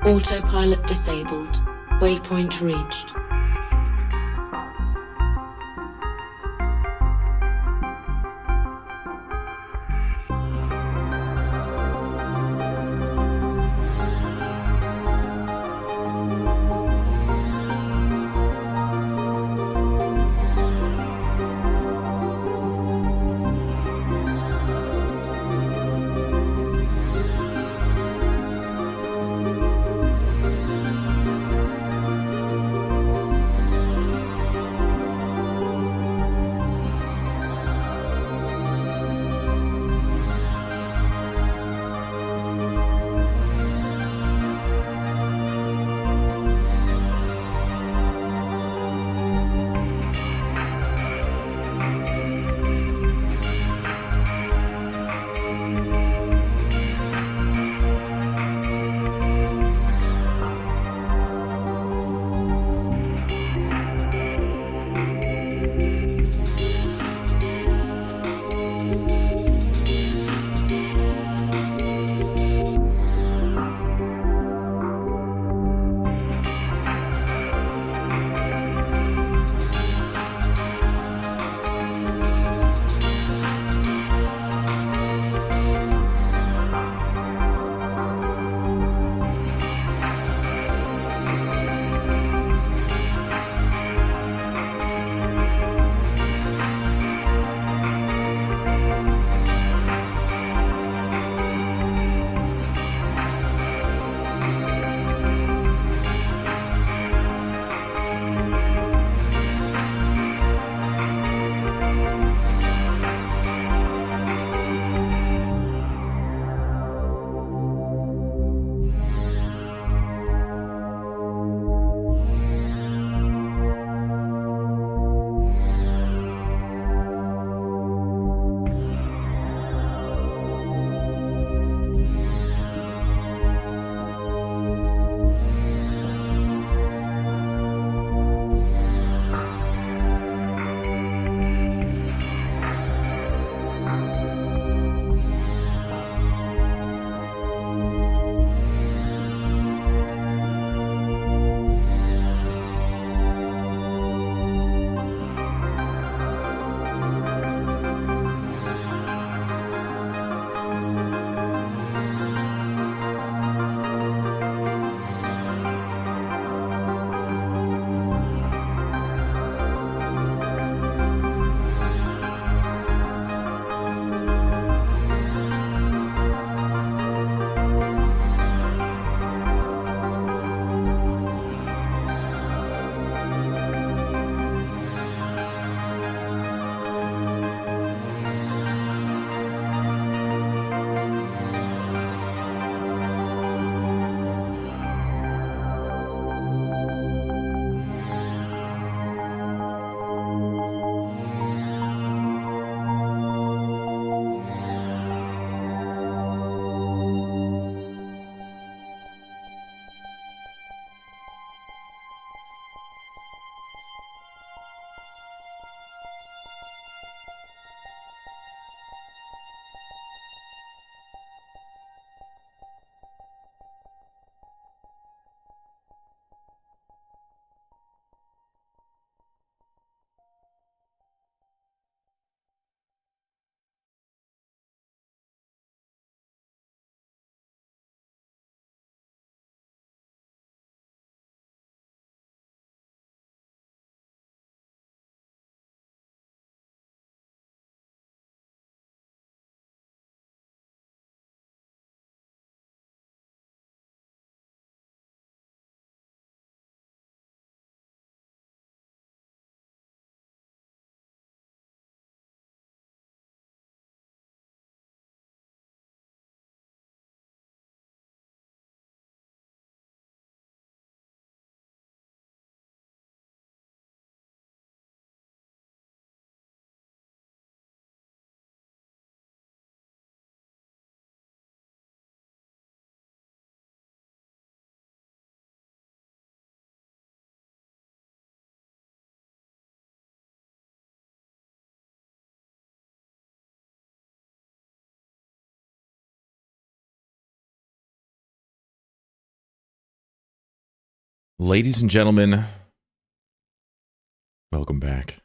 Autopilot disabled. Waypoint reached. Ladies and gentlemen, welcome back.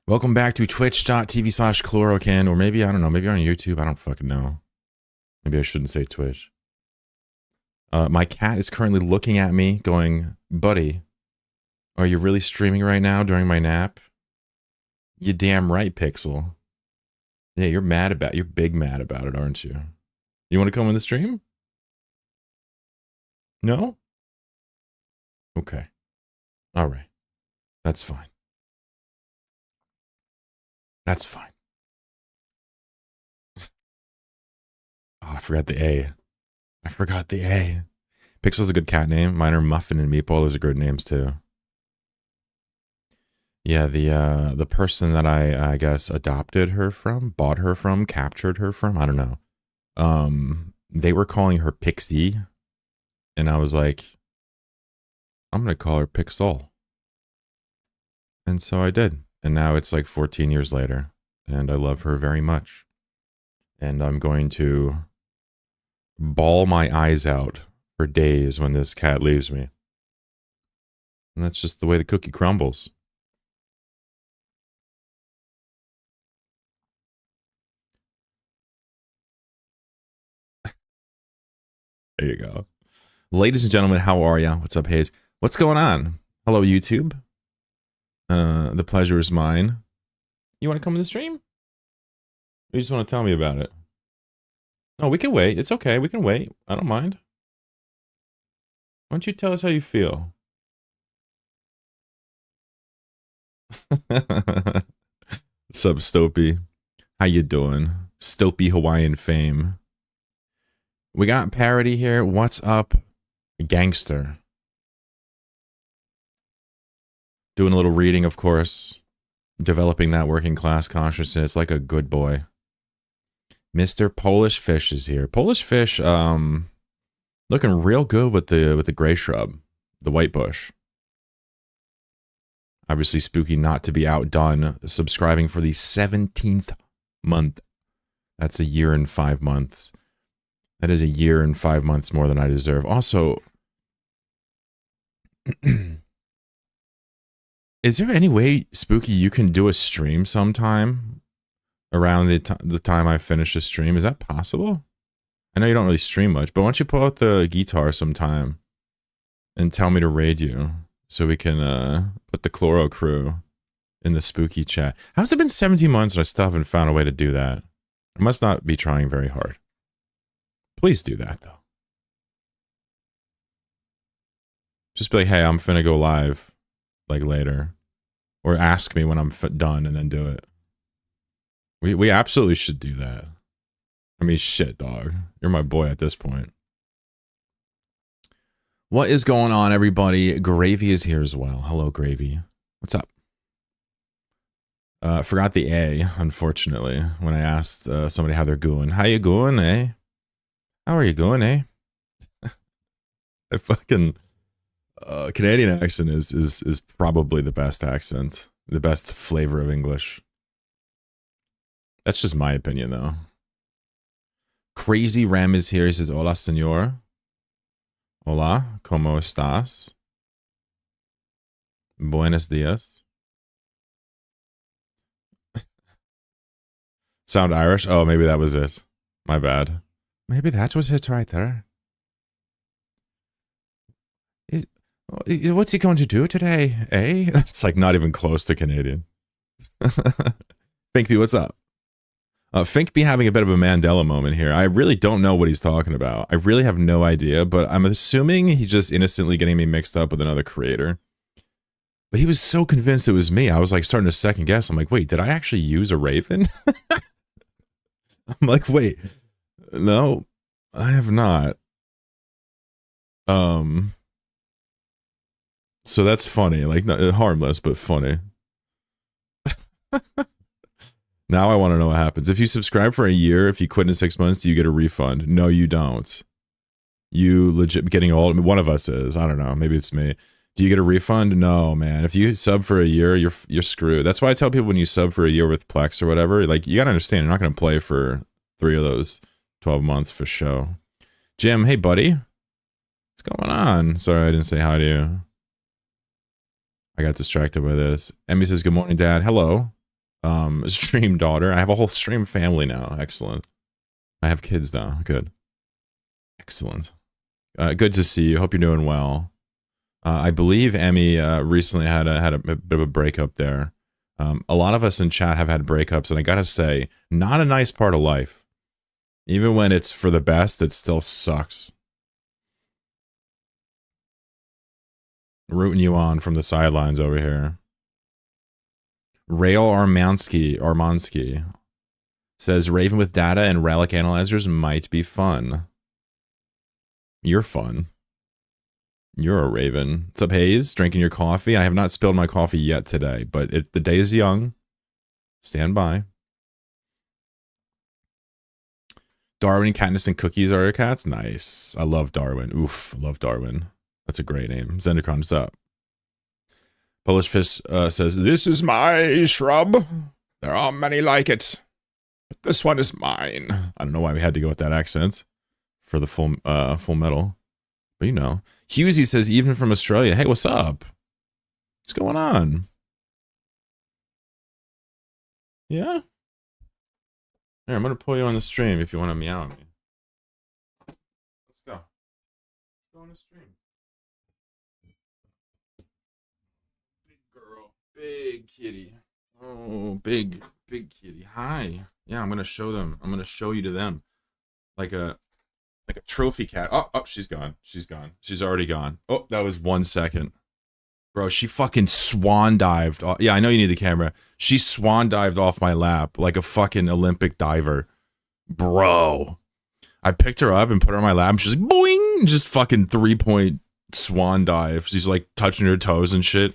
Welcome back to twitch.tv/chlorokin, or maybe, I don't know, maybe on YouTube, I don't fucking know. Maybe I shouldn't say Twitch. My cat is currently looking at me going, buddy, are you really streaming right now during my nap? You damn right, Pixel. Yeah, you're big mad about it, aren't you? You want to come on the stream? No? Okay. All right. That's fine. That's fine. Oh, I forgot the A. I forgot the A. Pixel's a good cat name. Mine are Muffin and Meatball. Those are good names too. Yeah, the person that I guess adopted her from, bought her from, captured her from, I don't know. They were calling her Pixie, and I was like, I'm gonna call her Pixel. And so I did. And now it's like 14 years later, and I love her very much. And I'm going to bawl my eyes out for days when this cat leaves me. And that's just the way the cookie crumbles. There you go. Ladies and gentlemen, how are ya? What's up, Hayes? What's going on? Hello, YouTube. The pleasure is mine. You want to come to the stream? Or you just want to tell me about it? No, we can wait. It's okay. We can wait. I don't mind. Why don't you tell us how you feel? What's up, Stopey? How you doing? Stopey Hawaiian fame. We got Parody here. What's up, gangster? Doing a little reading, of course. Developing that working class consciousness like a good boy. Mr. Polish Fish is here. Polish Fish, looking real good with the gray shrub, the white bush. Obviously spooky not to be outdone. Subscribing for the 17th month. That's a year and 5 months. That is a year and 5 months more than I deserve. Also, is there any way, Spooky, you can do a stream sometime around the time I finish a stream? Is that possible? I know you don't really stream much, but why don't you pull out the guitar sometime and tell me to raid you so we can put the Chloro crew in the Spooky chat. How's it been 17 months and I still haven't found a way to do that? I must not be trying very hard. Please do that, though. Just be like, hey, I'm finna go live, like, later. Or ask me when I'm done and then do it. We absolutely should do that. I mean, shit, dog. You're my boy at this point. What is going on, everybody? Gravy is here as well. Hello, Gravy. What's up? Forgot the A, unfortunately, when I asked somebody how they're going. How you going, eh? How are you going, eh? I fucking... Canadian accent is probably the best accent. The best flavor of English. That's just my opinion, though. Crazy Ram is here. He says, hola, señor. Hola, ¿cómo estás? Buenos días. Sound Irish? Oh, maybe that was it. My bad. Maybe that was it right there. What's he going to do today, eh? It's like not even close to Canadian. Finkby, what's up? Finkby having a bit of a Mandela moment here. I really don't know what he's talking about. I really have no idea, but I'm assuming he's just innocently getting me mixed up with another creator. But he was so convinced it was me. I was like starting to second guess. I'm like, wait, did I actually use a raven? I'm like, wait, no, I have not. So that's funny, like harmless, but funny. Now I want to know what happens. If you subscribe for a year, if you quit in 6 months, do you get a refund? No, you don't. You legit getting old. One of us is. I don't know. Maybe it's me. Do you get a refund? No, man. If you sub for a year, you're screwed. That's why I tell people when you sub for a year with Plex or whatever, like you gotta understand, you're not gonna play for 3 of those 12 months for show. Jim, hey buddy. What's going on? Sorry I didn't say hi to you. I got distracted by this. Emmy says, good morning, Dad. Hello. Stream daughter. I have a whole stream family now. Excellent. I have kids now. Good. Excellent. Good to see you. Hope you're doing well. I believe Emmy recently had a bit of a breakup there. A lot of us in chat have had breakups, and I gotta say, not a nice part of life. Even when it's for the best, it still sucks. Rooting you on from the sidelines over here. Rail Armansky says Raven with data and relic analyzers might be fun. You're fun. You're a Raven. What's up, Hayes? Drinking your coffee? I have not spilled my coffee yet today, but the day is young. Stand by. Darwin, Katniss, and Cookies are your cats? Nice. I love Darwin. Oof, I love Darwin. That's a great name. Zendikron, what's up? Polish Fish says, this is my shrub. There are many like it, but this one is mine. I don't know why we had to go with that accent for the full metal, but you know. Husey says, even from Australia, hey, what's up? What's going on? Yeah? Here, I'm going to pull you on the stream if you want to meow at me. Let's go. Let's go on the stream. Big girl. Big kitty. Oh, big kitty. Hi. Yeah, I'm going to show them. I'm going to show you to them. Like a trophy cat. Oh, she's gone. She's gone. She's already gone. Oh, that was 1 second. Bro, she fucking swan dived. Yeah, I know you need the camera. She swan dived off my lap like a fucking Olympic diver. Bro. I picked her up and put her on my lap and she's like, boing! Just fucking 3-point swan dive. She's like touching her toes and shit.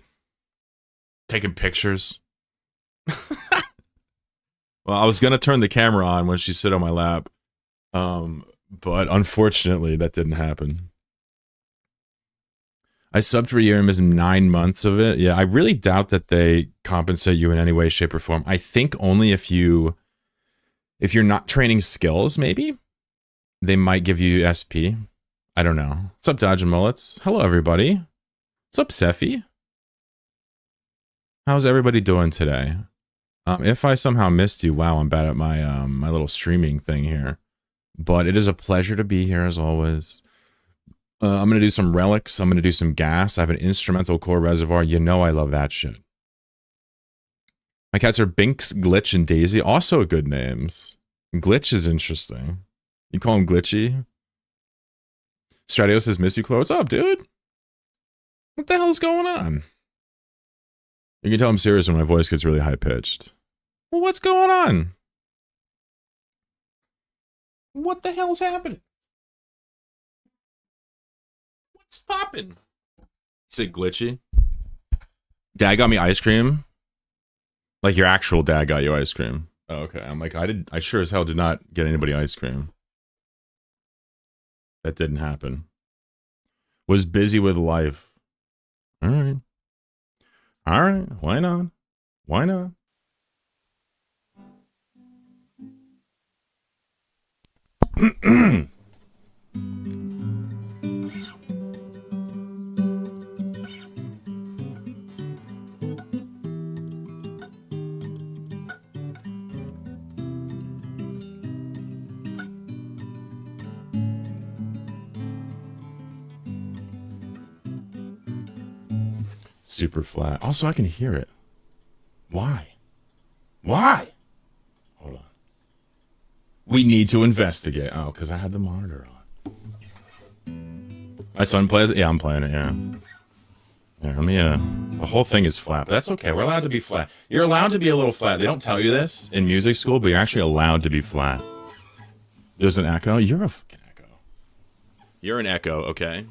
Taking pictures. Well, I was going to turn the camera on when she sit on my lap. But unfortunately, that didn't happen. I subbed for a year and missed 9 months of it. Yeah, I really doubt that they compensate you in any way, shape, or form. I think only if you're not training skills, maybe they might give you SP. I don't know. What's up, Dodge and Mullets? Hello, everybody. What's up, Seffi? How's everybody doing today? If I somehow missed you, wow, I'm bad at my my little streaming thing here. But it is a pleasure to be here as always. I'm going to do some relics. I'm going to do some gas. I have an instrumental core reservoir. You know I love that shit. My cats are Binks, Glitch, and Daisy. Also good names. Glitch is interesting. You call him Glitchy? Stradio says, miss you, Chloe. What's up, dude? What the hell's going on? You can tell I'm serious when my voice gets really high-pitched. Well, what's going on? What the hell's happening? What's popping? Say Glitchy. Dad got me ice cream. Like your actual dad got you ice cream. Oh, okay. I'm like, I sure as hell did not get anybody ice cream. That didn't happen. Was busy with life. All right. All right. Why not? Why not? Super flat. Also, I can hear it. Why? Why? Hold on. We need to investigate. Oh, because I had the monitor on. My son plays it? Yeah, I'm playing it, yeah. Here, let me, the whole thing is flat, but that's okay. We're allowed to be flat. You're allowed to be a little flat. They don't tell you this in music school, but you're actually allowed to be flat. There's an echo? You're a fucking echo. You're an echo, okay?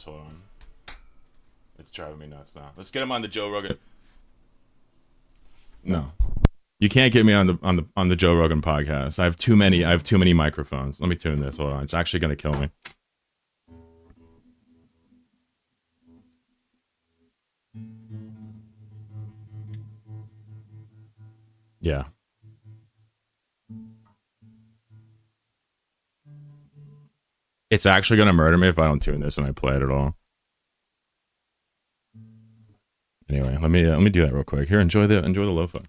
Hold on. It's driving me nuts now. Let's get him on the Joe Rogan. No. You can't get me on the Joe Rogan podcast. I have too many microphones. Let me tune this. Hold on. It's actually gonna kill me. Yeah. It's actually gonna murder me if I don't tune this and I play it at all. Anyway, let me do that real quick. Here, enjoy the lo-fi.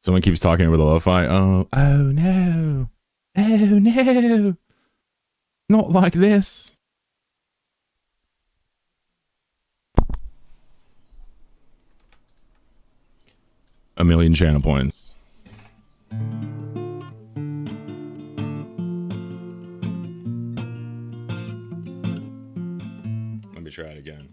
Someone keeps talking over the lo-fi. Oh no. Oh no. Not like this. A million channel points. Let me try it again.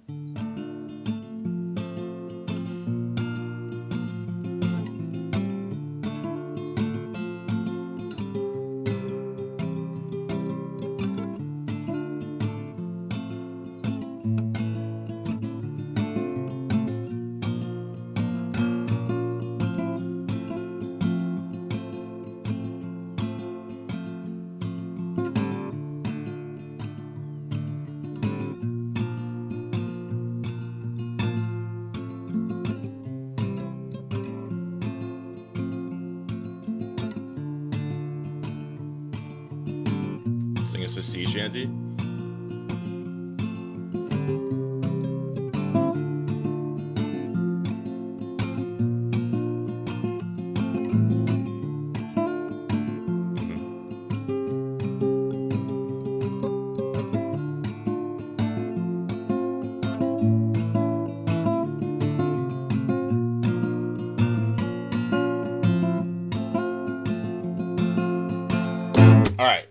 Sing us a sea shanty.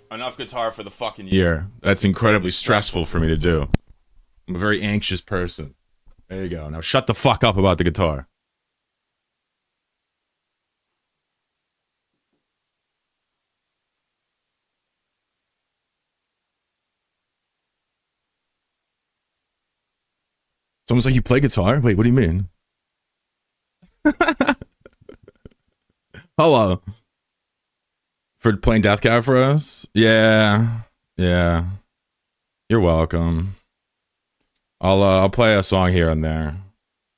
Enough guitar for the fucking year. That's incredibly stressful for me to do. I'm a very anxious person. There you go. Now shut the fuck up about the guitar. Someone's like, you play guitar? Wait, what do you mean? Hello. For playing Death Cab for us? Yeah. You're welcome. I'll play a song here and there.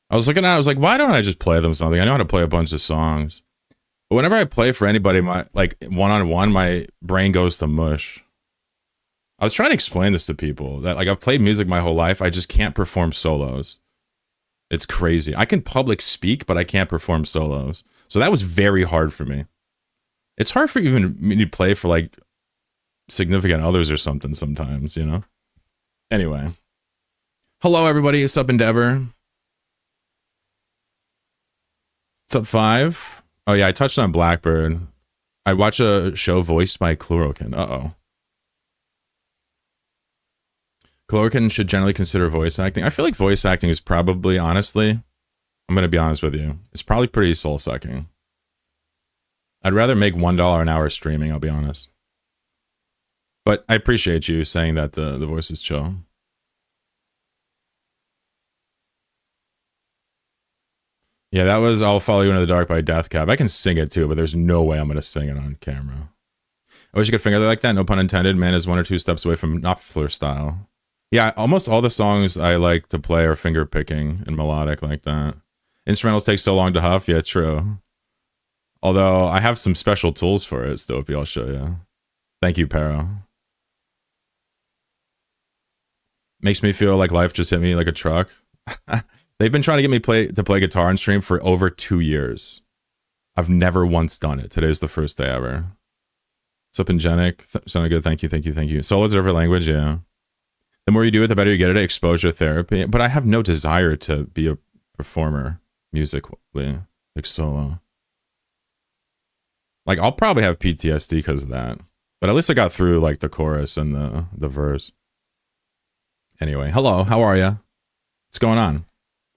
I was looking at it, I was like, why don't I just play them something? I know how to play a bunch of songs. But whenever I play for anybody, my like one-on-one, my brain goes to mush. I was trying to explain this to people that like I've played music my whole life. I just can't perform solos. It's crazy. I can public speak, but I can't perform solos. So that was very hard for me. It's hard for even me to play for like significant others or something sometimes, you know? Anyway. Hello, everybody. What's up, Endeavor? What's up, Five? Oh, yeah, I touched on Blackbird. I watch a show voiced by Chlorokin. Uh-oh. Chlorokin should generally consider voice acting. I feel like voice acting is probably, honestly, I'm going to be honest with you, it's probably pretty soul-sucking. I'd rather make $1 an hour streaming, I'll be honest. But I appreciate you saying that the voice is chill. Yeah, that was I'll Follow You Into the Dark by Death Cab. I can sing it too, but there's no way I'm going to sing it on camera. I wish you could finger like that, no pun intended. Man is 1 or 2 steps away from Knopfler style. Yeah, almost all the songs I like to play are finger picking and melodic like that. Instrumentals take so long to huff. Yeah, true. Although I have some special tools for it, Stopey, I'll show you. Thank you, Pero. Makes me feel like life just hit me like a truck. They've been trying to get me to play guitar on stream for over 2 years. I've never once done it. Today's the first day ever. What's up, Ingenic? Sounded good. Thank you. Solo's a different language, yeah. The more you do it, the better you get at it. Exposure therapy. But I have no desire to be a performer musically, like solo. Like, I'll probably have PTSD because of that. But at least I got through, like, the chorus and the verse. Anyway, hello, how are ya? What's going on?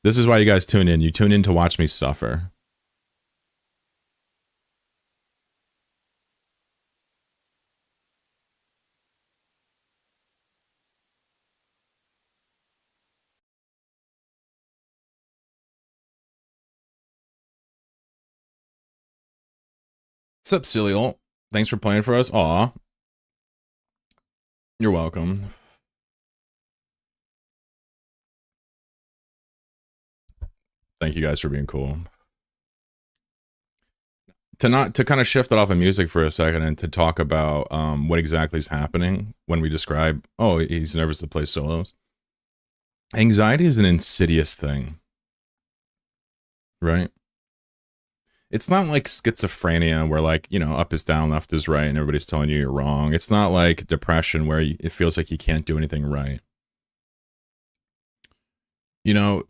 This is why you guys tune in. You tune in to watch me suffer. What's up, Cilial? Thanks for playing for us. Aw. You're welcome. Thank you guys for being cool. To kind of shift it off of music for a second and to talk about what exactly is happening when we describe, oh, he's nervous to play solos. Anxiety is an insidious thing, right? It's not like schizophrenia where, like, you know, up is down, left is right, and everybody's telling you you're wrong. It's not like depression where it feels like you can't do anything right. You know,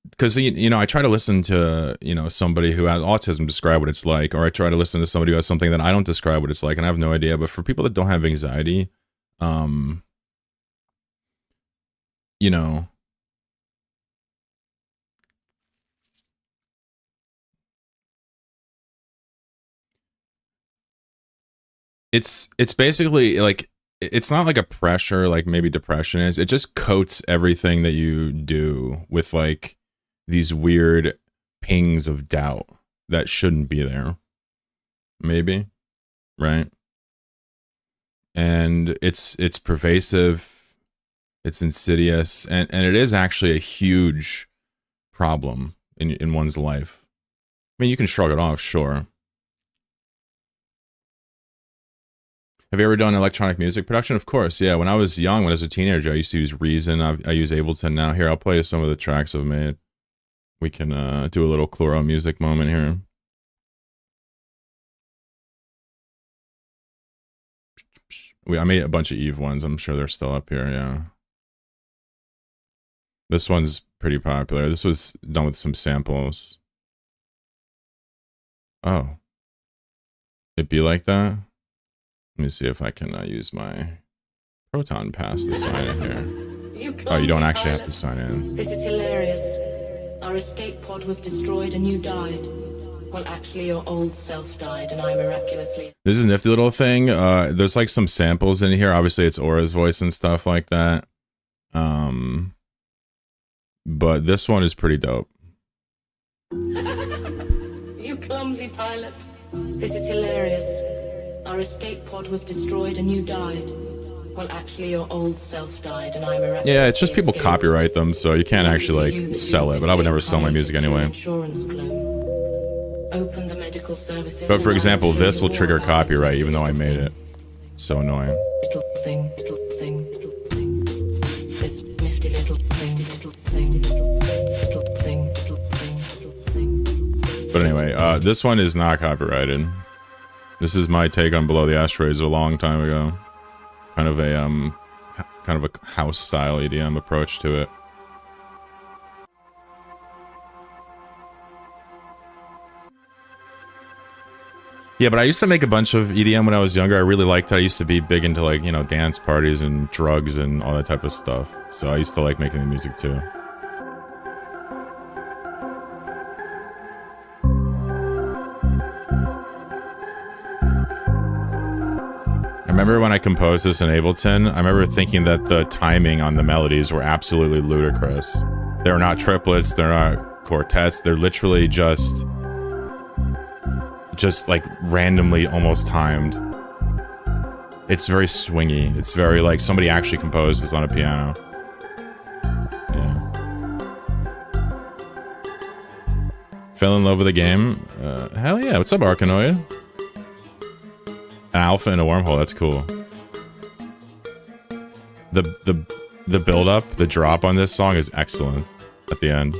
because you know, I try to listen to, you know, somebody who has autism describe what it's like, or I try to listen to somebody who has something that I don't describe what it's like, and I have no idea. But for people that don't have anxiety, you know, it's basically like, it's not like a pressure like maybe depression is. It just coats everything that you do with like these weird pings of doubt that shouldn't be there. Maybe, right? And it's pervasive, it's insidious, and it is actually a huge problem in one's life. I mean, you can shrug it off, sure. Have you ever done electronic music production? Of course, yeah. When I was young, when I was a teenager, I used to use Reason. I use Ableton now. Here, I'll play you some of the tracks I've made. We can do a little chloro music moment here. I made a bunch of Eve ones. I'm sure they're still up here, yeah. This one's pretty popular. This was done with some samples. Oh. It'd be like that? Let me see if I can use my Proton Pass to sign in here. Oh, you don't actually have to sign in. This is hilarious. Our escape pod was destroyed and you died. Well, actually, your old self died and I miraculously... This is a nifty little thing. There's like some samples in here. Obviously, it's Aura's voice and stuff like that. But this one is pretty dope. You clumsy pilot. This is hilarious. Our escape pod was destroyed and you died. Well, actually, your old self died and I miraculously... Yeah, it's just people copyright them, so you can't actually, like, sell it. But I would never sell my music anyway. Open the medical services. But for example, this will trigger copyright, even though I made it. So annoying. Little thing, little thing, little thing. This nifty little thing, little thing, little thing, little thing, little thing. But anyway, this one is not copyrighted. This is my take on Below the Asteroids a long time ago. Kind of a house style EDM approach to it. Yeah, but I used to make a bunch of EDM when I was younger. I really liked it. I used to be big into, like, you know, dance parties and drugs and all that type of stuff. So I used to like making the music too. I remember when I composed this in Ableton, I remember thinking that the timing on the melodies were absolutely ludicrous. They're not triplets, they're not quartets, they're literally just like randomly almost timed. It's very swingy. It's very like somebody actually composed this on a piano. Yeah. Fell in love with the game? Hell yeah, what's up, Arkanoid? An alpha in a wormhole, that's cool. The build up, the drop on this song is excellent at the end.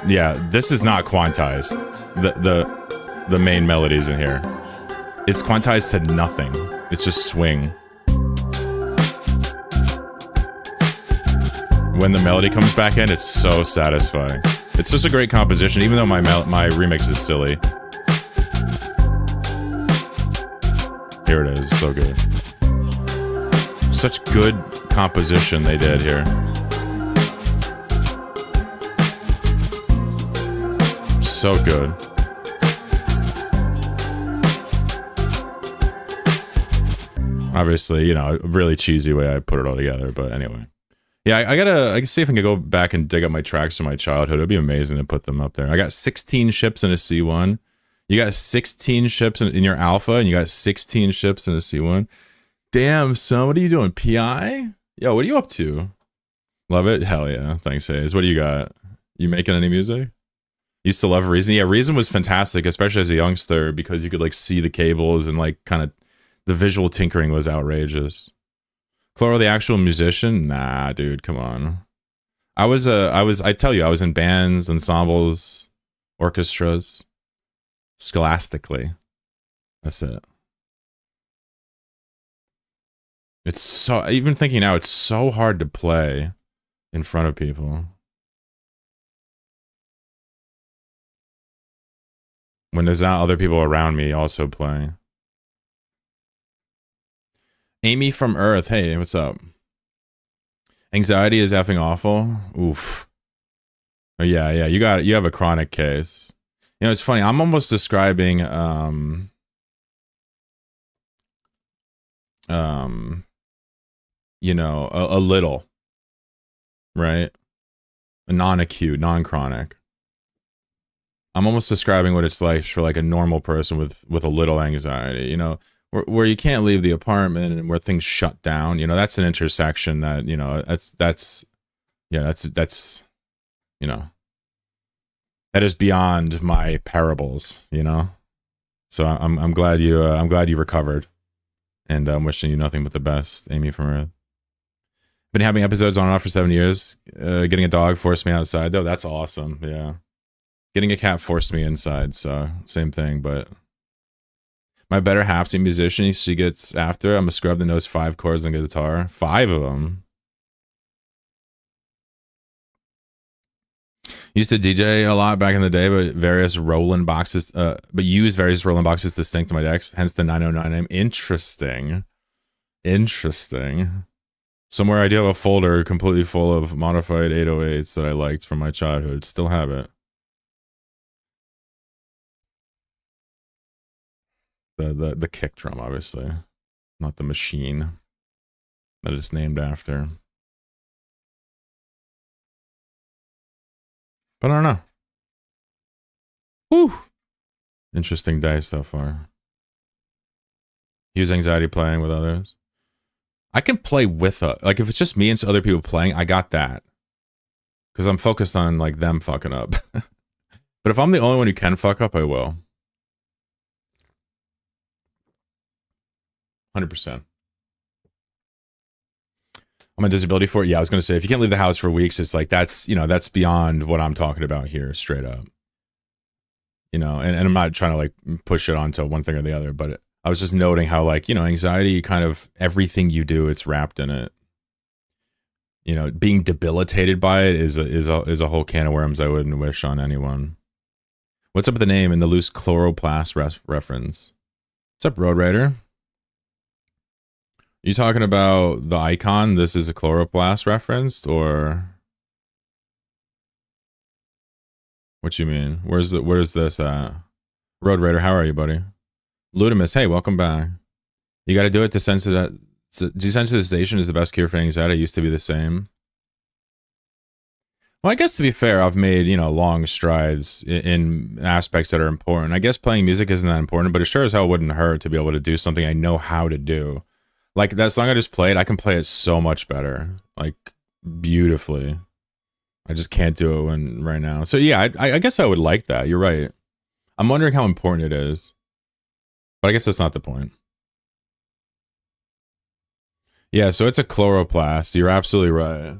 Yeah, this is not quantized. The main melodies in here. It's quantized to nothing. It's just swing. when the melody comes back in, it's so satisfying. It's just a great composition, even though my remix is silly. Here it is, so good. Such good composition they did here. So good. Obviously, you know, a really cheesy way I put it all together, but anyway. Yeah, I can see if I can go back and dig up my tracks from my childhood. It'd be amazing to put them up there. I got 16 ships in a C1. You got 16 ships in your alpha, and you got 16 ships in a C1. Damn, son, what are you doing? PI? Yo, what are you up to? Love it? Hell yeah. Thanks, Hayes. What do you got? You making any music? Used to love Reason. Yeah, Reason was fantastic, especially as a youngster, because you could like see the cables and like kind of the visual tinkering was outrageous. Chloro, the actual musician? Nah, dude, come on. I tell you, I was in bands, ensembles, orchestras, scholastically. That's it. It's so, even thinking now, it's so hard to play in front of people. When there's not other people around me also playing. Amy from Earth, hey, what's up? Anxiety is effing awful. Oof. Oh, yeah, you have a chronic case. You know, it's funny. I'm almost describing you know, a little, right? A non-acute, non-chronic. I'm almost describing what it's like for like a normal person with a little anxiety, you know, where you can't leave the apartment and where things shut down. You know, that's an intersection that, you know, that's you know, that is beyond my parables, you know. So I'm glad you recovered, and I'm wishing you nothing but the best, Amy from Earth. Been having episodes on and off for 7 years. Getting a dog forced me outside though. That's awesome. Yeah. Getting a cat forced me inside, so same thing, but my better half's a musician. She gets after. I'm a scrub that knows 5 chords on guitar. 5 of them. Used to DJ a lot back in the day, but various Roland boxes, but used various Roland boxes to sync to my decks, hence the 909 name. Interesting. Interesting. Somewhere I do have a folder completely full of modified 808s that I liked from my childhood. Still have it. The kick drum, obviously, not the machine that it's named after. But I don't know. Whew. Interesting day so far. Use anxiety playing with others. I can play with like if it's just me and other people playing, I got that. Because I'm focused on like them fucking up. But if I'm the only one who can fuck up, I will. 100%. I'm on disability for it. Yeah, I was going to say, if you can't leave the house for weeks, it's like, that's, you know, that's beyond what I'm talking about here, straight up. You know, and I'm not trying to like push it onto one thing or the other, but I was just noting how like, you know, anxiety kind of everything you do, it's wrapped in it. You know, being debilitated by it is a whole can of worms I wouldn't wish on anyone. What's up with the name and the loose chloroplast reference? What's up, Road Raider? You talking about the icon? This is a chloroplast reference, or what you mean? Where's this at? Road Raider, how are you, buddy? Ludimus, hey, welcome back. You got to do it. Desensitization is the best cure for anxiety. It used to be the same. Well, I guess to be fair, I've made, you know, long strides in aspects that are important. I guess playing music isn't that important, but it sure as hell wouldn't hurt to be able to do something I know how to do. Like that song I just played, I can play it so much better, like beautifully. I just can't do it right now. So yeah, I guess I would like that. You're right. I'm wondering how important it is, but I guess that's not the point. Yeah, so it's a chloroplast. You're absolutely right.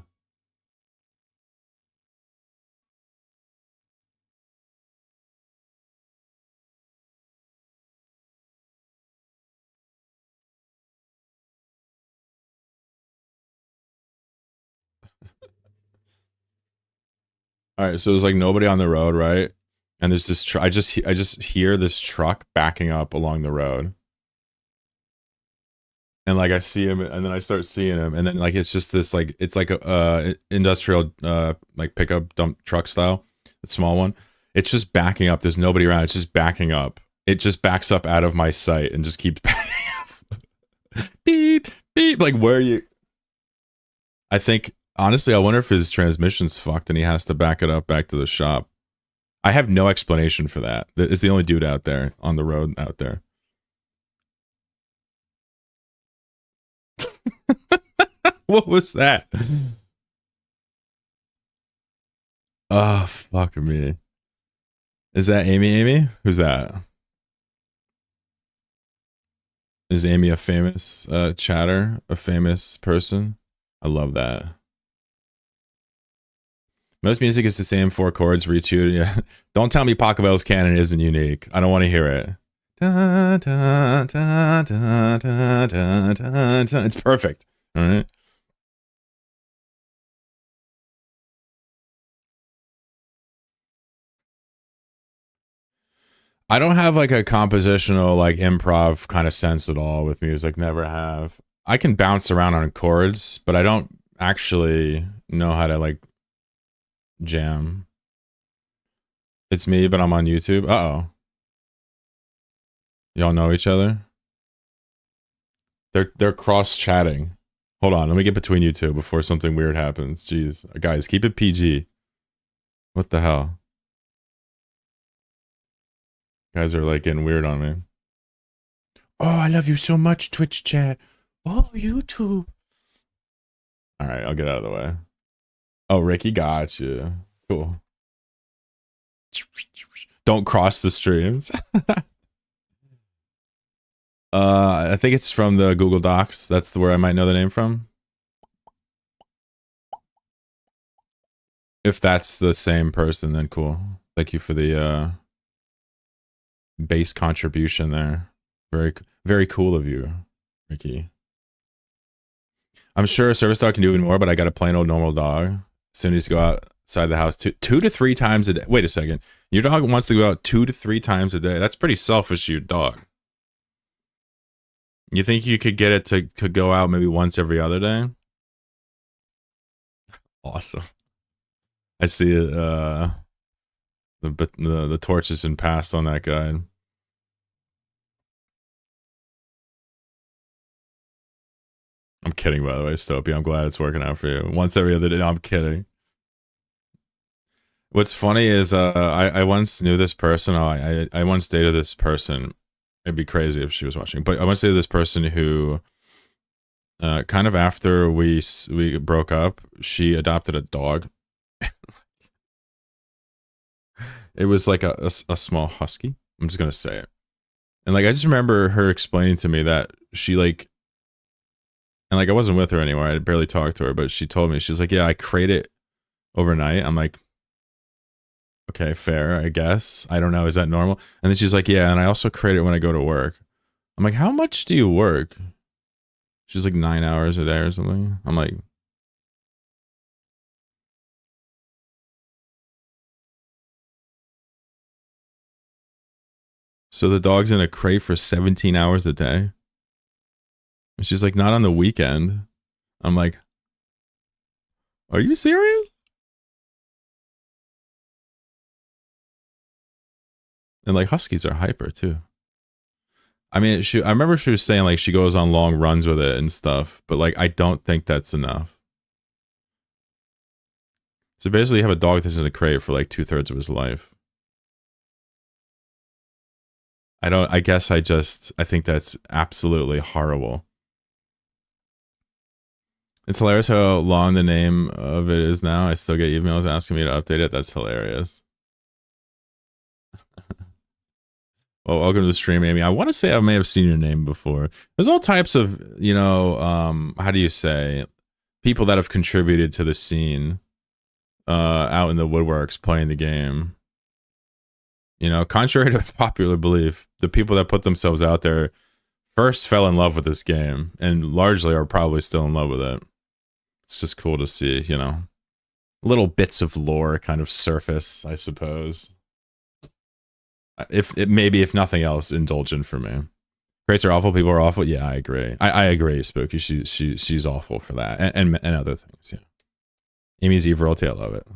All right, so there's like nobody on the road, right? And there's this I just hear this truck backing up along the road. And like I see him and then I start seeing him and then like it's just this like it's like a industrial like pickup dump truck style, a small one. It's just backing up. There's nobody around. It's just backing up. It just backs up out of my sight and just keeps backing up. Beep, beep. Like where are you? I think honestly, I wonder if his transmission's fucked and he has to back it up back to the shop. I have no explanation for that. It's the only dude out there on the road out there. What was that? Oh, fuck me. Is that Amy? Amy? Who's that? Is Amy a famous chatter? A famous person? I love that. Most music is the same four chords retuned. Yeah. Don't tell me Pachelbel's canon isn't unique. I don't want to hear it. Da, da, da, da, da, da, da, da. It's perfect. All right. I don't have like a compositional, like improv kind of sense at all with music. Never have. I can bounce around on chords, but I don't actually know how to like jam. It's me, but I'm on YouTube. Uh-oh. Y'all know each other? They're cross-chatting. Hold on, let me get between you two before something weird happens. Jeez. Guys, keep it PG. What the hell? Guys are like getting weird on me. Oh, I love you so much, Twitch chat. Oh, YouTube. All right, I'll get out of the way. Oh, Ricky, got you. Cool. Don't cross the streams. I think it's from the Google Docs. That's where I might know the name from. If that's the same person, then cool. Thank you for the base contribution there. Very, very cool of you, Ricky. I'm sure a service dog can do even more, but I got a plain old normal dog. As soon as you go outside the house, two to three times a day. Wait a second. Your dog wants to go out 2 to 3 times a day. That's pretty selfish, your dog. You think you could get it to go out maybe once every other day? Awesome. I see it. The torch has been passed on that guy. I'm kidding, by the way, Stopey. I'm glad it's working out for you. Once every other day. No, I'm kidding. What's funny is I once knew this person. I once dated this person. It'd be crazy if she was watching. But I once dated this person who, kind of after we broke up, she adopted a dog. It was like a small husky. I'm just gonna say it. And like I just remember her explaining to me that she like, and like I wasn't with her anymore. I barely talked to her, but she told me, she's like, yeah, I crate it overnight. I'm like, okay, fair, I guess. I don't know, is that normal? And then she's like, yeah, and I also crate it when I go to work. I'm like, how much do you work? She's like 9 hours a day or something. I'm like, so the dog's in a crate for 17 hours a day? And she's like, not on the weekend. I'm like, are you serious? And like huskies are hyper too. I mean, I remember she was saying like she goes on long runs with it and stuff, but like I don't think that's enough. So basically, you have a dog that's in a crate for like 2/3 of his life. I guess I think that's absolutely horrible. It's hilarious how long the name of it is now. I still get emails asking me to update it. That's hilarious. Well, welcome to the stream, Amy. I want to say I may have seen your name before. There's all types of, how do you say, people that have contributed to the scene out in the woodworks playing the game. You know, contrary to popular belief, the people that put themselves out there first fell in love with this game and largely are probably still in love with it. It's just cool to see, you know. little bits of lore kind of surface, I suppose. If nothing else, indulgent for me. Crates are awful. People are awful. Yeah, I agree. I agree, Spooky. She's awful for that, and other things. Yeah. Amy's Eve royalty. I love it.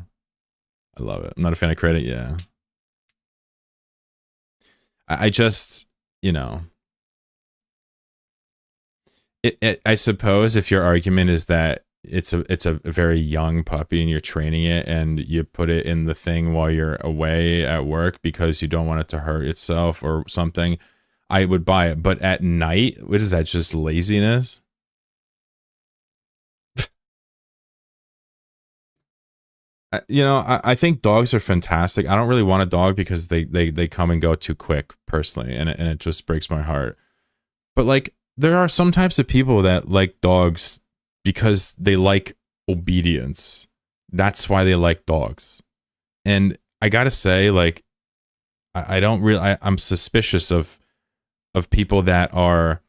I love it. I'm not a fan of credit. Yeah. I just, you know, I suppose if your argument is that it's a very young puppy and you're training it and you put it in the thing while you're away at work because you don't want it to hurt itself or something, I would buy it. But at night, what is that? Just laziness? I think dogs are fantastic. I don't really want a dog because they come and go too quick, personally, and it just breaks my heart. But like, there are some types of people that like dogs because they like obedience. That's why they like dogs. And I gotta say, like, I'm suspicious of people that are.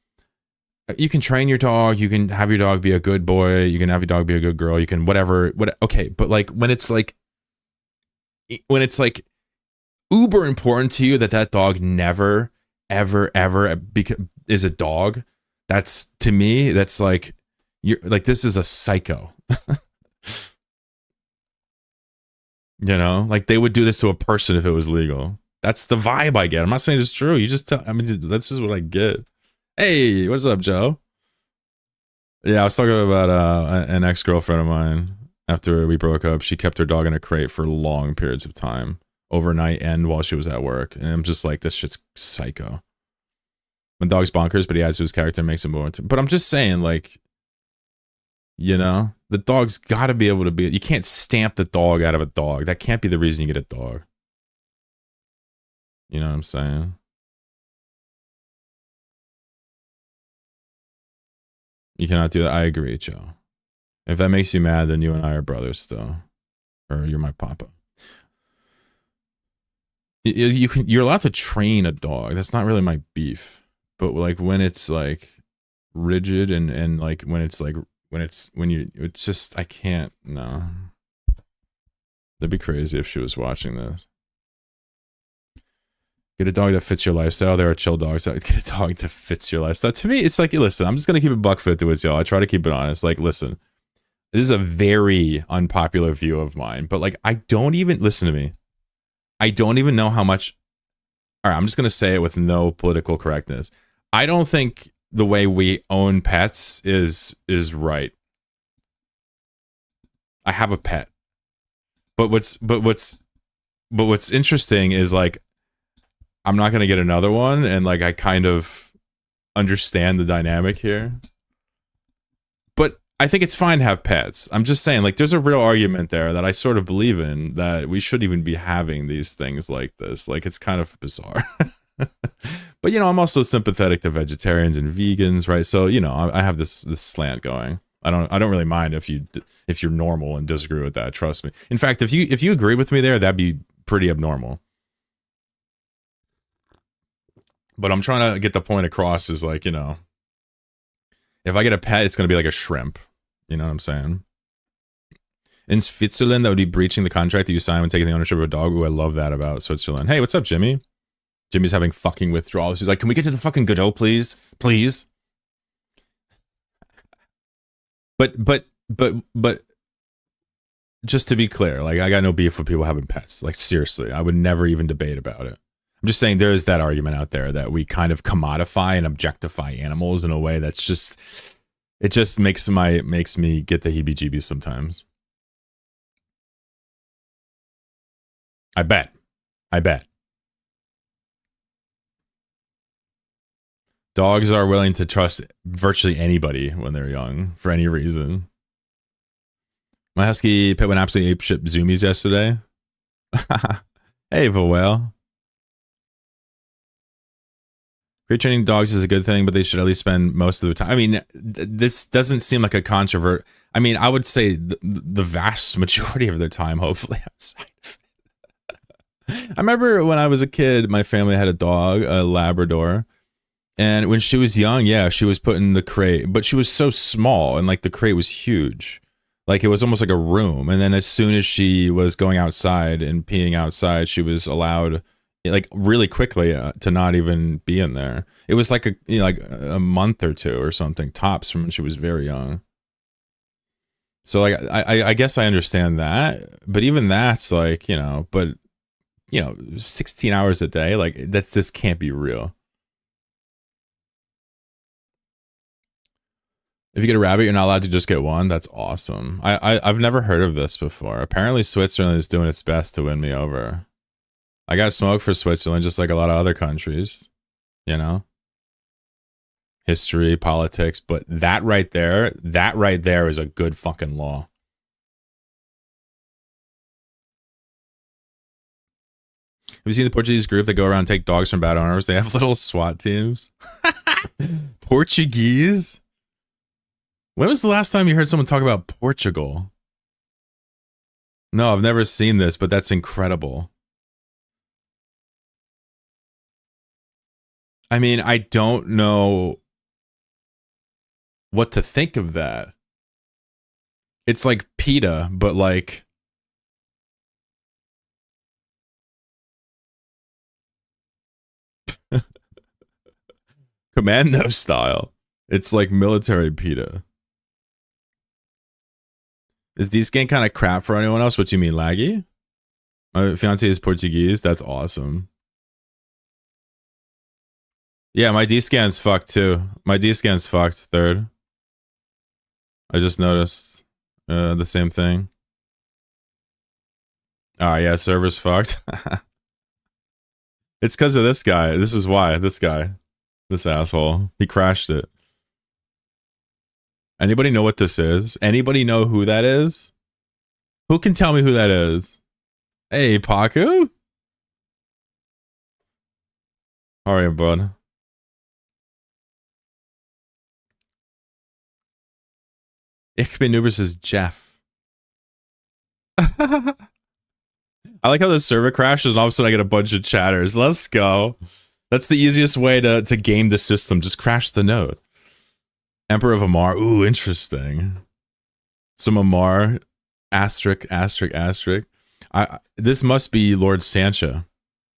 You can train your dog. You can have your dog be a good boy. You can have your dog be a good girl. You can whatever. Okay, but like when it's like uber important to you that dog never, ever, ever is a dog. That's, to me, that's like, you're like, this is a psycho. Like they would do this to a person if it was legal. That's the vibe I get. I'm not saying it's true. You just tell. I mean, that's just what I get. Hey, what's up, Joe? Yeah, I was talking about an ex-girlfriend of mine. After we broke up, she kept her dog in a crate for long periods of time, overnight and while she was at work. And I'm just like, this shit's psycho. My dog's bonkers, but he adds to his character and makes him more. But I'm just saying, like, the dog's got to be able to be. You can't stamp the dog out of a dog. That can't be the reason you get a dog. You know what I'm saying? You cannot do that. I agree, Joe. If that makes you mad, then you and I are brothers still. Or you're my papa. You're allowed to train a dog. That's not really my beef. But like when it's like rigid and like it's just, I can't, no. That'd be crazy if she was watching this. Get a dog that fits your lifestyle. There are chill dogs. Get a dog that fits your lifestyle. To me, it's like, listen, I'm just going to keep it buck 50 with y'all. I try to keep it honest. Like, listen, this is a very unpopular view of mine, but like, I don't even, listen to me. I don't even know how much, all right, I'm just going to say it with no political correctness. I don't think the way we own pets is right. I have a pet. But what's interesting is like, I'm not going to get another one, and like I kind of understand the dynamic here. But I think it's fine to have pets. I'm just saying, like, there's a real argument there that I sort of believe in, that we shouldn't even be having these things like this. Like, it's kind of bizarre. But, I'm also sympathetic to vegetarians and vegans, right? So, I have this slant going. I don't really mind if you're normal and disagree with that. Trust me. In fact, if you agree with me there, that'd be pretty abnormal. But I'm trying to get the point across is like, if I get a pet, it's going to be like a shrimp. You know what I'm saying? In Switzerland, that would be breaching the contract that you sign when taking the ownership of a dog. Ooh, I love that about Switzerland. Hey, what's up, Jimmy? Jimmy's having fucking withdrawals. He's like, can we get to the fucking Godot, please? Please? But just to be clear, like, I got no beef with people having pets. Like, seriously, I would never even debate about it. I'm just saying there is that argument out there that we kind of commodify and objectify animals in a way that's just, it just makes me get the heebie-jeebies sometimes. I bet. Dogs are willing to trust virtually anybody when they're young for any reason. My husky pet went absolutely apeshit zoomies yesterday. Hey, Vowell. Crate training dogs is a good thing, but they should at least spend most of the time. I mean, this doesn't seem like a controvert. I mean, I would say the vast majority of their time, hopefully, outside of it. I remember when I was a kid, my family had a dog, a Labrador. And when she was young, yeah, she was put in the crate, but she was so small and like the crate was huge. Like it was almost like a room. And then as soon as she was going outside and peeing outside, she was allowed like really quickly to not even be in there. It was like like a month or two or something tops from when she was very young. So like I guess I understand that, but even that's like, but 16 hours a day, like that's just can't be real. If you get a rabbit, you're not allowed to just get one. That's awesome. I've never heard of this before. Apparently Switzerland is doing its best to win me over. I got smoke for Switzerland just like a lot of other countries, history, politics, but that right there is a good fucking law. Have you seen the Portuguese group that go around and take dogs from bad owners? They have little SWAT teams. Portuguese? When was the last time you heard someone talk about Portugal? No, I've never seen this, but that's incredible. I mean, I don't know what to think of that. It's like PETA, but like commando style. It's like military PETA. Is D-Scan kind of crap for anyone else? What do you mean, laggy? My fiance is Portuguese. That's awesome. Yeah, my D-Scan's fucked too. My D-Scan's fucked, third. I just noticed the same thing. Oh, yeah, server's fucked. It's because of this guy. This is why. This guy. This asshole. He crashed it. Anybody know what this is? Anybody know who that is? Who can tell me who that is? Hey, Paku? How are you, bud? Ichman Uber says Jeff. I like how the server crashes and all of a sudden I get a bunch of chatters. Let's go. That's the easiest way to game the system. Just crash the node. Emperor of Amar. Ooh, interesting. Some Amar. Asterisk, asterisk, asterisk. This must be Lord Sancha.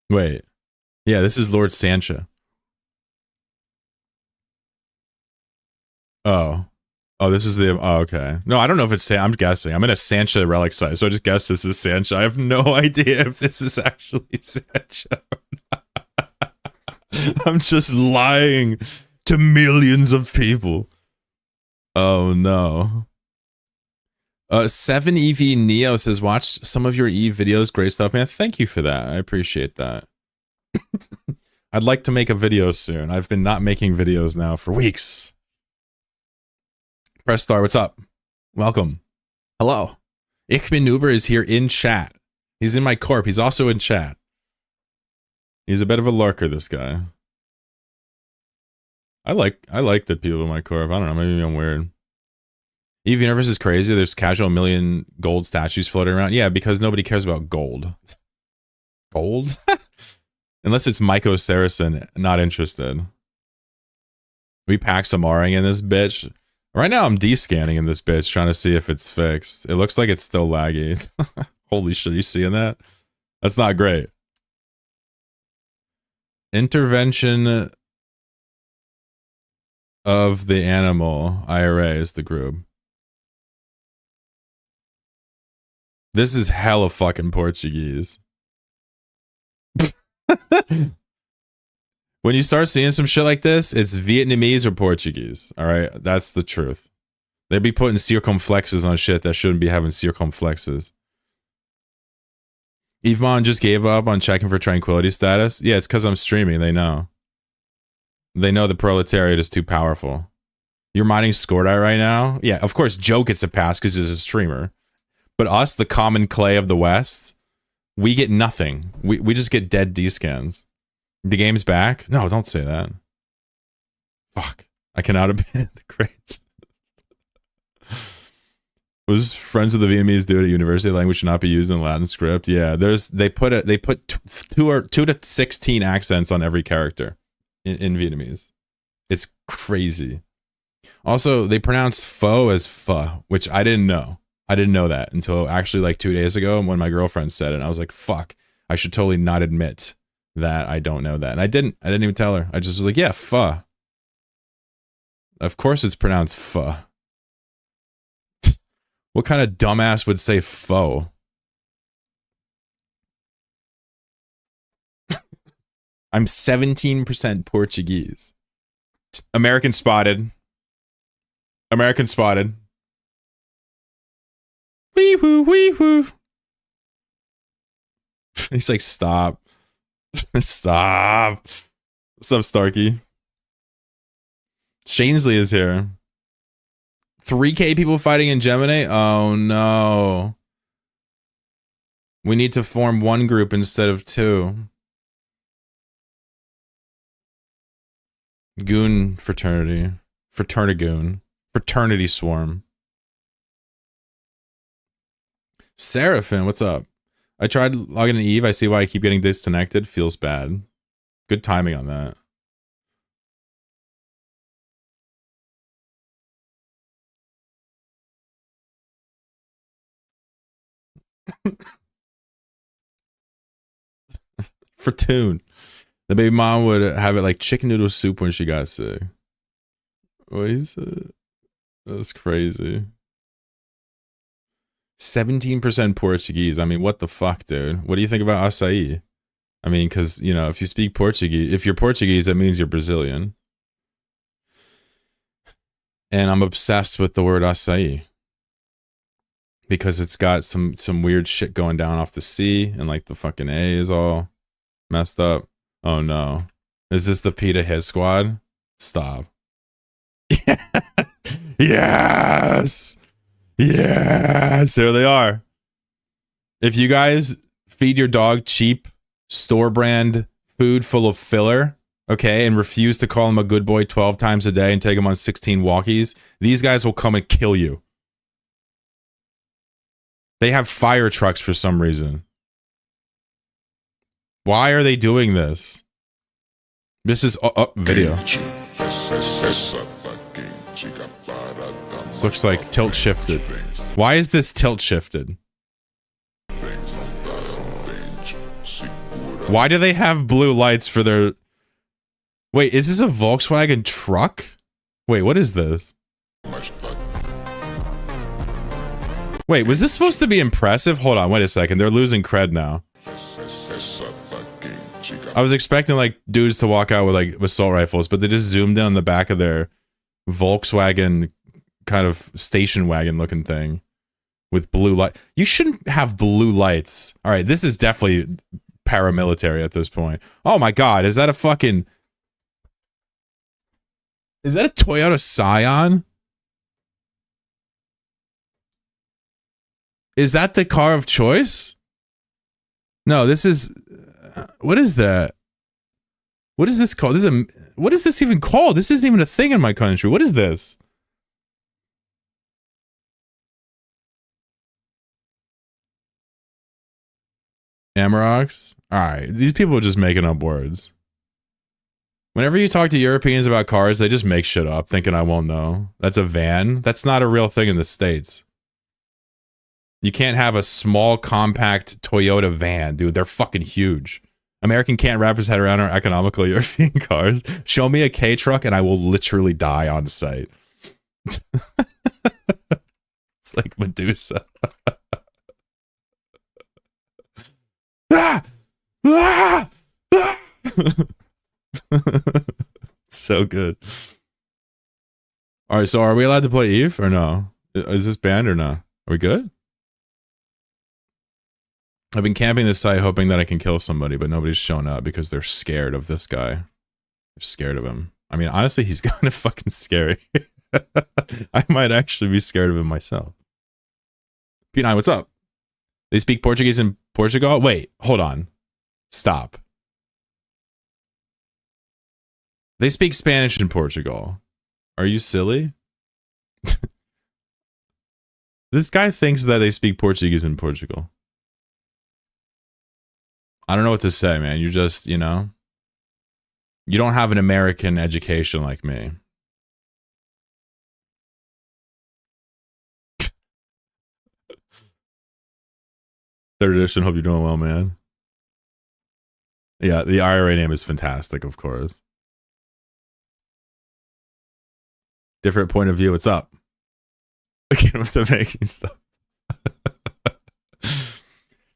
Wait. Yeah, this is Lord Sancha. Oh. Oh, this is the... Oh, okay. No, I don't know if it's... I'm guessing. I'm in a Sancha relic site, so I just guess this is Sancha. I have no idea if this is actually Sancha. I'm just lying to millions of people. Oh, no. 7EV Neo says, watch some of your Eve videos. Great stuff, man. Thank you for that. I appreciate that. I'd like to make a video soon. I've been not making videos now for weeks. Press star, what's up? Welcome. Hello. Ichman Uber is here in chat. He's in my corp. He's also in chat. He's a bit of a lurker, this guy. I like the people in my corp. I don't know, maybe I'm weird. Eve Universe is crazy. There's casual million gold statues floating around. Yeah, because nobody cares about gold. Gold? Unless it's Myko Saracen, not interested. We pack some R-ing in this bitch. Right now I'm D-scanning in this bitch, trying to see if it's fixed. It looks like it's still laggy. Holy shit, you seeing that? That's not great. Intervention of the Animal IRA is the group. This is hella fucking Portuguese. When you start seeing some shit like this, it's Vietnamese or Portuguese. All right, that's the truth. They'd be putting circumflexes on shit that shouldn't be having circumflexes. Yvonne just gave up on checking for tranquility status. Yeah, it's because I'm streaming. They know. They know the proletariat is too powerful. You're mining Scordite right now? Yeah, of course Joe gets a pass because he's a streamer. But us, the common clay of the West, we get nothing. We just get dead D-scans. The game's back? No, don't say that. Fuck. I cannot abandon the crates. Was friends with the Vietnamese do it at university? Language should not be used in Latin script. Yeah, they put 2 to 16 accents on every character in Vietnamese. It's crazy. Also, they pronounce pho as pho, which I didn't know. I didn't know that until actually like 2 days ago when my girlfriend said it. And I was like, fuck, I should totally not admit that I don't know that. And I didn't even tell her. I just was like, yeah, pho. Of course it's pronounced pho. What kind of dumbass would say pho? I'm 17% Portuguese. American spotted. American spotted. Wee woo, wee woo. He's like, stop. Stop. What's up, Starkey? Shanesley is here. 3K people fighting in Gemini? Oh no. We need to form one group instead of two. Goon fraternity. Fraternigoon. Fraternity swarm. Seraphim, what's up? I tried logging in Eve. I see why I keep getting disconnected. Feels bad. Good timing on that. Fortune. The baby mom would have it like chicken noodle soup when she got sick. What he said? That's crazy. 17% Portuguese. I mean, what the fuck, dude? What do you think about açaí? I mean, because, you know, if you speak Portuguese, if you're Portuguese, that means you're Brazilian. And I'm obsessed with the word açaí. Because it's got some weird shit going down off the C, and like the fucking A is all messed up. Oh no. Is this the PETA hit squad? Stop. Yes! Yes! There they are. If you guys feed your dog cheap, store brand food full of filler, okay, and refuse to call him a good boy 12 times a day and take him on 16 walkies, these guys will come and kill you. They have fire trucks for some reason. Why are they doing this? This is video. This looks like tilt shifted. Why is this tilt shifted? Why do they have blue lights for their... Wait, is this a Volkswagen truck? Wait, what is this? Wait, was this supposed to be impressive? Hold on, wait a second. They're losing cred now. I was expecting like dudes to walk out with like assault rifles, but they just zoomed in on the back of their Volkswagen kind of station wagon looking thing with blue light. You shouldn't have blue lights. All right, this is definitely paramilitary at this point. Oh my god, is that a fucking... Is that a Toyota Scion? Is that the car of choice? No, this is... what is that? What is this called? This is a... What is this even called? This isn't even a thing in my country. What is this? Amaroks? Alright, these people are just making up words. Whenever you talk to Europeans about cars, they just make shit up, thinking I won't know. That's a van? That's not a real thing in the States. You can't have a small, compact Toyota van, dude. They're fucking huge. American can't wrap his head around our economical European cars. Show me a K truck and I will literally die on sight. It's like Medusa. Ah! Ah! Ah! So good. All right, so are we allowed to play Eve or no? Is this banned or no? Are we good? I've been camping this site hoping that I can kill somebody, but nobody's shown up because they're scared of this guy. They're scared of him. I mean, honestly, he's kind of fucking scary. I might actually be scared of him myself. P9, what's up? They speak Portuguese in Portugal? Wait, hold on. Stop. They speak Spanish in Portugal. Are you silly? This guy thinks that they speak Portuguese in Portugal. I don't know what to say, man. You're just, you know, you don't have an American education like me. Third edition. Hope you're doing well, man. Yeah, the IRA name is fantastic, of course. Different point of view. What's up? Again with the making stuff.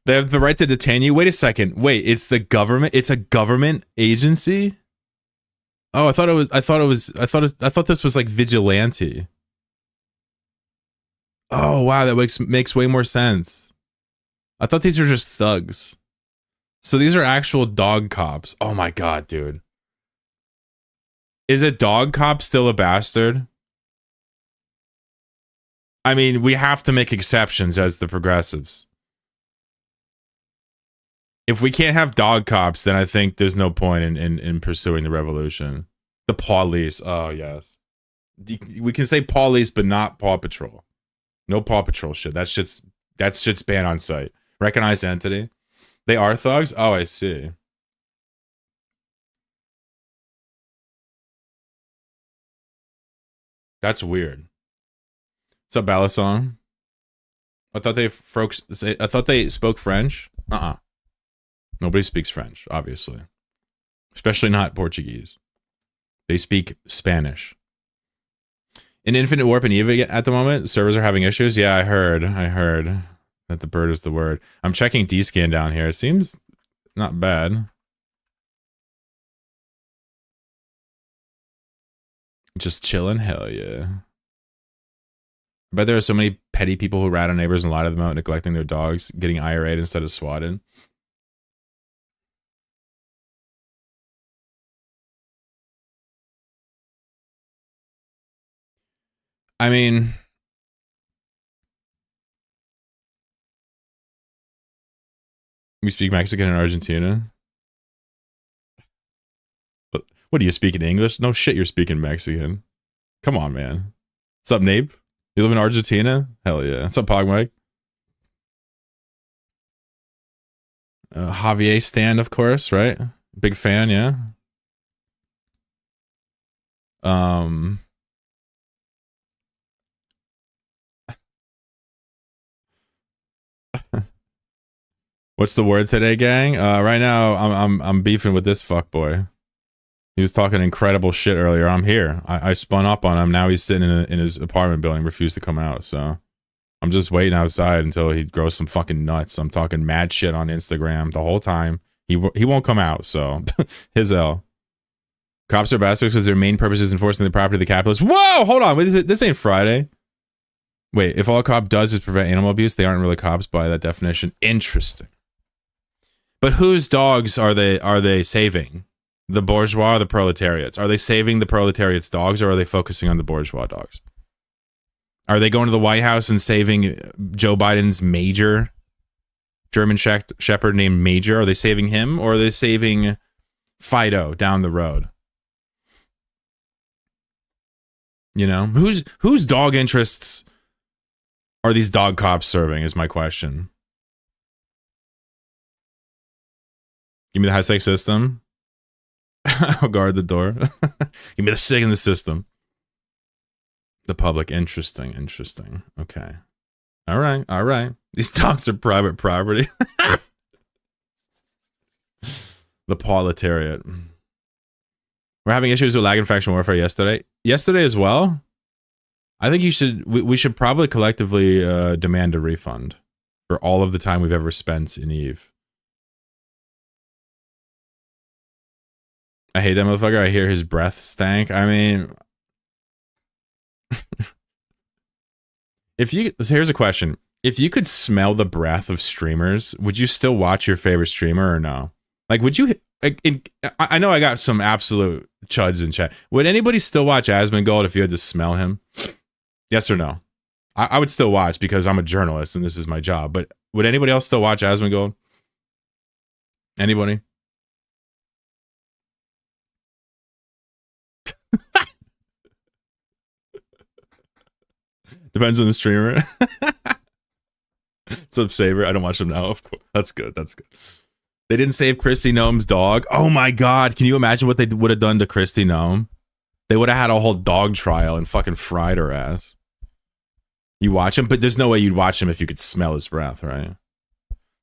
They have the right to detain you. Wait a second. Wait, it's the government. It's a government agency. Oh, I thought this was like vigilante. Oh wow, that makes way more sense. I thought these were just thugs. So these are actual dog cops. Oh my god, dude. Is a dog cop still a bastard? I mean, we have to make exceptions as the progressives. If we can't have dog cops, then I think there's no point in pursuing the revolution. The police. Oh, yes. We can say police, but not Paw Patrol. No Paw Patrol shit. That shit's banned on site. Recognized entity. They are thugs? Oh, I see. That's weird. What's up, Balasong? I thought they spoke French. Nobody speaks French, obviously. Especially not Portuguese. They speak Spanish. In Infinite Warp and Eva at the moment, servers are having issues. Yeah, I heard that the bird is the word. I'm checking D-Scan down here. It seems not bad. Just chilling, hell yeah. I bet there are so many petty people who rat on neighbors and lie to them about neglecting their dogs, getting IRA'd instead of swatted. I mean, we speak Mexican in Argentina. What do you speak in English? No shit, you're speaking Mexican. Come on, man. What's up, Nape? You live in Argentina? Hell yeah. What's up, Pog Mike? Javier Stan, of course, right? Big fan, yeah. What's the word today, gang? Right now, I'm beefing with this fuckboy. He was talking incredible shit earlier. I'm here. I spun up on him. Now he's sitting in his apartment building, refused to come out. So I'm just waiting outside until he grows some fucking nuts. I'm talking mad shit on Instagram the whole time. He won't come out. So his L. Cops are bastards because their main purpose is enforcing the property of the capitalists. Whoa, hold on. Wait, this ain't Friday. Wait, if all a cop does is prevent animal abuse, they aren't really cops by that definition. Interesting. But whose dogs are they saving? The bourgeois or the proletariats? Are they saving the proletariats' dogs, or are they focusing on the bourgeois dogs? Are they going to the White House and saving Joe Biden's Major, German Shepherd named Major? Are they saving him, or are they saving Fido down the road? You know, whose dog interests are these dog cops serving is my question. Give me the high-tech system. I'll guard the door. Give me the SIG in the system. The public. Interesting. Okay. All right. These dogs are private property. The proletariat. We're having issues with lag and faction warfare yesterday. Yesterday as well? I think we should probably collectively demand a refund for all of the time we've ever spent in Eve. I hate that motherfucker. I hear his breath stank. I mean, here's a question. If you could smell the breath of streamers, would you still watch your favorite streamer or no? Like, would you, I know I got some absolute chuds in chat. Would anybody still watch Asmongold if you had to smell him? Yes or no? I would still watch because I'm a journalist and this is my job. But would anybody else still watch Asmongold? Anybody? Depends on the streamer. What's up, Saber? I don't watch them now. Of course. That's good. They didn't save Christy Gnome's dog. Oh my god. Can you imagine what they would have done to Christy Gnome? They would have had a whole dog trial and fucking fried her ass. You watch him, but there's no way you'd watch him if you could smell his breath, right?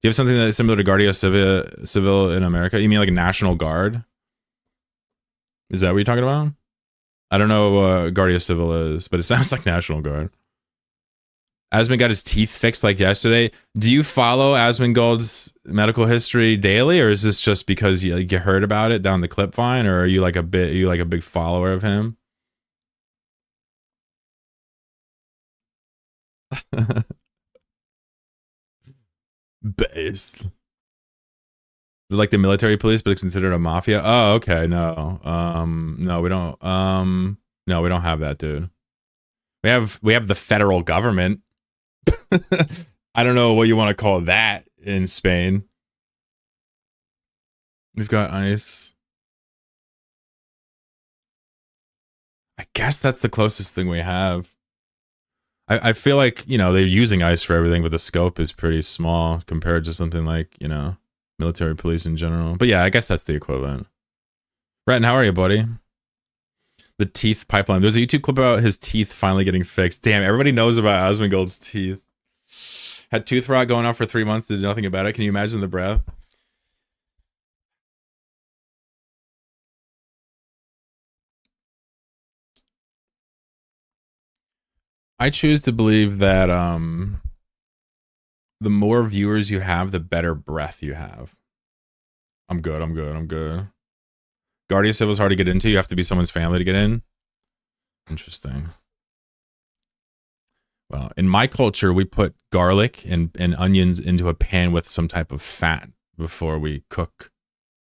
Do you have something that's similar to Guardia Civil in America? You mean like a National Guard? Is that what you're talking about? I don't know what Guardia Civil is, but it sounds like National Guard. Asmongold got his teeth fixed like yesterday. Do you follow Asmongold's medical history daily, or is this just because you heard about it down the Clipvine, or are you like a big follower of him? Based. Like the military police, but it's considered a mafia. Oh, okay. No. No, we don't. No, we don't have that, dude. We have the federal government. I don't know what you want to call that in Spain. We've got ICE. I guess that's the closest thing we have. I feel like, they're using ICE for everything, but the scope is pretty small compared to something like, military police in general. But yeah, I guess that's the equivalent. Ratton, how are you, buddy? The teeth pipeline. There's a YouTube clip about his teeth finally getting fixed. Damn, everybody knows about Asmongold's teeth. Had tooth rot going on for 3 months, did nothing about it. Can you imagine the breath? I choose to believe that the more viewers you have, the better breath you have. I'm good. Guardia Civil is hard to get into. You have to be someone's family to get in. Interesting. Well, in my culture, we put garlic and onions into a pan with some type of fat before we cook,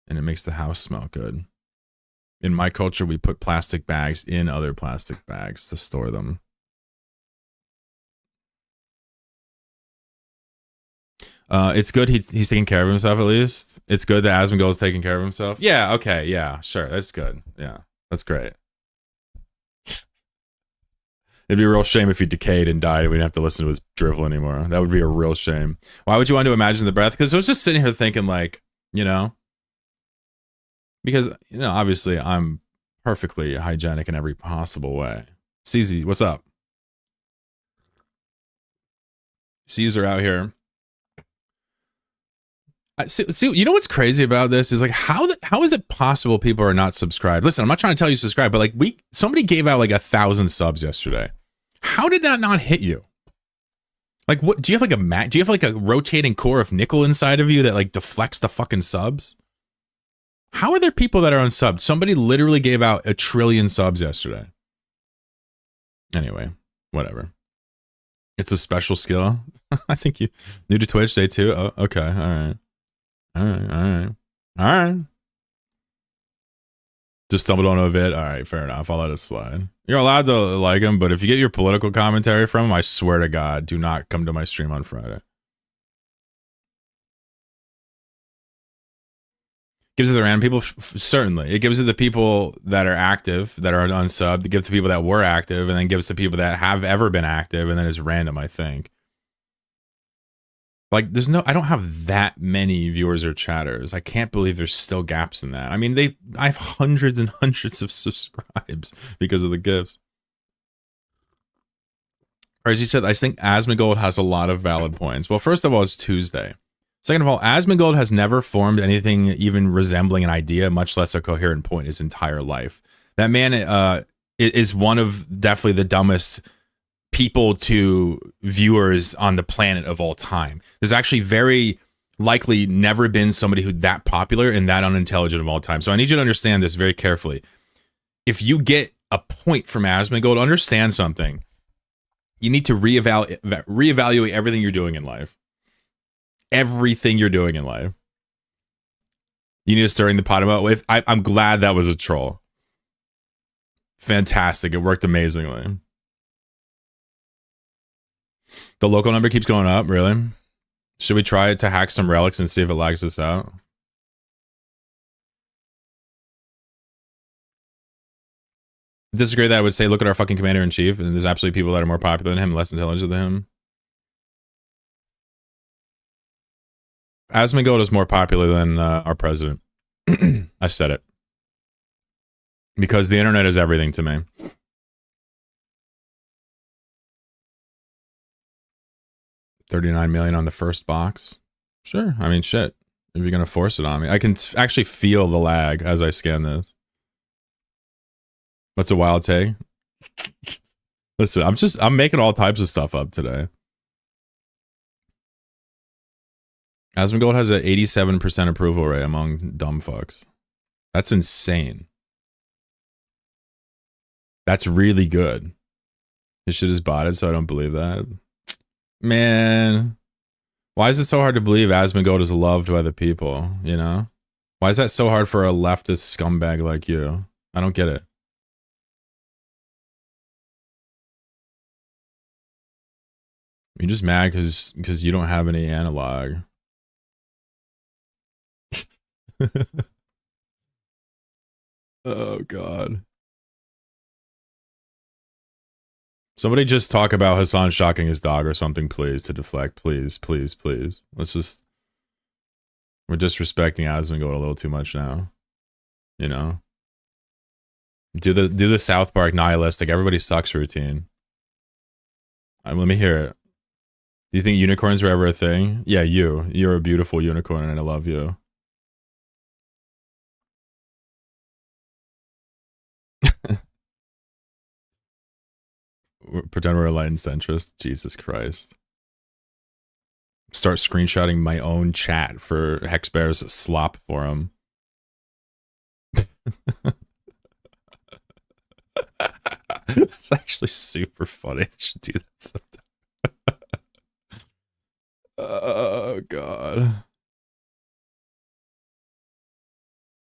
and it makes the house smell good. In my culture, we put plastic bags in other plastic bags to store them. It's good he's taking care of himself at least. It's good that Asmongold is taking care of himself. Yeah, okay, yeah, sure, that's good. Yeah, that's great. It'd be a real shame if he decayed and died and we didn't have to listen to his drivel anymore. That would be a real shame. Why would you want to imagine the breath? Because I was just sitting here thinking, like, because, obviously I'm perfectly hygienic in every possible way. CZ, what's up? Caesar out here. See, you know what's crazy about this is like how is it possible people are not subscribed? Listen, I'm not trying to tell you to subscribe, but like somebody gave out like 1,000 subs yesterday. How did that not hit you? Like, what do you have like do you have like a rotating core of nickel inside of you that like deflects the fucking subs? How are there people that are unsubbed? Somebody literally gave out 1 trillion subs yesterday. Anyway, whatever. It's a special skill. I think you new to Twitch day 2. Oh, okay, all right. Just stumbled on a vid. All right, fair enough. I'll let it slide. You're allowed to like him, but if you get your political commentary from him, I swear to God, do not come to my stream on Friday. Gives it the random people? Certainly. It gives it the people that are active, that are unsubbed. It gives to people that were active, and then gives to people that have ever been active, and then it's random, I think. Like, I don't have that many viewers or chatters. I can't believe there's still gaps in that. I mean, I have hundreds and hundreds of subscribes because of the gifts. Or as you said, I think Asmongold has a lot of valid points. Well, first of all, it's Tuesday. Second of all, Asmongold has never formed anything even resembling an idea, much less a coherent point his entire life. That man is one of definitely the dumbest people to viewers on the planet of all time. There's actually very likely never been somebody who's that popular and that unintelligent of all time. So I need you to understand this very carefully. If you get a point from Asmongold, understand something. You need to reevaluate everything you're doing in life. Everything you're doing in life. You need to stirring the pot about with. I'm glad that was a troll. Fantastic. It worked amazingly. The local number keeps going up, really? Should we try to hack some relics and see if it lags us out? Disagree that I would say, look at our fucking commander-in-chief, and there's absolutely people that are more popular than him, less intelligent than him. Asmongold is more popular than our president. I said it. Because the internet is everything to me. $39 million on the first box. Sure. I mean, shit. If you're gonna force it on me, I can actually feel the lag as I scan this. What's a wild take? Listen, I'm making all types of stuff up today. Asmongold has an 87% approval rate among dumb fucks. That's insane. That's really good. His shit is botted, so I don't believe that. Man, why is it so hard to believe Asmongold is loved by the people, you know? Why is that so hard for a leftist scumbag like you? I don't get it. You're just mad because you don't have any analog. Oh, God. Somebody just talk about Hassan shocking his dog or something, please, to deflect. Please, please, please. Let's just... We're disrespecting Asmongold a little too much now. You know? Do the South Park nihilistic, everybody sucks routine. Let me hear it. Do you think unicorns were ever a thing? Yeah, you're a beautiful unicorn and I love you. Pretend we're a enlightened centrist. Jesus Christ. Start screenshotting my own chat for Hexbear's slop forum. It's actually super funny. I should do that sometime. Oh, God.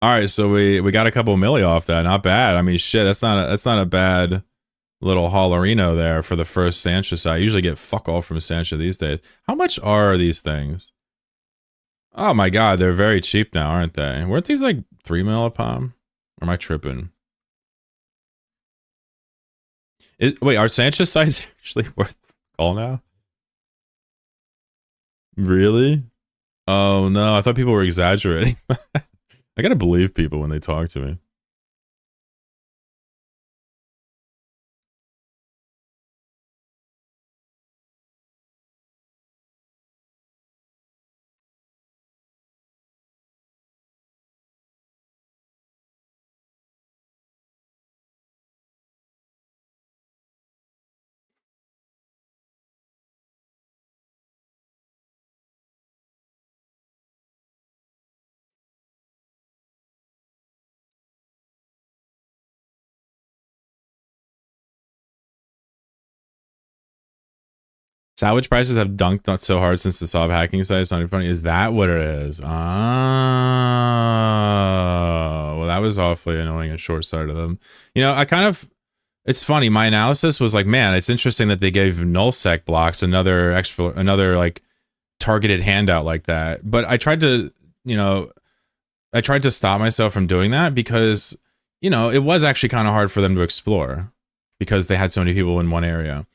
All right, so we got a couple milli off that. Not bad. I mean, shit, that's not a bad little Hollerino there for the first Sancha side. I usually get fuck all from Sancha these days. How much are these things? Oh my God, they're very cheap now, aren't they? Weren't these like 3 mil a pop? Or am I tripping? Wait, are Sancha sides actually worth call now? Really? Oh no, I thought people were exaggerating. I gotta believe people when they talk to me. Salvage prices have dunked not so hard since the soft hacking site. It's not even funny. Is that what it is? Ah, well, that was awfully annoying and short-sighted of them. You know, it's funny. My analysis was like, man, it's interesting that they gave nullsec blocks another like targeted handout like that. But I tried to stop myself from doing that because, you know, it was actually kind of hard for them to explore because they had so many people in one area.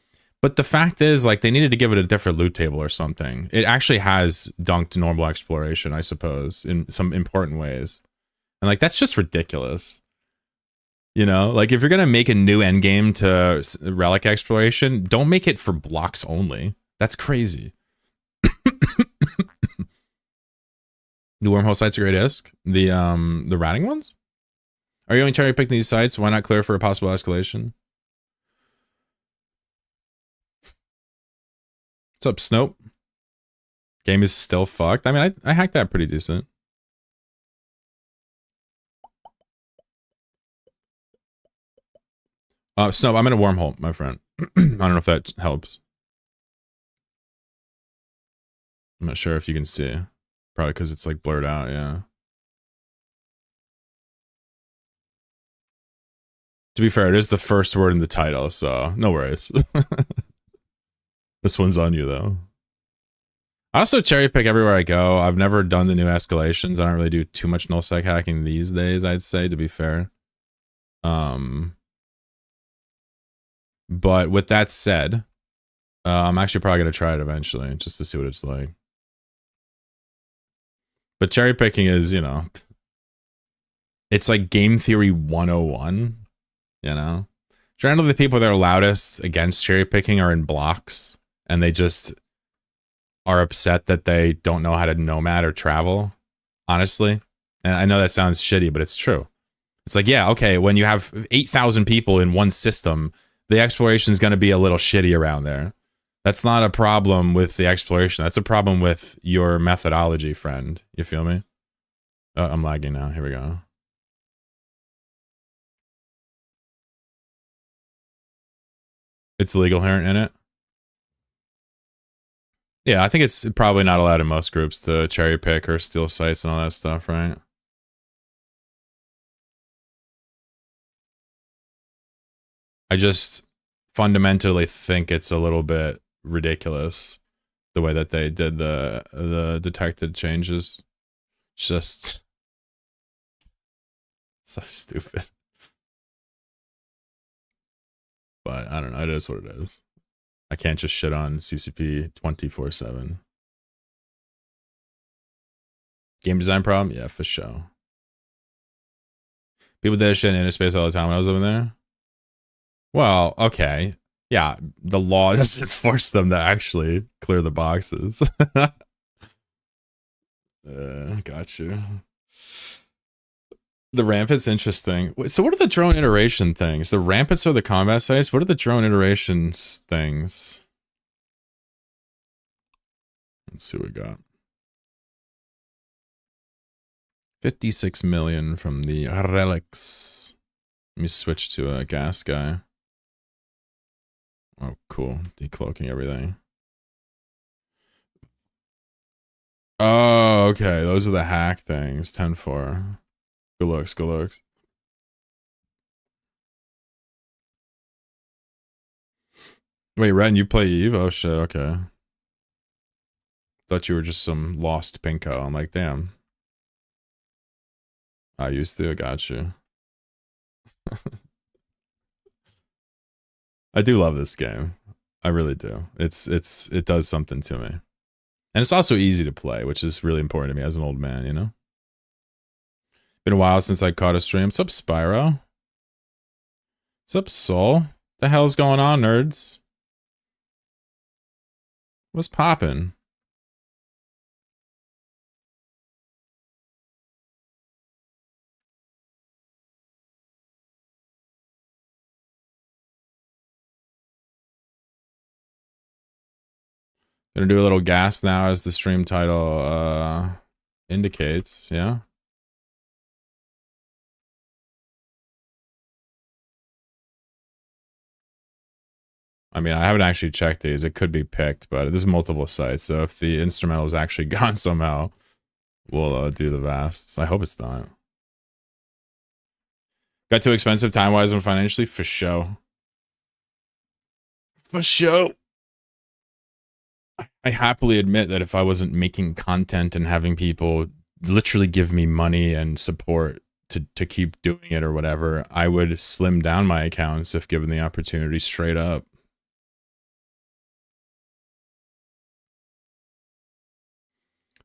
But the fact is, like, they needed to give it a different loot table or something. It actually has dunked normal exploration, I suppose, in some important ways. And, like, that's just ridiculous. You know? Like, if you're going to make a new endgame to relic exploration, don't make it for blocks only. That's crazy. New wormhole sites are great disc. The ratting ones? Are you only cherry picking these sites? Why not clear for a possible escalation? What's up, Snope? Game is still fucked. I mean, I hacked that pretty decent. Snope, I'm in a wormhole, my friend. I don't know if that helps. I'm not sure if you can see. Probably because it's like blurred out, yeah. To be fair, it is the first word in the title, so no worries. This one's on you, though. I also cherry pick everywhere I go. I've never done the new escalations. I don't really do too much nullsec hacking these days, I'd say, to be fair. But with that said, I'm actually probably going to try it eventually, just to see what it's like. But cherry picking is, you know, it's like game theory 101, you know? Generally, the people that are loudest against cherry picking are in blocks. And they just are upset that they don't know how to nomad or travel, honestly. And I know that sounds shitty, but it's true. It's like, yeah, okay, when you have 8,000 people in one system, the exploration is going to be a little shitty around there. That's not a problem with the exploration. That's a problem with your methodology, friend. You feel me? I'm lagging now. Here we go. It's legal inherent in it. Yeah, I think it's probably not allowed in most groups to cherry pick or steal sites and all that stuff, right? I just fundamentally think it's a little bit ridiculous the way that they did the detected changes. It's just so stupid. But I don't know. It is what it is. I can't just shit on CCP 24/7. Game design problem? Yeah, for sure. People did shit in inner space all the time when I was over there. Well, okay. Yeah, the law doesn't force them to actually clear the boxes. Got you. The rampant's interesting. So what are the drone iteration things? The rampants are the combat sites? What are the drone iterations things? Let's see what we got. 56 million from the relics. Let me switch to a gas guy. Oh, cool. Decloaking everything. Oh, okay. Those are the hack things. 10-4. Good looks, good looks. Wait, Ren, you play Eve? Oh, shit, okay. Thought you were just some lost pinko. I'm like, damn. I used to. I got you. I do love this game. I really do. It does something to me. And it's also easy to play, which is really important to me as an old man, you know? Been a while since I caught a stream. What's up, Spyro? What's up, Soul? The hell's going on, nerds? What's poppin'? Gonna do a little gas now as the stream title indicates, yeah? I mean, I haven't actually checked these. It could be picked, but there's multiple sites. So if the instrumental is actually gone somehow, we'll do the vasts. I hope it's not. Got too expensive time-wise and financially? For show. For show. I happily admit that if I wasn't making content and having people literally give me money and support to keep doing it or whatever, I would slim down my accounts if given the opportunity, straight up.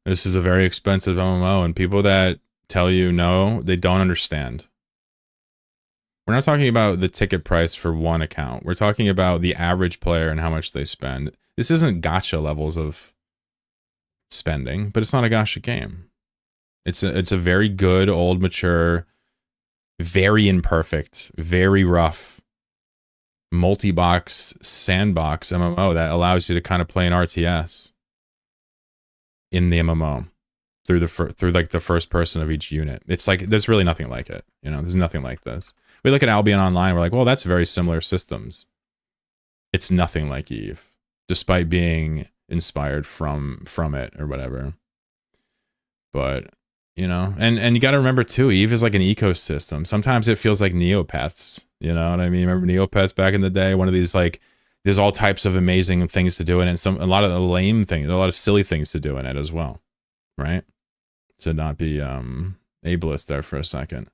This is a very expensive MMO, and people that tell you no, they don't understand. We're not talking about the ticket price for one account. We're talking about the average player and how much they spend. This isn't gacha levels of spending, but it's not a gacha game. It's a very good, old, mature, very imperfect, very rough, multi-box, sandbox MMO that allows you to kind of play an RTS in the MMO through like the first person of each unit. It's like there's really nothing like it. You know, there's nothing like this. We look at Albion Online, we're like, well, that's very similar systems. It's nothing like Eve, despite being inspired from it or whatever. But you know, and you got to remember too, Eve is like an ecosystem. Sometimes it feels like Neopets. You know what I mean? Remember Neopets back in the day? One of these, like, there's all types of amazing things to do in it, and a lot of lame things, a lot of silly things to do in it as well, right? To not be ableist there for a second.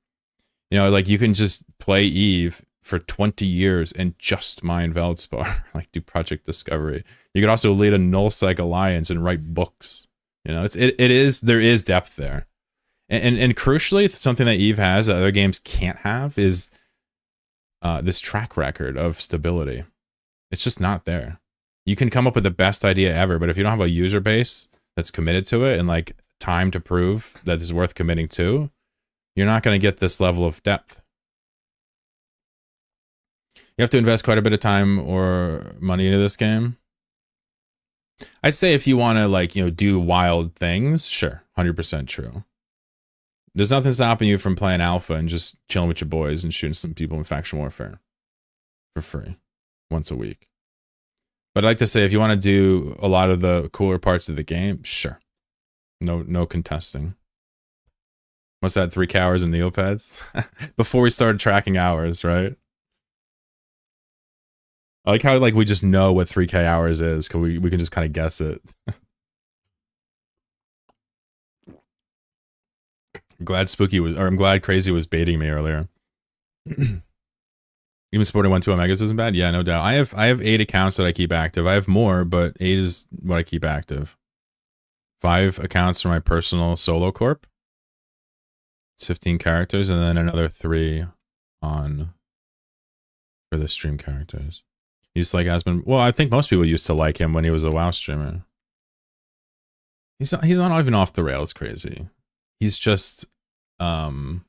You know, like you can just play Eve for 20 years and just mine Veldspar, like do Project Discovery. You could also lead a nullsec alliance and write books. You know, there is depth there. And crucially, something that Eve has that other games can't have is this track record of stability. It's just not there. You can come up with the best idea ever, but if you don't have a user base that's committed to it and like time to prove that it's worth committing to, you're not going to get this level of depth. You have to invest quite a bit of time or money into this game. I'd say if you want to like, do wild things, sure, 100% true. There's nothing stopping you from playing alpha and just chilling with your boys and shooting some people in faction warfare for free once a week. But I'd like to say if you want to do a lot of the cooler parts of the game, sure. No contesting. What's that, 3 hours in Neopets? Before we started tracking hours, right? I like how we just know what 3K hours is, because we can just kind of guess it. I'm glad Crazy was baiting me earlier. Even supporting 1-2 Omegas isn't bad? Yeah, no doubt. I have 8 accounts that I keep active. I have more, but 8 is what I keep active. 5 accounts for my personal solo corp. It's 15 characters, and then another 3 on for the stream characters. Used to like Aspen. Well, I think most people used to like him when he was a WoW streamer. He's not even off the rails crazy. He's just, The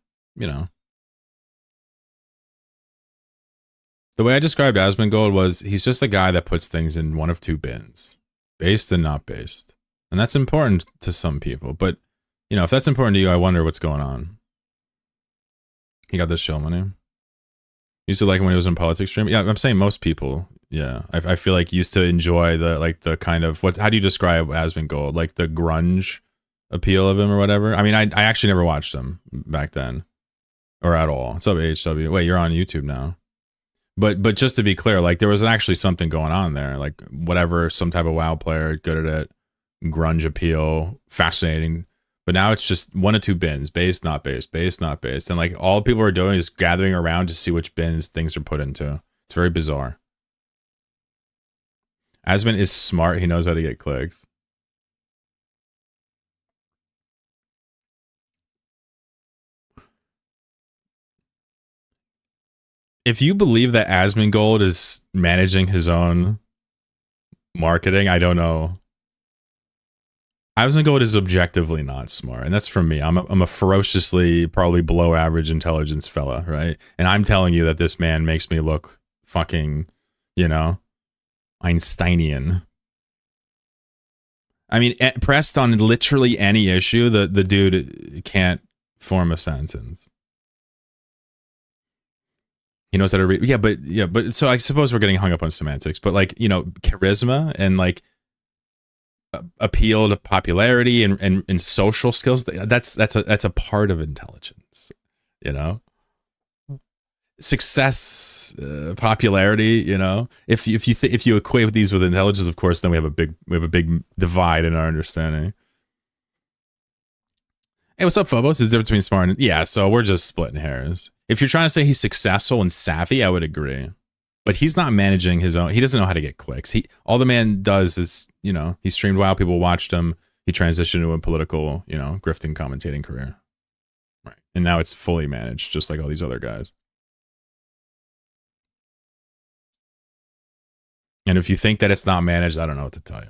way I described Asmongold was he's just a guy that puts things in one of 2 bins. Based and not based. And that's important to some people. But, if that's important to you, I wonder what's going on. He got this show money. Used to like him when he was in politics stream. Yeah, I'm saying most people. Yeah, I feel like used to enjoy the kind of how do you describe Asmongold? Like the grunge appeal of him or whatever. I mean, I actually never watched him back then, or at all. What's up, HW? Wait, you're on YouTube now. But just to be clear, like there was actually something going on there. Like whatever, some type of WoW player, good at it, grunge appeal, fascinating. But now it's just 1 of 2 bins, based, not based, based, not based. And like all people are doing is gathering around to see which bins things are put into. It's very bizarre. Asmon is smart. He knows how to get clicks. If you believe that Asmongold is managing his own marketing, I don't know. Asmongold is objectively not smart, and that's from me. I'm a ferociously, probably below average intelligence fella, right? And I'm telling you that this man makes me look fucking, Einsteinian. I mean, pressed on literally any issue, the dude can't form a sentence. He knows how to read. Yeah, but so I suppose we're getting hung up on semantics, but charisma and appeal to popularity and social skills, that's a part of intelligence, success, popularity, if you equate these with intelligence, of course, then we have a big divide in our understanding. Hey, what's up, Phobos? There's a difference between smart and... Yeah, so we're just splitting hairs. If you're trying to say he's successful and savvy, I would agree. But he's not managing his own... He doesn't know how to get clicks. All the man does is, he streamed WoW, people watched him, he transitioned into a political, grifting commentating career. Right. And now it's fully managed, just like all these other guys. And if you think that it's not managed, I don't know what to tell you.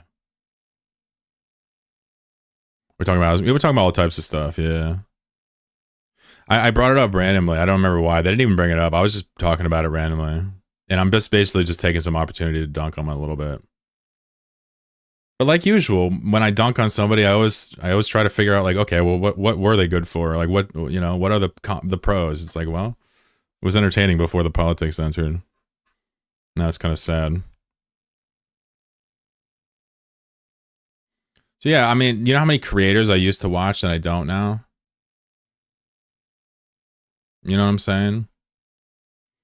We were talking about all types of stuff, yeah. I brought it up randomly. I don't remember why. They didn't even bring it up. I was just talking about it randomly. And I'm just basically just taking some opportunity to dunk on them a little bit. But like usual, when I dunk on somebody, I always try to figure out okay, well, what were they good for? Like what are the pros? It's like, well, it was entertaining before the politics entered. Now it's kind of sad. So yeah, I mean, you know how many creators I used to watch that I don't now? You know what I'm saying?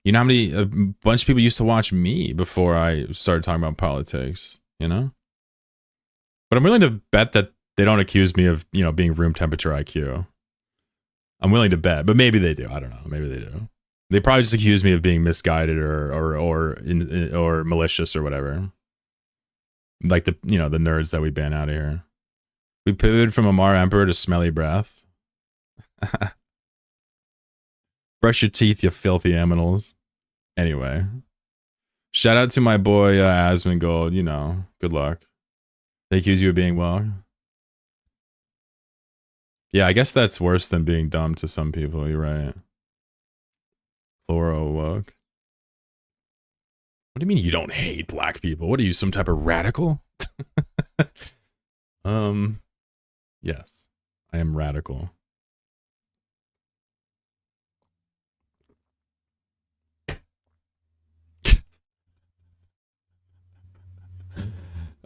You know how many, a bunch of people used to watch me before I started talking about politics, But I'm willing to bet that they don't accuse me of, being room temperature IQ. I'm willing to bet, but maybe they do. I don't know. Maybe they do. They probably just accuse me of being misguided or malicious or whatever. Like the nerds that we ban out of here. We pivoted from Amar Emperor to Smelly Breath. Brush your teeth, you filthy aminals. Anyway. Shout out to my boy Asmongold. You know, good luck. They accuse you of being well. Yeah, I guess that's worse than being dumb to some people. You're right. Laura awoke. What do you mean you don't hate black people? What are you, some type of radical? Yes, I am radical.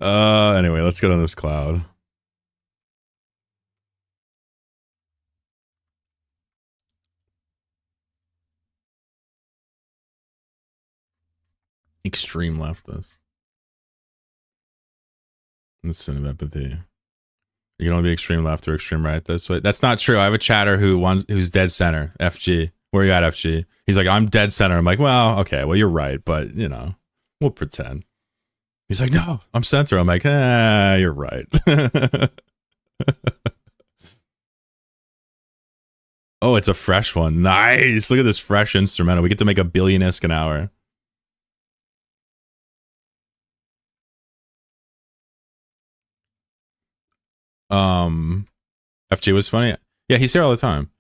Anyway, let's get on this cloud. Extreme leftist. The sin of empathy. You can only be extreme left or extreme right this way. That's not true. I have a chatter who's dead center. FG. Where you at, FG? He's like, I'm dead center. I'm like, well, okay, well, you're right, but you know, we'll pretend. He's like, no, I'm center. I'm like, you're right. Oh, it's a fresh one. Nice. Look at this fresh instrumental. We get to make $1 billion an hour. FG was funny. Yeah, he's here all the time.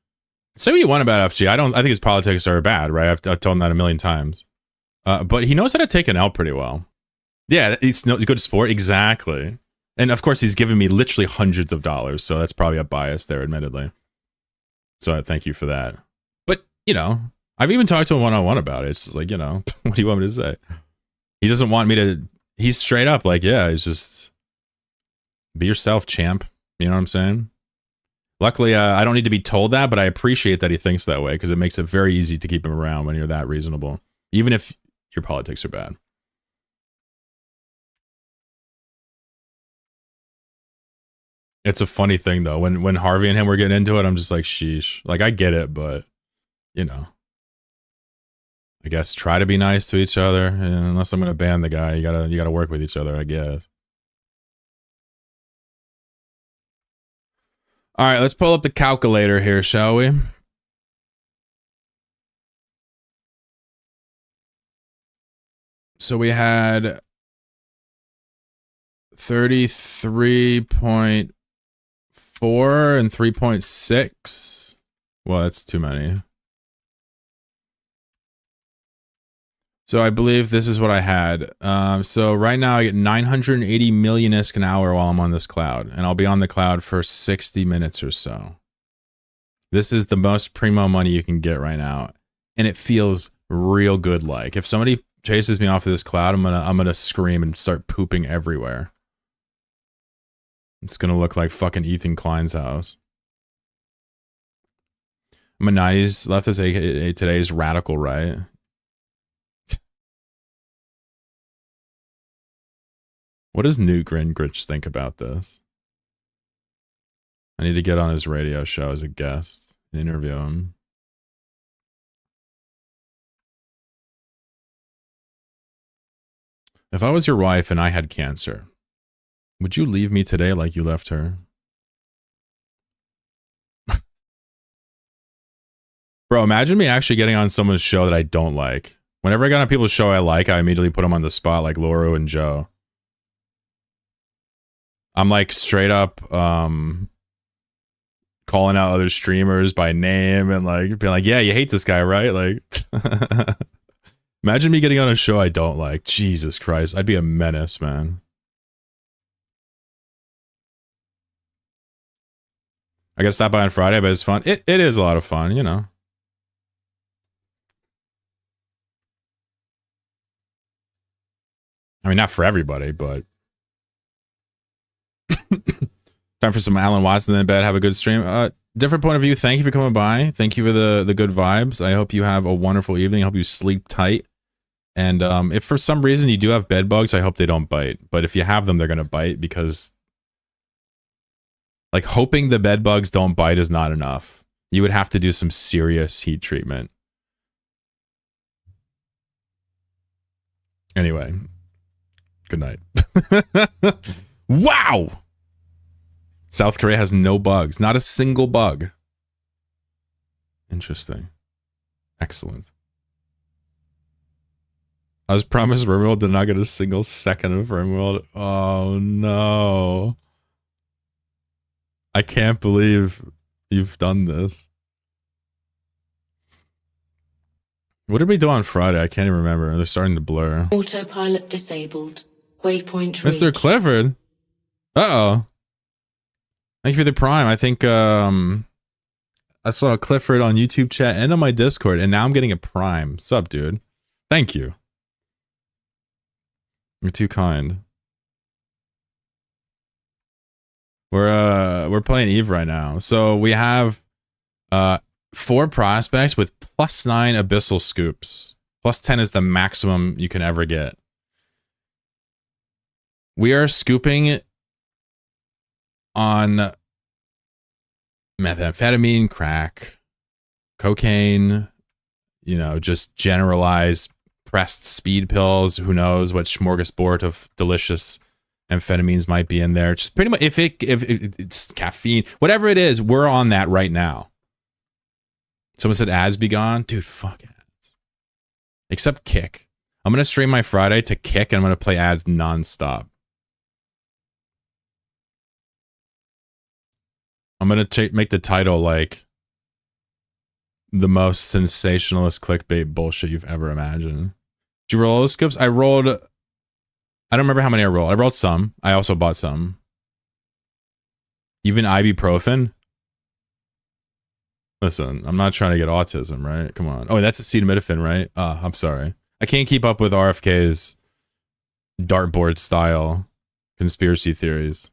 Say what you want about FG. I think his politics are bad, right? I've told him that a million times. But he knows how to take an L pretty well. Yeah, he's a good sport. Exactly. And of course, he's given me literally hundreds of dollars. So that's probably a bias there, admittedly. So I thank you for that. But, you know, I've even talked to him one-on-one about it. It's just like, you know, what do you want me to say? He doesn't want me to... He's straight up like, yeah, he's just... Be yourself, champ. You know what I'm saying? Luckily, I don't need to be told that, but I appreciate that he thinks that way because it makes it very easy to keep him around when you're that reasonable, even if your politics are bad. It's a funny thing, though. When Harvey and him were getting into it, I'm just like, sheesh. Like, I get it, but, you know. I guess try to be nice to each other. And unless I'm going to ban the guy, you gotta work with each other, I guess. All right, let's pull up the calculator here, shall we? So we had 33.4 and 3.6. Well, that's too many. So I believe this is what I had. So right now I get 980 million ISK an hour while I'm on this cloud. And I'll be on the cloud for 60 minutes or so. This is the most primo money you can get right now. And it feels real good like. If somebody chases me off of this cloud, I'm gonna scream and start pooping everywhere. It's gonna look like fucking Ethan Klein's house. I'm a 90s leftist, aka today's radical right. What does Newt Gingrich think about this? I need to get on his radio show as a guest, interview him. If I was your wife and I had cancer, would you leave me today like you left her? Bro, imagine me actually getting on someone's show that I don't like. Whenever I get on people's show I like, I immediately put them on the spot like Laura and Joe. I'm like straight up calling out other streamers by name and like being like, yeah, you hate this guy, right? Like imagine me getting on a show I don't like. Jesus Christ, I'd be a menace, man. I gotta stop by on Friday, but it's fun. It is a lot of fun, you know. I mean, not for everybody, but time for some Alan Watson in bed. Have a good stream. Different point of view. Thank you for coming by. Thank you for the good vibes. I hope you have a wonderful evening. I hope you sleep tight. And if for some reason you do have bed bugs, I hope they don't bite. But if you have them, they're gonna bite because, like, hoping the bed bugs don't bite is not enough. You would have to do some serious heat treatment. Anyway, good night. Wow! South Korea has no bugs. Not a single bug. Interesting. Excellent. I was promised RimWorld, did not get a single second of RimWorld. Oh no. I can't believe you've done this. What did we do on Friday? I can't even remember. They're starting to blur. Autopilot disabled. Waypoint Mr. reached. Clifford. Uh-oh. Thank you for the prime. I think I saw Clifford on YouTube chat and on my Discord, and now I'm getting a prime. Sup, dude? Thank you. You're too kind. We're playing Eve right now. So we have 4 prospects with +9 abyssal scoops. +10 is the maximum you can ever get. We are scooping on methamphetamine, crack, cocaine, you know, just generalized pressed speed pills. Who knows what smorgasbord of delicious amphetamines might be in there. Just pretty much, if it's caffeine, whatever it is, we're on that right now. Someone said ads be gone. Dude, fuck ads. Except Kick. I'm going to stream my Friday to Kick, and I'm going to play ads nonstop. I'm going to make the title like the most sensationalist clickbait bullshit you've ever imagined. Did you roll all those scoops? I rolled... I don't remember how many I rolled. I rolled some. I also bought some. Even ibuprofen? Listen, I'm not trying to get autism, right? Come on. Oh, that's acetaminophen, right? I'm sorry. I can't keep up with RFK's dartboard style conspiracy theories.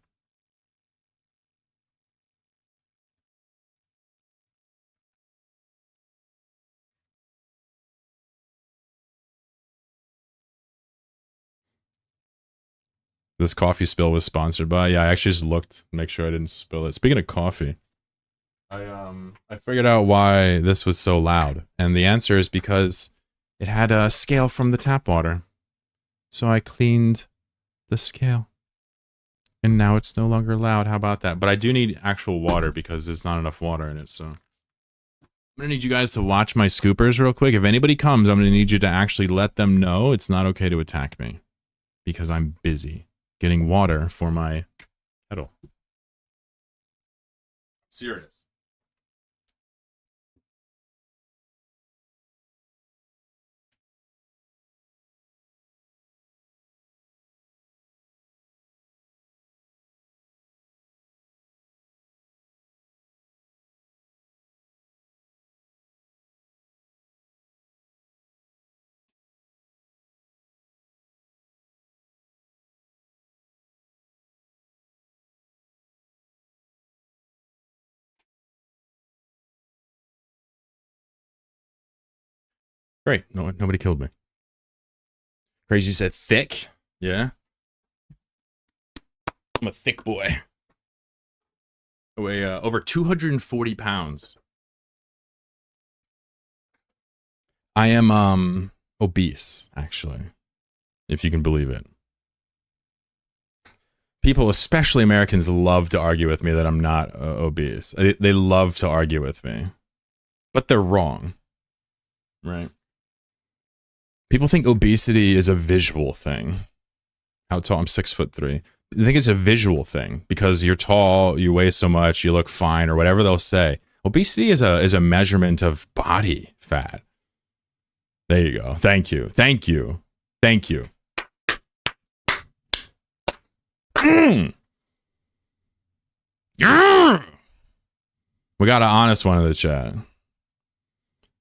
This coffee spill was sponsored by... Yeah, I actually just looked to make sure I didn't spill it. Speaking of coffee, I figured out why this was so loud. And the answer is because it had a scale from the tap water. So I cleaned the scale. And now it's no longer loud. How about that? But I do need actual water because there's not enough water in it, so... I'm gonna need you guys to watch my scoopers real quick. If anybody comes, I'm gonna need you to actually let them know it's not okay to attack me. Because I'm busy getting water for my kettle. Serious. Great. No, nobody killed me. Crazy said thick. Yeah. I'm a thick boy. I weigh over 240 pounds. I am obese, actually. If you can believe it. People, especially Americans, love to argue with me that I'm not obese. They love to argue with me. But they're wrong. Right? People think obesity is a visual thing. How tall? I'm 6'3". They think it's a visual thing because you're tall, you weigh so much, you look fine, or whatever they'll say. Obesity is a measurement of body fat. There you go. Thank you. Thank you. Thank you. We got an honest one in the chat.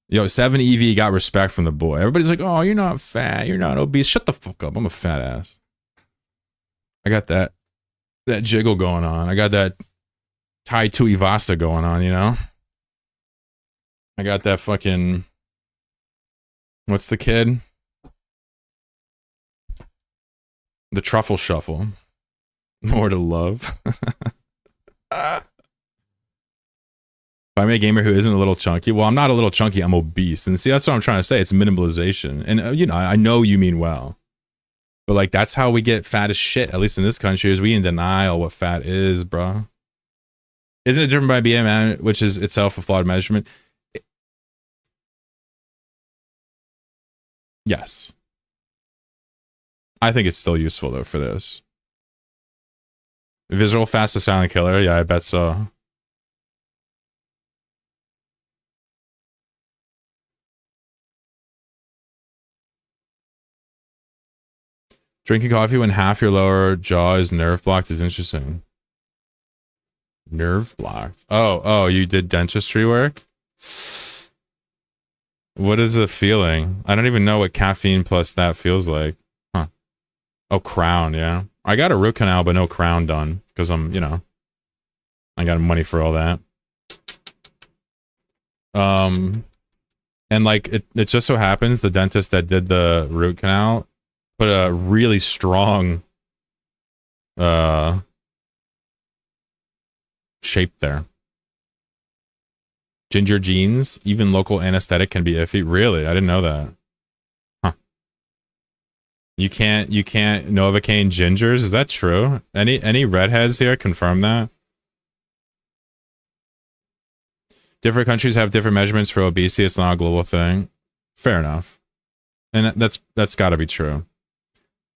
Yo, 7EV got respect from the boy. Everybody's like, oh, you're not fat. You're not obese. Shut the fuck up. I'm a fat ass. I got that jiggle going on. I got that Tai Tuivasa going on, you know? I got that fucking... What's the kid? The truffle shuffle. More to love. If I'm a gamer who isn't a little chunky, well, I'm not a little chunky, I'm obese. And see, that's what I'm trying to say. It's minimalization. And, you know, I know you mean well. But, like, that's how we get fat as shit, at least in this country, is we in denial what fat is, bro. Isn't it driven by BMI, which is itself a flawed measurement? Yes. I think it's still useful though for this. Visual fastest silent killer? Yeah, I bet so. Drinking coffee when half your lower jaw is nerve blocked is interesting. Nerve blocked? Oh, you did dentistry work? What is the feeling? I don't even know what caffeine plus that feels like. Huh. Oh, crown, yeah. I got a root canal, but no crown done. Because I'm, you know, I got money for all that. And like, it just so happens the dentist that did the root canal put a really strong shape there. Ginger genes, even local anesthetic can be iffy. Really? I didn't know that. Huh. You can't Novocaine gingers? Is that true? Any redheads here confirm that? Different countries have different measurements for obesity. It's not a global thing. Fair enough. And that's got to be true.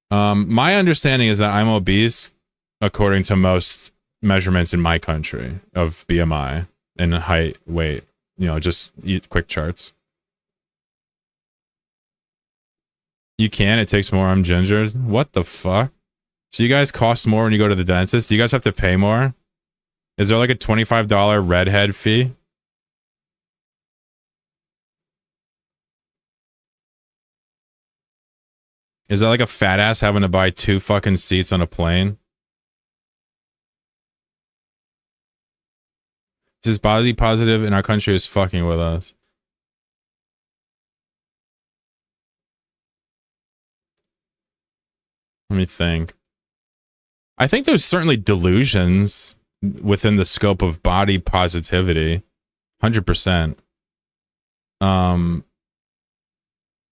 My understanding is that I'm obese according to most measurements in my country of BMI and height, weight. You know, just eat quick charts. You can. It takes more. I'm ginger. What the fuck? So you guys cost more when you go to the dentist? Do you guys have to pay more? Is there like a $25 redhead fee? Is that like a fat ass having to buy 2 fucking seats on a plane? This body positive in our country is fucking with us. Let me think. I think there's certainly delusions within the scope of body positivity. 100%.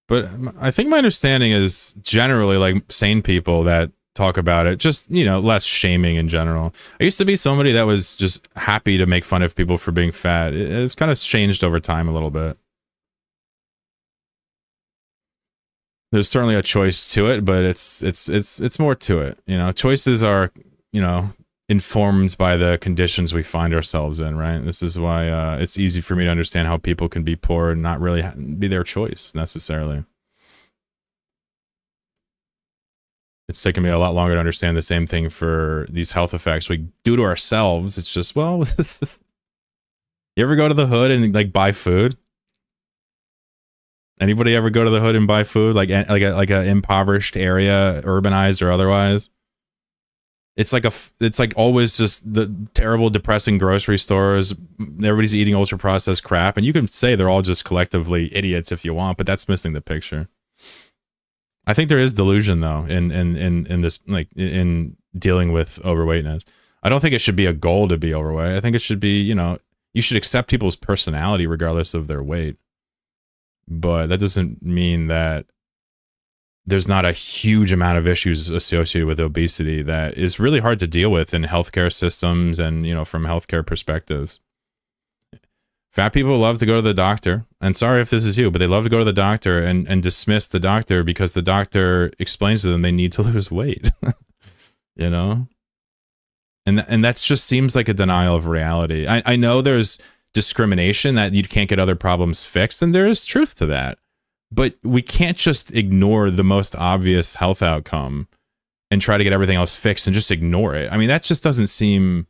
But I think my understanding is generally like sane people that talk about it, just, you know, less shaming in general. I used to be somebody that was just happy to make fun of people for being fat. It's kind of changed over time a little bit. There's certainly a choice to it, but it's more to it. You know, choices are, you know, informed by the conditions we find ourselves in, right? This is why it's easy for me to understand how people can be poor and not really be their choice necessarily. It's taken me a lot longer to understand the same thing for these health effects we do to ourselves. It's just, well, you ever go to the hood and like buy food? Anybody ever go to the hood and buy food, like a impoverished area, urbanized or otherwise? It's like always just the terrible, depressing grocery stores. Everybody's eating ultra processed crap, and you can say they're all just collectively idiots if you want, but that's missing the picture. I think there is delusion though in this, like in dealing with overweightness. I don't think it should be a goal to be overweight. I think it should be, you know, you should accept people's personality regardless of their weight. But that doesn't mean that there's not a huge amount of issues associated with obesity that is really hard to deal with in healthcare systems and, you know, from healthcare perspectives. Fat people love to go to the doctor, and sorry if this is you, but they love to go to the doctor and dismiss the doctor because the doctor explains to them they need to lose weight. You know? And that just seems like a denial of reality. I know there's discrimination, that you can't get other problems fixed, and there is truth to that. But we can't just ignore the most obvious health outcome and try to get everything else fixed and just ignore it. I mean, that just doesn't seem...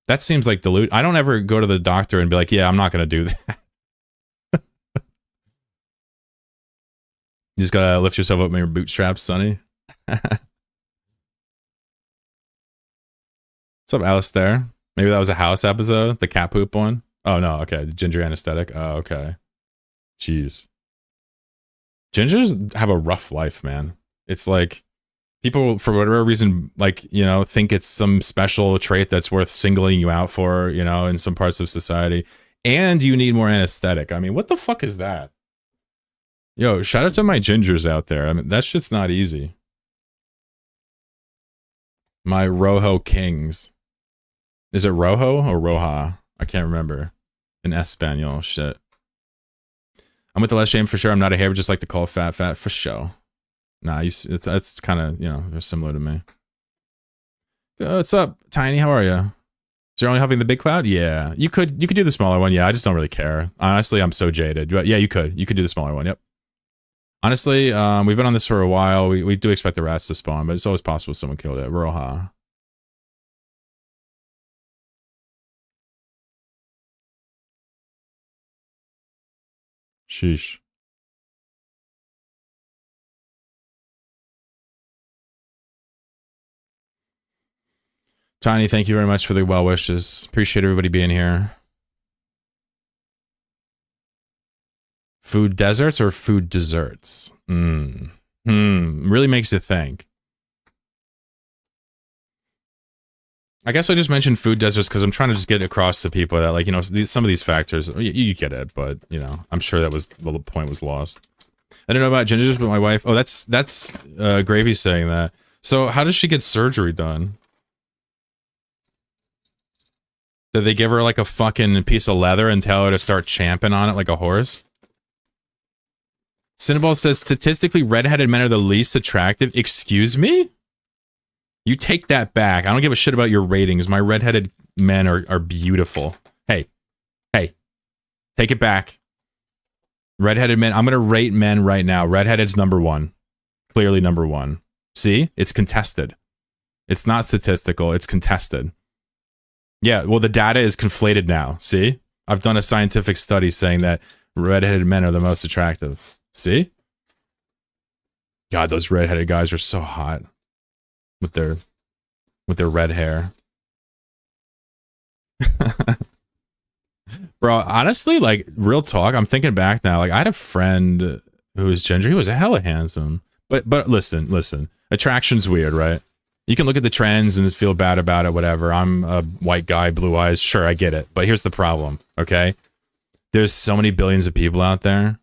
That seems like delusion. I don't ever go to the doctor and be like, yeah, I'm not going to do that. You just got to lift yourself up in your bootstraps, Sonny. What's up, Alistair? Maybe that was a house episode, the cat poop one. Oh, no. Okay. The ginger anesthetic. Oh, okay. Jeez. Gingers have a rough life, man. It's like people, for whatever reason, like, you know, think it's some special trait that's worth singling you out for, you know, in some parts of society. And you need more anesthetic. I mean, what the fuck is that? Yo, shout out to my gingers out there. I mean, that shit's not easy. My Rojo Kings. Is it Rojo or Roja? I can't remember. In Espanol, shit. I'm with the less shame for sure. I'm not a hair, just like to call fat for show. Nah, it's kind of, you know, they're similar to me. What's up, Tiny? How are you? So you're only having the big cloud? Yeah. You could do the smaller one. Yeah, I just don't really care. Honestly, I'm so jaded. But yeah, you could. You could do the smaller one. Yep. Honestly, we've been on this for a while. We do expect the rats to spawn, but it's always possible someone killed it. Roha. Sheesh. Tiny, thank you very much for the well wishes. Appreciate everybody being here. Food deserts or food desserts? Really makes you think. I guess I just mentioned food deserts because I'm trying to just get across to people that, like, you know, some of these factors, you get it, but, you know, I'm sure that was the point was lost. I don't know about gingers, but my wife, oh, that's Gravy saying that. So how does she get surgery done? Did they give her like a fucking piece of leather and tell her to start champing on it like a horse? Cinnaball says, statistically, redheaded men are the least attractive. Excuse me? You take that back. I don't give a shit about your ratings. My redheaded men are beautiful. Hey, take it back. Redheaded men. I'm going to rate men right now. Redheaded's number one. Clearly number one. See? It's contested. It's not statistical. It's contested. Yeah, well, the data is conflated now. See? I've done a scientific study saying that redheaded men are the most attractive. See? God, those redheaded guys are so hot. With their red hair. Bro, honestly, like, real talk, I'm thinking back now, like, I had a friend who was ginger. He was hella handsome. But listen. Attraction's weird, right? You can look at the trends and feel bad about it, whatever. I'm a white guy, blue eyes. Sure, I get it. But here's the problem, okay? There's so many billions of people out there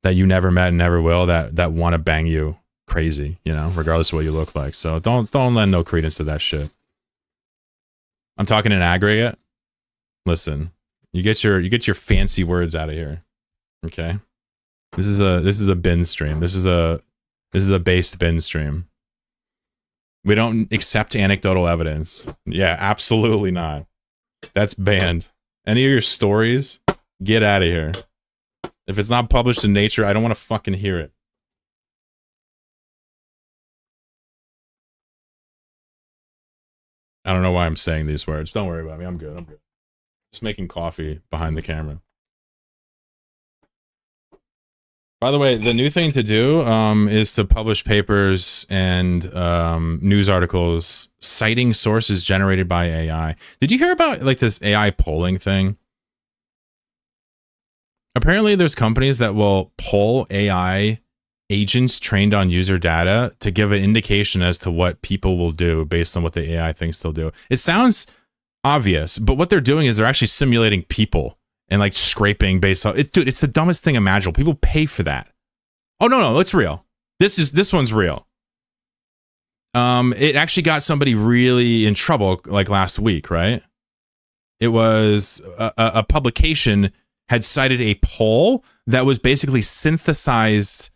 that you never met and never will that want to bang you crazy, you know, regardless of what you look like. So don't lend no credence to that shit. I'm talking in aggregate. Listen, you get your fancy words out of here. Okay? This is a bin stream. This is a based bin stream. We don't accept anecdotal evidence. Yeah, absolutely not. That's banned. Any of your stories, get out of here. If it's not published in Nature, I don't want to fucking hear it. I don't know why I'm saying these words. Don't worry about me. I'm good. Just making coffee behind the camera. By the way, the new thing to do is to publish papers and news articles citing sources generated by AI. Did you hear about like this AI polling thing? Apparently, there's companies that will poll AI agents trained on user data to give an indication as to what people will do based on what the AI thinks they'll do. It sounds obvious, but what they're doing is they're actually simulating people and like scraping based on it. Dude, it's the dumbest thing imaginable. People pay for that. Oh no, it's real. This one's real. It actually got somebody really in trouble like last week, right? It was a publication had cited a poll that was basically synthesized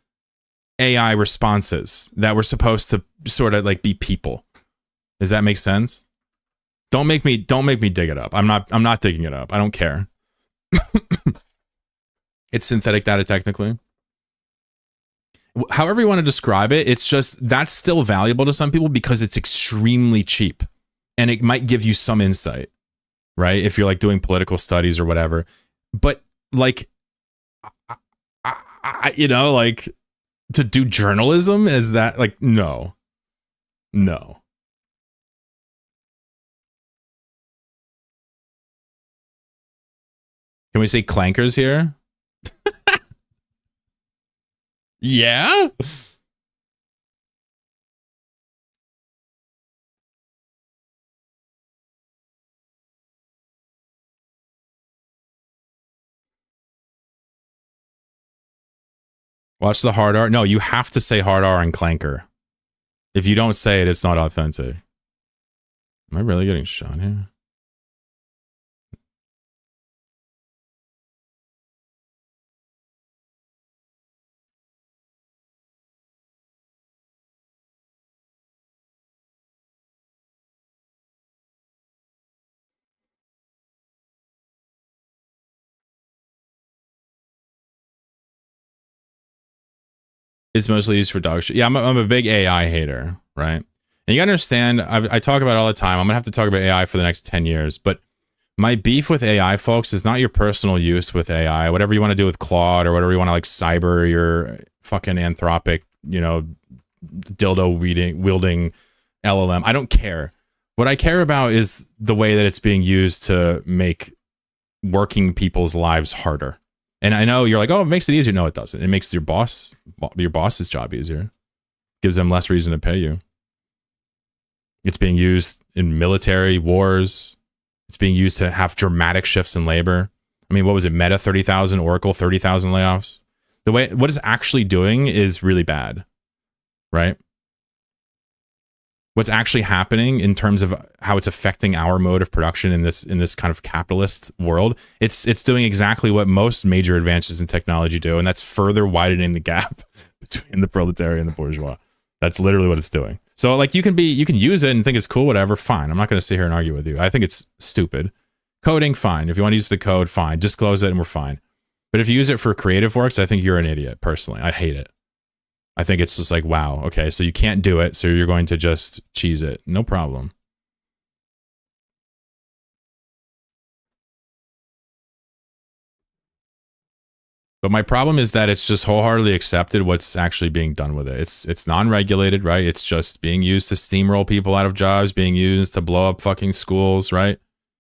AI responses that were supposed to sort of like be people. Does that make sense? Don't make me dig it up. I'm not digging it up. I don't care. It's synthetic data technically. However you want to describe it, it's just that's still valuable to some people because it's extremely cheap and it might give you some insight, right? If you're like doing political studies or whatever. But like, you know, like to do journalism is that like, no. Can we say clankers here? Yeah. Watch the hard R. No, you have to say hard R and clanker. If you don't say it, it's not authentic. Am I really getting shot here? It's mostly used for dog shit. Yeah, I'm a big AI hater, right? And you gotta understand, I talk about it all the time. I'm gonna have to talk about AI for the next 10 years. But my beef with AI, folks, is not your personal use with AI. Whatever you want to do with Claude or whatever you want to like cyber your fucking Anthropic, you know, dildo wielding LLM. I don't care. What I care about is the way that it's being used to make working people's lives harder. And I know you're like, oh, it makes it easier. No, it doesn't. It makes your boss's job easier. Gives them less reason to pay you. It's being used in military wars. It's being used to have dramatic shifts in labor. I mean, what was it? Meta 30,000, Oracle 30,000 layoffs. The way what it's actually doing is really bad, right? What's actually happening in terms of how it's affecting our mode of production in this kind of capitalist world, it's doing exactly what most major advances in technology do, and that's further widening the gap between the proletariat and the bourgeois. That's literally what it's doing. So like you can use it and think it's cool, whatever, fine. I'm not going to sit here and argue with you. I think it's stupid. Coding, fine. If you want to use the code, fine. Disclose it and we're fine. But if you use it for creative works, I think you're an idiot, personally. I hate it. I think it's just like, wow, okay, so you can't do it, so you're going to just cheese it. No problem. But my problem is that it's just wholeheartedly accepted what's actually being done with it. It's non-regulated, right? It's just being used to steamroll people out of jobs, being used to blow up fucking schools, right?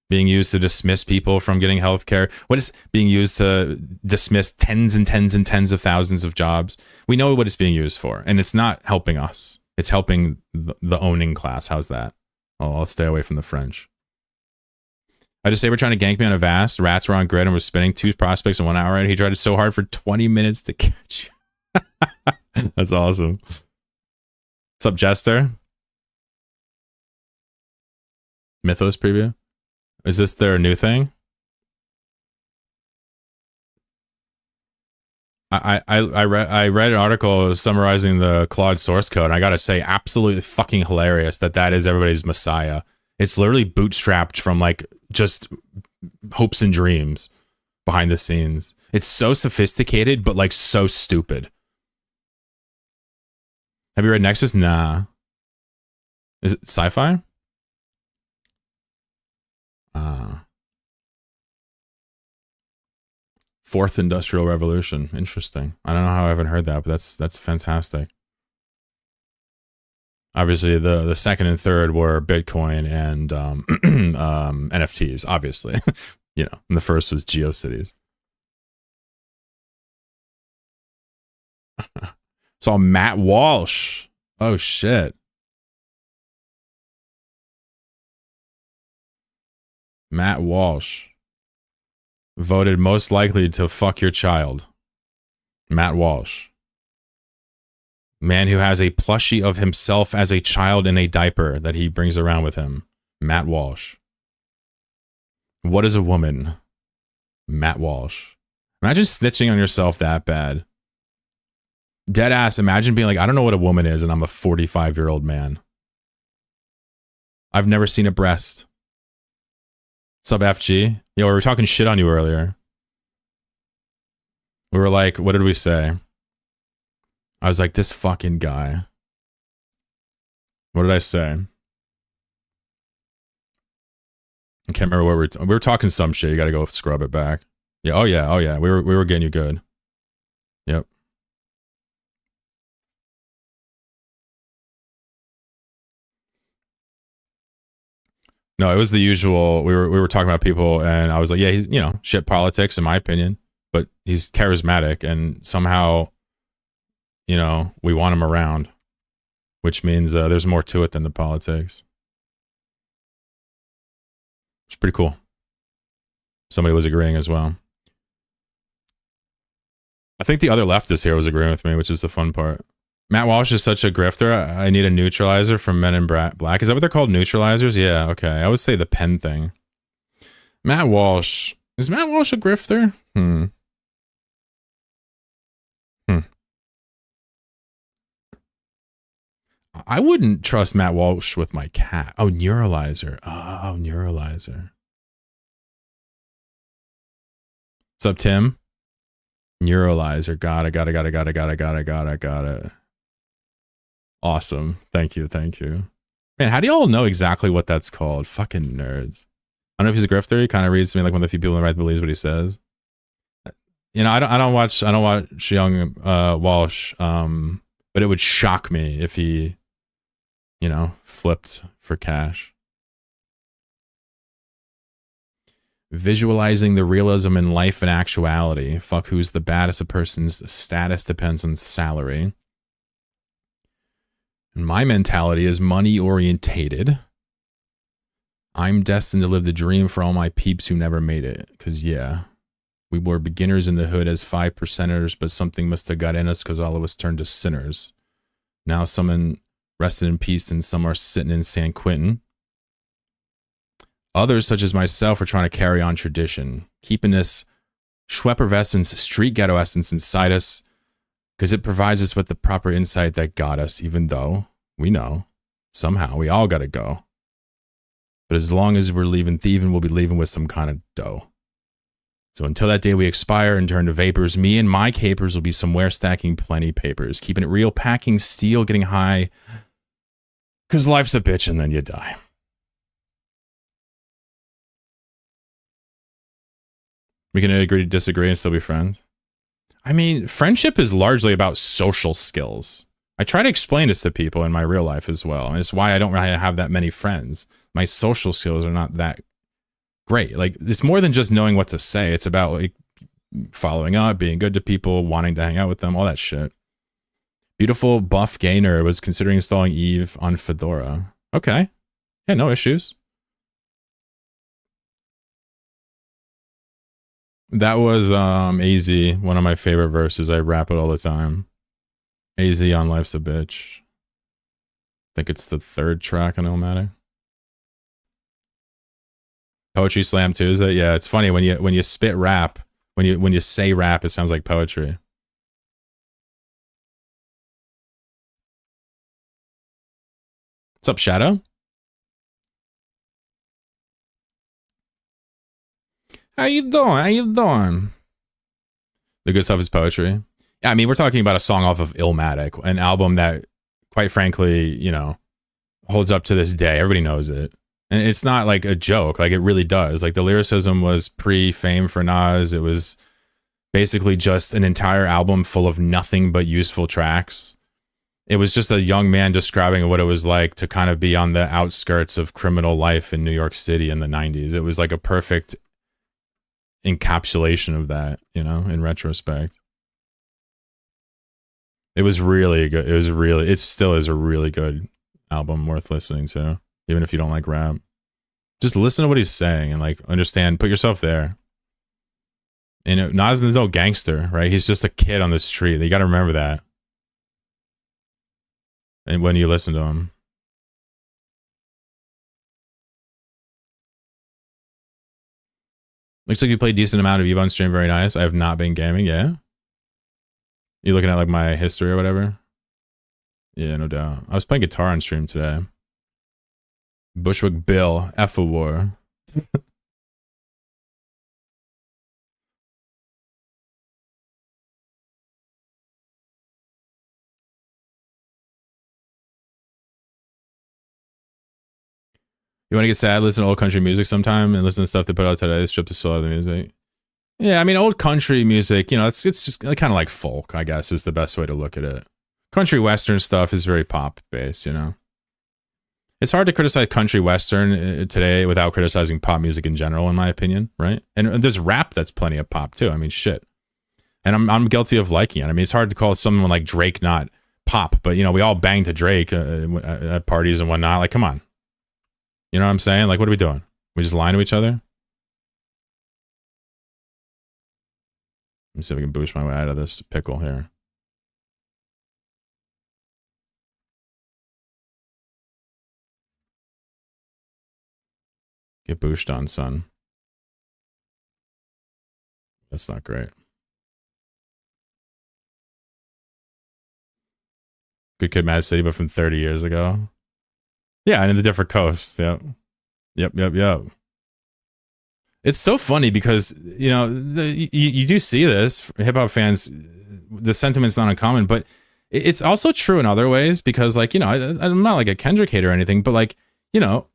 Being used to dismiss people from getting health care. What is being used to dismiss tens and tens and tens of thousands of jobs? We know what it's being used for, and it's not helping us. It's helping the owning class. How's that? Oh, I'll stay away from the French. I just say we're trying to gank me on a vast. Rats were on grid and we're spinning 2 prospects in 1 hour. And he tried it so hard for 20 minutes to catch you. That's awesome. What's up, Jester? Mythos preview? Is this their new thing? I read an article summarizing the Claude source code. And I gotta say, absolutely fucking hilarious that is everybody's messiah. It's literally bootstrapped from like just hopes and dreams behind the scenes. It's so sophisticated, but like so stupid. Have you read Nexus? Nah. Is it sci-fi? Fourth Industrial Revolution. Interesting. I don't know how I haven't heard that, but that's fantastic. Obviously, the second and third were Bitcoin and NFTs, obviously. You know, and the first was GeoCities. Saw Matt Walsh. Oh, shit. Matt Walsh. Voted most likely to fuck your child. Matt Walsh. Man who has a plushie of himself as a child in a diaper that he brings around with him. Matt Walsh. What is a woman? Matt Walsh. Imagine snitching on yourself that bad. Dead ass, imagine being like, I don't know what a woman is and I'm a 45-year-old man. I've never seen a breast. Sub FG? Yo, we were talking shit on you earlier. We were like, what did we say? I was like, this fucking guy. What did I say? I can't remember what we were talking some shit. You gotta go scrub it back. Yeah, oh yeah. We were getting you good. Yep. No, it was the usual. We were talking about people, and I was like, yeah, he's, you know, shit politics in my opinion, but he's charismatic, and somehow, you know, we want him around, which means there's more to it than the politics. It's pretty cool. Somebody was agreeing as well. I think the other leftist here was agreeing with me, which is the fun part. Matt Walsh is such a grifter. I need a neutralizer from Men in Black. Is that what they're called? Neutralizers? Yeah, okay. I always say the pen thing. Matt Walsh. Is Matt Walsh a grifter? I wouldn't trust Matt Walsh with my cat. Oh, Neuralizer. Oh, Neuralizer. What's up, Tim? Neuralizer. Got it. Awesome. Thank you. Man, how do y'all know exactly what that's called? Fucking nerds. I don't know if he's a grifter. He kind of reads to me like one of the few people in the right believes what he says. You know, I don't watch Young Walsh, but it would shock me if he, you know, flipped for cash. Visualizing the realism in life and actuality. Fuck who's the baddest. A person's status depends on salary. And my mentality is money orientated. I'm destined to live the dream for all my peeps who never made it. Because, yeah, we were beginners in the hood as 5%ers, but something must have got in us because all of us turned to sinners. Now someone rested in peace and some are sitting in San Quentin. Others, such as myself, are trying to carry on tradition, keeping this Schweppervescence, street ghetto essence inside us, because it provides us with the proper insight that got us, even though we know somehow we all got to go. But as long as we're leaving thieving, we'll be leaving with some kind of dough. So until that day we expire and turn to vapors, me and my capers will be somewhere stacking plenty papers, keeping it real, packing steel, getting high, because life's a bitch and then you die. We can agree to disagree and still be friends. I mean, friendship is largely about social skills. I try to explain this to people in my real life as well. And it's why I don't really have that many friends. My social skills are not that great. Like, it's more than just knowing what to say. It's about like following up, being good to people, wanting to hang out with them, all that shit. Beautiful buff gainer was considering installing Eve on Fedora. Okay. Yeah, no issues. That was AZ, one of my favorite verses. I rap it all the time. AZ on Life's a Bitch. I think it's the third track on Illmatic. Poetry Slam Tuesday. Yeah, it's funny when you spit rap, when you say rap, it sounds like poetry. What's up, Shadow? How you doing? The good stuff is poetry. Yeah, I mean, we're talking about a song off of Illmatic, an album that, quite frankly, you know, holds up to this day. Everybody knows it. And it's not like a joke. Like, it really does. Like, the lyricism was pre-fame for Nas. It was basically just an entire album full of nothing but useful tracks. It was just a young man describing what it was like to kind of be on the outskirts of criminal life in New York City in the 90s. It was like a perfect encapsulation of that, you know, in retrospect. It was really good. It still is a really good album worth listening to, even if you don't like rap. Just listen to what he's saying and like understand, put yourself there. And Nas is no gangster, right? He's just a kid on the street. You got to remember that. And when you listen to him. Looks like you played a decent amount of EVE on stream. Very nice. I have not been gaming. Yeah. You looking at like my history or whatever? Yeah, no doubt. I was playing guitar on stream today. Bushwick Bill, F a war. You want to get sad, listen to old country music sometime and listen to stuff they put out today, strip the soul out of the music. Yeah, I mean, old country music, you know, it's just kind of like folk, I guess, is the best way to look at it. Country western stuff is very pop based, you know. It's hard to criticize country western today without criticizing pop music in general, in my opinion, right? And there's rap that's plenty of pop too. I mean, shit. And I'm guilty of liking it. I mean, it's hard to call someone like Drake not pop, but you know, we all bang to Drake at parties and whatnot. Like, come on. You know what I'm saying? Like, what are we doing? We just lying to each other? Let me see if I can boost my way out of this pickle here. Get booshed on, son. That's not great. Good Kid, Mad City, but from 30 years ago. Yeah, and in the different coast. Yep. It's so funny because, you know, you do see this, hip hop fans, the sentiment's not uncommon, but it's also true in other ways because, like, you know, I'm not like a Kendrick hater or anything, but like, you know,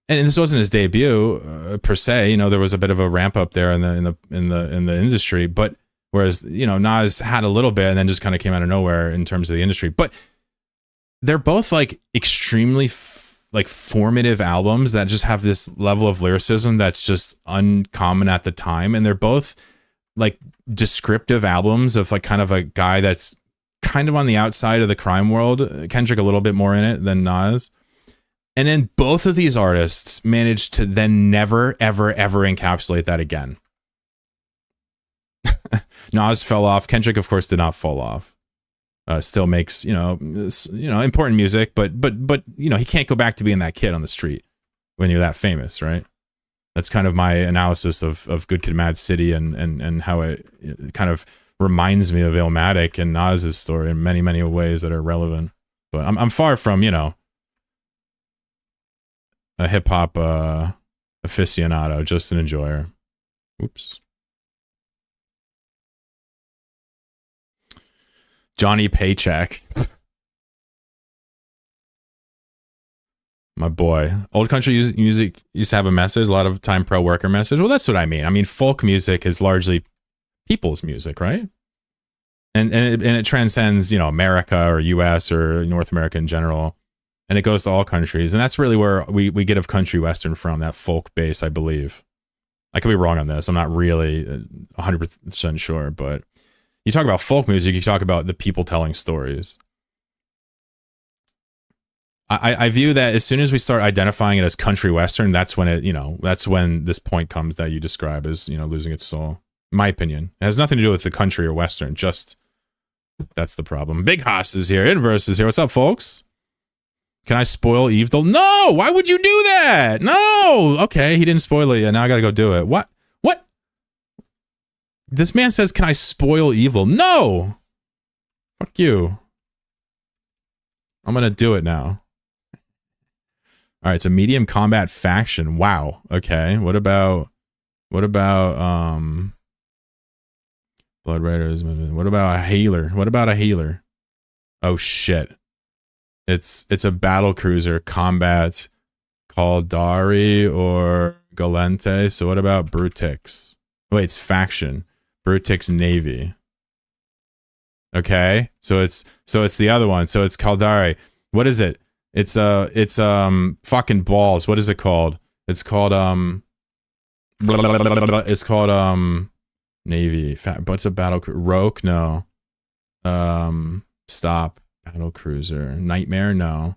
and this wasn't his debut per se. You know, there was a bit of a ramp up there in the industry, but whereas, you know, Nas had a little bit and then just kind of came out of nowhere in terms of the industry. But they're both like extremely like formative albums that just have this level of lyricism that's just uncommon at the time, and they're both like descriptive albums of like kind of a guy that's kind of on the outside of the crime world. Kendrick a little bit more in it than Nas. And then both of these artists managed to then never, ever, ever encapsulate that again. Nas fell off. Kendrick, of course, did not fall off. Still makes, you know, important music, but you know, he can't go back to being that kid on the street when you're that famous, right? That's kind of my analysis of Good Kid, Mad City and how it kind of reminds me of Illmatic and Nas's story in many, many ways that are relevant. But I'm far from, you know, a hip hop aficionado, just an enjoyer. Oops. Johnny Paycheck. My boy. Old country music used to have a message, a lot of time pro worker message. Well, that's what I mean. I mean, folk music is largely people's music, right? And it transcends, you know, America or US or North America in general. And it goes to all countries. And that's really where we get of country western from, that folk base, I believe. I could be wrong on this. I'm not really 100% sure. But you talk about folk music, you talk about the people telling stories. I view that as soon as we start identifying it as country western, that's when it, you know, that's when this point comes that you describe as, you know, losing its soul. In my opinion. It has nothing to do with the country or western. Just, that's the problem. Big Haas is here. Inverse is here. What's up, folks? Can I spoil Eve? No! Why would you do that? No! Okay, he didn't spoil it yet. Now I gotta go do it. What? What? This man says, can I spoil evil? No! Fuck you. I'm gonna do it now. Alright, it's a medium combat faction. Wow. Okay. What about Blood Raiders? What about a healer? What about a healer? Oh shit. It's a battle cruiser combat Caldari or Galente. So what about Brutix? Wait, it's faction. Brutix Navy. Okay. So it's the other one. So it's Caldari. What is it? It's fucking balls. What is it called? It's called Navy. What's a battle Rogue? No. Stop. Battle cruiser. Nightmare? No.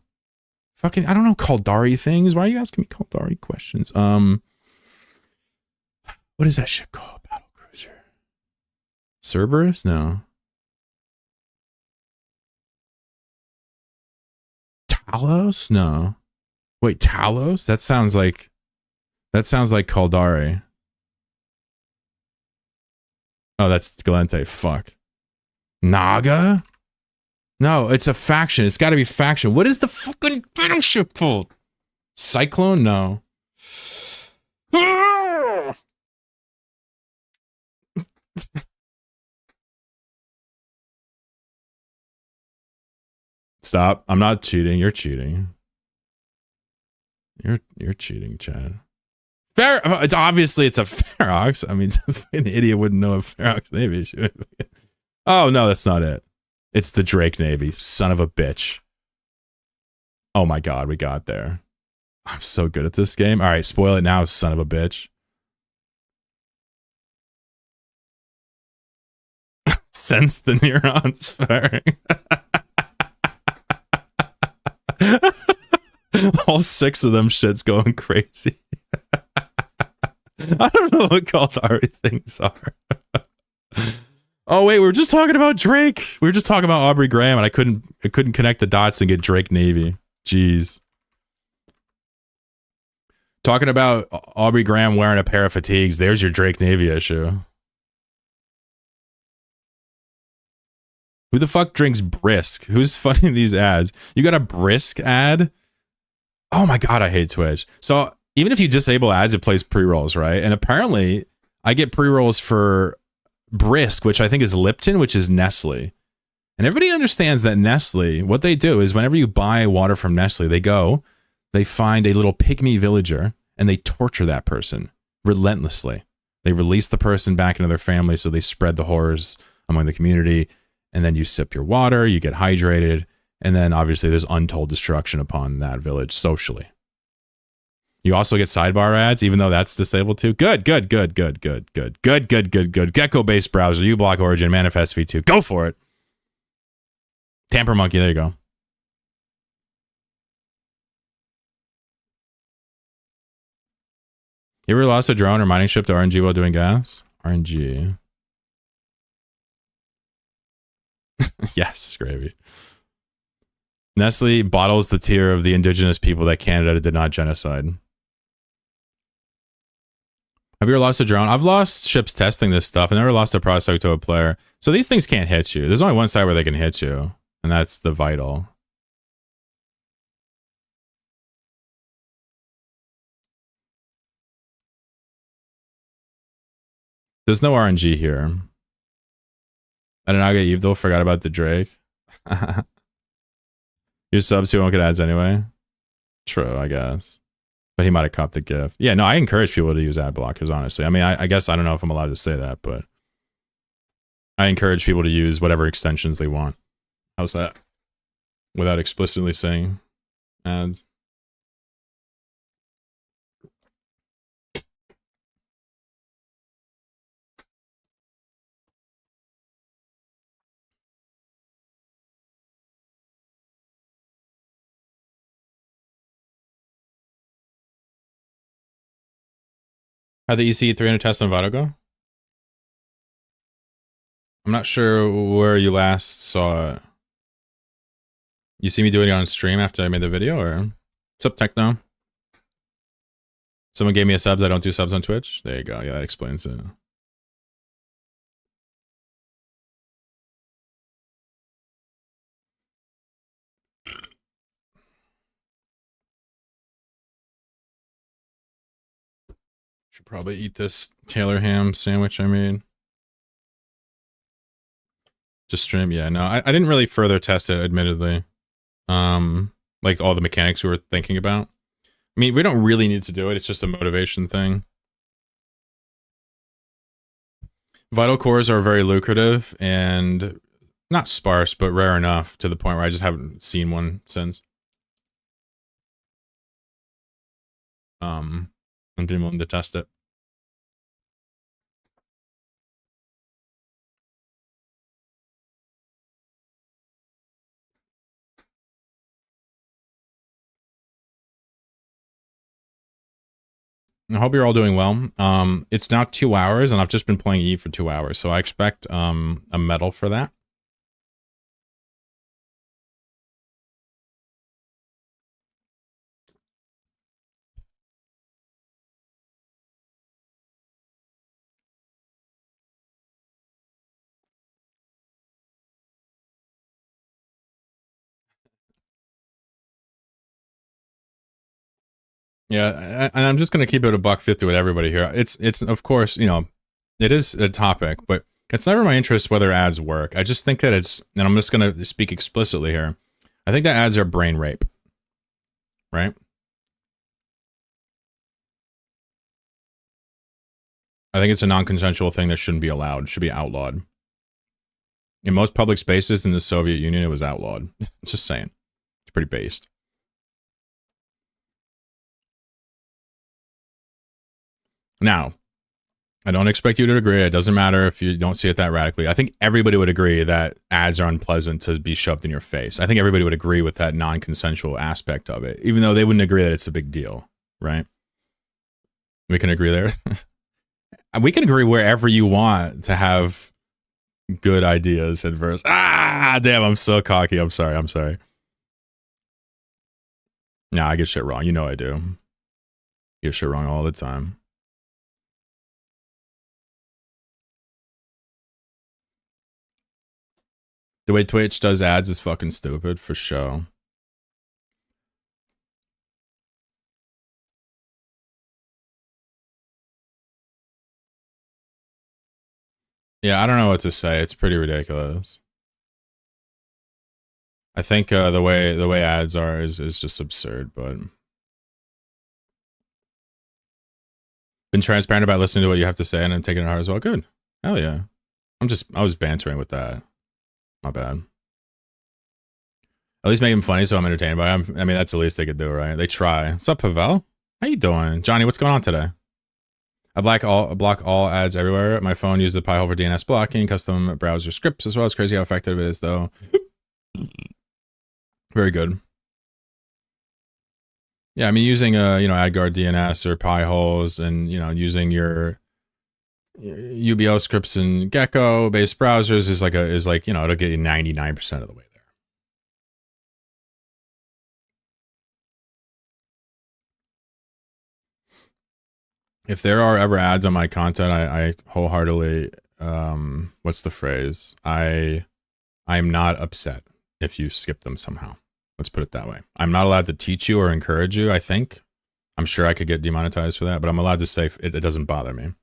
Fucking, I don't know Caldari things. Why are you asking me Caldari questions? What is that shit called? Battle cruiser. Cerberus? No. Talos? No. Wait, Talos? That sounds like Caldari. Oh, that's Galente. Fuck. Naga? No, it's a faction. It's got to be faction. What is the fucking battleship called? Cyclone? No. Stop. I'm not cheating. You're cheating. You're cheating, Chad. It's obviously it's a Ferox. I mean, an idiot wouldn't know a Ferox Navy. Oh no, that's not it. It's the Drake Navy. Son of a bitch. Oh my god, we got there. I'm so good at this game. All right, spoil it now, son of a bitch. Sense the neurons firing. All 6 of them shit's going crazy. I don't know what Caldari things are. Oh wait, we were just talking about Drake. We were just talking about Aubrey Graham, and I couldn't connect the dots and get Drake Navy. Jeez. Talking about Aubrey Graham wearing a pair of fatigues. There's your Drake Navy issue. Who the fuck drinks Brisk? Who's funding these ads? You got a Brisk ad? Oh my god, I hate Twitch. So even if you disable ads, it plays pre-rolls, right? And apparently I get pre-rolls for Brisk, which I think is Lipton, which is Nestle. And everybody understands that Nestle, what they do is whenever you buy water from Nestle, they find a little pygmy villager and they torture that person relentlessly. They release the person back into their family, so they spread the horrors among the community. And then you sip your water, you get hydrated, and then obviously there's untold destruction upon that village socially. You also get sidebar ads, even though that's disabled too. Good. Gecko-based browser, uBlock Origin, Manifest v2. Go for it. Tamper Monkey, there you go. You ever lost a drone or mining ship to RNG while doing gas? RNG. Yes, gravy. Nestle bottles the tear of the indigenous people that Canada did not genocide. Have you ever lost a drone? I've lost ships testing this stuff. I never lost a prospect to a player. So these things can't hit you. There's only one side where they can hit you, and that's the vital. There's no RNG here. I did not get Eve though. Forgot about the Drake. Your subs who won't get ads anyway. True, I guess. But he might have copped the gift. Yeah, no, I encourage people to use ad blockers, honestly. I mean, I guess I don't know if I'm allowed to say that, but I encourage people to use whatever extensions they want. How's that? Without explicitly saying ads. How'd the EC 300 test on Vado go? I'm not sure where you last saw it. You see me doing it on stream after I made the video, or? What's up, Techno? Someone gave me a subs. I don't do subs on Twitch. There you go. Yeah, that explains it. Should probably eat this Taylor ham sandwich I made. Just stream. Yeah, no, I didn't really further test it, admittedly. Like all the mechanics we were thinking about. I mean, we don't really need to do it. It's just a motivation thing. Vital cores are very lucrative and not sparse, but rare enough to the point where I just haven't seen one since. I'm being willing to test it. I hope you're all doing well. It's now 2 hours, and I've just been playing Eve for 2 hours, so I expect a medal for that. Yeah, and I'm just gonna keep it a $1.50 with everybody here. It's of course, you know, it is a topic, but it's never my interest whether ads work. I just think that it's, and I'm just gonna speak explicitly here. I think that ads are brain rape, right? I think it's a non-consensual thing that shouldn't be allowed. It should be outlawed. In most public spaces in the Soviet Union, it was outlawed. Just saying, it's pretty based. Now, I don't expect you to agree. It doesn't matter if you don't see it that radically. I think everybody would agree that ads are unpleasant to be shoved in your face. I think everybody would agree with that non-consensual aspect of it, even though they wouldn't agree that it's a big deal, right? We can agree there. We can agree wherever you want to have good ideas and verse. Ah, damn, I'm so cocky. I'm sorry. Nah, I get shit wrong. You know I do. I get shit wrong all the time. The way Twitch does ads is fucking stupid, for sure. Yeah, I don't know what to say. It's pretty ridiculous. I think the way ads are is just absurd, but been transparent about listening to what you have to say and I'm taking it hard as well. Good. Hell yeah. I was bantering with that. My bad. At least make him funny so I'm entertained by him. I mean, that's the least they could do, right? They try. What's up, Pavel? How you doing? Johnny, what's going on today? I block all ads everywhere. My phone uses the Pi-hole for DNS blocking, custom browser scripts as well. It's crazy how effective it is, though. Very good. Yeah, I mean, using AdGuard DNS or Pi-holes and, using your UBO scripts and Gecko-based browsers is like, it'll get you 99% of the way there. If there are ever ads on my content, I wholeheartedly, what's the phrase? I am not upset if you skip them somehow. Let's put it that way. I'm not allowed to teach you or encourage you, I think. I'm sure I could get demonetized for that, but I'm allowed to say it doesn't bother me.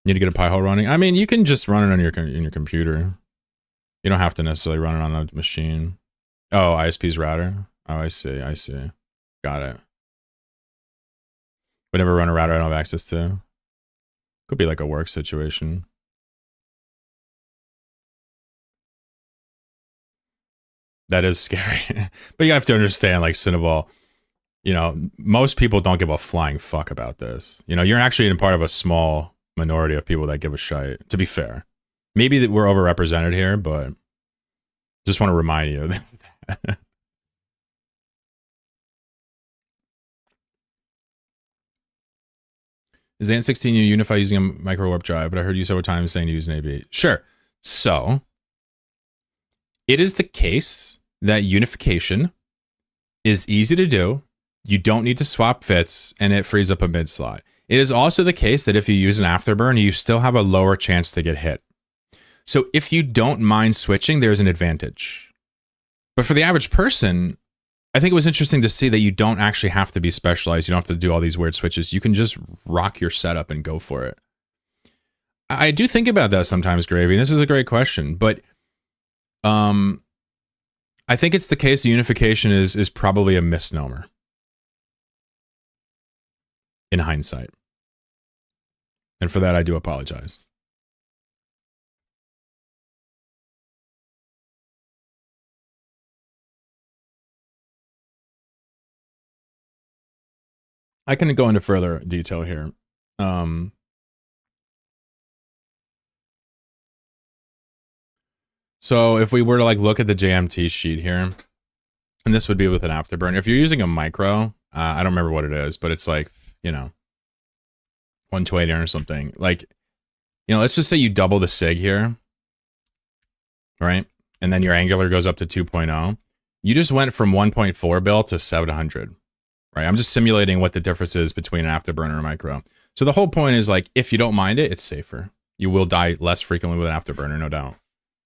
Need to get a Pi-hole running? I mean, you can just run it on your computer. You don't have to necessarily run it on a machine. Oh, ISP's router? Oh, I see. Got it. Would never run a router I don't have access to. Could be like a work situation. That is scary. But you have to understand, like, Cinnaball, most people don't give a flying fuck about this. You're actually in part of a small minority of people that give a shite, to be fair. Maybe that we're overrepresented here, but just want to remind you that. Is ANT16 you unify using a micro warp drive? But I heard you several times saying to use an AB. Sure. So, it is the case that unification is easy to do. You don't need to swap fits, and it frees up a mid slot. It is also the case that if you use an afterburn, you still have a lower chance to get hit. So if you don't mind switching, there's an advantage. But for the average person, I think it was interesting to see that you don't actually have to be specialized. You don't have to do all these weird switches. You can just rock your setup and go for it. I do think about that sometimes, Gravy. This is a great question, but I think it's the case that unification is probably a misnomer in hindsight. And for that, I do apologize. I can go into further detail here. So if we were to look at the JMT sheet here, and this would be with an afterburn. If you're using a micro, I don't remember what it is, but it's 120 or something. Let's just say you double the sig here, right? And then your angular goes up to 2.0. You just went from 1.4 bill to 700, right? I'm just simulating what the difference is between an afterburner and a micro. So the whole point is if you don't mind it, it's safer. You will die less frequently with an afterburner, no doubt.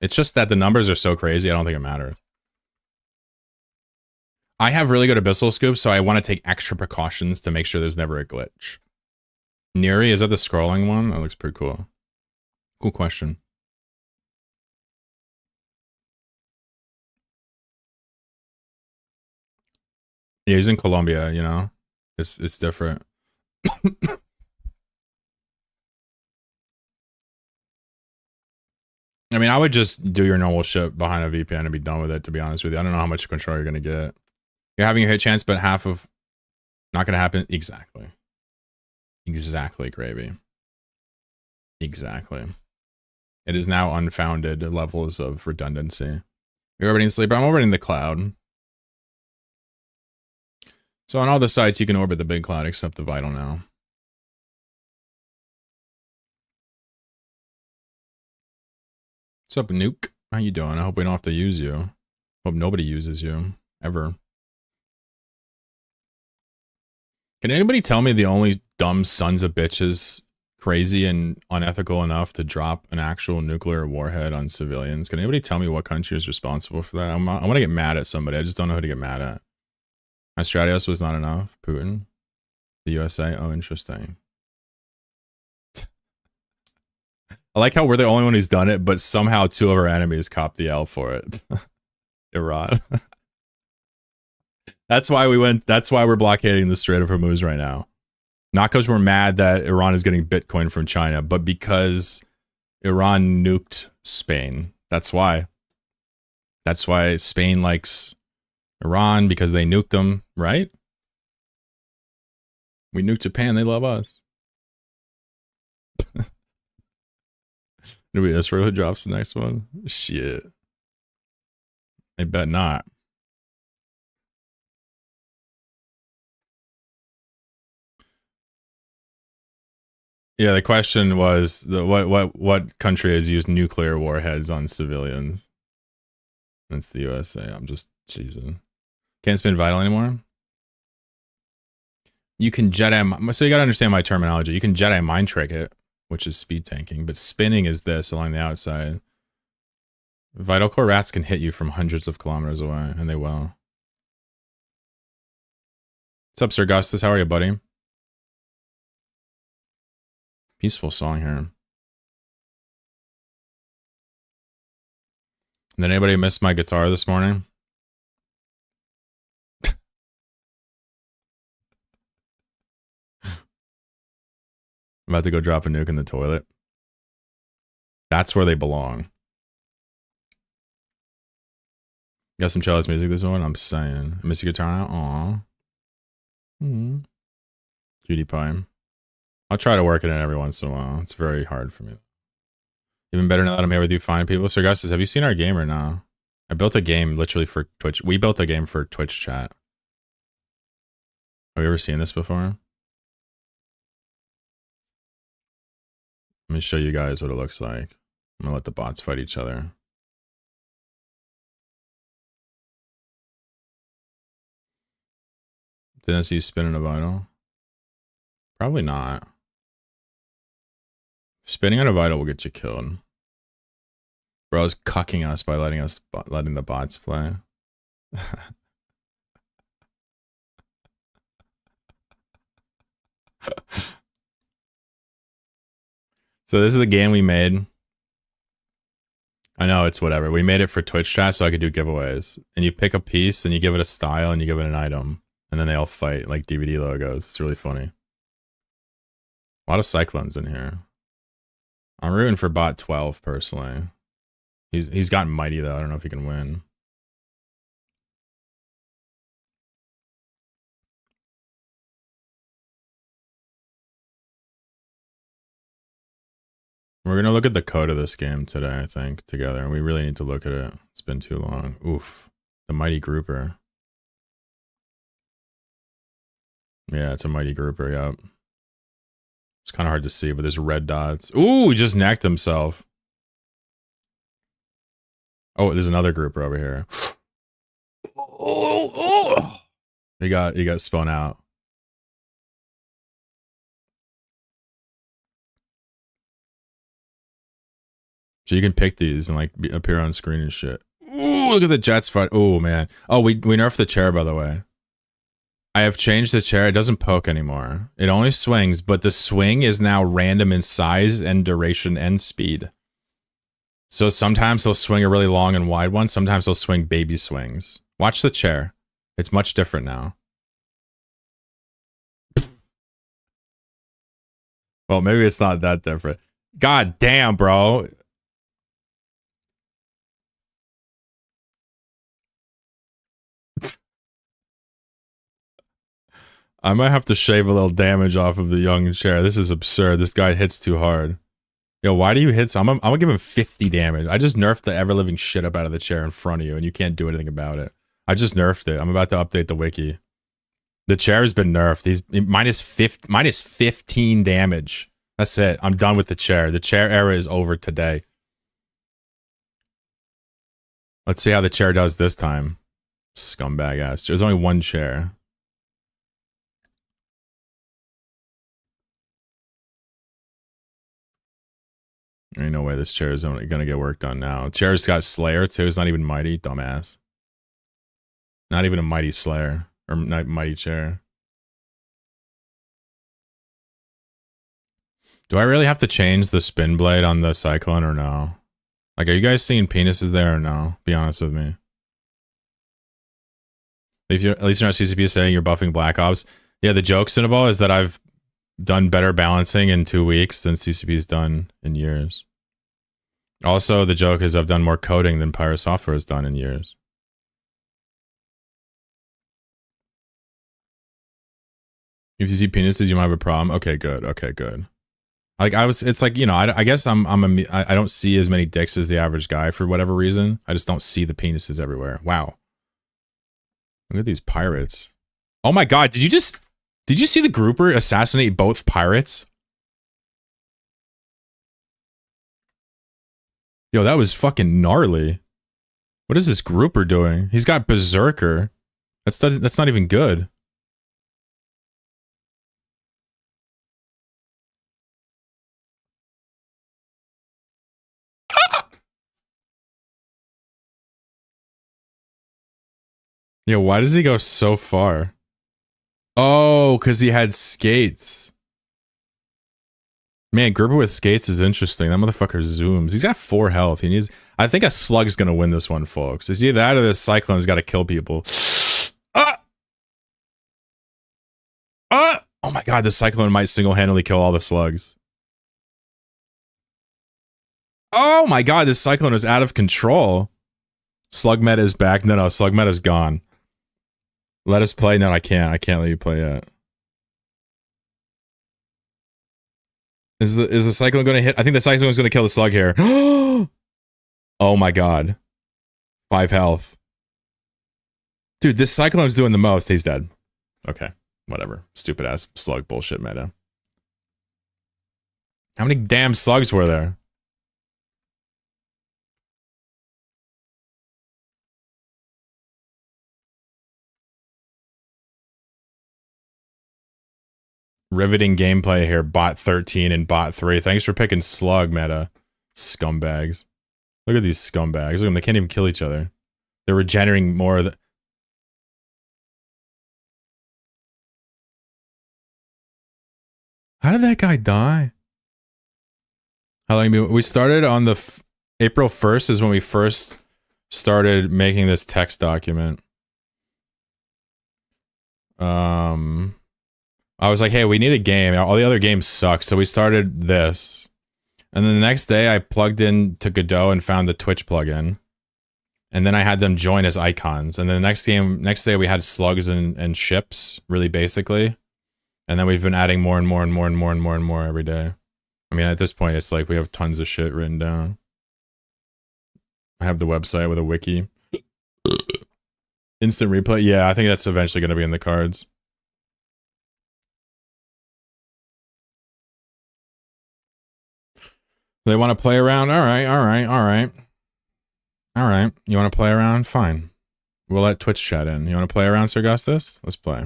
It's just that the numbers are so crazy, I don't think it matters. I have really good abyssal scoops, so I want to take extra precautions to make sure there's never a glitch. Neri, is that the scrolling one? That looks pretty cool. Cool question. Yeah, he's in Colombia, It's different. I mean, I would just do your normal shit behind a VPN and be done with it, to be honest with you. I don't know how much control you're going to get. You're having your hit chance, but half of... Not going to happen. Exactly. Exactly, Gravy. Exactly. It is now unfounded levels of redundancy. You're orbiting sleeper. I'm orbiting the cloud. So on all the sites, you can orbit the big cloud except the vital now. What's up, Nuke? How you doing? I hope we don't have to use you. Hope nobody uses you. Ever. Can anybody tell me the only dumb sons of bitches crazy and unethical enough to drop an actual nuclear warhead on civilians? Can anybody tell me what country is responsible for that? I want to get mad at somebody. I just don't know who to get mad at. Astradios was not enough. Putin. The USA. Oh, interesting. I like how we're the only one who's done it, but somehow two of our enemies cop the L for it. Iran. That's why we're blockading the Strait of Hormuz right now. Not because we're mad that Iran is getting Bitcoin from China, but because Iran nuked Spain. That's why. That's why Spain likes Iran, because they nuked them, right? We nuked Japan, they love us. Maybe Israel who drops the next one? Shit. I bet not. Yeah, the question was what country has used nuclear warheads on civilians? That's the USA. I'm just cheesing. Can't spin vital anymore. You can Jedi. So you gotta understand my terminology. You can Jedi mind trick it, which is speed tanking, but spinning is this along the outside. Vital core rats can hit you from hundreds of kilometers away, and they will. What's up, Sir Gustus? How are you, buddy? Peaceful song here. Did anybody miss my guitar this morning? I'm about to go drop a nuke in the toilet. That's where they belong. Got some chalice music this one. I'm saying. I miss your guitar now. Aw. Cutie pie. I'll try to work it in every once in a while. It's very hard for me. Even better now that I'm here with you fine people. Sir Augustus, have you seen our game or no? I built a game literally for Twitch. We built a game for Twitch chat. Have you ever seen this before? Let me show you guys what it looks like. I'm gonna let the bots fight each other. Didn't see you spinning a vital. Probably not. Spinning on a vital will get you killed. Bro's cucking us by letting the bots play. So this is the game we made. I know, it's whatever. We made it for Twitch chat so I could do giveaways. And you pick a piece and you give it a style and you give it an item. And then they all fight like DVD logos. It's really funny. A lot of cyclones in here. I'm rooting for bot 12 personally. He's gotten mighty though. I don't know if he can win. We're gonna look at the code of this game today, I think, together. We really need to look at it. It's been too long. Oof. The mighty grouper. Yeah, it's a mighty grouper, yep. It's kind of hard to see, but there's red dots. Ooh, he just necked himself. Oh, there's another grouper over here. Oh. He got spun out. So you can pick these and like appear on screen and shit. Ooh, look at the Jets fight. Oh man. Oh, we nerfed the chair, by the way. I have changed the chair. It doesn't poke anymore. It only swings, but the swing is now random in size and duration and speed. So sometimes he'll swing a really long and wide one. Sometimes he'll swing baby swings. Watch the chair. It's much different now. Well, maybe it's not that different. God damn, bro. I might have to shave a little damage off of the young chair. This is absurd. This guy hits too hard. Yo, why do you hit? I'm gonna give him 50 damage. I just nerfed the ever-living shit up out of the chair in front of you, and you can't do anything about it. I just nerfed it. I'm about to update the wiki. The chair has been nerfed. He's minus 15 damage. That's it. I'm done with the chair. The chair era is over today. Let's see how the chair does this time. Scumbag ass. There's only one chair. Ain't no way this chair is only gonna get work done now. Chair's got Slayer too. It's not even mighty. Dumbass. Not even a mighty Slayer. Or not mighty chair. Do I really have to change the spin blade on the Cyclone or no? Like, are you guys seeing penises there or no? Be honest with me. If you're, at least you're not CCP saying you're buffing Black Ops. Yeah, the joke, Cinnaball, is that I've done better balancing in 2 weeks than CCP's done in years. Also, the joke is I've done more coding than Pyro Software has done in years. If you see penises, you might have a problem. Okay, good. Okay, good. Like it's like, you know, I guess I don't see as many dicks as the average guy for whatever reason. I just don't see the penises everywhere. Wow. Look at these pirates. Oh my God. Did you see the grouper assassinate both pirates? Yo, that was fucking gnarly. What is this grouper doing? He's got Berserker. That's not even good. Yo, why does he go so far? Oh, because he had skates. Man, Grouper with skates is interesting. That motherfucker zooms. He's got 4 health. He needs. I think a slug's gonna win this one, folks. It's either that or this Cyclone's got to kill people. Oh my God, this Cyclone might single-handedly kill all the slugs. Oh my God, this Cyclone is out of control. Slug meta is back. No, slug meta's gone. Let us play. No, I can't. I can't let you play yet. Is the Cyclone going to hit? I think the Cyclone is going to kill the slug here. Oh my God. 5 health. Dude, this Cyclone's doing the most. He's dead. Okay. Whatever. Stupid ass slug bullshit meta. How many damn slugs were there? Riveting gameplay here. Bot 13 and bot 3. Thanks for picking slug meta. Scumbags. Look at these scumbags. Look at them. They can't even kill each other. They're regenerating more. How did that guy die? How long? We started on the April 1st is when we first started making this text document. I was like, hey, we need a game. All the other games suck. So we started this. And then the next day I plugged in to Godot and found the Twitch plugin. And then I had them join as icons. And then the next day we had slugs and ships, really basically. And then we've been adding more and more and more and more and more and more every day. I mean, at this point, it's like we have tons of shit written down. I have the website with a wiki. Instant replay? Yeah, I think that's eventually going to be in the cards. They want to play around? All right. You want to play around? Fine. We'll let Twitch chat in. You want to play around, Sir Augustus? Let's play.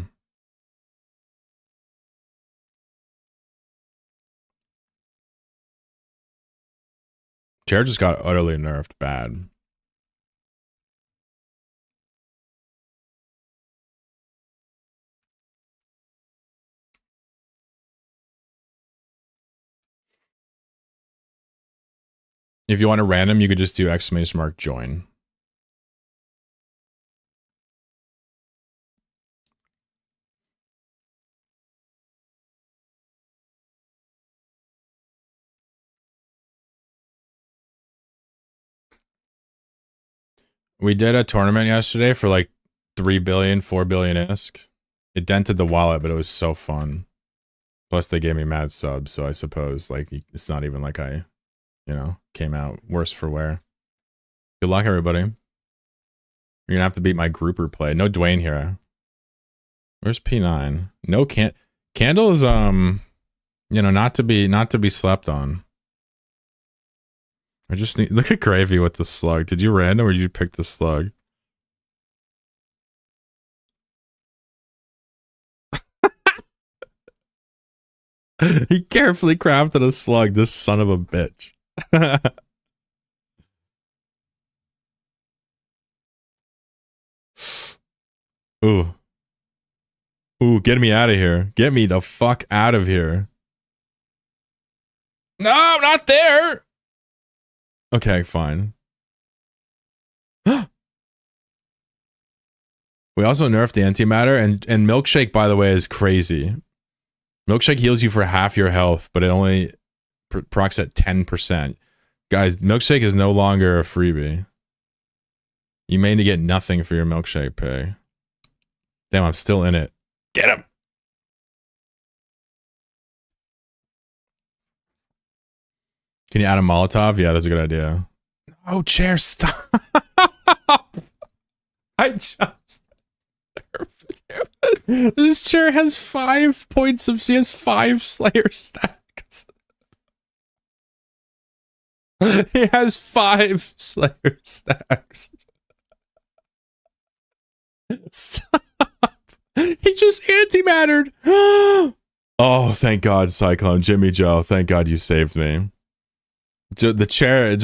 Chair just got utterly nerfed bad. If you want a random, you could just do !mark join. We did a tournament yesterday for like 3 billion, 4 billion-isk. It dented the wallet, but it was so fun. Plus they gave me mad subs, so I suppose like it's not even like I, you know, came out worse for wear. Good luck, everybody. You're gonna have to beat my grouper play. No Dwayne here. Where's P9? No Candle is you know, not to be slept on. I just need look at Gravy with the slug. Did you random or did you pick the slug? He carefully crafted a slug, this son of a bitch. Ooh. Ooh, get me out of here. Get me the fuck out of here. No, not there. Okay, fine. We also nerfed the antimatter, and milkshake, by the way, is crazy. Milkshake heals you for half your health, but it only procs at 10%. Guys, milkshake is no longer a freebie. You may need to get nothing for your milkshake pay. Damn, I'm still in it. Get him. Can you add a Molotov? Yeah, that's a good idea. Oh, chair, stop. I just... This chair has 5 points of... He has 5 Slayer stacks. He has 5 Slayer stacks. Stop. He just antimattered. Oh, thank God, Cyclone. Jimmy Joe, thank God you saved me. The chair,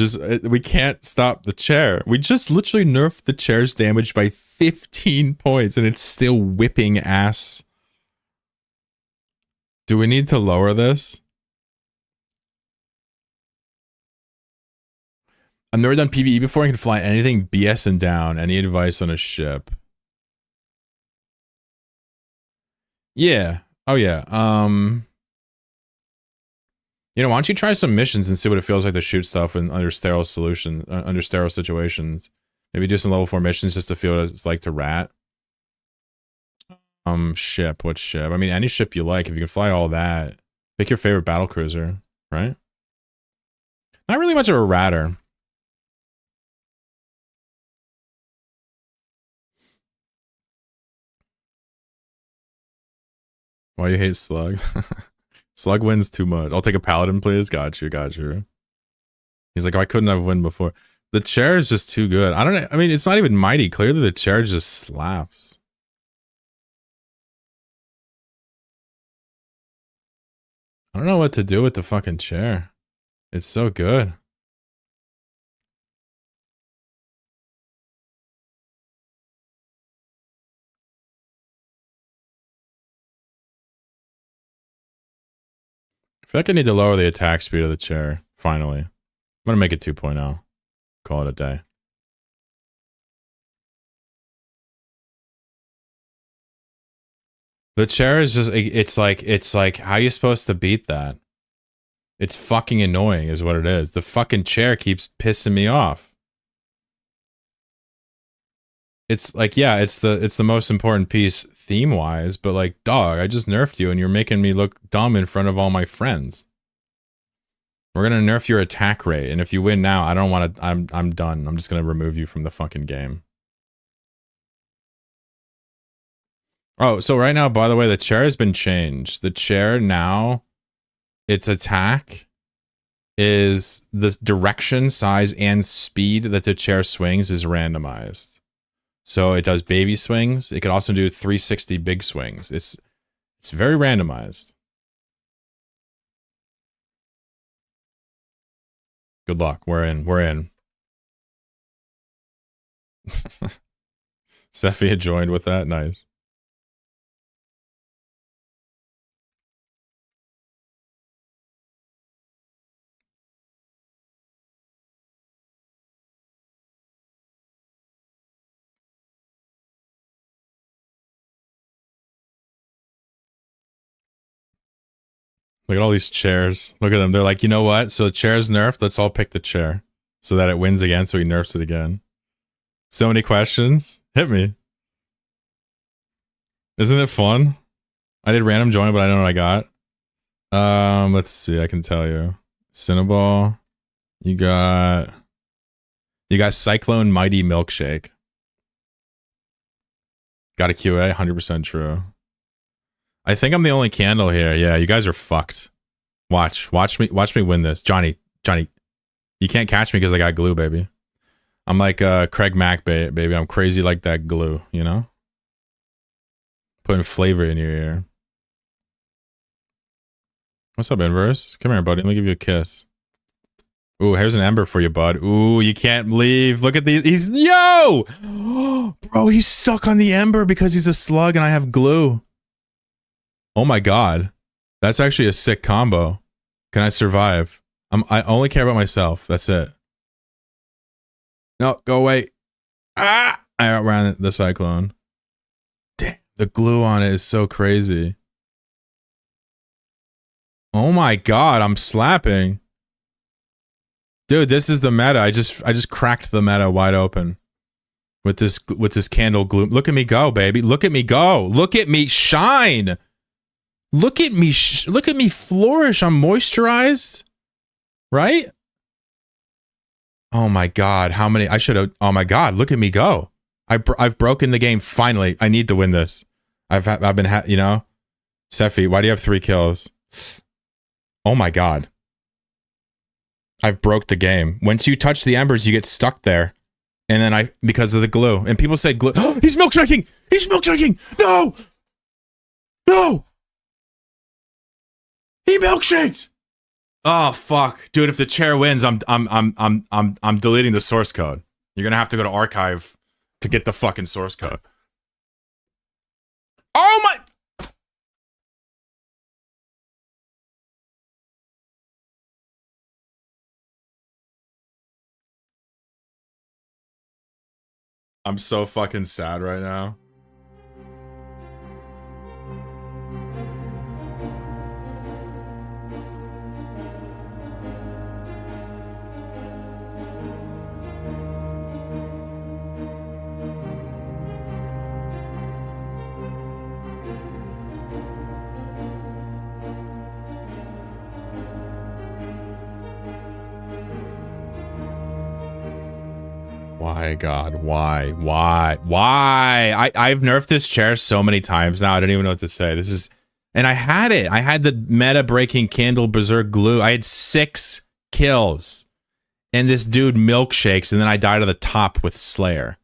we can't stop the chair. We just literally nerfed the chair's damage by 15 points and it's still whipping ass. Do we need to lower this? I've never done PvE before and can fly anything BS and down. Any advice on a ship? Yeah. Oh yeah. You know, why don't you try some missions and see what it feels like to shoot stuff in under sterile situations? Maybe do some level 4 missions just to feel what it's like to rat. Ship. What ship? I mean, any ship you like. If you can fly all that, pick your favorite battle cruiser, right? Not really much of a ratter. Why you hate Slug? Slug wins too much. I'll take a paladin, please. Got you, got you. He's like, oh, I couldn't have win before. The chair is just too good. I don't know. I mean, it's not even mighty. Clearly, the chair just slaps. I don't know what to do with the fucking chair. It's so good. I feel like I need to lower the attack speed of the chair, finally. I'm gonna make it 2.0. Call it a day. The chair is just, it's like, how are you supposed to beat that? It's fucking annoying is what it is. The fucking chair keeps pissing me off. It's like, yeah, it's the most important piece theme-wise, but like, dog, I just nerfed you and you're making me look dumb in front of all my friends. We're gonna nerf your attack rate, and if you win now, I don't want to, I'm done. I'm just gonna remove you from the fucking game. Oh, so right now, by the way, the chair has been changed. The chair now, its attack is the direction, size, and speed that the chair swings is randomized. So it does baby swings. It can also do 360 big swings. It's very randomized. Good luck. We're in. We're in. Cephia joined with that. Nice. Look at all these chairs. Look at them. They're like, you know what? So the chair's nerfed. Let's all pick the chair so that it wins again. So he nerfs it again. So many questions. Hit me. Isn't it fun? I did random join, but I don't know what I got. Let's see. I can tell you. Cinnaball. You got Cyclone Mighty Milkshake. Got a QA. 100% true. I think I'm the only candle here. Yeah, you guys are fucked. Watch me win this. Johnny, you can't catch me because I got glue, baby. I'm like Craig Mack, baby. I'm crazy like that glue, you know? Putting flavor in your ear. What's up, Inverse? Come here, buddy. Let me give you a kiss. Ooh, here's an ember for you, bud. Ooh, you can't leave. Look at these. He's, yo! Bro, he's stuck on the ember because he's a slug and I have glue. Oh my god. That's actually a sick combo. Can I survive? I only care about myself. That's it. No, go away. Ah! I outran the cyclone. Damn, the glue on it is so crazy. Oh my god, I'm slapping. Dude, this is the meta. I just cracked the meta wide open. With this candle glue. Look at me go, baby. Look at me go. Look at me shine. Look at me flourish. I'm moisturized. Right? Oh my god, how many I should have. Oh my god, look at me go. I've broken the game finally. I need to win this. I've been you know. Sephi, why do you have 3 kills? Oh my god. I've broke the game. Once you touch the embers, you get stuck there. And then because of the glue. And people say glue. Oh, he's milkshaking! He's milkshaking! No! No! He milkshaked! Oh fuck. Dude, if the chair wins, I'm deleting the source code. You're gonna have to go to archive to get the fucking source code. Oh my I'm so fucking sad right now. Why, God? Why? I've nerfed this chair so many times now. I don't even know what to say. This is, and I had it. I had the meta breaking candle berserk glue. I had 6 kills, and this dude milkshakes, and then I died to the top with Slayer.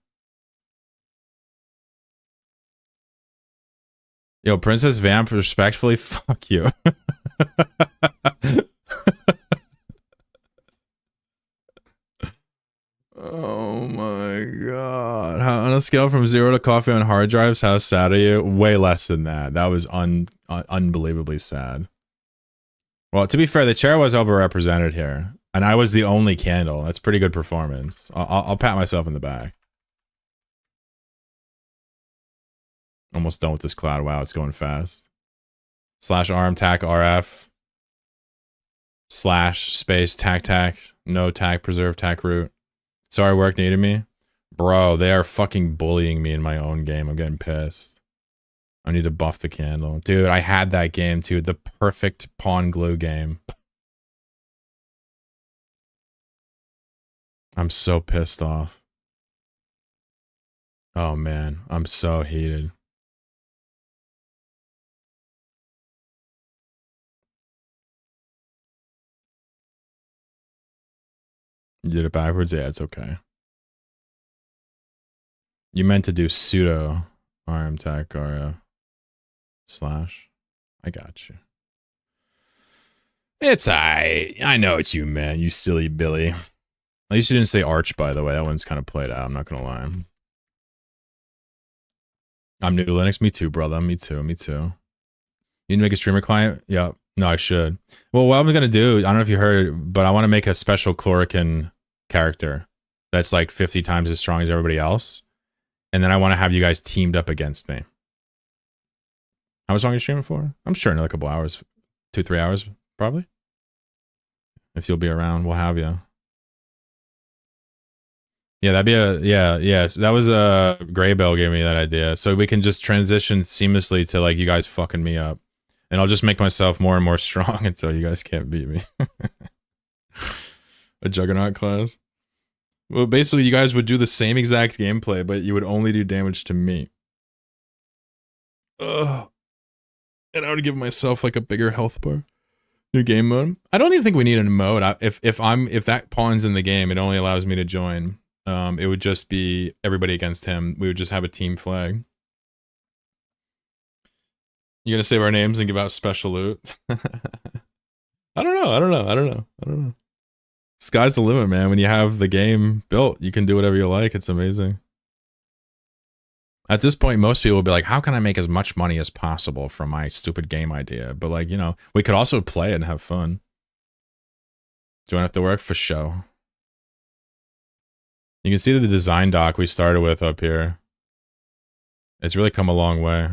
Yo, Princess Vamp, respectfully, fuck you. Oh my god. On a scale from 0 to coffee on hard drives, how sad are you? Way less than that. That was unbelievably sad. Well, to be fair, the chair was overrepresented here. And I was the only candle. That's pretty good performance. I'll pat myself in the back. Almost done with this cloud. Wow, it's going fast. /arm tac RF. / space tac no tac preserve tac root. Sorry, work needed me. Bro, they are fucking bullying me in my own game. I'm getting pissed. I need to buff the candle. Dude, I had that game too. The perfect pawn glue game. I'm so pissed off. Oh man, I'm so heated. You did it backwards? Yeah, it's okay. You meant to do sudo arm tac or / I got you. It's I know it's you, man. You silly Billy. At least you didn't say arch, by the way. That one's kind of played out. I'm not gonna lie. I'm new to Linux. Me too, brother. Me too. You need to make a streamer client? Yeah. No, I should. Well, what I'm going to do, I don't know if you heard, but I want to make a special Chlorican character that's like 50 times as strong as everybody else. And then I want to have you guys teamed up against me. How much long are you streaming for? I'm sure in a couple hours. 2-3 hours, probably. If you'll be around, we'll have you. Yeah, that'd be yes. That was a Graybell gave me that idea. So we can just transition seamlessly to like you guys fucking me up. And I'll just make myself more and more strong until you guys can't beat me. A Juggernaut class. Well, basically, you guys would do the same exact gameplay, but you would only do damage to me. Ugh. And I would give myself like a bigger health bar. New game mode. I don't even think we need a mode. If that pawn's in the game, it only allows me to join. It would just be everybody against him. We would just have a team flag. You gonna save our names and give out special loot? I don't know. Sky's the limit, man. When you have the game built, you can do whatever you like. It's amazing. At this point, most people will be like, how can I make as much money as possible from my stupid game idea? But like, you know, we could also play it and have fun. Do I have to work for show? You can see the design doc we started with up here. It's really come a long way.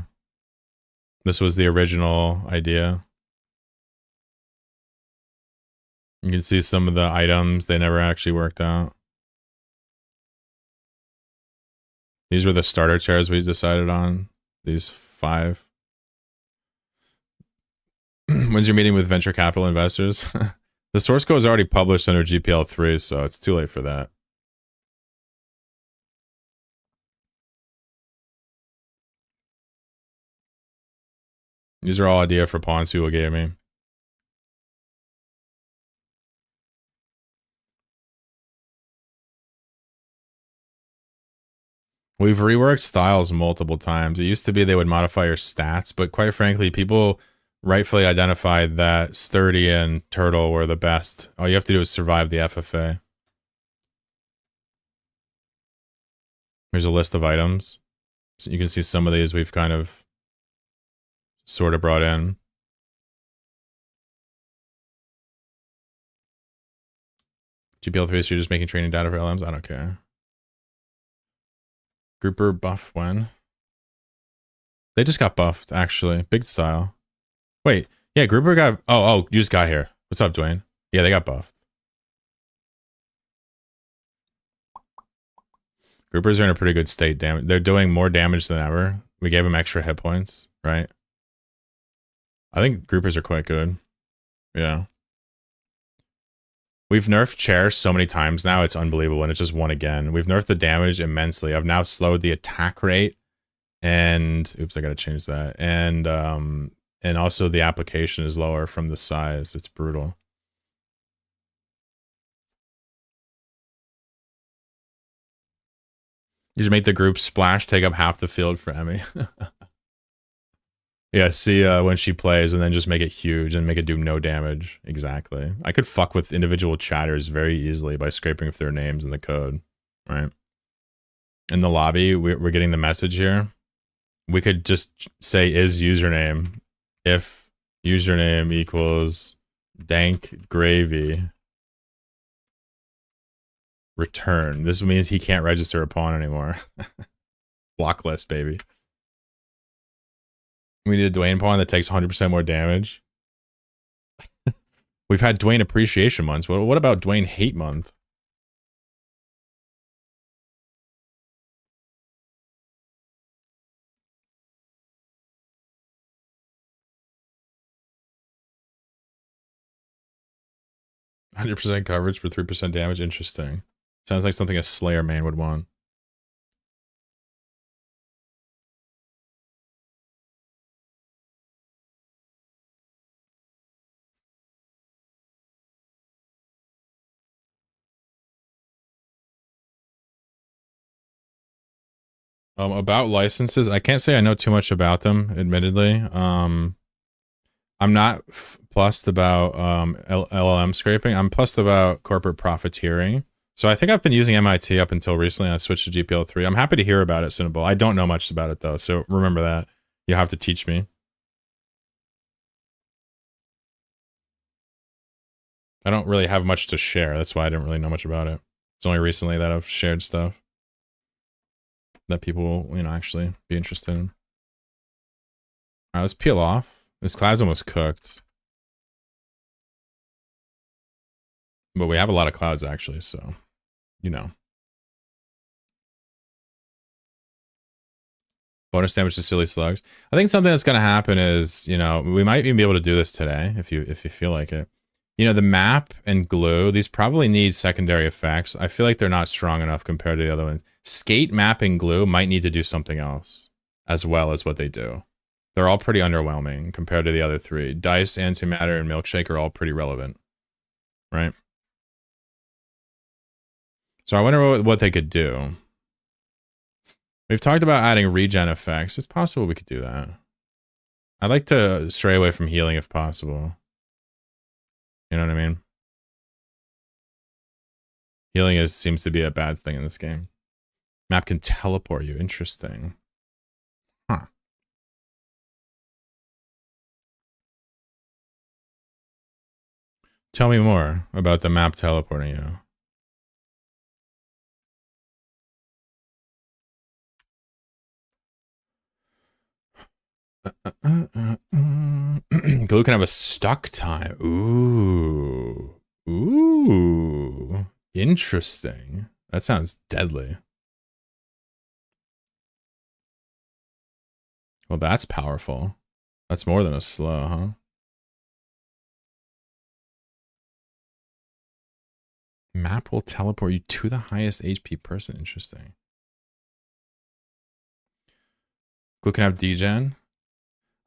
This was the original idea. You can see some of the items they never actually worked out. These were the starter chairs we decided on. These 5. When's your meeting with venture capital investors? The source code is already published under GPL 3, so it's too late for that. These are all idea for pawns people gave me. We've reworked styles multiple times. It used to be they would modify your stats, but quite frankly, people rightfully identified that Sturdy and Turtle were the best. All you have to do is survive the FFA. Here's a list of items. So you can see some of these we've kind of sort of brought in. GPL3, so you're just making training data for LMs? I don't care. Grouper buff when? They just got buffed, actually. Big style. Wait, yeah, Grouper got... Oh, you just got here. What's up, Dwayne? Yeah, they got buffed. Groupers are in a pretty good state. Damn, they're doing more damage than ever. We gave them extra hit points, right? I think groupers are quite good. Yeah. We've nerfed chairs so many times now, it's unbelievable, and it's just won again. We've nerfed the damage immensely. I've now slowed the attack rate, and... Oops, I gotta change that. And also the application is lower from the size. It's brutal. You should make the group splash take up half the field for Emmy. Yeah, see when she plays and then just make it huge and make it do no damage. Exactly. I could fuck with individual chatters very easily by scraping for their names in the code, right? In the lobby, we're getting the message here. We could just say is username if username equals dank gravy return. This means he can't register a pawn anymore. Block list, baby. We need a Dwayne pawn that takes 100% more damage. We've had Dwayne appreciation months. What about Dwayne hate month? %100 coverage for 3% damage. Interesting. Sounds like something a Slayer main would want. About licenses, I can't say I know too much about them, admittedly. I'm not plussed about LLM scraping. I'm plussed about corporate profiteering. So I think I've been using MIT up until recently. I switched to GPL3. I'm happy to hear about it, Cinnabol. I don't know much about it, though, so remember that. You have to teach me. I don't really have much to share. That's why I didn't really know much about it. It's only recently that I've shared stuff that people will, you know, actually be interested in. All right, let's peel off. This cloud's almost cooked. But we have a lot of clouds, actually, so, you know. Bonus damage to silly slugs. I think something that's going to happen is, you know, we might even be able to do this today if you feel like it. You know, the map and glue, these probably need secondary effects. I feel like they're not strong enough compared to the other ones. Skate, map, and glue might need to do something else as well as what they do. They're all pretty underwhelming compared to the other 3. Dice, Antimatter, and Milkshake are all pretty relevant, right? So I wonder what they could do. We've talked about adding regen effects. It's possible we could do that. I'd like to stray away from healing if possible. You know what I mean? Healing seems to be a bad thing in this game. Map can teleport you. Interesting. Huh. Tell me more about the map teleporting you. Glue can have a stuck time. Ooh. Ooh. Interesting. That sounds deadly. Well, that's powerful. That's more than a slow, huh? Map will teleport you to the highest HP person. Interesting. Glue can have degen.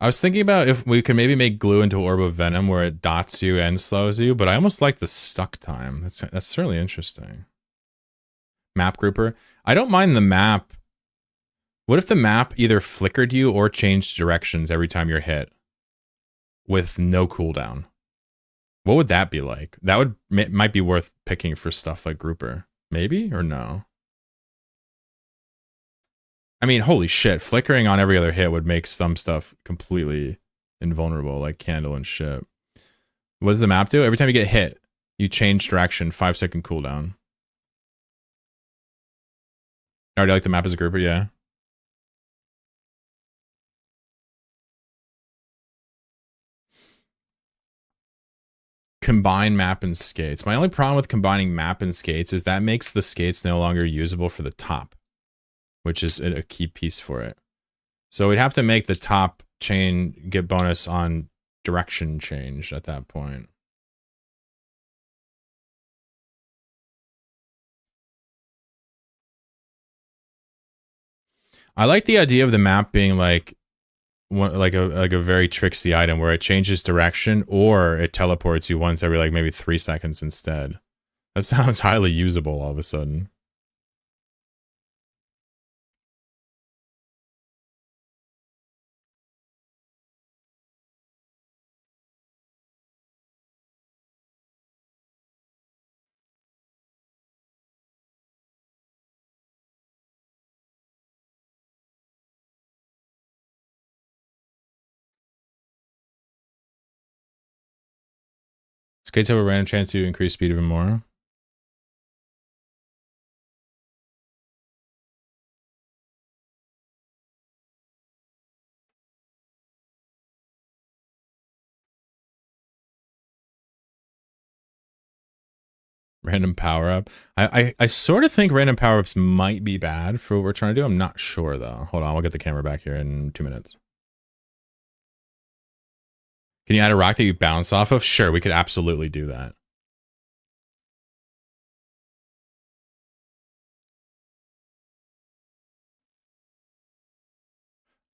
I was thinking about if we could maybe make glue into Orb of Venom where it dots you and slows you, but I almost like the stuck time. That's certainly interesting. Map grouper. I don't mind the map. What if the map either flickered you or changed directions every time you're hit with no cooldown? What would that be like? That might be worth picking for stuff like grouper. Maybe or no? I mean, holy shit, flickering on every other hit would make some stuff completely invulnerable, like candle and shit. What does the map do? Every time you get hit, you change direction, 5-second cooldown. I already like the map as a grouper, yeah. Combine map and skates. My only problem with combining map and skates is that makes the skates no longer usable for the top, which is a key piece for it. So we'd have to make the top chain get bonus on direction change at that point. I like the idea of the map being like a very tricksy item where it changes direction or it teleports you once every like maybe 3 seconds instead. That sounds highly usable all of a sudden. Skates have a random chance to increase speed even more. Random power up. I sort of think random power ups might be bad for what we're trying to do. I'm not sure though. Hold on, we'll get the camera back here in 2 minutes. Can you add a rock that you bounce off of? Sure, we could absolutely do that.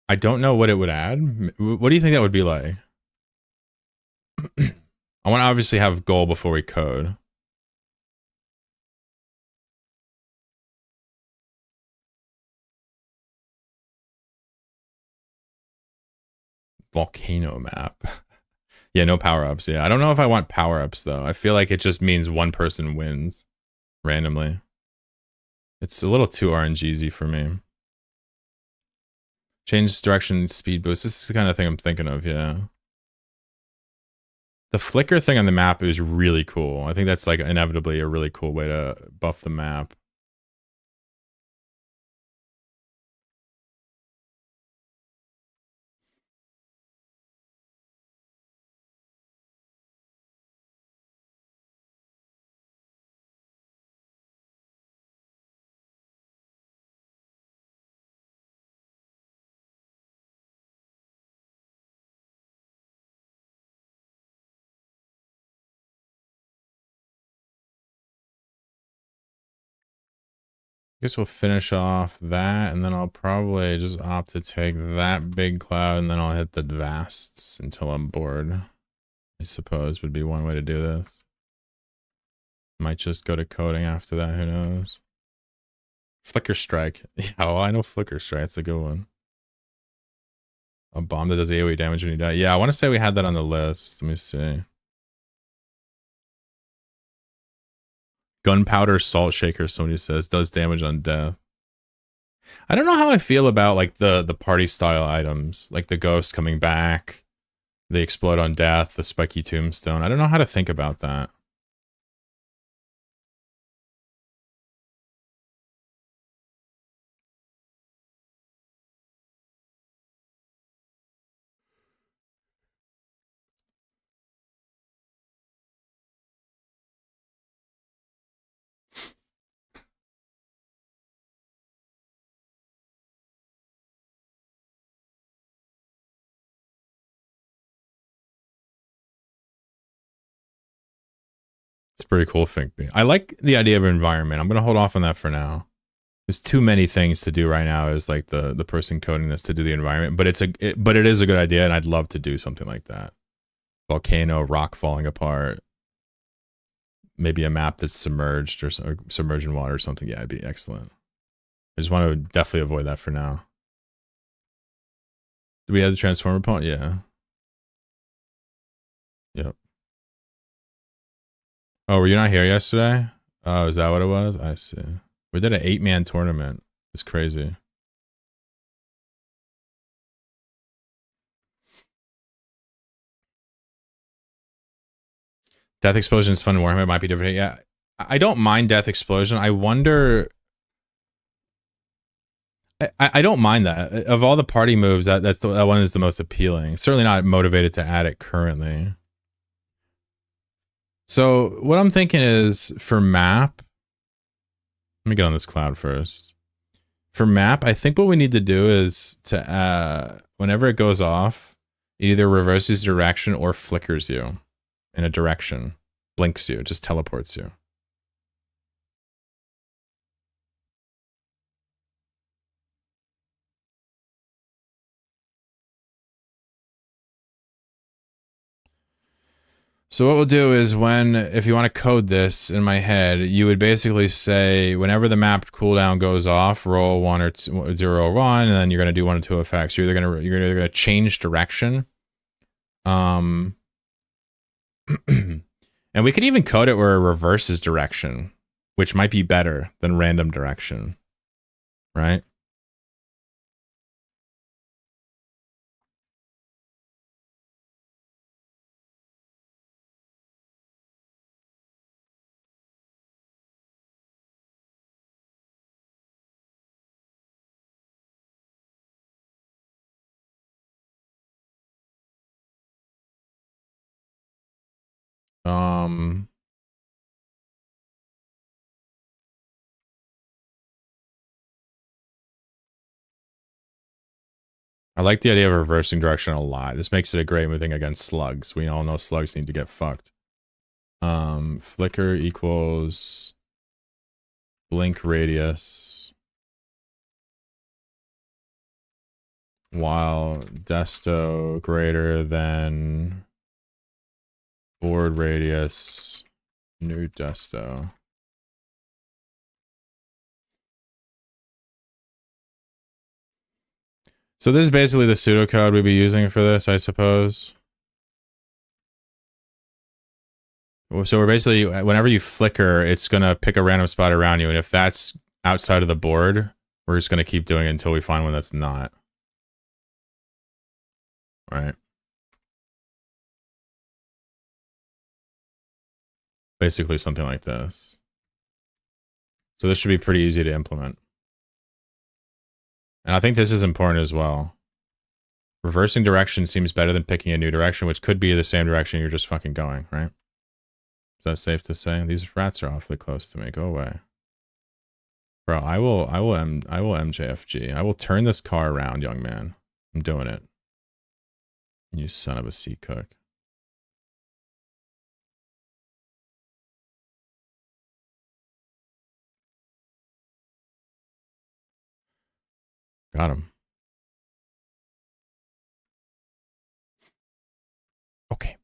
I don't know what it would add. What do you think that would be like? I want to obviously have goal before we code. Volcano map. Yeah, no power-ups. Yeah, I don't know if I want power-ups, though. I feel like it just means one person wins randomly. It's a little too RNGezy for me. Change direction, speed boost. This is the kind of thing I'm thinking of, yeah. The flicker thing on the map is really cool. I think that's like inevitably a really cool way to buff the map. I guess we'll finish off that, and then I'll probably just opt to take that big cloud, and then I'll hit the vasts until I'm bored. I suppose would be one way to do this. Might just go to coding after that, who knows. Flicker Strike. Yeah, well, I know Flicker Strike. It's a good one. A bomb that does AoE damage when you die. Yeah, I want to say we had that on the list. Let me see. Gunpowder Salt Shaker, somebody says, does damage on death. I don't know how I feel about like the party style items, like the ghost coming back. They explode on death, the spiky tombstone. I don't know how to think about that. It's pretty cool, Finkby. I like the idea of environment. I'm going to hold off on that for now. There's too many things to do right now as like the person coding this to do the environment, but but it is a good idea, and I'd love to do something like that. Volcano, rock falling apart, maybe a map that's submerged or submerged in water or something. Yeah, it'd be excellent. I just want to definitely avoid that for now. Do we have the transformer point? Yeah. Yep. Oh, were you not here yesterday? Oh, is that what it was? I see. We did an 8-man tournament. It's crazy. Death Explosion is fun in Warhammer. It might be different. Yeah. I don't mind Death Explosion. I wonder... I don't mind that. Of all the party moves, that one is the most appealing. Certainly not motivated to add it currently. So what I'm thinking is for map, let me get on this cloud first. For map, I think what we need to do is to, whenever it goes off, it either reverses direction or flickers you in a direction, blinks you, just teleports you. So what we'll do is if you want to code this in my head, you would basically say whenever the map cooldown goes off, roll 1 or 0 or 1, and then you're going to do 1 or 2 effects. You're either going to change direction. And we could even code it where it reverses direction, which might be better than random direction, right? I like the idea of reversing direction a lot. This makes it a great thing against slugs. We all know slugs need to get fucked. Flicker equals blink radius while desto greater than board radius new desto. So this is basically the pseudocode we'd be using for this, I suppose. So we're basically, whenever you flicker, it's going to pick a random spot around you. And if that's outside of the board, we're just going to keep doing it until we find one that's not. Right. Basically something like this. So this should be pretty easy to implement. And I think this is important as well. Reversing direction seems better than picking a new direction, which could be the same direction you're just fucking going, right? Is that safe to say? These rats are awfully close to me. Go away. Bro, I will MJFG. I will turn this car around, young man. I'm doing it. You son of a sea cook. Got him. Okay.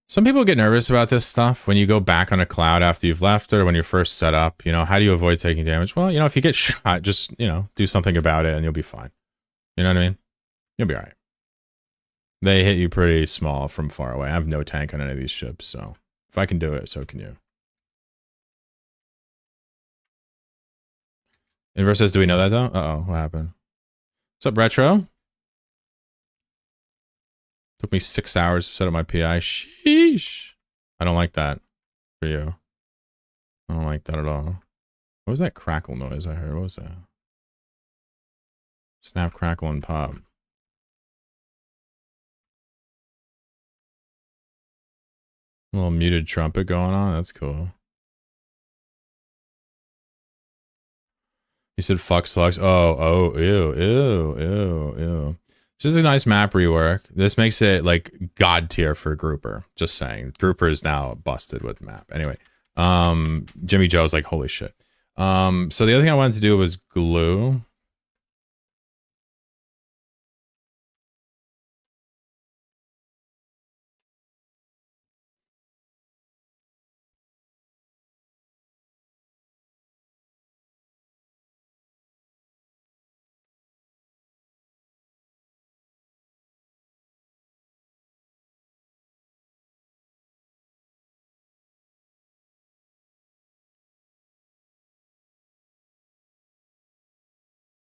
Some people get nervous about this stuff when you go back on a cloud after you've left it or when you're first set up. You know, how do you avoid taking damage? Well, you know, if you get shot, just, you know, do something about it and you'll be fine. You know what I mean? You'll be all right. They hit you pretty small from far away. I have no tank on any of these ships, so if I can do it, so can you. Inverse says, do we know that though? Uh-oh, what happened? What's up, Retro? Took me 6 hours to set up my PI. Sheesh. I don't like that for you. I don't like that at all. What was that crackle noise I heard? What was that? Snap, crackle, and pop. A little muted trumpet going on. That's cool. He said, fuck slugs. Oh, ew. This is a nice map rework. This makes it like god tier for Grouper. Just saying. Grouper is now busted with the map. Anyway, Jimmy Joe's like, holy shit. So the other thing I wanted to do was glue.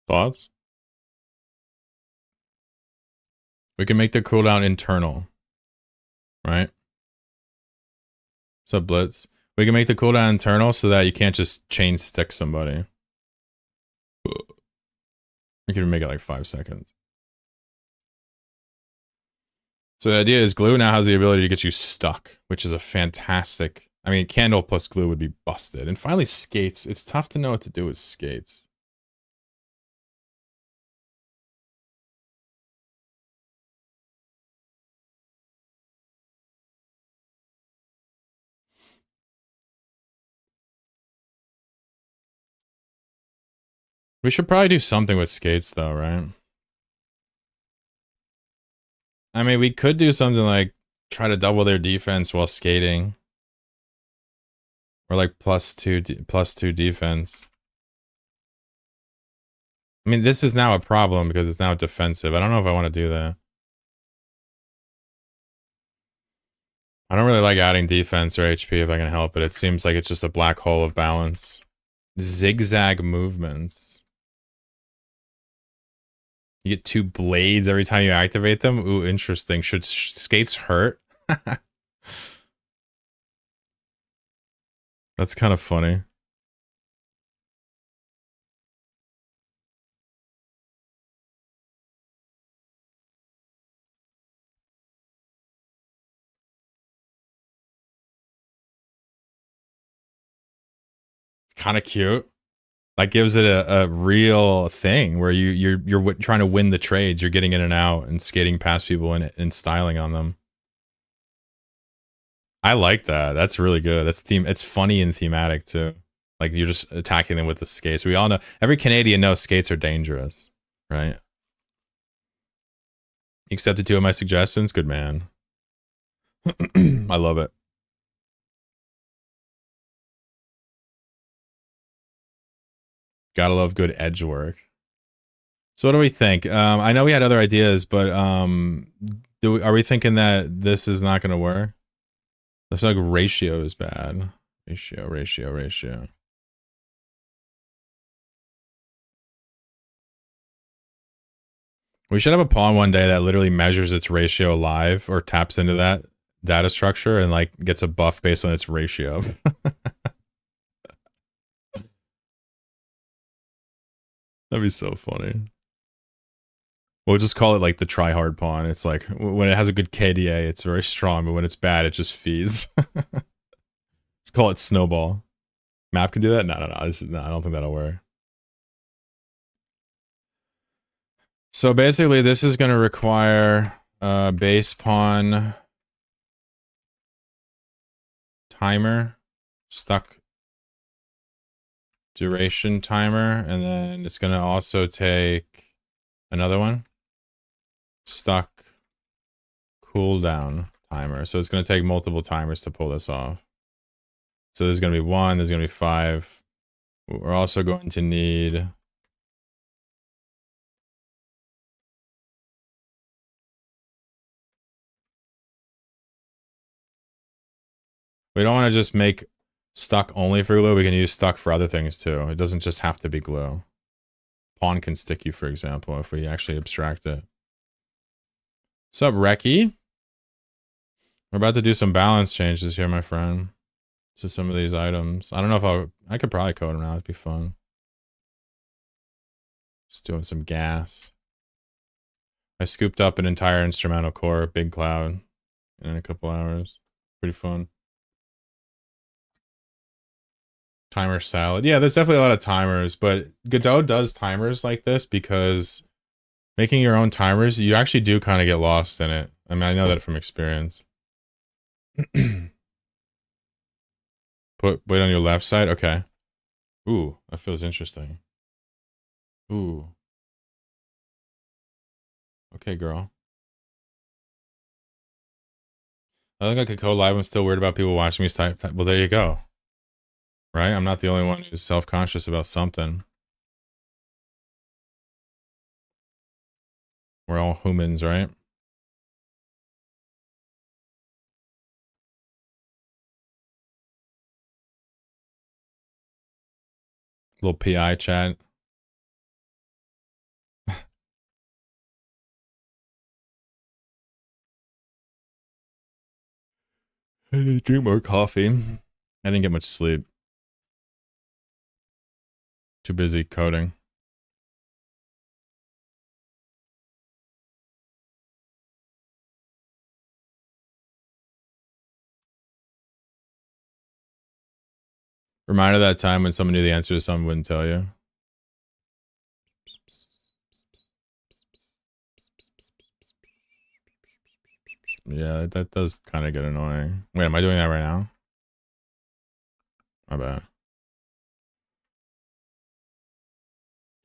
Thoughts? We can make the cooldown internal. Right? What's up, Blitz? We can make the cooldown internal so that you can't just chain stick somebody. We can make it like 5 seconds. So the idea is glue now has the ability to get you stuck, which is a fantastic... I mean, candle plus glue would be busted. And finally, skates. It's tough to know what to do with skates. We should probably do something with skates, though, right? I mean, we could do something like try to double their defense while skating. Or like plus two defense. I mean, this is now a problem because it's now defensive. I don't know if I want to do that. I don't really like adding defense or HP if I can help it. It seems like it's just a black hole of balance. Zigzag movements. You get 2 blades every time you activate them? Ooh, interesting. Should skates hurt? That's kind of funny. Kind of cute. That gives it a real thing where you're trying to win the trades. You're getting in and out and skating past people and styling on them. I like that. That's really good. That's it's funny and thematic too. Like you're just attacking them with the skates. We all know, every Canadian knows skates are dangerous, right? You accepted 2 of my suggestions. Good man. I love it. Gotta love good edge work. So what do we think? I know we had other ideas, but are we thinking that this is not going to work? Looks like ratio is bad. Ratio. We should have a pawn one day that literally measures its ratio live or taps into that data structure and like gets a buff based on its ratio. That'd be so funny. We'll just call it like the try-hard pawn. It's like when it has a good KDA, it's very strong, but when it's bad, it just fees. Just call it snowball. Map can do that? No. I don't think that'll work. So basically, this is going to require a base pawn timer, stuck duration timer, and then it's going to also take another one, stuck cooldown timer. So it's going to take multiple timers to pull this off. So there's going to be 1, there's going to be 5. We're also going to need we don't want to just make stuck only for glue. We can use stuck for other things too. It doesn't just have to be glue. Pawn can stick you, for example, if we actually abstract it. What's up, Reki? We're about to do some balance changes here, my friend. To some of these items. I don't know if I could probably code them now. It'd be fun. Just doing some gas. I scooped up an entire instrumental core, Big Cloud, in a couple hours. Pretty fun. Timer salad. Yeah, there's definitely a lot of timers, but Godot does timers like this because making your own timers, you actually do kind of get lost in it. I mean, I know that from experience. Wait on your left side? Okay. Ooh, that feels interesting. Ooh. Okay, girl. I think I could go live. I'm still weird about people watching me type. Well, there you go. Right? I'm not the only one who's self-conscious about something. We're all humans, right? Little PI chat. Drink more coffee. I didn't get much sleep. Too busy coding. Reminder that time when someone knew the answer to something wouldn't tell you. Yeah, that does kind of get annoying. Wait, am I doing that right now? My bad.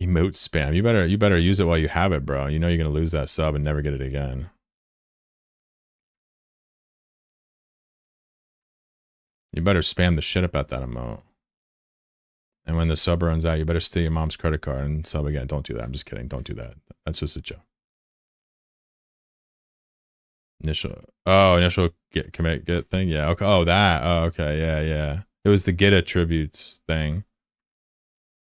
Emote spam. You better use it while you have it, bro. You know you're gonna lose that sub and never get it again. You better spam the shit about that emote. And when the sub runs out, you better steal your mom's credit card and sub again. Don't do that. I'm just kidding. Don't do that. That's just a joke. Initial get commit get thing. Yeah. Okay. Oh, that. Oh, okay. Yeah, yeah. It was the get attributes thing.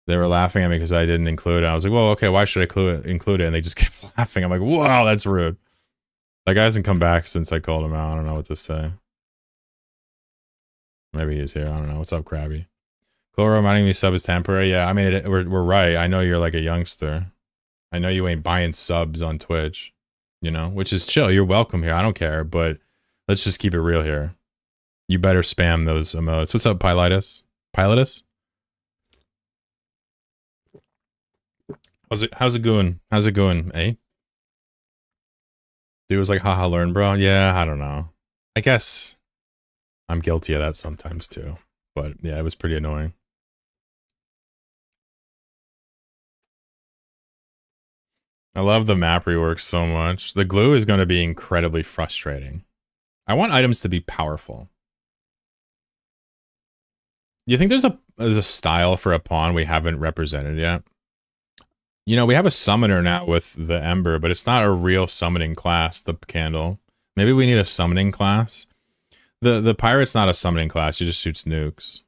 They were laughing at me because I didn't include it. I was like, well, okay, why should I include it? And they just kept laughing. I'm like, wow, that's rude. That guy hasn't come back since I called him out. I don't know what to say. Maybe he's here. I don't know. What's up, Krabby? Chloro reminding me sub is temporary. Yeah, I mean, we're right. I know you're like a youngster. I know you ain't buying subs on Twitch, you know, which is chill. You're welcome here. I don't care, but let's just keep it real here. You better spam those emotes. What's up, Pilotus? Pilotus? How's it going? How's it going, eh? Dude was like, haha, learn, bro. Yeah, I don't know. I guess I'm guilty of that sometimes too. But yeah, it was pretty annoying. I love the map rework so much. The glue is going to be incredibly frustrating. I want items to be powerful. You think there's a style for a pawn we haven't represented yet? You know, we have a summoner now with the Ember, but it's not a real summoning class, the candle. Maybe we need a summoning class. The pirate's not a summoning class, he just shoots nukes.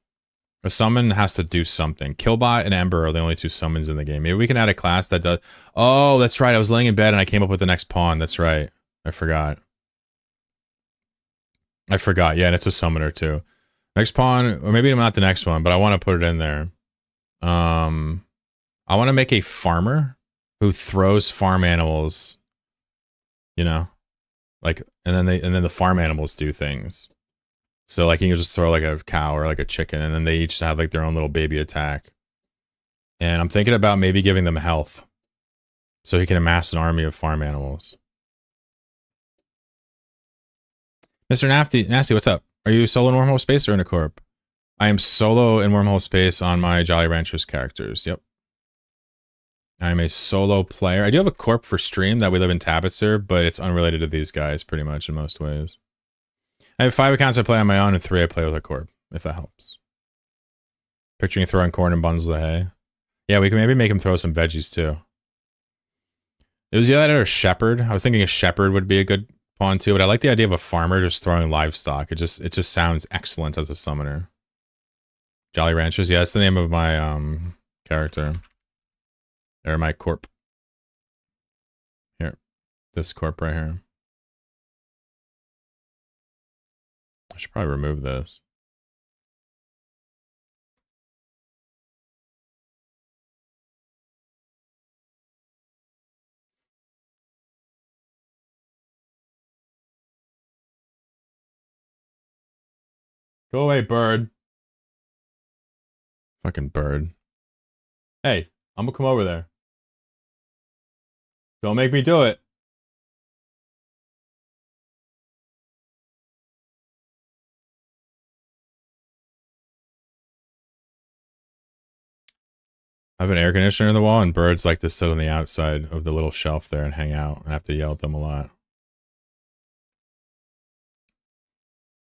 A summon has to do something. Killbot and Ember are the only two summons in the game. Maybe we can add a class that does... Oh, that's right. I was laying in bed and I came up with the next pawn. That's right. I forgot. Yeah, and it's a summoner too. Next pawn, or maybe not the next one, but I want to put it in there. I want to make a farmer who throws farm animals, you know, like, and then the farm animals do things. So like you can just throw like a cow or like a chicken, and then they each have like their own little baby attack. And I'm thinking about maybe giving them health, so he can amass an army of farm animals. Mr. Nasty, what's up? Are you solo in Wormhole Space or in a corp? I am solo in Wormhole Space on my Jolly Ranchers characters. Yep. I'm a solo player. I do have a corp for stream that we live in Tabitzer, but it's unrelated to these guys pretty much in most ways. I have 5 accounts I play on my own and 3 I play with a corp, if that helps. Picturing throwing corn and bundles of hay. Yeah, we can maybe make him throw some veggies too. It was the other shepherd. I was thinking a shepherd would be a good pawn too, but I like the idea of a farmer just throwing livestock. It just sounds excellent as a summoner. Jolly Ranchers. Yeah, that's the name of my character. Or my corp. Here. This corp right here. I should probably remove this. Go away, bird. Fucking bird. Hey, I'm gonna come over there. Don't make me do it. I have an air conditioner in the wall, and birds like to sit on the outside of the little shelf there and hang out. I have to yell at them a lot.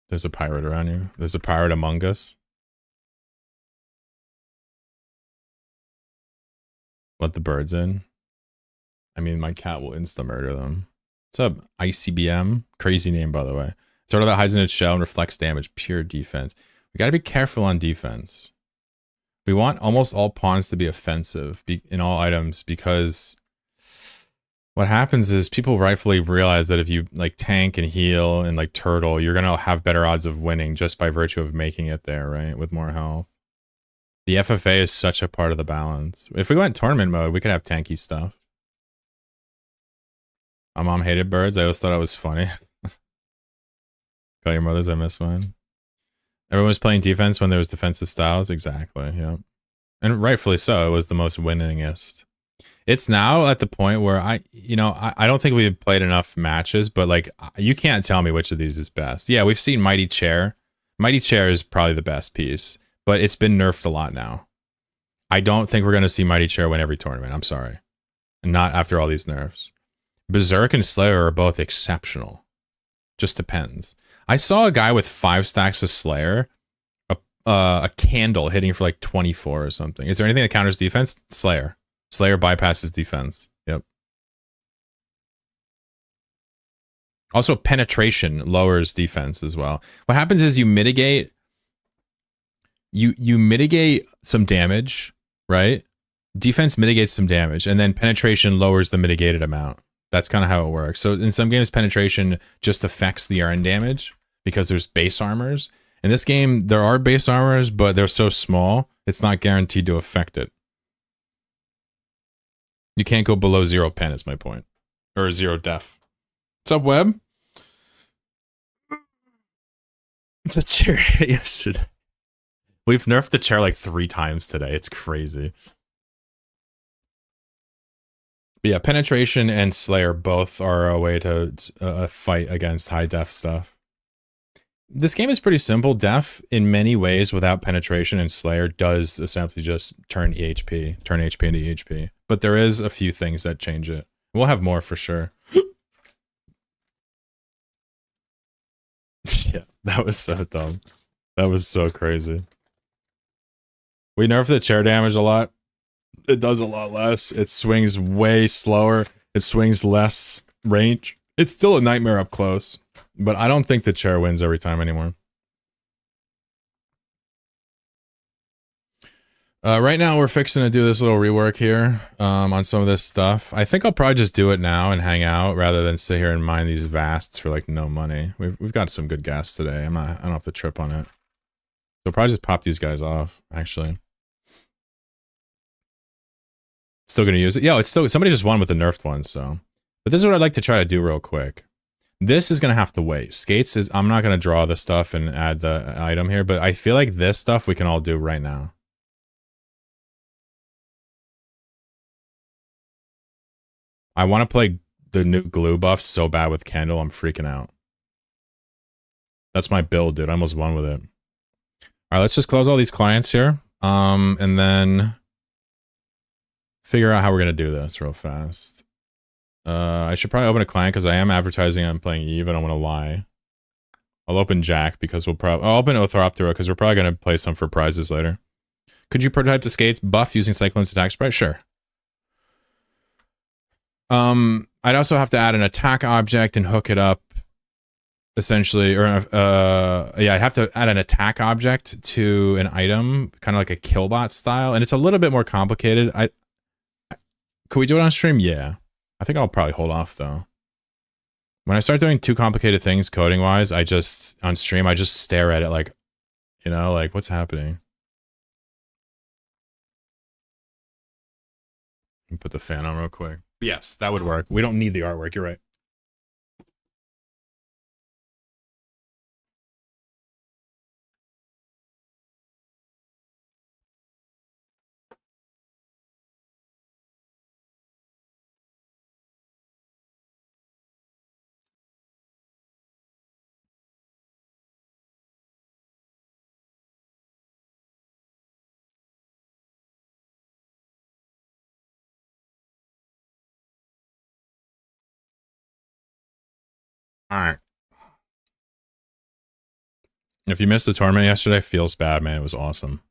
There's a pirate around you. There's a pirate among us. Let the birds in. I mean, my cat will insta-murder them. What's up, ICBM? Crazy name, by the way. Turtle that hides in its shell and reflects damage. Pure defense. We gotta be careful on defense. We want almost all pawns to be offensive in all items, because what happens is people rightfully realize that if you like tank and heal and like turtle, you're gonna have better odds of winning just by virtue of making it there, right? With more health. The FFA is such a part of the balance. If we went tournament mode, we could have tanky stuff. My mom hated birds. I always thought it was funny. Call your mothers, I miss mine. Everyone was playing defense when there was defensive styles. Exactly, yeah. And rightfully so. It was the most winningest. It's now at the point where I don't think we've played enough matches, but like, you can't tell me which of these is best. Yeah, we've seen Mighty Chair. Mighty Chair is probably the best piece, but it's been nerfed a lot now. I don't think we're going to see Mighty Chair win every tournament. I'm sorry. Not after all these nerfs. Berserk and Slayer are both exceptional. Just depends. I saw a guy with 5 stacks of Slayer, a candle hitting for like 24 or something. Is there anything that counters defense? Slayer. Slayer bypasses defense. Yep. Also, penetration lowers defense as well. What happens is you mitigate some damage, right? Defense mitigates some damage, and then penetration lowers the mitigated amount. That's kind of how it works. So in some games, penetration just affects the earn damage because there's base armors. In this game, there are base armors, but they're so small, it's not guaranteed to affect it. You can't go below 0 pen, is my point. Or 0 def. What's up, Web? The chair yesterday. We've nerfed the chair like 3 times today. It's crazy. But yeah, penetration and Slayer both are a way to fight against high def stuff. This game is pretty simple. Def, in many ways, without penetration, and Slayer does essentially just turn HP into EHP. But there is a few things that change it. We'll have more for sure. Yeah, that was so dumb. That was so crazy. We nerfed the chair damage a lot. It does a lot less. It swings way slower. It swings less range. It's still a nightmare up close, but I don't think the chair wins every time anymore. Right now, we're fixing to do this little rework here on some of this stuff. I think I'll probably just do it now and hang out rather than sit here and mine these vasts for like no money. We've got some good gas today. I don't have to trip on it. So I'll probably just pop these guys off, actually. Still gonna use it. Yeah, it's still, somebody just won with the nerfed one, so. But this is what I'd like to try to do real quick. This is gonna have to wait. Skates is, I'm not gonna draw the stuff and add the item here, but I feel like this stuff we can all do right now. I want to play the new glue buff so bad with Candle, I'm freaking out. That's my build, dude. I almost won with it. Alright, let's just close all these clients here. And then figure out how we're gonna do this real fast. I should probably open a client because I am advertising I'm playing Eve. I don't want to lie. I'll open Jack because we'll probably. I'll open Othroptera because we're probably gonna play some for prizes later. Could you prototype the skates buff using Cyclone's attack sprite? Sure. I'd also have to add an attack object and hook it up. Essentially, or yeah, I'd have to add an attack object to an item, kind of like a Killbot style, and it's a little bit more complicated. Could we do it on stream? Yeah. I think I'll probably hold off, though. When I start doing too complicated things coding wise, I just, on stream, I just stare at it like, you know, like what's happening? Let me put the fan on real quick. Yes, that would work. We don't need the artwork. You're right. All right. If you missed the tournament yesterday, feels bad, man. It was awesome.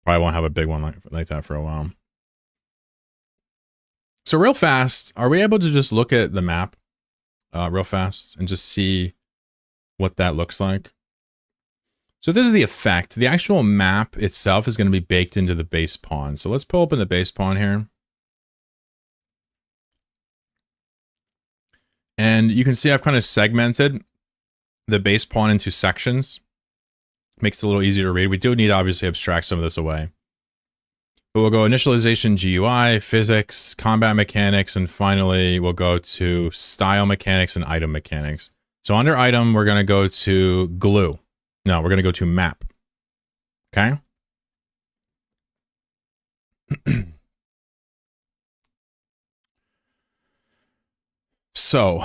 Probably won't have a big one like that for a while. So real fast, are we able to just look at the map real fast and just see what that looks like? So this is the effect. The actual map itself is going to be baked into the base pawn. So let's pull open the base pawn here. And you can see I've kind of segmented the base pawn into sections. Makes it a little easier to read. We do need to obviously abstract some of this away. But we'll go initialization, GUI, physics, combat mechanics, and finally we'll go to style mechanics and item mechanics. So under item, we're going to go to glue. No, we're going to go to map. Okay? So,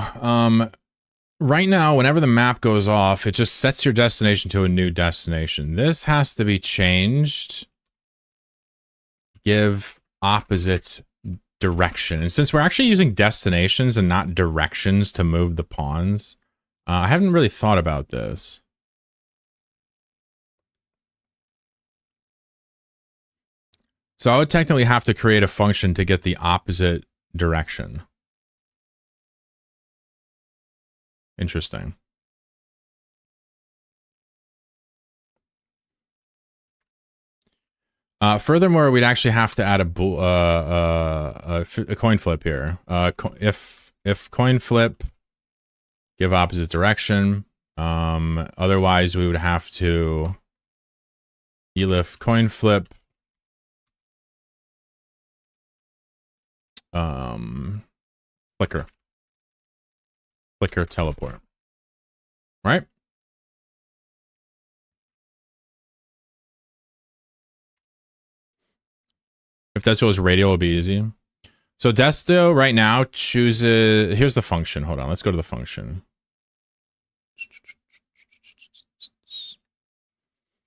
right now, whenever the map goes off, it just sets your destination to a new destination. This has to be changed. Give opposite direction. And since we're actually using destinations and not directions to move the pawns, I haven't really thought about this. So I would technically have to create a function to get the opposite direction. Interesting. Furthermore, we'd actually have to add a coin flip here. If coin flip, give opposite direction. Otherwise, we would have to elif coin flip. Flicker teleport. Right? If Desto is radial, it'll be easy. So Desto right now chooses, here's the function. Hold on, let's go to the function.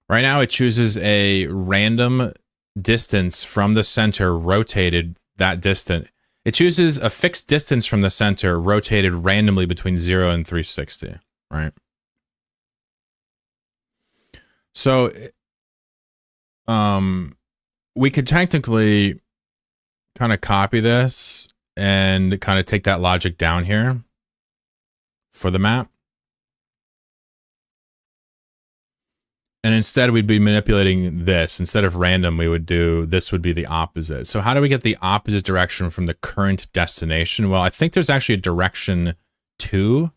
Right now it chooses a random distance from the center rotated that distant. It chooses a fixed distance from the center rotated randomly between 0 and 360, right? So, we could technically kind of copy this and kind of take that logic down here for the map. And instead we'd be manipulating this. Instead of random, we would do, this would be the opposite. So how do we get the opposite direction from the current destination? Well, I think there's actually a direction to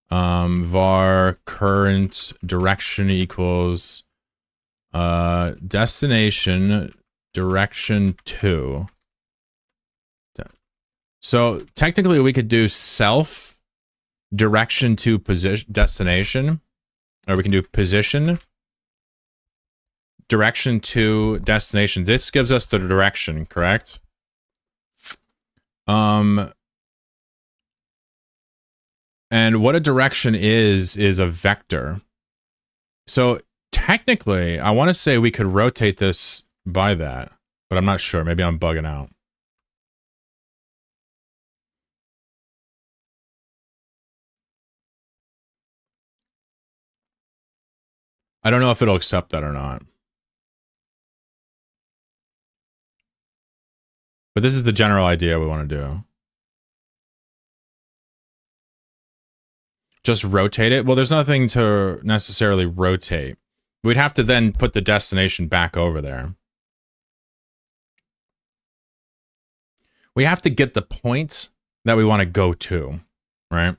var current direction equals destination direction to. So technically we could do self direction to position destination, or we can do position direction to destination. This gives us the direction, correct? And what a direction is a vector. So technically, I want to say we could rotate this by that, but I'm not sure. Maybe I'm bugging out. I don't know if it'll accept that or not. But this is the general idea we want to do. Just rotate it? Well, there's nothing to necessarily rotate. We'd have to then put the destination back over there. We have to get the point that we want to go to, right?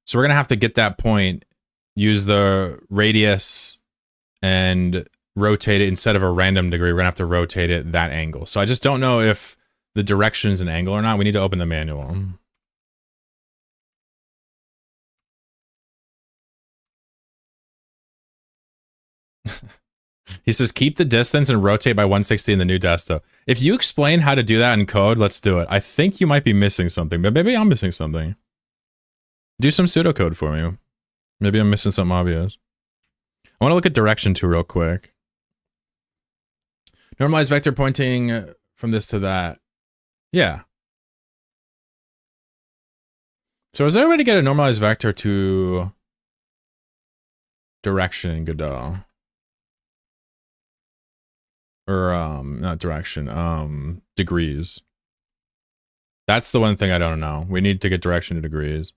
So we're going to have to get that point, use the radius, and rotate it instead of a random degree. We're going to have to rotate it that angle. So I just don't know if the direction is an angle or not. We need to open the manual. He says, keep the distance and rotate by 160 in the new Desto. If you explain how to do that in code, let's do it. I think you might be missing something, but maybe I'm missing something. Do some pseudocode for me. Maybe I'm missing something obvious. I want to look at direction too real quick. Normalize vector pointing from this to that. Yeah. So is there a way to get a normalized vector to direction in Godot? Or, not direction, degrees. That's the one thing I don't know. We need to get direction to degrees.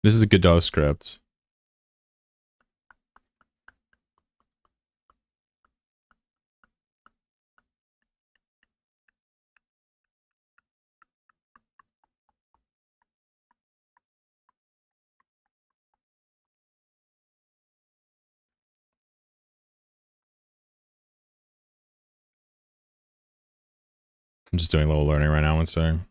This is a Godot script. I'm just doing a little learning right now, one second.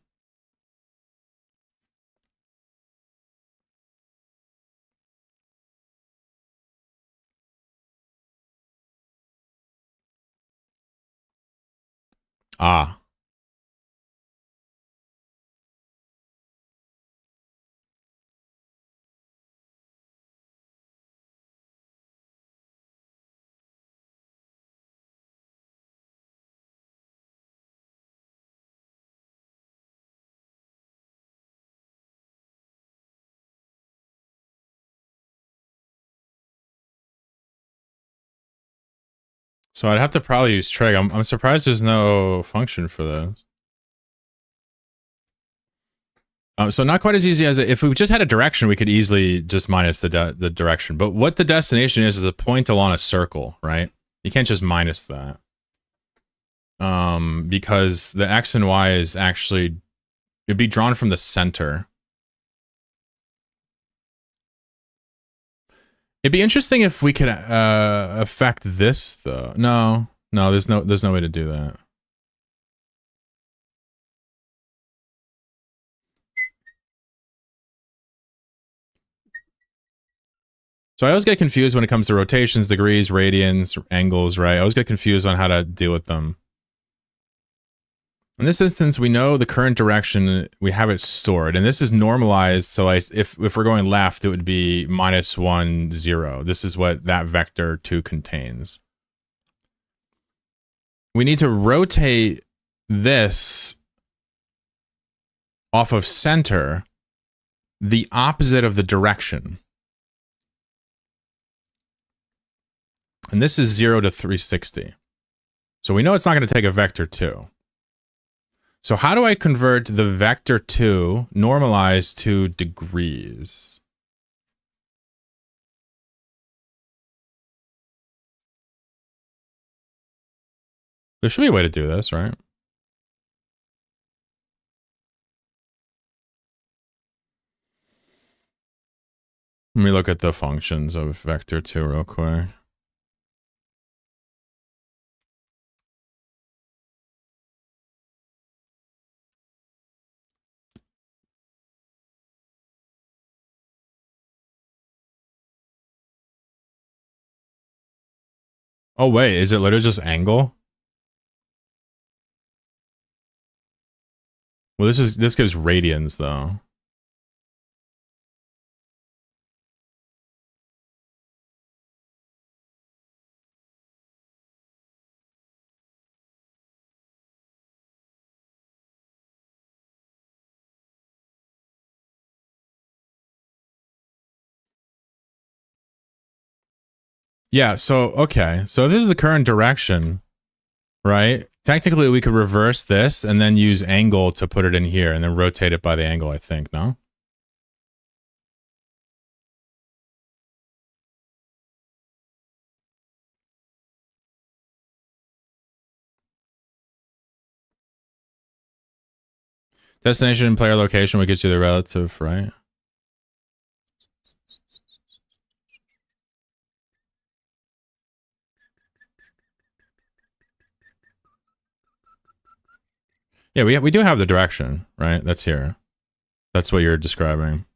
Ah. So I'd have to probably use trig. I'm surprised there's no function for this. So not quite as easy as if we just had a direction, we could easily just minus the direction. But what the destination is a point along a circle, right? You can't just minus that. Because the x and y is actually, it'd be drawn from the center. It'd be interesting if we could affect this though. No, there's no way to do that. So I always get confused when it comes to rotations, degrees, radians, angles, right? I always get confused on how to deal with them. In this instance, we know the current direction, we have it stored, and this is normalized, so if we're going left, it would be -1, 0. This is what that vector 2 contains. We need to rotate this off of center the opposite of the direction. And this is 0 to 360. So we know it's not going to take a vector 2. So how do I convert the vector 2 normalized to degrees? There should be a way to do this, right? Let me look at the functions of vector 2 real quick. Oh wait, is it literally just angle? Well, this gives radians though. Yeah, so okay. So if this is the current direction, right? Technically we could reverse this and then use angle to put it in here and then rotate it by the angle, I think, no? Destination and player location would get you the relative, right? Yeah, we do have the direction, right? That's here. That's what you're describing.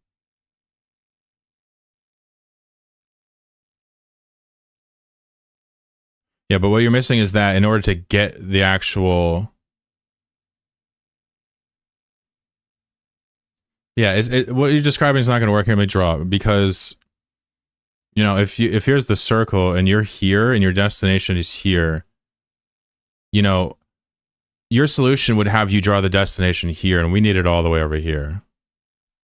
Yeah, but what you're missing is that in order to get the actual... Yeah, what you're describing is not going to work here. Let me draw, because, you know, if here's the circle and you're here and your destination is here, you know, your solution would have you draw the destination here, and we need it all the way over here,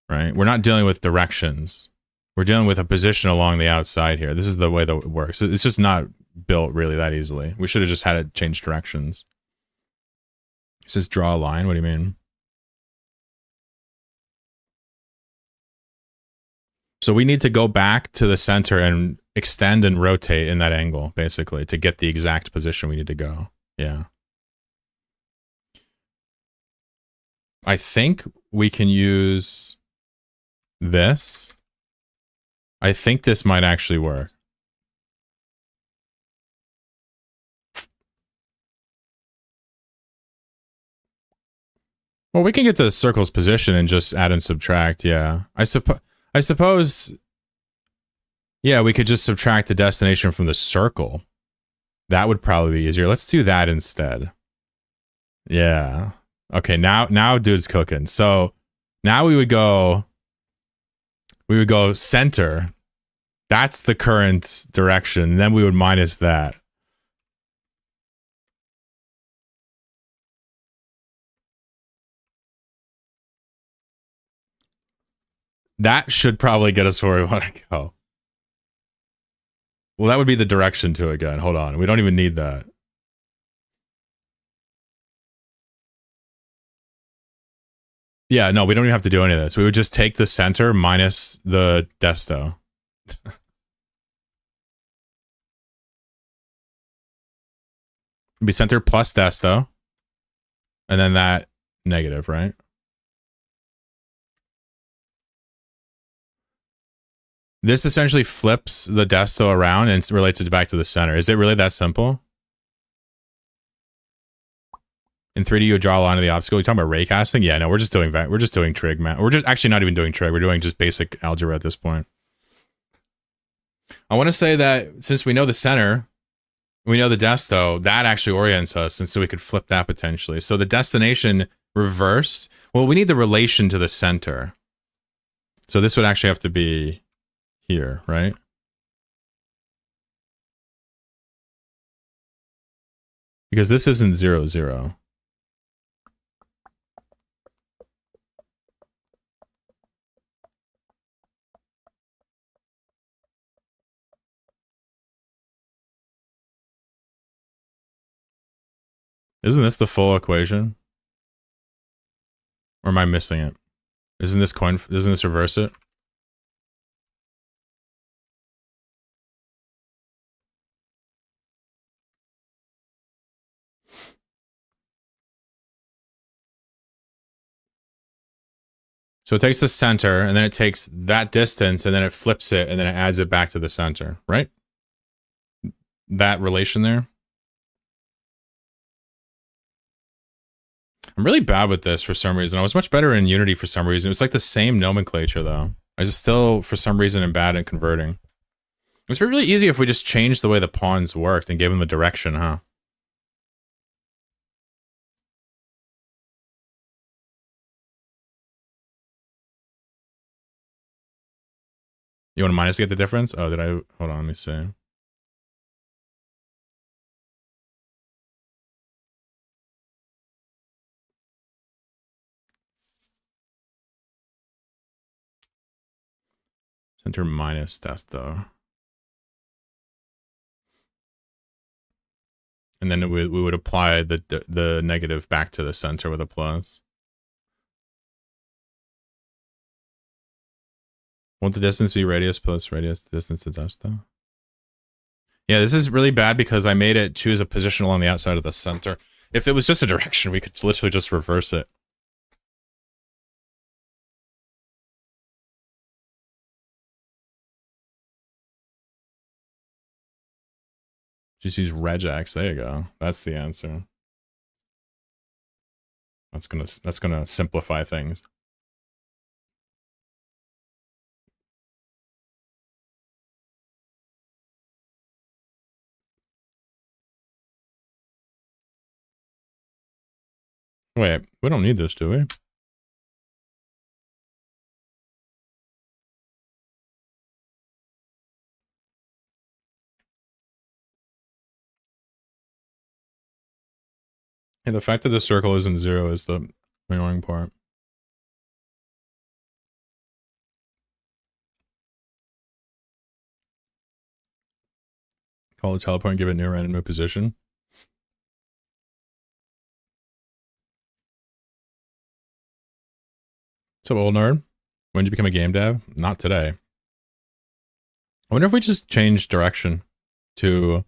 right? We're not dealing with directions. We're dealing with a position along the outside here. This is the way that it works. It's just not built really that easily. We should have just had it change directions. It says draw a line. What do you mean? So we need to go back to the center and extend and rotate in that angle, basically, to get the exact position we need to go. Yeah. I think we can use this. I think this might actually work. Well, we can get the circle's position and just add and subtract, yeah. I suppose, yeah, we could just subtract the destination from the circle. That would probably be easier. Let's do that instead. Yeah. Okay, now dude's cooking. So now we would go center. That's the current direction. Then we would minus that. That should probably get us where we want to go. Well, that would be the direction to it again. Hold on. We don't even need that. Yeah, no, we don't even have to do any of this. We would just take the center minus the desto. It'd be center plus desto. And then that negative, right? This essentially flips the desto around and relates it back to the center. Is it really that simple? In 3D, you would draw a line of the obstacle. You're talking about raycasting? Yeah, no, we're just doing trig, man. We're just actually not even doing trig. We're doing just basic algebra at this point. I want to say that since we know the center, we know the desto, that actually orients us, and so we could flip that potentially. So the destination reversed. Well, we need the relation to the center. So this would actually have to be here, right? Because this isn't 0, 0. Isn't this the full equation? Or am I missing it? Doesn't this reverse it? So it takes the center, and then it takes that distance, and then it flips it, and then it adds it back to the center, right? That relation there. I'm really bad with this for some reason. I was much better in Unity for some reason. It's like the same nomenclature, though. I just still, for some reason, am bad at converting. It's really easy if we just changed the way the pawns worked and gave them a direction, huh? You want to minus to get the difference? Oh, did I? Hold on, let me see. Center minus desto. And then we would apply the negative back to the center with a plus. Won't the distance be radius plus radius the distance to desto? Yeah, this is really bad because I made it choose a position along the outside of the center. If it was just a direction, we could literally just reverse it. Just use regex. There you go. That's the answer. That's gonna simplify things. Wait, we don't need this, do we? Hey, the fact that the circle isn't 0 is the annoying part. Call the teleport and give it near random position. So, old nerd, when did you become a game dev? Not today. I wonder if we just change direction to...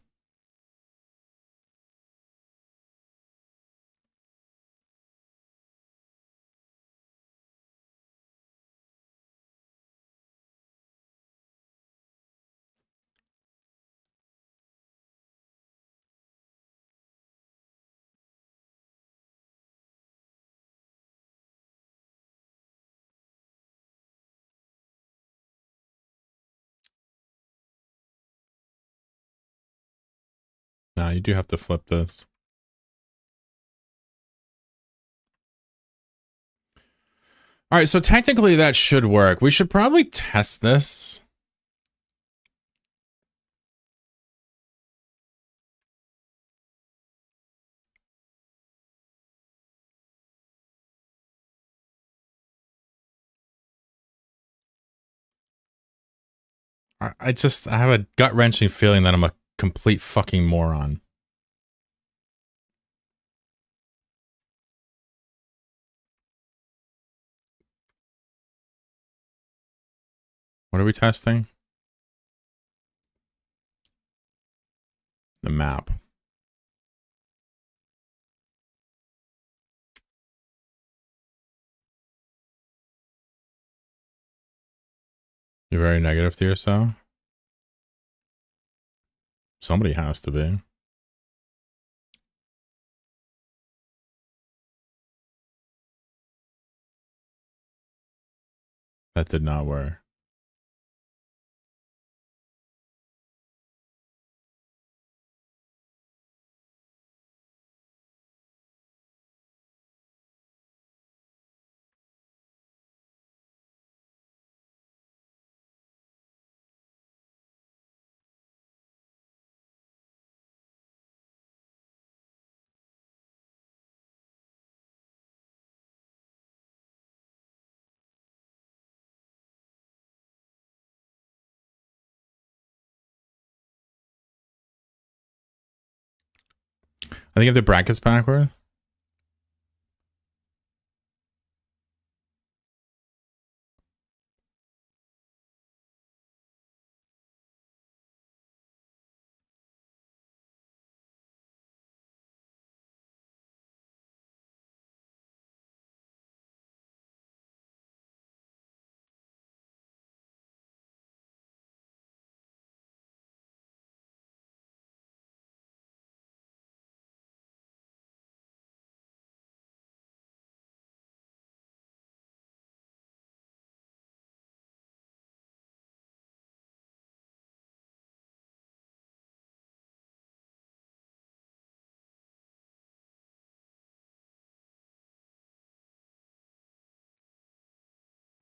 Nah, you do have to flip this. All right, so technically that should work. We should probably test this. I have a gut-wrenching feeling that I'm a complete fucking moron. What are we testing? The map. You're very negative to yourself? Somebody has to be. That did not work. I think if the brackets backward.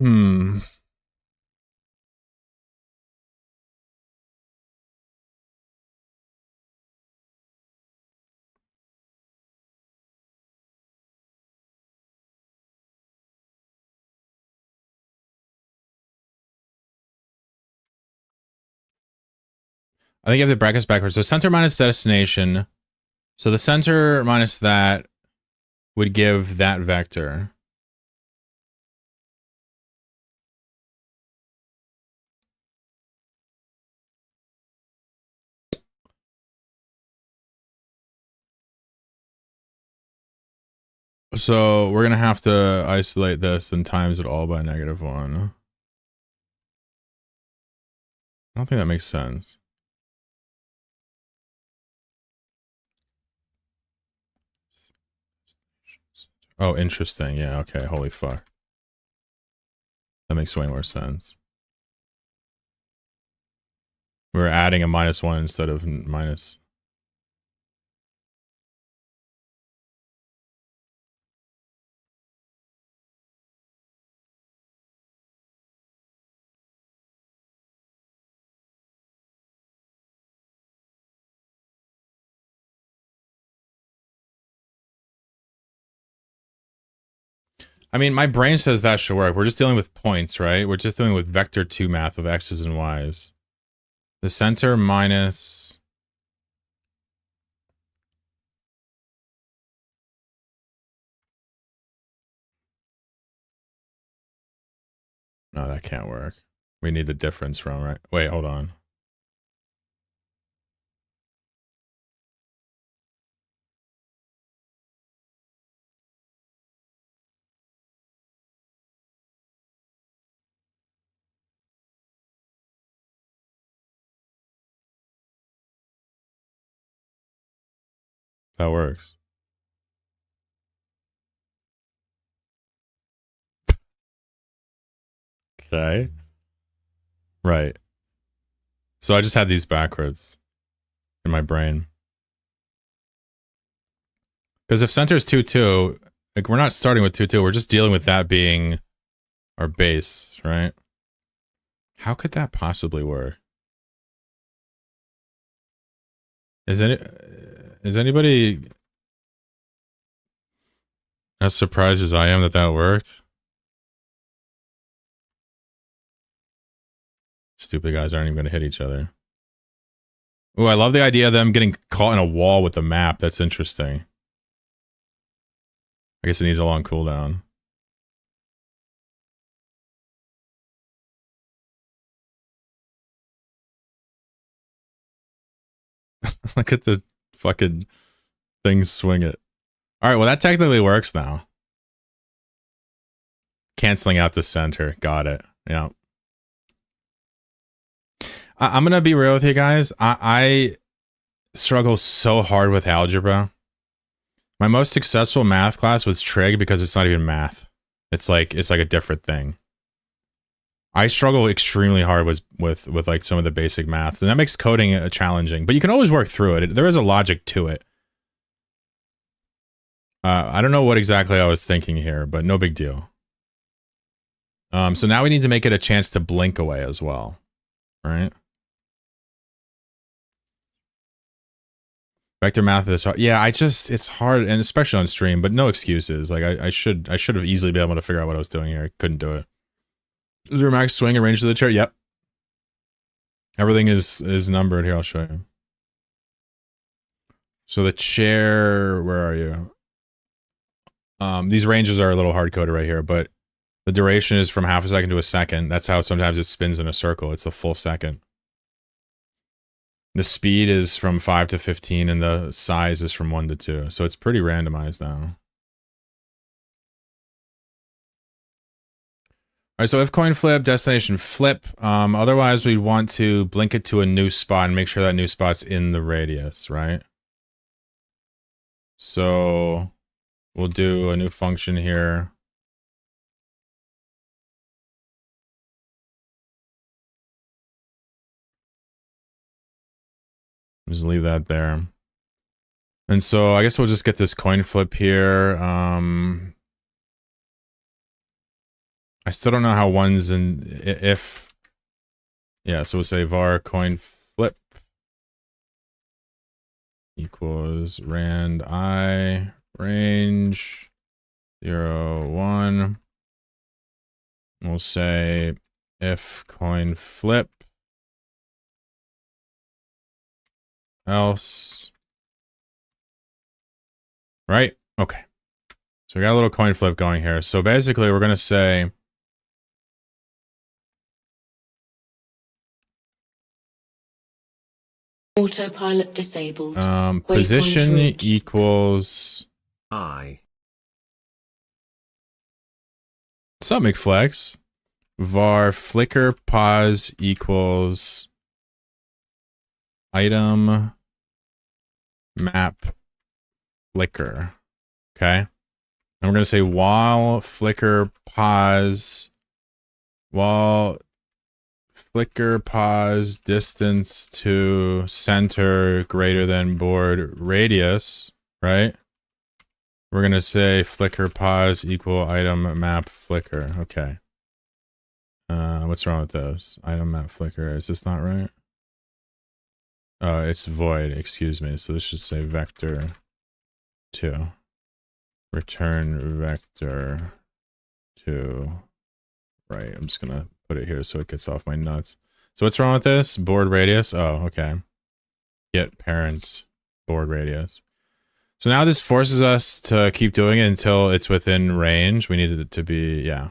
Hmm. I think if the brackets backwards. So center minus destination. So the center minus that would give that vector. So we're going to have to isolate this and times it all by -1. I don't think that makes sense. Oh, interesting. Yeah, okay. Holy fuck. That makes way more sense. We're adding a -1 instead of minus. I mean, my brain says that should work. We're just dealing with points, right? We're just dealing with vector 2 math of x's and y's. The center minus... No, that can't work. We need the difference from, right? Wait, hold on. That works. Okay. Right. So I just had these backwards in my brain. Because if center is 2, 2, like we're not starting with 2, 2. We're just dealing with that being our base, right? How could that possibly work? Is anybody as surprised as I am that that worked? Stupid guys aren't even going to hit each other. Ooh, I love the idea of them getting caught in a wall with the map. That's interesting. I guess it needs a long cooldown. Look at the fucking things swing it. All right, well, that technically works now. Canceling out the center. Got it. Yeah. I'm going to be real with you guys. I struggle so hard with algebra. My most successful math class was trig because it's not even math. It's like a different thing. I struggle extremely hard with like some of the basic maths, and that makes coding challenging. But you can always work through it. There is a logic to it. I don't know what exactly I was thinking here, but no big deal. So now we need to make it a chance to blink away as well, right? Vector math is hard. Yeah, it's hard, and especially on stream, but no excuses. Like I should have easily been able to figure out what I was doing here. I couldn't do it. Is there a max swing and range of the chair? Yep. Everything is numbered here. I'll show you. So the chair, where are you? These ranges are a little hard coded right here, but the duration is from half a second to a second. That's how sometimes it spins in a circle. It's a full second. The speed is from 5 to 15, and the size is from 1 to 2. So it's pretty randomized now. All right, so if coin flip, destination flip. Otherwise, we'd want to blink it to a new spot and make sure that new spot's in the radius, right? So we'll do a new function here. Just leave that there. And so I guess we'll just get this coin flip here. I still don't know how one's in if. Yeah, so we'll say var coin flip equals rand I range 0, 1. We'll say if coin flip else. Right? Okay. So we got a little coin flip going here. So basically we're going to say Autopilot disabled. position equals I. What's up, McFlex? Var flicker pause equals item map flicker. Okay. And we're going to say while flicker pause distance to center greater than board radius, right? We're going to say flicker pause equal item map flicker. Okay. What's wrong with those? Item map flicker. Is this not right? It's void. Excuse me. So this should say vector 2. Return vector 2. Right. I'm just going to put it here so it gets off my nuts. So what's wrong with this? Board radius. Oh, okay. Get parents board radius. So now this forces us to keep doing it until it's within range. We needed it to be, yeah.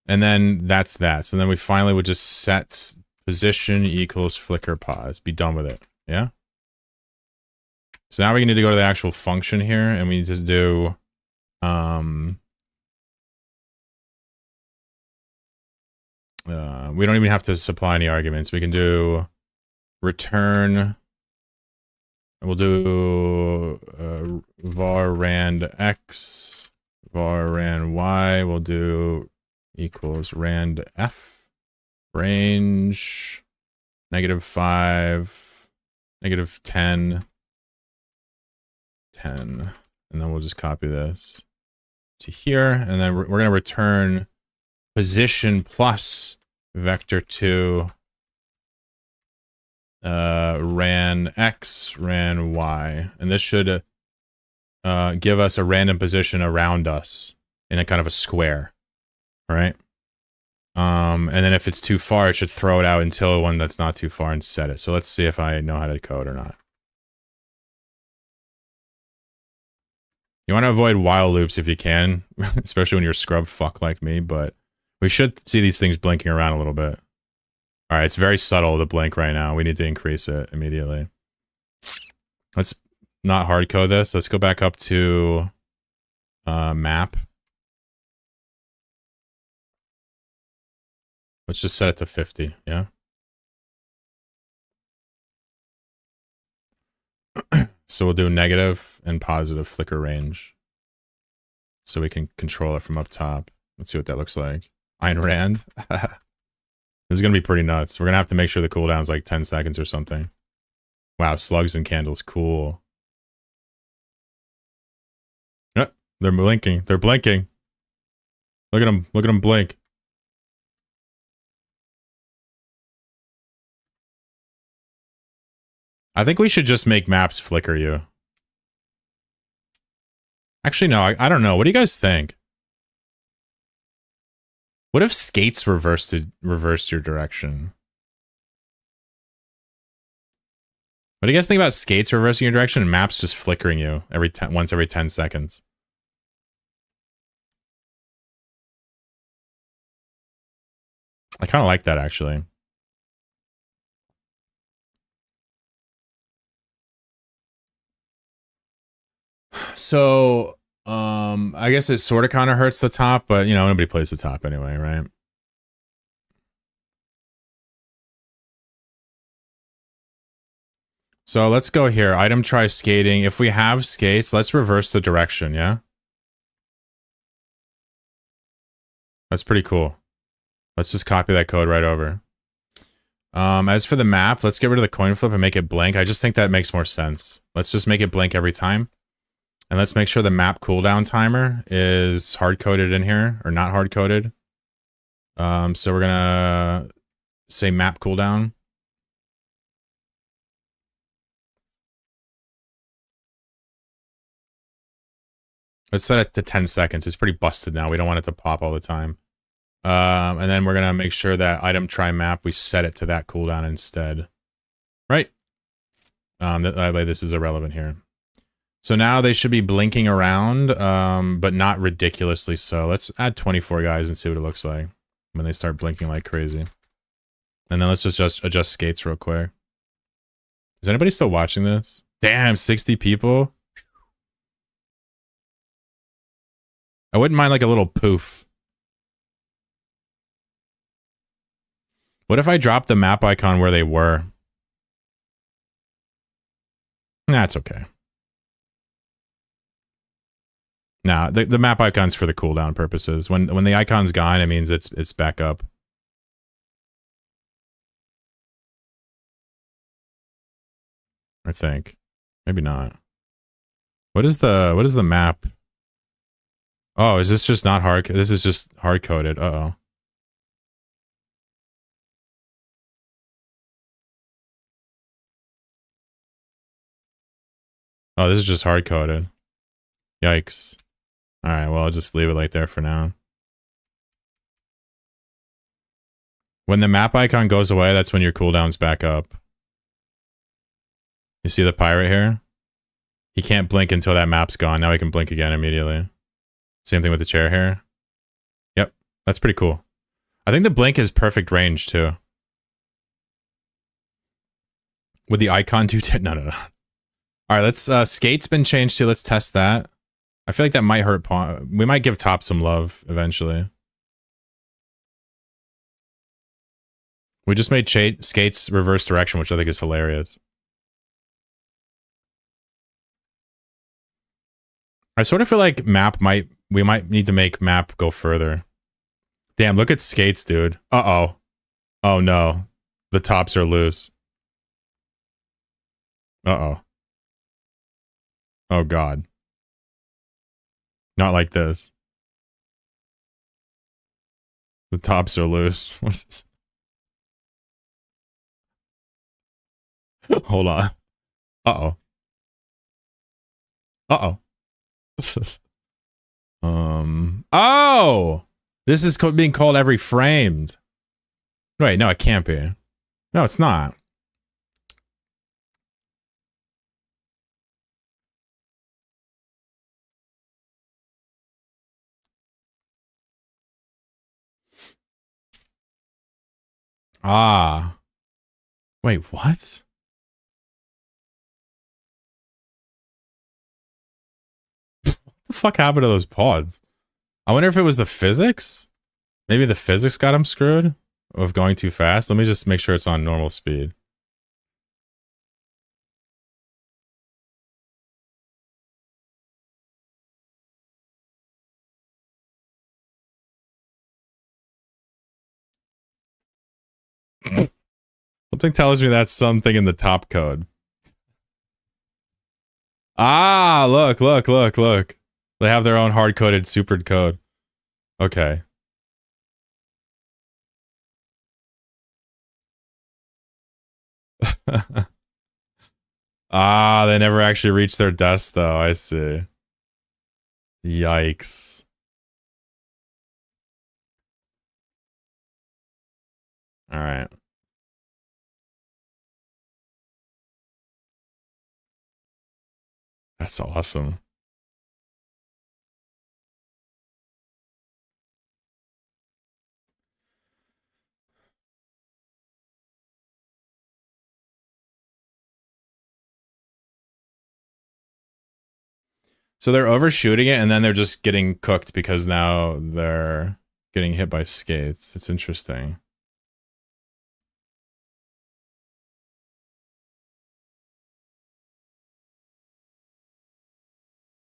And then that's that. So then we finally would just set position equals flicker pause. Be done with it. Yeah. So now we need to go to the actual function here and we just do, we don't even have to supply any arguments. We can do return. We'll do var rand x, var rand y. We'll do equals rand f, range, -5, -10, 10. And then we'll just copy this to here. And then we're going to return position plus vector 2 ran x, ran y. And this should give us a random position around us in a kind of a square. Right? And then if it's too far, it should throw it out until one that's not too far and set it. So let's see if I know how to code or not. You want to avoid while loops if you can, especially when you're a scrub fuck like me, but we should see these things blinking around a little bit. All right, it's very subtle, the blink right now. We need to increase it immediately. Let's not hard code this. Let's go back up to map. Let's just set it to 50, yeah? So we'll do negative and positive flicker range. So we can control it from up top. Let's see what that looks like. Ayn Rand. This is going to be pretty nuts. We're going to have to make sure the cooldown's like 10 seconds or something. Wow, slugs and candles. Cool. Yep, they're blinking. They're blinking. Look at them. Look at them blink. I think we should just make maps flicker you. Actually, no, I don't know. What do you guys think? What if skates reversed your direction? What do you guys think about skates reversing your direction and maps just flickering you once every 10 seconds? I kind of like that, actually. So, I guess it sort of kind of hurts the top, but, you know, nobody plays the top anyway, right? So let's go here. Item try skating. If we have skates, let's reverse the direction, yeah? That's pretty cool. Let's just copy that code right over. As for the map, let's get rid of the coin flip and make it blank. I just think that makes more sense. Let's just make it blank every time. And let's make sure the map cooldown timer is hard-coded in here, or not hard-coded. So we're gonna say map cooldown. Let's set it to 10 seconds. It's pretty busted now. We don't want it to pop all the time. And then we're gonna make sure that item try map, we set it to that cooldown instead. Right? That way this is irrelevant here. So now they should be blinking around, but not ridiculously so. Let's add 24 guys and see what it looks like when they start blinking like crazy. And then let's just adjust skates real quick. Is anybody still watching this? Damn, 60 people? I wouldn't mind like a little poof. What if I dropped the map icon where they were? Nah, it's okay. Nah, the map icon's for the cooldown purposes. When the icon's gone, it means it's back up. I think. Maybe not. What is the map? Oh, is this just not hard? This is just hard coded. Uh-oh. Oh, this is just hard coded. Yikes. Alright, well, I'll just leave it like there for now. When the map icon goes away, that's when your cooldown's back up. You see the pirate here? He can't blink until that map's gone. Now he can blink again immediately. Same thing with the chair here. Yep, that's pretty cool. I think the blink is perfect range, too. Would the icon do... No. Alright, let's... Skate's been changed, too. Let's test that. I feel like that might hurt pawn. We might give top some love eventually. We just made Skate's reverse direction, which I think is hilarious. I sort of feel like we might need to make map go further. Damn, look at Skates, dude. Uh-oh. Oh no. The tops are loose. Uh-oh. Oh god. Not like this. The tops are loose. What's this? Hold on. Uh-oh. Uh-oh. Oh! This is being called every framed. Wait, no, it can't be. No, it's not. Ah. Wait, what? What the fuck happened to those pods? I wonder if it was the physics? Maybe the physics got him screwed? Of going too fast? Let me just make sure it's on normal speed. Something tells me that's something in the top code. Ah, look. They have their own hard-coded supered code. Okay. Ah, they never actually reached their deaths, though. I see. Yikes. Alright. That's awesome. So they're overshooting it, and then they're just getting cooked because now they're getting hit by skates. It's interesting.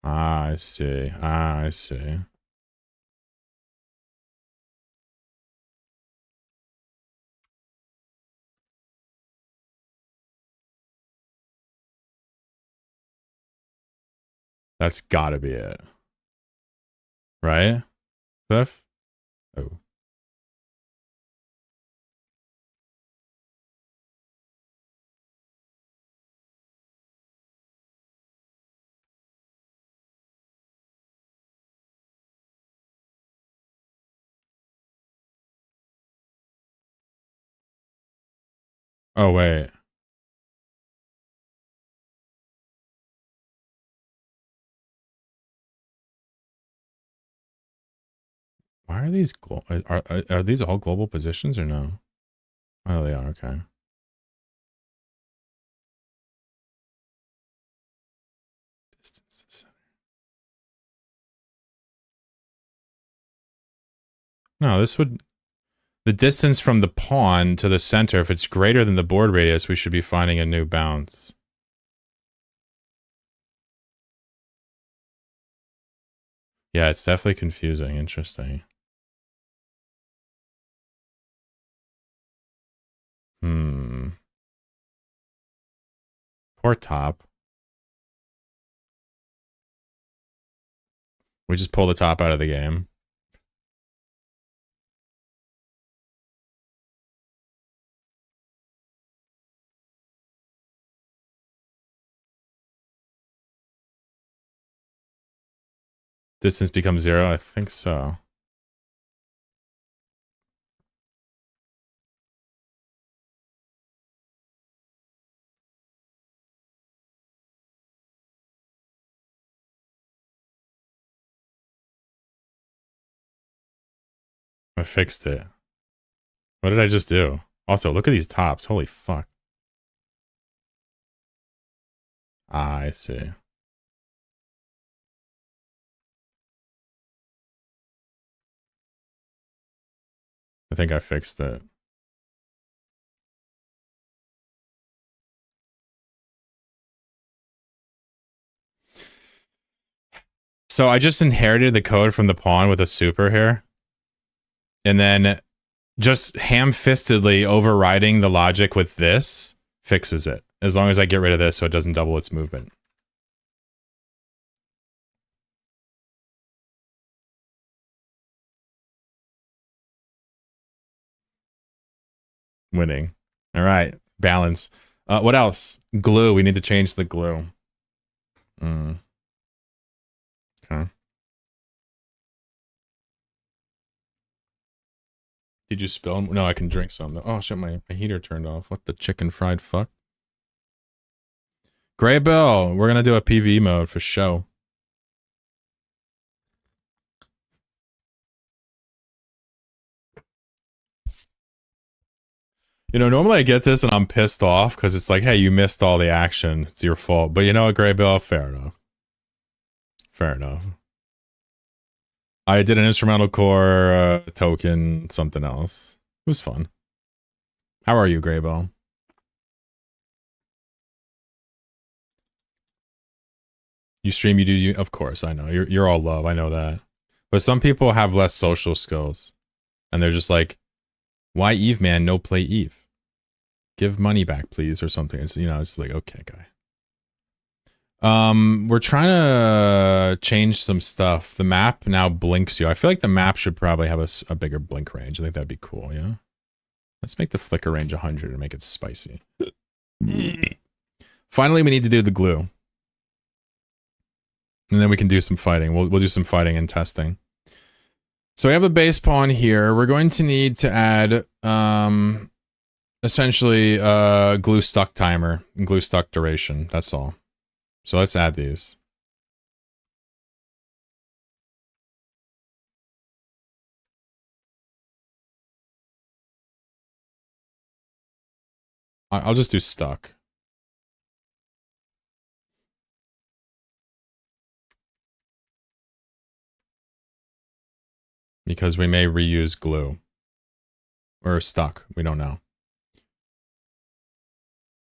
Ah, I see. Ah, I see. That's gotta be it. Right? Cliff? Oh. Oh, wait. Why are these are these all global positions or no? Oh, they are. Okay. Distance to center. No, this would the distance from the pawn to the center. If it's greater than the board radius, we should be finding a new bounce. Yeah, it's definitely confusing. Interesting. Poor top. We just pull the top out of the game. Distance becomes 0? I think so. I fixed it. What did I just do? Also, look at these tops. Holy fuck. Ah, I see. I think I fixed it. So I just inherited the code from the pawn with a super here. And then just ham-fistedly overriding the logic with this fixes it. As long as I get rid of this so it doesn't double its movement. Winning. All right. Balance. What else? Glue. We need to change the glue. Okay. Did you spill? No, I can drink some. Oh, shit, my heater turned off. What the chicken fried fuck? Gray Bill, we're going to do a PvE mode for show. You know, normally I get this and I'm pissed off because it's like, hey, you missed all the action. It's your fault. But you know what, Gray Bill? Fair enough. Fair enough. I did an instrumental core token, something else. It was fun. How are you, Gray Bill? You stream, you do, you. Of course, I know. You're all love. I know that. But some people have less social skills. And they're just like, why Eve, man? No play Eve. Give money back, please, or something. It's, you know, it's like, okay, guy. We're trying to change some stuff. The map now blinks you. I feel like the map should probably have a bigger blink range. I think that'd be cool, yeah? Let's make the flicker range 100 and make it spicy. Finally, we need to do the glue. And then we can do some fighting. We'll do some fighting and testing. So we have the base pawn here. We're going to need to add essentially glue stuck timer and glue stuck duration. That's all. So let's add these. I'll just do stuck. Because we may reuse glue. Or stuck. We don't know.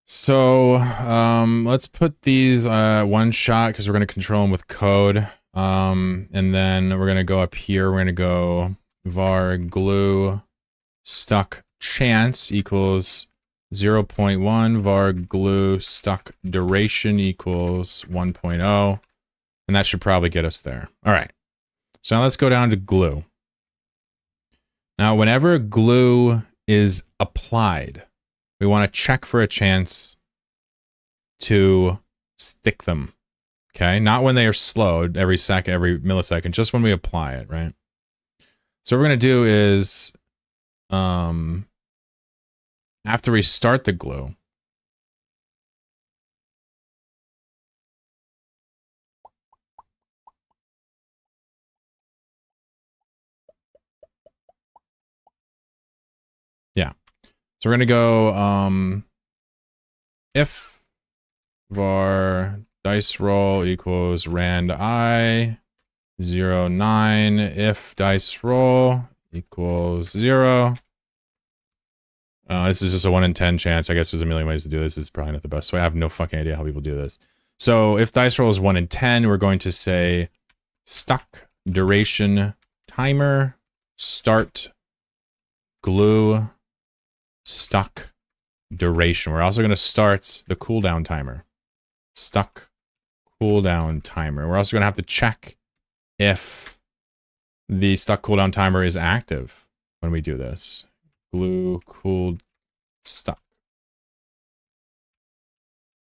So, let's put these one shot because we're going to control them with code. And then we're going to go up here. We're going to go var glue stuck chance equals 0.1. Var glue stuck duration equals 1.0. And that should probably get us there. All right. So now let's go down to glue. Now, whenever glue is applied, we want to check for a chance to stick them, okay? Not when they are slowed every second, every millisecond, just when we apply it, right? So what we're going to do is, after we start the glue, yeah. So we're going to go, if var dice roll equals rand I 0, 9, if dice roll equals 0. This is just a 1 in 10 chance. I guess there's a million ways to do this. This is probably not the best way. I have no fucking idea how people do this. So if dice roll is 1 in 10, we're going to say stuck duration timer, start, glue, stuck, duration. We're also going to start the cooldown timer. Stuck, cooldown timer. We're also going to have to check if the stuck cooldown timer is active when we do this. Glue, cooled, stuck.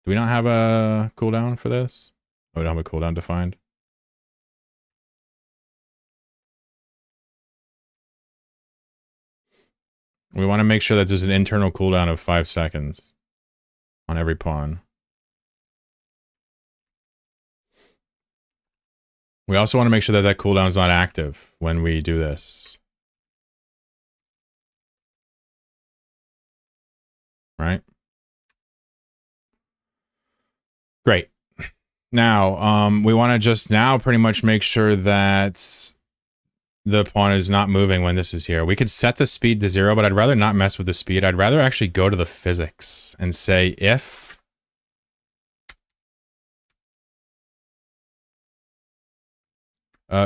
Do we not have a cooldown for this? Oh, we don't have a cooldown defined. We want to make sure that there's an internal cooldown of 5 seconds on every pawn. We also want to make sure that that cooldown is not active when we do this. Right? Great. Now, we want to just now pretty much make sure that the pawn is not moving when this is here. We could set the speed to 0, but I'd rather not mess with the speed. I'd rather actually go to the physics and say if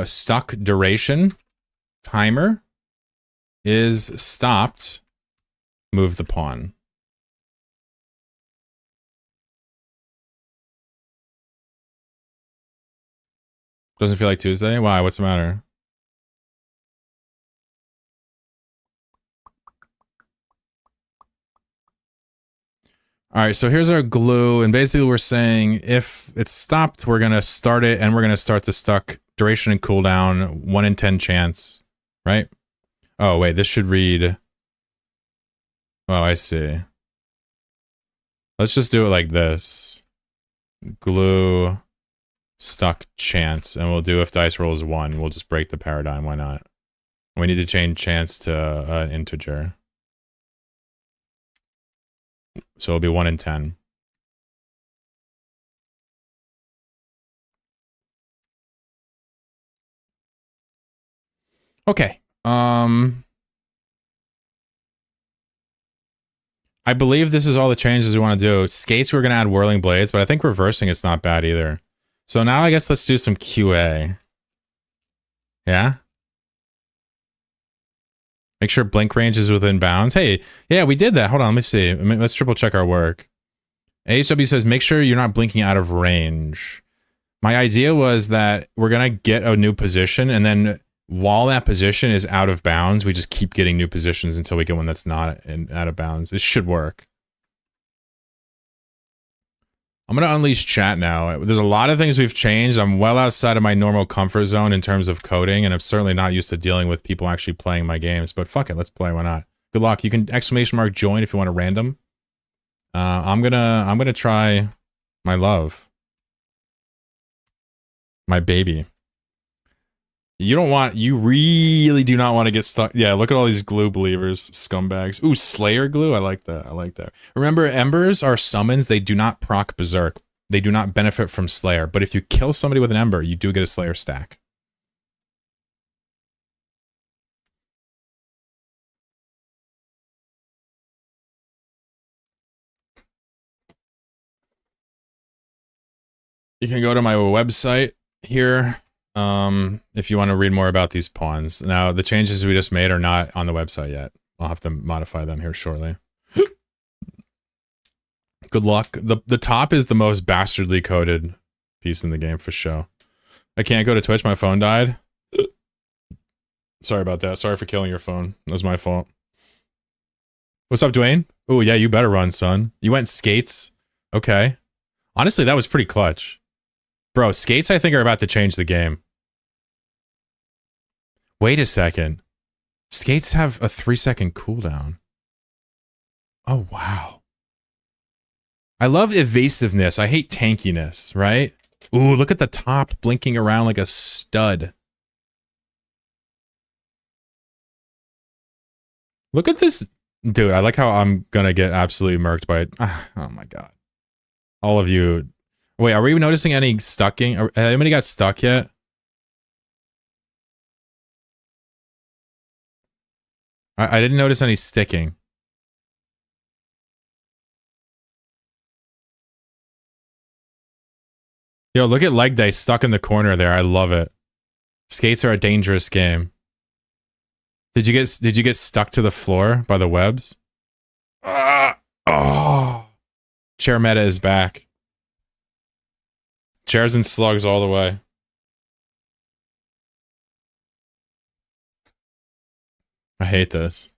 stuck duration timer is stopped, move the pawn. Doesn't feel like Tuesday? Why? What's the matter? All right, so here's our glue, and basically we're saying if it's stopped, we're gonna start it, and we're gonna start the stuck duration and cooldown, 1 in 10 chance, right? Oh wait, this should read. Oh, I see. Let's just do it like this. Glue, stuck, chance, and we'll do if dice rolls 1. We'll just break the paradigm. Why not? We need to change chance to an integer. So it'll be 1 in 10. Okay. I believe this is all the changes we want to do. Skates, we're going to add whirling blades, but I think reversing it's not bad either. So now I guess let's do some QA. Yeah? Make sure blink range is within bounds. Hey, yeah, we did that. Hold on, let me see. Let's triple check our work. AHW says, make sure you're not blinking out of range. My idea was that we're going to get a new position, and then while that position is out of bounds, we just keep getting new positions until we get one that's not out of bounds. It should work. I'm going to unleash chat now. There's a lot of things we've changed. I'm well outside of my normal comfort zone in terms of coding, and I'm certainly not used to dealing with people actually playing my games, but fuck it, let's play, why not? Good luck. You can ! join if you want to random. I'm gonna try my love. My baby. You really do not want to get stuck. Yeah, look at all these glue believers, scumbags. Ooh, Slayer glue. I like that. I like that. Remember, embers are summons. They do not proc berserk. They do not benefit from Slayer. But if you kill somebody with an ember, you do get a Slayer stack. You can go to my website here. If you want to read more about these pawns. Now, the changes we just made are not on the website yet. I'll have to modify them here shortly. Good luck. The top is the most bastardly coded piece in the game for sure. I can't go to Twitch. My phone died. Sorry about that. Sorry for killing your phone. That was my fault. What's up, Dwayne? Oh, yeah, you better run, son. You went skates? Okay. Honestly, that was pretty clutch. Bro, skates I think are about to change the game. Wait a second. Skates have a 3-second cooldown. Oh, wow. I love evasiveness. I hate tankiness, right? Ooh, look at the top blinking around like a stud. Look at this. Dude, I like how I'm gonna get absolutely murked by it. Oh my god. All of you. Wait, are we noticing any stucking? Anybody got stuck yet? I didn't notice any sticking. Yo, look at leg day stuck in the corner there. I love it. Skates are a dangerous game. Did you get stuck to the floor by the webs? Oh. Chair meta is back. Chairs and slugs all the way. I hate this.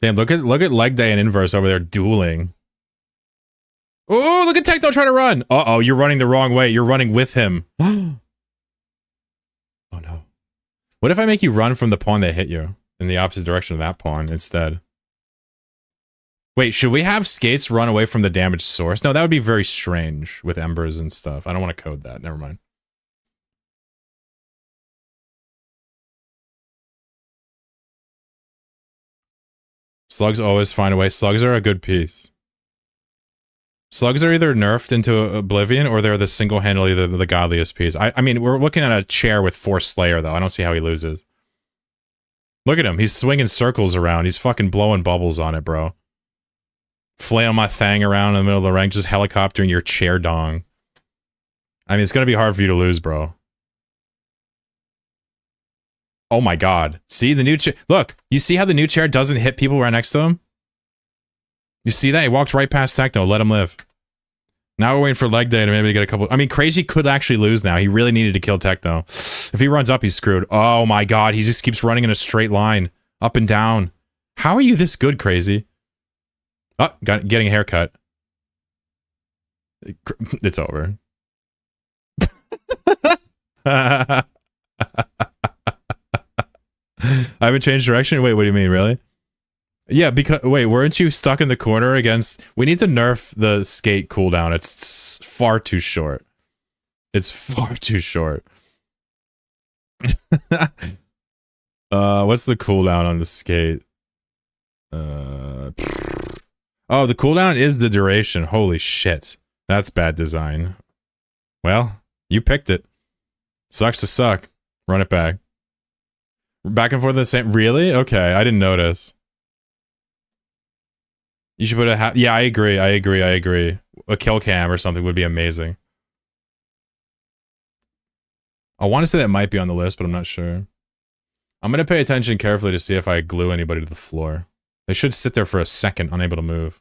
Damn, look at leg day and inverse over there dueling. Oh, look at Techno trying to run. Uh-oh, you're running the wrong way. You're running with him. Oh no. What if I make you run from the pawn that hit you in the opposite direction of that pawn instead? Wait, should we have skates run away from the damaged source? No, that would be very strange with embers and stuff. I don't want to code that. Never mind. Slugs always find a way. Slugs are a good piece. Slugs are either nerfed into oblivion or they're the single-handedly the godliest piece. I mean, we're looking at a chair with 4 Slayer, though. I don't see how he loses. Look at him. He's swinging circles around. He's fucking blowing bubbles on it, bro. Flail my thang around in the middle of the rank, just helicoptering your chair dong. I mean, it's gonna be hard for you to lose, bro. Oh my god. See, the new chair... Look, you see how the new chair doesn't hit people right next to him? You see that? He walked right past Techno. Let him live. Now we're waiting for leg day to maybe get a couple... I mean, Crazy could actually lose now. He really needed to kill Techno. If he runs up, he's screwed. Oh my god, he just keeps running in a straight line. Up and down. How are you this good, Crazy? Oh, getting a haircut. It's over. I haven't changed direction? Wait, what do you mean, really? Yeah, because... Wait, weren't you stuck in the corner against... We need to nerf the skate cooldown. It's far too short. It's far too short. What's the cooldown on the skate? Oh, the cooldown is the duration. Holy shit. That's bad design. Well, you picked it. Sucks to suck. Run it back. Back and forth the same... Really? Okay, I didn't notice. You should put a... Yeah, I agree. A kill cam or something would be amazing. I want to say that might be on the list, but I'm not sure. I'm going to pay attention carefully to see if I glue anybody to the floor. They should sit there for a second, unable to move.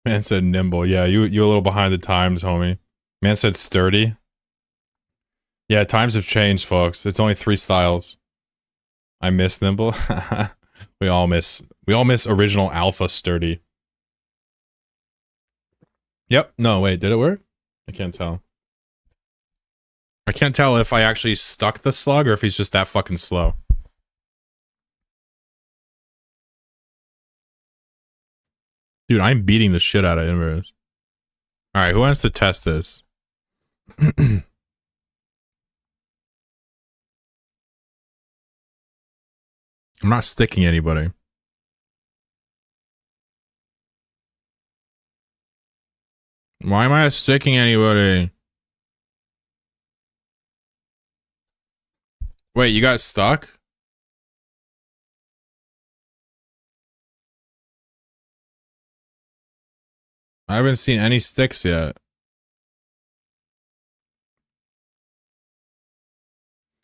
Man said nimble. Yeah, you a little behind the times, homie. Man said sturdy. Yeah, times have changed, folks. It's only 3 styles. I miss nimble. we all miss original alpha sturdy. Yep. No, wait, did it work? I can't tell. I can't tell if I actually stuck the slug or if he's just that fucking slow. Dude, I'm beating the shit out of inverse. Alright, who wants to test this? I'm not sticking anybody. Why am I not sticking anybody? Wait, you got stuck? I haven't seen any sticks yet.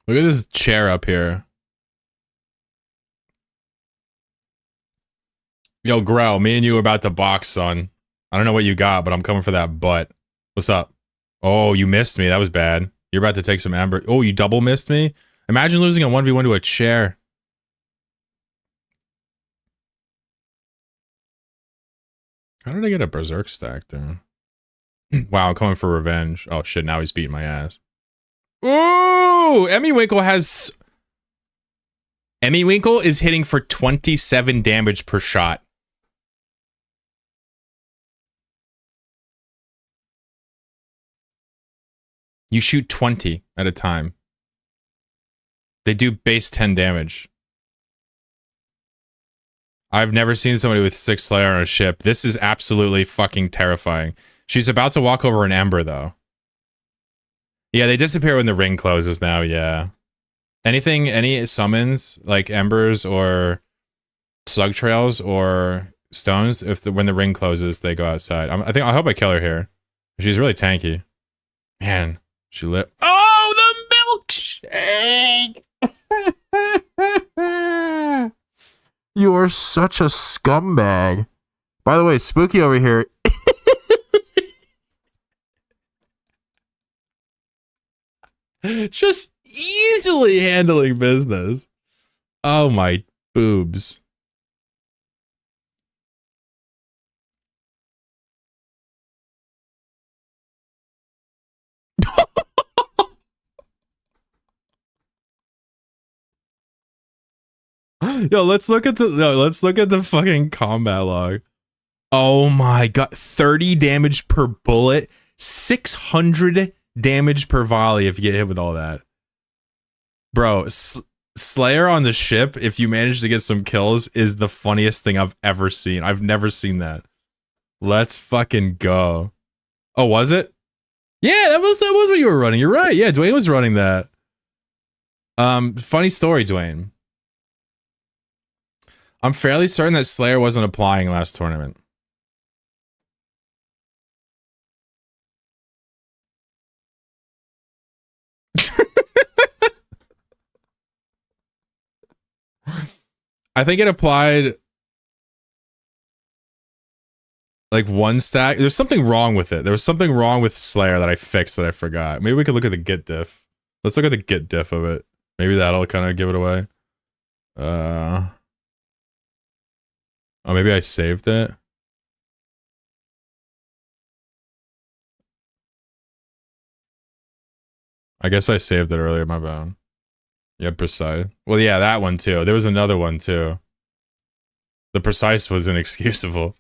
Look at this chair up here. Yo, Grow, me and you are about to box, son. I don't know what you got, but I'm coming for that butt. What's up? Oh, you missed me. That was bad. You're about to take some amber. Oh, you double missed me? Imagine losing a 1v1 to a chair. How did I get a berserk stack there? Wow, I'm coming for revenge. Oh shit, now he's beating my ass. Ooh! Emmy Winkle has... Emmy Winkle is hitting for 27 damage per shot. You shoot 20 at a time. They do base 10 damage. I've never seen somebody with 6 Slayer on a ship. This is absolutely fucking terrifying. She's about to walk over an Ember, though. Yeah, they disappear when the ring closes now, yeah. Any summons, like Embers or Slug Trails or Stones, when the ring closes, they go outside. I hope I kill her here. She's really tanky. Man, she lit. Oh, the milkshake! You are such a scumbag. By the way, Spooky over here. Just easily handling business. Oh my boobs. Let's look at the fucking combat log. Oh my god, 30 damage per bullet, 600 damage per volley if you get hit with all that. Bro, Slayer on the ship, if you manage to get some kills, is the funniest thing I've ever seen. I've never seen that. Let's fucking go. Oh, was it? Yeah, that was what you were running. You're right. Yeah, Dwayne was running that. Funny story, Dwayne. I'm fairly certain that Slayer wasn't applying last tournament. I think it applied like one stack. There's something wrong with it. There was something wrong with Slayer that I fixed that I forgot. Maybe we could look at the git diff. Let's look at the git diff of it. Maybe that'll kind of give it away. Oh, maybe I saved it. I guess I saved it earlier, my bad. Yeah, precise. Well, yeah, that one too. There was another one too. The precise was inexcusable.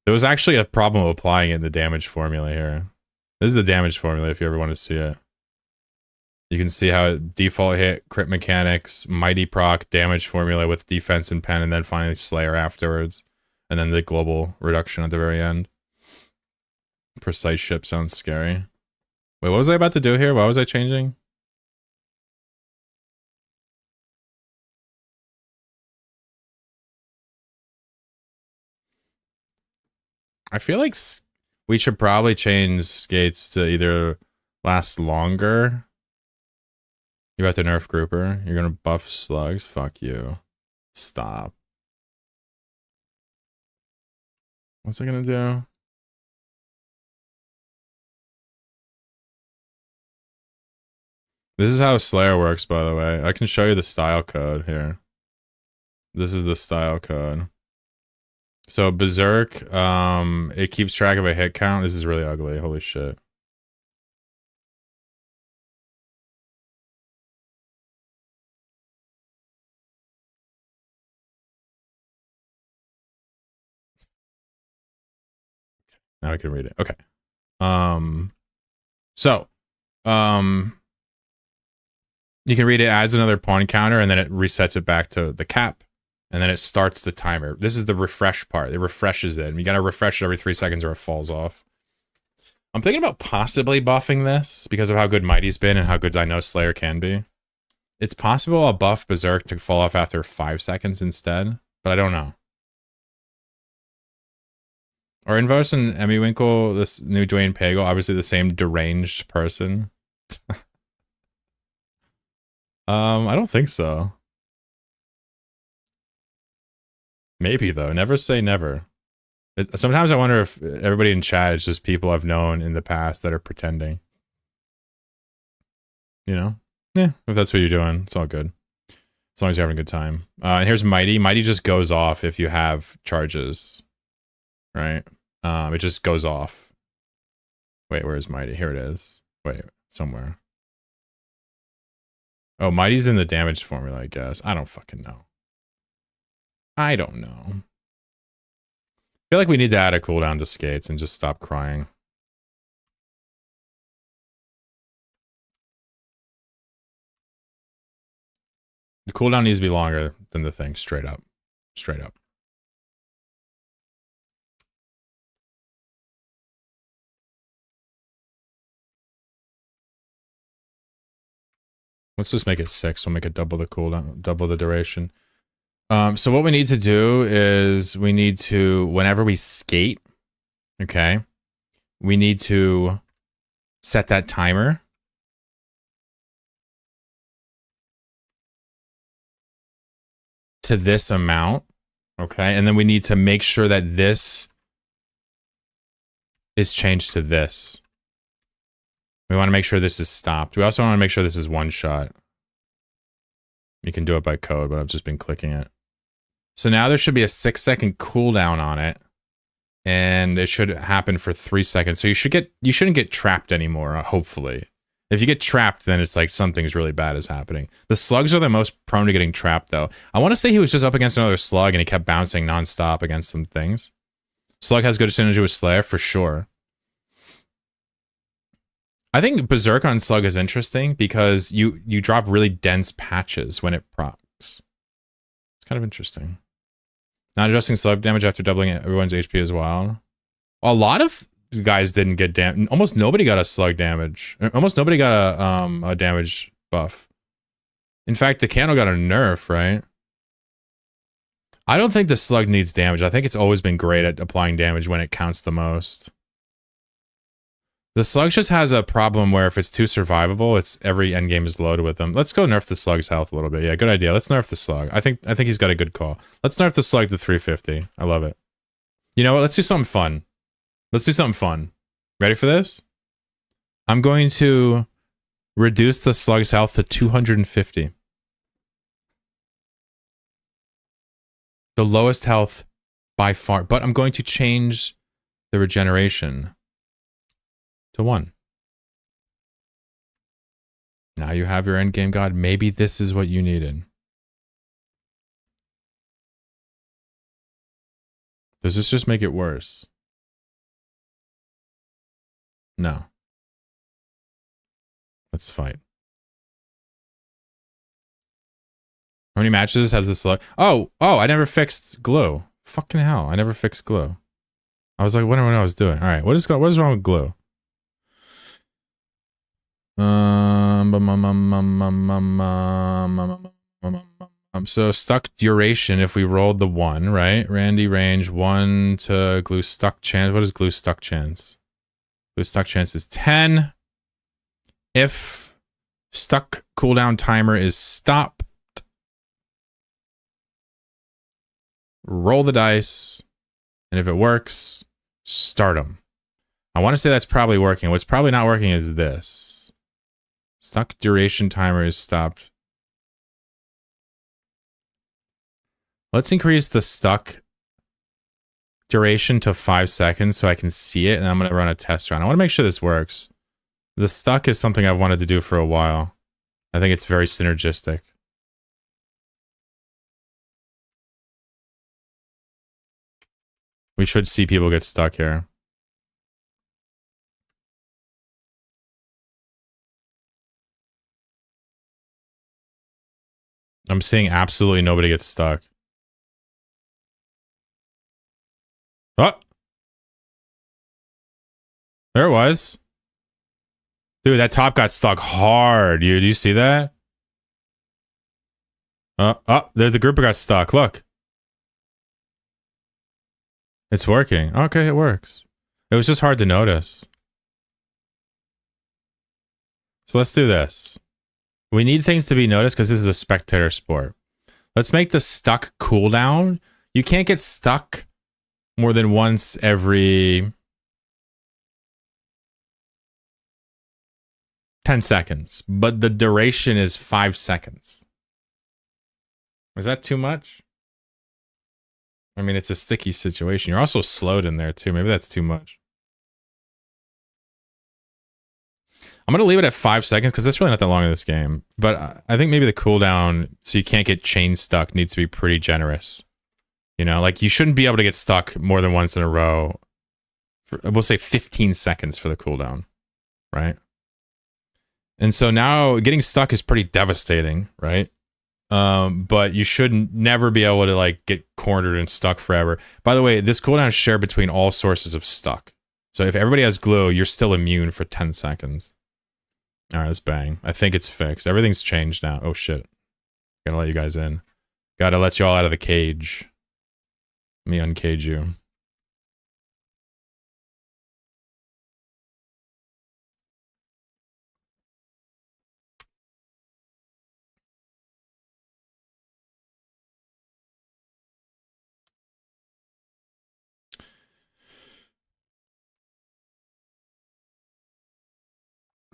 There was actually a problem of applying it in the damage formula here. This is the damage formula if you ever want to see it. You can see how it default hit, crit mechanics, mighty proc, damage formula with defense and pen, and then finally Slayer afterwards. And then the global reduction at the very end. Precise ship sounds scary. Wait, what was I about to do here? Why was I changing? I feel like we should probably change skates to either last longer. You're about to nerf grouper. You're gonna buff slugs. Fuck you. Stop. What's I gonna do? This is how Slayer works, by the way. I can show you the style code here. This is the style code. So Berserk, it keeps track of a hit count. This is really ugly. Holy shit. Now I can read it. Okay. You can read it adds another pawn counter and then it resets it back to the cap. And then it starts the timer. This is the refresh part. It refreshes it. And you gotta refresh it every 3 seconds or it falls off. I'm thinking about possibly buffing this because of how good Mighty's been and how good I know Slayer can be. It's possible I'll buff Berserk to fall off after 5 seconds instead, but I don't know. Are Invos and Emmy Winkle this new Dwayne Pagel obviously the same deranged person? I don't think so. Maybe though. Never say never. Sometimes I wonder if everybody in chat is just people I've known in the past that are pretending. You know? Yeah, if that's what you're doing, it's all good. As long as you're having a good time. And here's Mighty. Mighty just goes off if you have charges. Right? It just goes off. Wait, where is Mighty? Here it is. Wait, somewhere. Oh, Mighty's in the damage formula, I guess. I don't fucking know. I don't know. I feel like we need to add a cooldown to skates and just stop crying. The cooldown needs to be longer than the thing, straight up. Straight up. Let's just make it 6. We'll make it double the cooldown, double the duration. So what we need to do is we need to, whenever we skate, okay, we need to set that timer to this amount, okay, and then we need to make sure that this is changed to this. We want to make sure this is stopped. We also want to make sure this is one shot. You can do it by code, but I've just been clicking it. So now there should be a 6-second cooldown on it, and it should happen for 3 seconds. So you shouldn't get trapped anymore, hopefully. If you get trapped, then it's like something's really bad is happening. The slugs are the most prone to getting trapped, though. I want to say he was just up against another slug, and he kept bouncing nonstop against some things. Slug has good synergy with Slayer, for sure. I think Berserk on Slug is interesting because you drop really dense patches when it procs. It's kind of interesting. Not adjusting slug damage after doubling everyone's HP as well. A lot of guys didn't get damage. Almost nobody got a slug damage. Almost nobody got a damage buff. In fact, the candle got a nerf, right? I don't think the slug needs damage. I think it's always been great at applying damage when it counts the most. The slug just has a problem where if it's too survivable, it's every endgame is loaded with them. Let's go nerf the slug's health a little bit. Yeah, good idea. Let's nerf the slug. I think he's got a good call. Let's nerf the slug to 350. I love it. You know what? Let's do something fun. Let's do something fun. Ready for this? I'm going to reduce the slug's health to 250. The lowest health by far, but I'm going to change the regeneration to 1. Now you have your endgame god. Maybe this is what you needed. Does this just make it worse? No. Let's fight. How many matches has this slug? Oh, I never fixed glue. Fucking hell, I never fixed glue. I was like, wondering what I was doing. All right, what is wrong with glue? So stuck duration, if we rolled the 1, right? Randy range 1 to glue stuck chance. What is glue stuck chance? Glue stuck chance is 10. If stuck cooldown timer is stopped, roll the dice, and if it works, start them. I want to say that's probably working. What's probably not working is this. Stuck duration timer is stopped. Let's increase the stuck duration to 5 seconds so I can see it, and I'm going to run a test run. I want to make sure this works. The stuck is something I've wanted to do for a while. I think it's very synergistic. We should see people get stuck here. I'm seeing absolutely nobody gets stuck. Oh! There it was. Dude, that top got stuck hard. Do you see that? There the grouper got stuck. Look. It's working. Okay, it works. It was just hard to notice. So let's do this. We need things to be noticed because this is a spectator sport. Let's make the stuck cooldown. You can't get stuck more than once every 10 seconds, but the duration is 5 seconds. Was that too much? I mean, it's a sticky situation. You're also slowed in there too. Maybe that's too much. I'm going to leave it at 5 seconds because that's really not that long in this game. But I think maybe the cooldown, so you can't get chain stuck, needs to be pretty generous. You know, like you shouldn't be able to get stuck more than once in a row. We'll say 15 seconds for the cooldown, right? And so now getting stuck is pretty devastating, right? But you should never be able to like get cornered and stuck forever. By the way, this cooldown is shared between all sources of stuck. So if everybody has glue, you're still immune for 10 seconds. All right, let's bang. I think it's fixed. Everything's changed now. Oh shit. Gotta let you guys in. Gotta let you all out of the cage. Let me uncage you.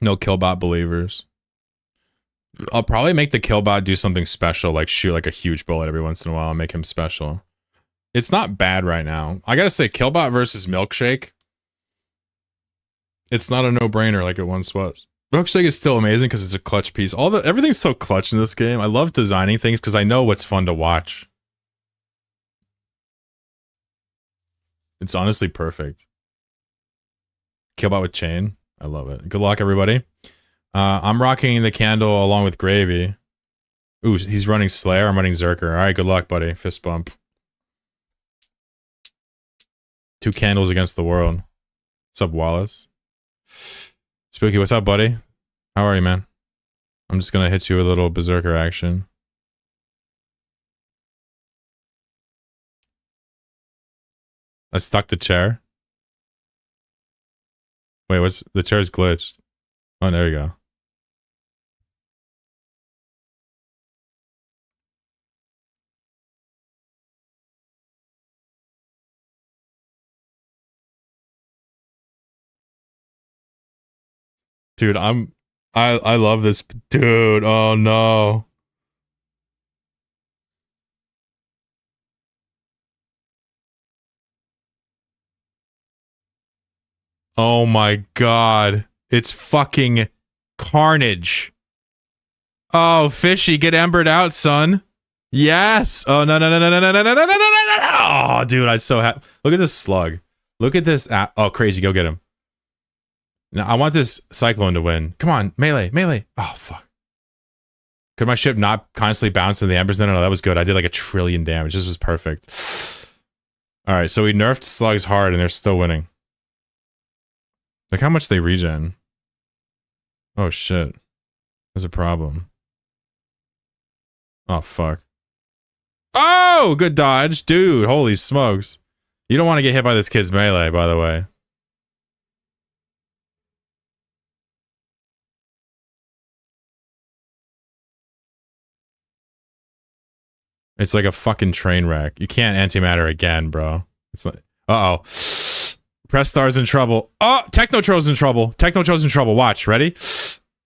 No killbot believers. I'll probably make the killbot do something special, like shoot like a huge bullet every once in a while and make him special. It's not bad right now. I gotta say, killbot versus milkshake. It's not a no-brainer like it once was. Milkshake is still amazing because it's a clutch piece. Everything's so clutch in this game. I love designing things because I know what's fun to watch. It's honestly perfect. Killbot with chain. I love it. Good luck, everybody. I'm rocking the candle along with Gravy. Ooh, he's running Slayer. I'm running Zerker. All right, good luck, buddy. Fist bump. 2 candles against the world. What's up, Wallace? Spooky, what's up, buddy? How are you, man? I'm just gonna hit you with a little berserker action. I stuck the chair. Wait, what's the chair's glitched? Oh, there you go. Dude, I love this dude. Oh no. Oh my god. It's fucking carnage. Oh, Fishy, get embered out, son. Yes. Oh no no no no no no no no no no no no. Oh, dude, I'm so happy. Look at this slug. Look at this. Oh, crazy. Go get him. Now, I want this Cyclone to win. Come on, melee, melee. Oh, fuck. Could my ship not constantly bounce in the embers? No, that was good. I did like 1 trillion damage. This was perfect. All right, so we nerfed slugs hard and they're still winning. Look how much they regen. Oh, shit. There's a problem. Oh, fuck. Oh, good dodge. Dude, holy smokes. You don't want to get hit by this kid's melee, by the way. It's like a fucking train wreck. You can't antimatter again, bro. It's like, uh-oh. Press Star's in trouble. Oh, Technotro's in trouble. Technotro's in trouble. Watch, ready?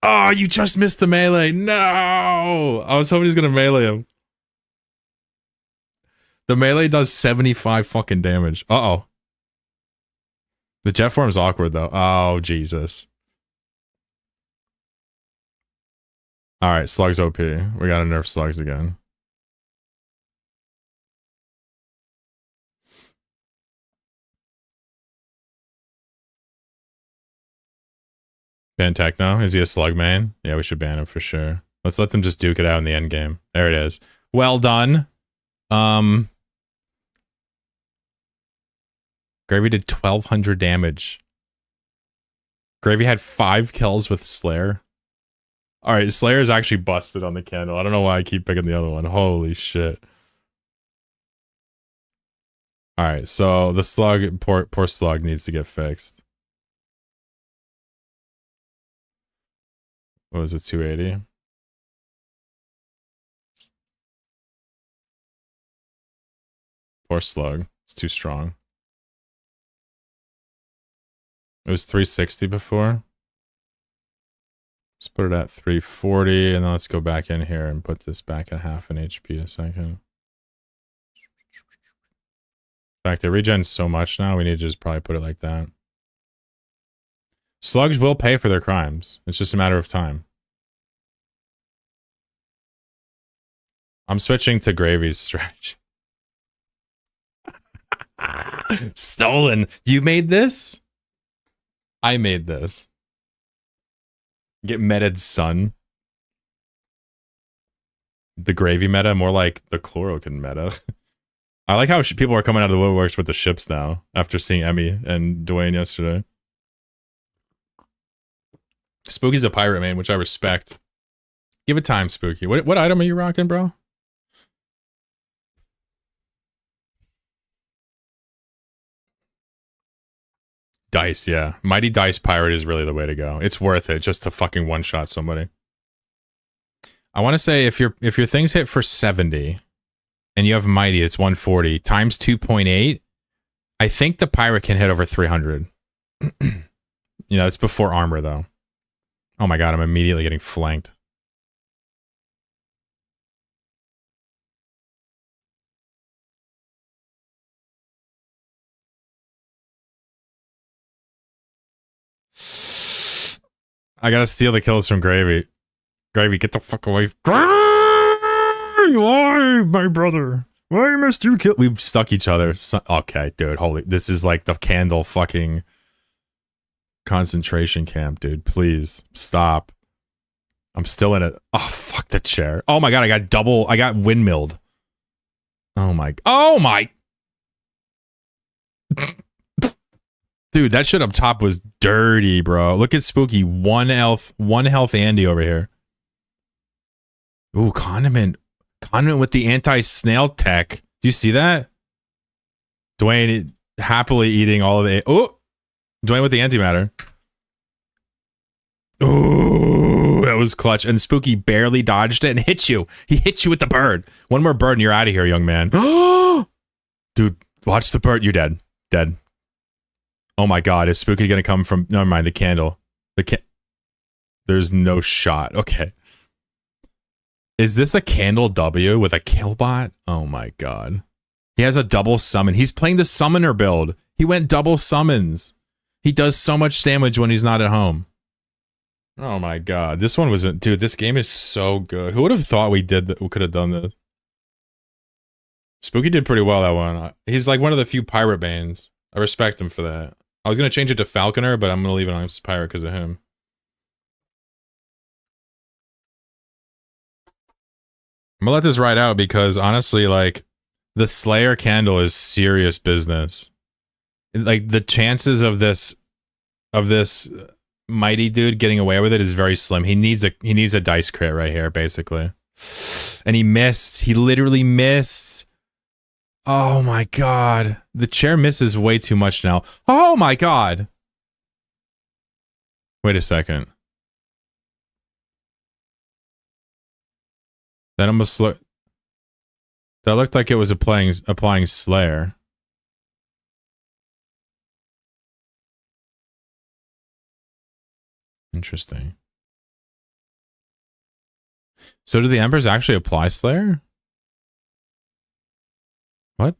Oh, you just missed the melee. No! I was hoping he's gonna melee him. The melee does 75 fucking damage. Uh-oh. The jet form's awkward, though. Oh, Jesus. Alright, Slugs OP. We gotta nerf Slugs again. Ban Techno? Is he a slug main? Yeah, we should ban him for sure. Let's let them just duke it out in the end game. There it is. Well done. Gravy did 1,200 damage. Gravy had 5 kills with Slayer. Alright, Slayer is actually busted on the candle. I don't know why I keep picking the other one. Holy shit. Alright, so the slug, poor slug needs to get fixed. What was it, 280? Poor slug. It's too strong. It was 360 before. Let's put it at 340, and then let's go back in here and put this back at half an HP a second. In fact, it regens so much now, we need to just probably put it like that. Slugs will pay for their crimes. It's just a matter of time. I'm switching to Gravy's strategy. Stolen. You made this? I made this. Get meta'd, son. The Gravy meta, more like the Chlorokin meta. I like how people are coming out of the woodworks with the ships now, after seeing Emmy and Dwayne yesterday. Spooky's a pirate main, which I respect. Give it time, Spooky. What item are you rocking, bro? Dice, yeah. Mighty Dice Pirate is really the way to go. It's worth it just to fucking one-shot somebody. I want to say if your things hit for 70 and you have Mighty, it's 140 times 2.8. I think the pirate can hit over 300. You know, it's before armor though. Oh my god, I'm immediately getting flanked. I gotta steal the kills from Gravy. Gravy, get the fuck away. Why, my brother? Why must you kill? We've stuck each other. Okay, dude, holy. This is like the candle fucking concentration camp, dude. Please, stop. I'm still in it. Oh, fuck the chair. Oh my god, I got windmilled. Oh my. Dude, that shit up top was dirty, bro. Look at Spooky. One health Andy over here. Ooh, condiment with the anti-snail tech. Do you see that? Dwayne happily eating all of the... Oh! Dwayne with the antimatter. Ooh, that was clutch. And Spooky barely dodged it and hit you. He hit you with the bird. One more bird and you're out of here, young man. Dude, watch the bird. You're dead. Dead. Oh my god, is Spooky gonna come from... Never mind, the candle. There's no shot. Okay. Is this a candle W with a killbot? Oh my god. He has a double summon. He's playing the summoner build. He went double summons. He does so much damage when he's not at home. Oh my god. This one wasn't... Dude, this game is so good. Who would have thought we could have done this? Spooky did pretty well that one. He's like one of the few pirate banes. I respect him for that. I was going to change it to Falconer, but I'm going to leave it on pirate because of him. I'm going to let this ride out because honestly, like, the Slayer candle is serious business. Like, the chances of this mighty dude getting away with it is very slim. He needs a dice crit right here, basically. And he missed. He literally missed. Oh my god. The chair misses way too much now. Oh my god. Wait a second. That almost looked... That looked like it was applying Slayer. Interesting. So do the Embers actually apply Slayer? What?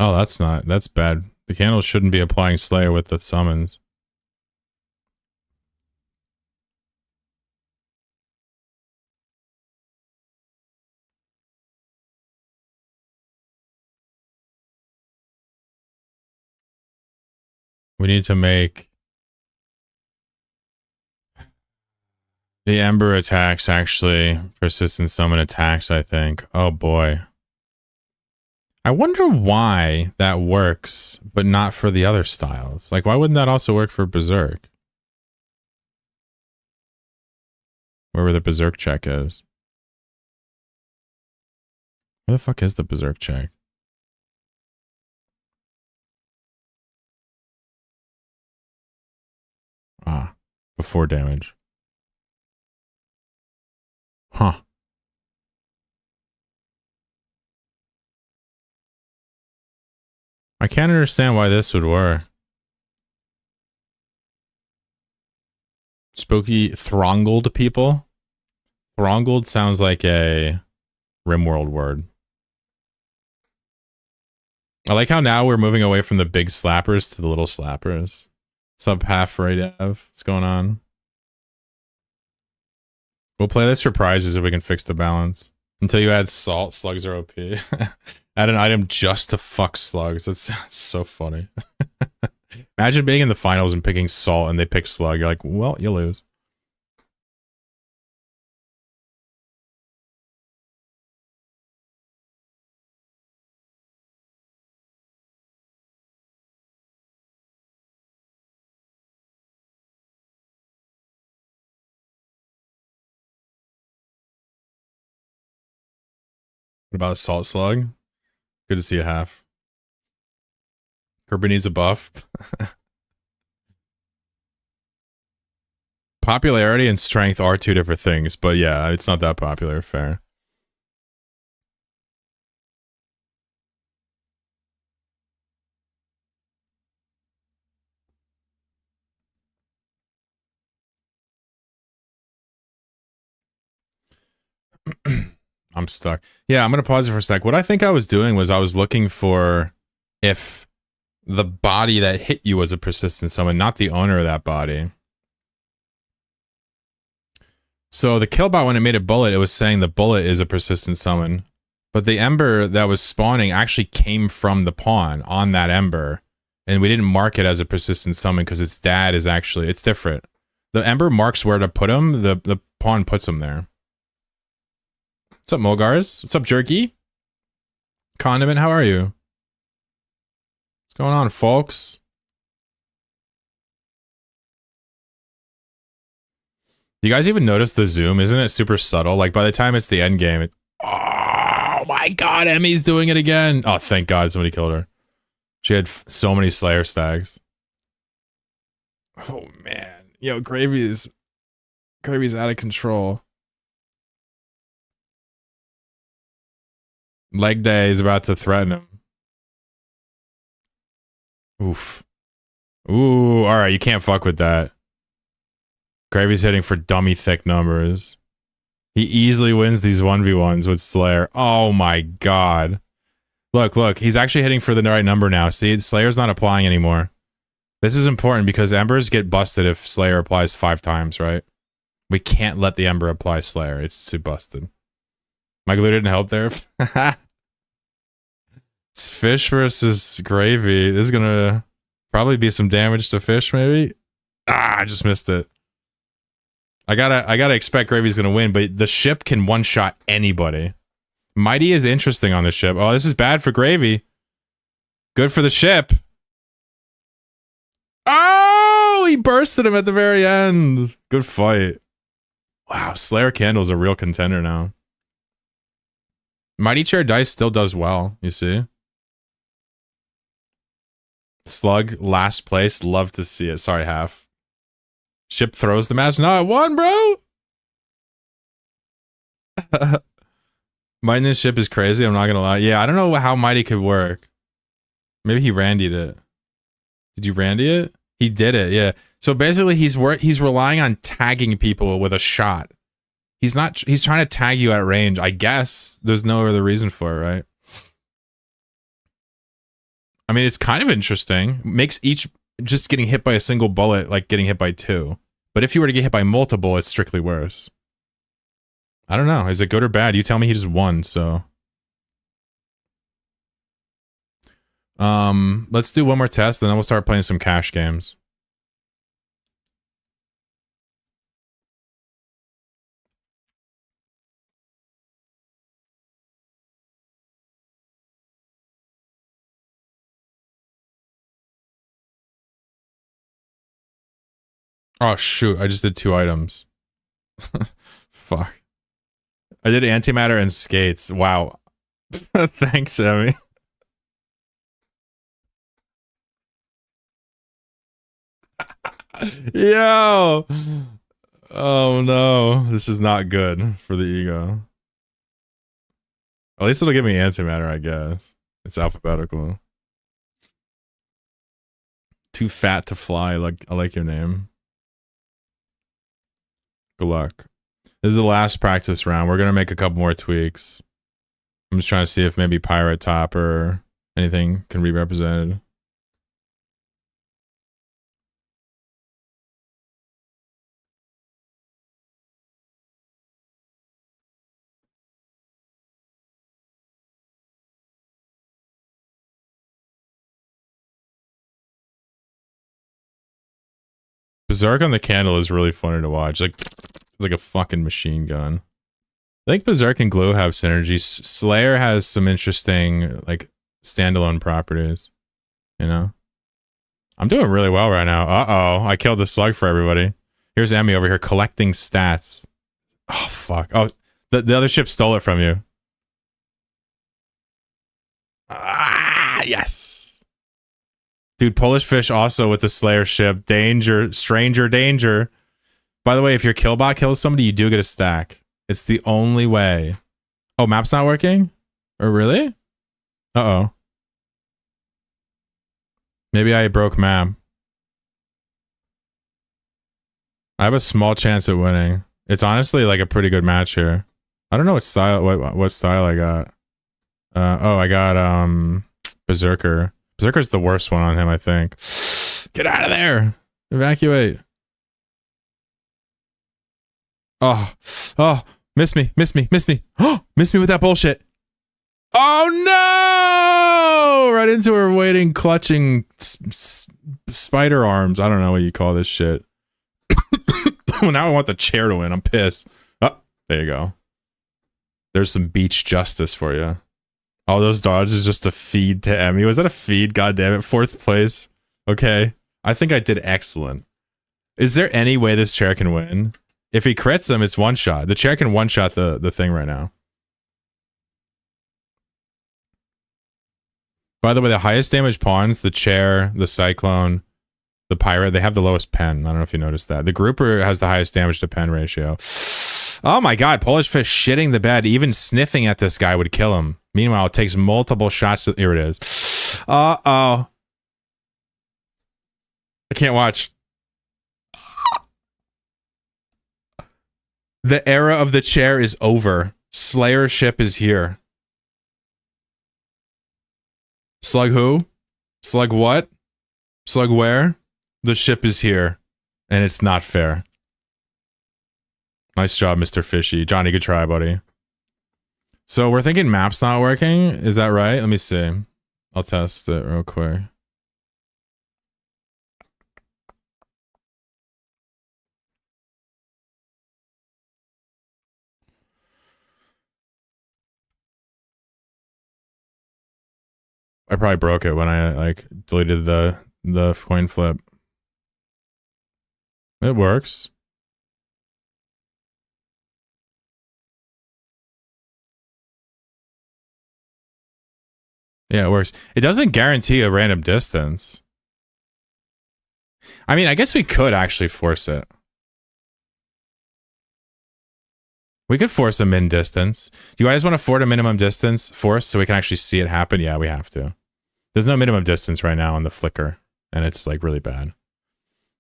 Oh, that's bad. The candle shouldn't be applying Slayer with the summons. We need to make the Ember attacks actually persistent summon attacks, I think. Oh boy. I wonder why that works, but not for the other styles. Like, why wouldn't that also work for Berserk? Wherever the Berserk check is. Where the fuck is the Berserk check? Ah, before damage. Huh. I can't understand why this would work. Spooky Throngled people? Throngled sounds like a RimWorld word. I like how now we're moving away from the big slappers to the little slappers. Sub half Radev. What's going on? We'll play this for prizes if we can fix the balance. Until you add salt, slugs are OP. Add an item just to fuck slugs. That sounds so funny. Imagine being in the finals and picking Salt and they pick Slug. You're like, well, you lose. What about a Salt Slug? Good to see a half. Kirby needs a buff. Popularity and strength are two different things, but yeah, it's not that popular. Fair. I'm stuck. Yeah, I'm gonna pause it for a sec. What I think I was doing was I was looking for if the body that hit you was a persistent summon, not the owner of that body. So the killbot, when it made a bullet, it was saying the bullet is a persistent summon. But the ember that was spawning actually came from the pawn on that ember. And we didn't mark it as a persistent summon because its dad is actually, it's different. The ember marks where to put him, the pawn puts him there. What's up, Mogars? What's up, Jerky? Condiment, how are you? What's going on, folks? You guys even notice the zoom? Isn't it super subtle? Like, by the time it's the end game, oh my god, Emmy's doing it again. Oh, thank god somebody killed her. She had so many Slayer stags. Oh, man. Yo, Gravy's out of control. Leg day is about to threaten him. Oof. Ooh, alright, you can't fuck with that. Gravy's hitting for dummy thick numbers. He easily wins these 1v1s with Slayer. Oh my god. Look, he's actually hitting for the right number now. See, Slayer's not applying anymore. This is important because Embers get busted if Slayer applies 5 times, right? We can't let the Ember apply Slayer. It's too busted. My glue didn't help there. It's Fish versus Gravy. This is gonna probably be some damage to Fish, maybe. Ah, I just missed it. I gotta expect Gravy's gonna win, but the ship can one-shot anybody. Mighty is interesting on the ship. Oh, this is bad for Gravy. Good for the ship. Oh, he bursted him at the very end. Good fight. Wow, Slayer Candle's a real contender now. Mighty Chair Dice still does well, you see. Slug, last place. Love to see it. Sorry, half. Ship throws the match. No, I won, bro. Mighty in this ship is crazy. I'm not gonna lie. Yeah, I don't know how Mighty could work. Maybe he randied it. Did you randy it? He did it. Yeah. So basically, he's relying on tagging people with a shot. He's not. He's trying to tag you at range. I guess there's no other reason for it, right? I mean, it's kind of interesting. Makes each just getting hit by a single bullet like getting hit by 2. But if you were to get hit by multiple, it's strictly worse. I don't know. Is it good or bad? You tell me. He just won, so. Let's do one more test, and then we'll start playing some cash games. Oh shoot! I just did 2 items. Fuck. I did antimatter and skates. Wow. Thanks, Emmy. Yo! Oh no. This is not good for the ego. At least it'll give me antimatter, I guess. It's alphabetical. Too fat to fly. I like your name. Good luck. This is the last practice round. We're gonna make a couple more tweaks. I'm just trying to see if maybe Pirate Top or anything can be represented. Berserk on the candle is really funny to watch. Like a fucking machine gun. I think Berserk and Glue have synergies. Slayer has some interesting, like, standalone properties. You know? I'm doing really well right now. Uh-oh. I killed the slug for everybody. Here's Emmy over here collecting stats. Oh, fuck. Oh, the other ship stole it from you. Ah, yes. Dude, Polish Fish also with the Slayer ship. Danger. Stranger danger. By the way, if your killbot kills somebody, you do get a stack. It's the only way. Oh, map's not working? Or really? Uh-oh. Maybe I broke map. I have a small chance at winning. It's honestly like a pretty good match here. I don't know what style I got. I got Berserker. Berserker's the worst one on him, I think. Get out of there. Evacuate. Oh, miss me. Oh, miss me with that bullshit. Oh no! Right into her waiting, clutching spider arms. I don't know what you call this shit. Now I want the chair to win. I'm pissed. Oh, there you go. There's some beach justice for you. All those dodges is just a feed to Emmy. Was that a feed? God damn it. 4th place. Okay. I think I did excellent. Is there any way this chair can win? If he crits him, it's one shot. The chair can one shot the thing right now. By the way, the highest damage pawns, the chair, the cyclone, the pirate, they have the lowest pen. I don't know if you noticed that. The grouper has the highest damage to pen ratio. Oh my god, Polish Fish shitting the bed. Even sniffing at this guy would kill him. Meanwhile, it takes multiple shots. Here it is. Uh-oh. I can't watch. The era of the chair is over. Slayer ship is here. Slug who? Slug what? Slug where? The ship is here. And it's not fair. Nice job, Mr. Fishy. Johnny, good try, buddy. So we're thinking map's not working. Is that right? Let me see. I'll test it real quick. I probably broke it when I like deleted the coin flip. It works. Yeah, it works. It doesn't guarantee a random distance. I mean, I guess we could actually force it. We could force a min distance. Do you guys want to force a minimum distance force so we can actually see it happen? Yeah, we have to. There's no minimum distance right now on the flicker, and it's like really bad.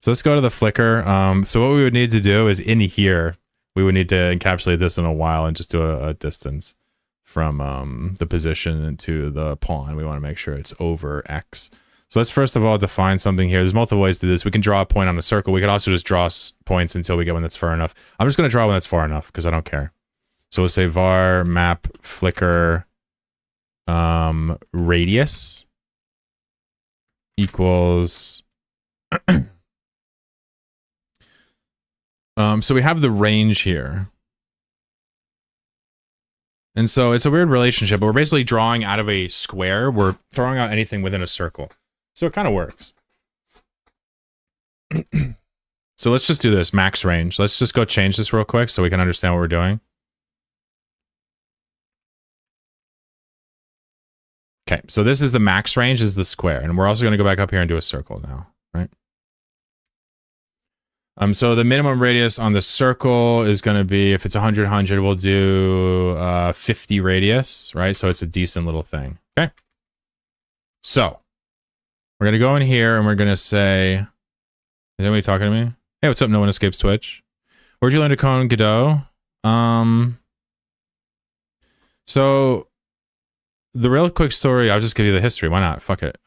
So let's go to the flicker. So what we would need to do is in here, we would need to encapsulate this in a while and just do a distance from the position to the pawn. We want to make sure it's over X. So let's first of all define something here. There's multiple ways to do this. We can draw a point on a circle. We can also just draw points until we get one that's far enough. I'm just going to draw one that's far enough because I don't care. So we'll say var map flicker radius equals so we have the range here. And so it's a weird relationship, but we're basically drawing out of a square. We're throwing out anything within a circle. So it kind of works. So let's just do this, max range. Let's just go change this real quick so we can understand what we're doing. Okay, so this is the max range, is the square. And we're also going to go back up here and do a circle now, right? So the minimum radius on the circle is going to be, if it's 100, 100, we'll do 50 radius, right? So it's a decent little thing, okay? So we're going to go in here and we're going to say, is anybody talking to me? Hey, what's up? No one escapes Twitch. Where'd you learn to code Godot? So the real quick story, I'll just give you the history. Why not? Fuck it.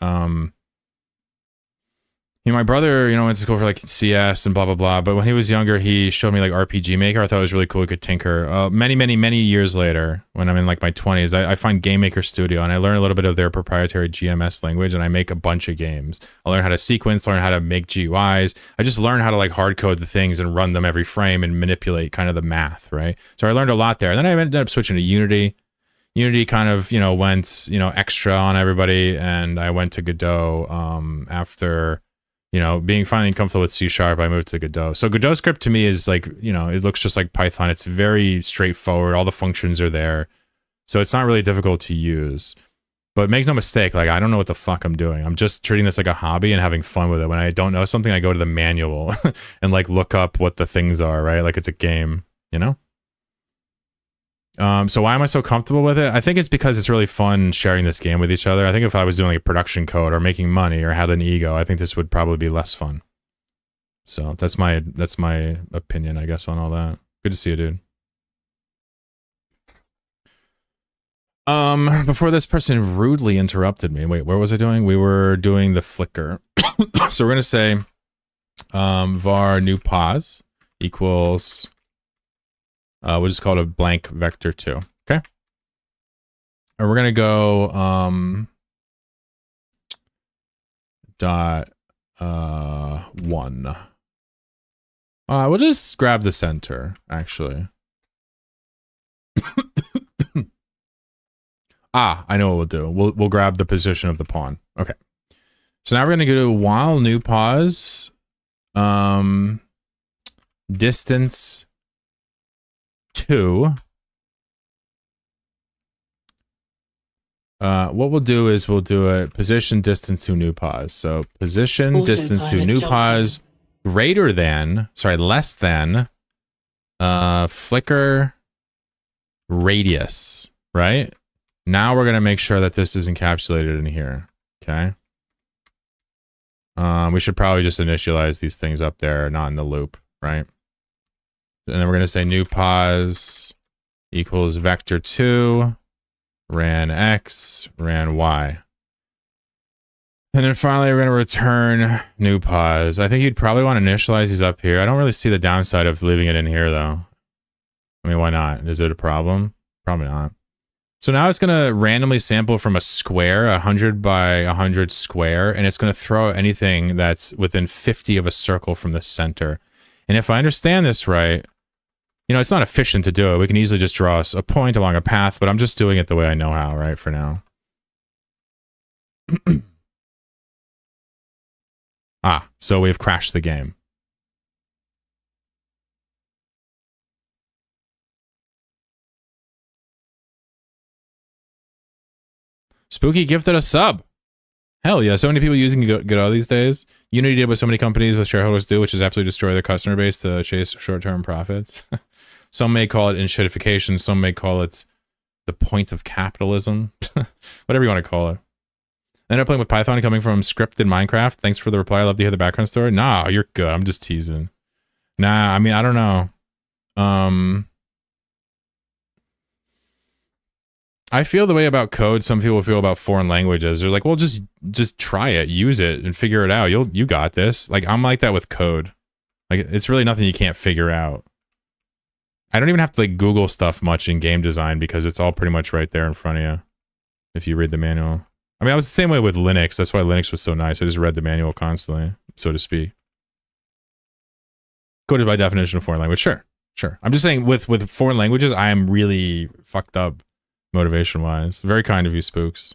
My brother, went to school for like CS and blah blah blah. But when he was younger, he showed me like RPG Maker. I thought it was really cool. He could tinker. Many years later, when I'm in like my 20s, I find Game Maker Studio and I learn a little bit of their proprietary GMS language, and I make a bunch of games. I learn how to sequence, learn how to make GUIs. I just learn how to like hard code the things and run them every frame and manipulate kind of the math, right? So I learned a lot there. And then I ended up switching to Unity. Unity kind of, went, extra on everybody, and I went to Godot after. Being finally comfortable with C#, I moved to Godot. So Godot script to me is like, it looks just like Python. It's very straightforward. All the functions are there. So it's not really difficult to use. But make no mistake, like, I don't know what the fuck I'm doing. I'm just treating this like a hobby and having fun with it. When I don't know something, I go to the manual and like look up what the things are, right? Like it's a game, So why am I so comfortable with it? I think it's because it's really fun sharing this game with each other. I think if I was doing like production code or making money or had an ego, I think this would probably be less fun. So that's my opinion, I guess, on all that. Good to see you, dude. Before this person rudely interrupted me. Wait, what was I doing? We were doing the flicker. So we're gonna say var new pause equals we'll just call it a blank vector 2. Okay. And we're gonna go dot 1. We'll just grab the center, actually. I know what we'll do. We'll grab the position of the pawn. Okay. So now we're gonna go while new pause distance 2. What we'll do is we'll do a position distance to new pause. So position distance to new pause greater than, less than flicker radius, right? Now we're going to make sure that this is encapsulated in here. Okay. We should probably just initialize these things up there, not in the loop, right? And then we're going to say new pause equals vector 2, ran x, ran y. And then finally, we're going to return new pause. I think you'd probably want to initialize these up here. I don't really see the downside of leaving it in here, though. I mean, why not? Is it a problem? Probably not. So now it's going to randomly sample from a square, 100 by 100 square, and it's going to throw anything that's within 50 of a circle from the center. And if I understand this right, it's not efficient to do it. We can easily just draw a point along a path, but I'm just doing it the way I know how, right, for now. So we've crashed the game. Spooky gifted a sub. Hell yeah, so many people using Godot these days. Unity did what so many companies with shareholders do, which is absolutely destroy their customer base to chase short-term profits. Some may call it enshittification. Some may call it the point of capitalism. Whatever you want to call it. Ended up playing with Python coming from scripted Minecraft. Thanks for the reply. I love to hear the background story. Nah, you're good. I'm just teasing. Nah, I mean, I don't know. I feel the way about code some people feel about foreign languages. They're like, well, just try it, use it, and figure it out. You got this. Like, I'm like that with code. Like, it's really nothing you can't figure out. I don't even have to like Google stuff much in game design because it's all pretty much right there in front of you if you read the manual. I mean, I was the same way with Linux. That's why Linux was so nice. I just read the manual constantly, so to speak. Code is by definition a foreign language. Sure. I'm just saying with foreign languages, I am really fucked up motivation-wise. Very kind of you, Spooks.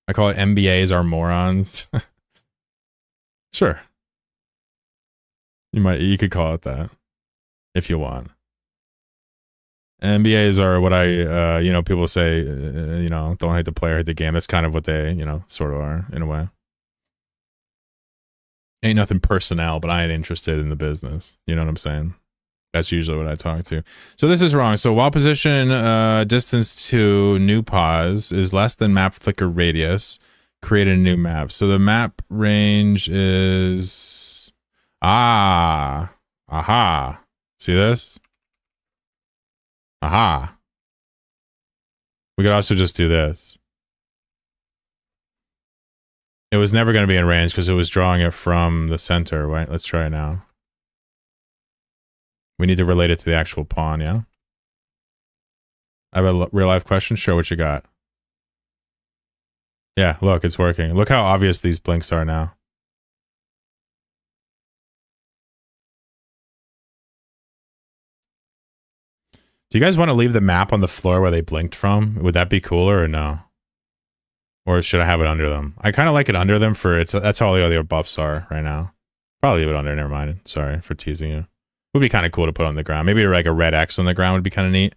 I call it MBAs are morons. Sure. You could call it that if you want. MBAs are what people say, don't hate the player, hate the game. That's kind of what they, sort of are in a way. Ain't nothing personnel, but I ain't interested in the business. You know what I'm saying? That's usually what I talk to. So this is wrong. So while position distance to new pause is less than map flicker radius, create a new map. So the map range is aha. See this? Aha. We could also just do this. It was never going to be in range because it was drawing it from the center, right? Let's try it now. We need to relate it to the actual pawn, yeah? I have a real life question. Show what you got. Yeah, look, it's working. Look how obvious these blinks are now. Do you guys want to leave the map on the floor where they blinked from? Would that be cooler or no? Or should I have it under them? I kind of like it under them for that's how all the other buffs are right now. Probably leave it under, never mind. Sorry for teasing you. Would be kind of cool to put on the ground. Maybe like a red X on the ground would be kind of neat.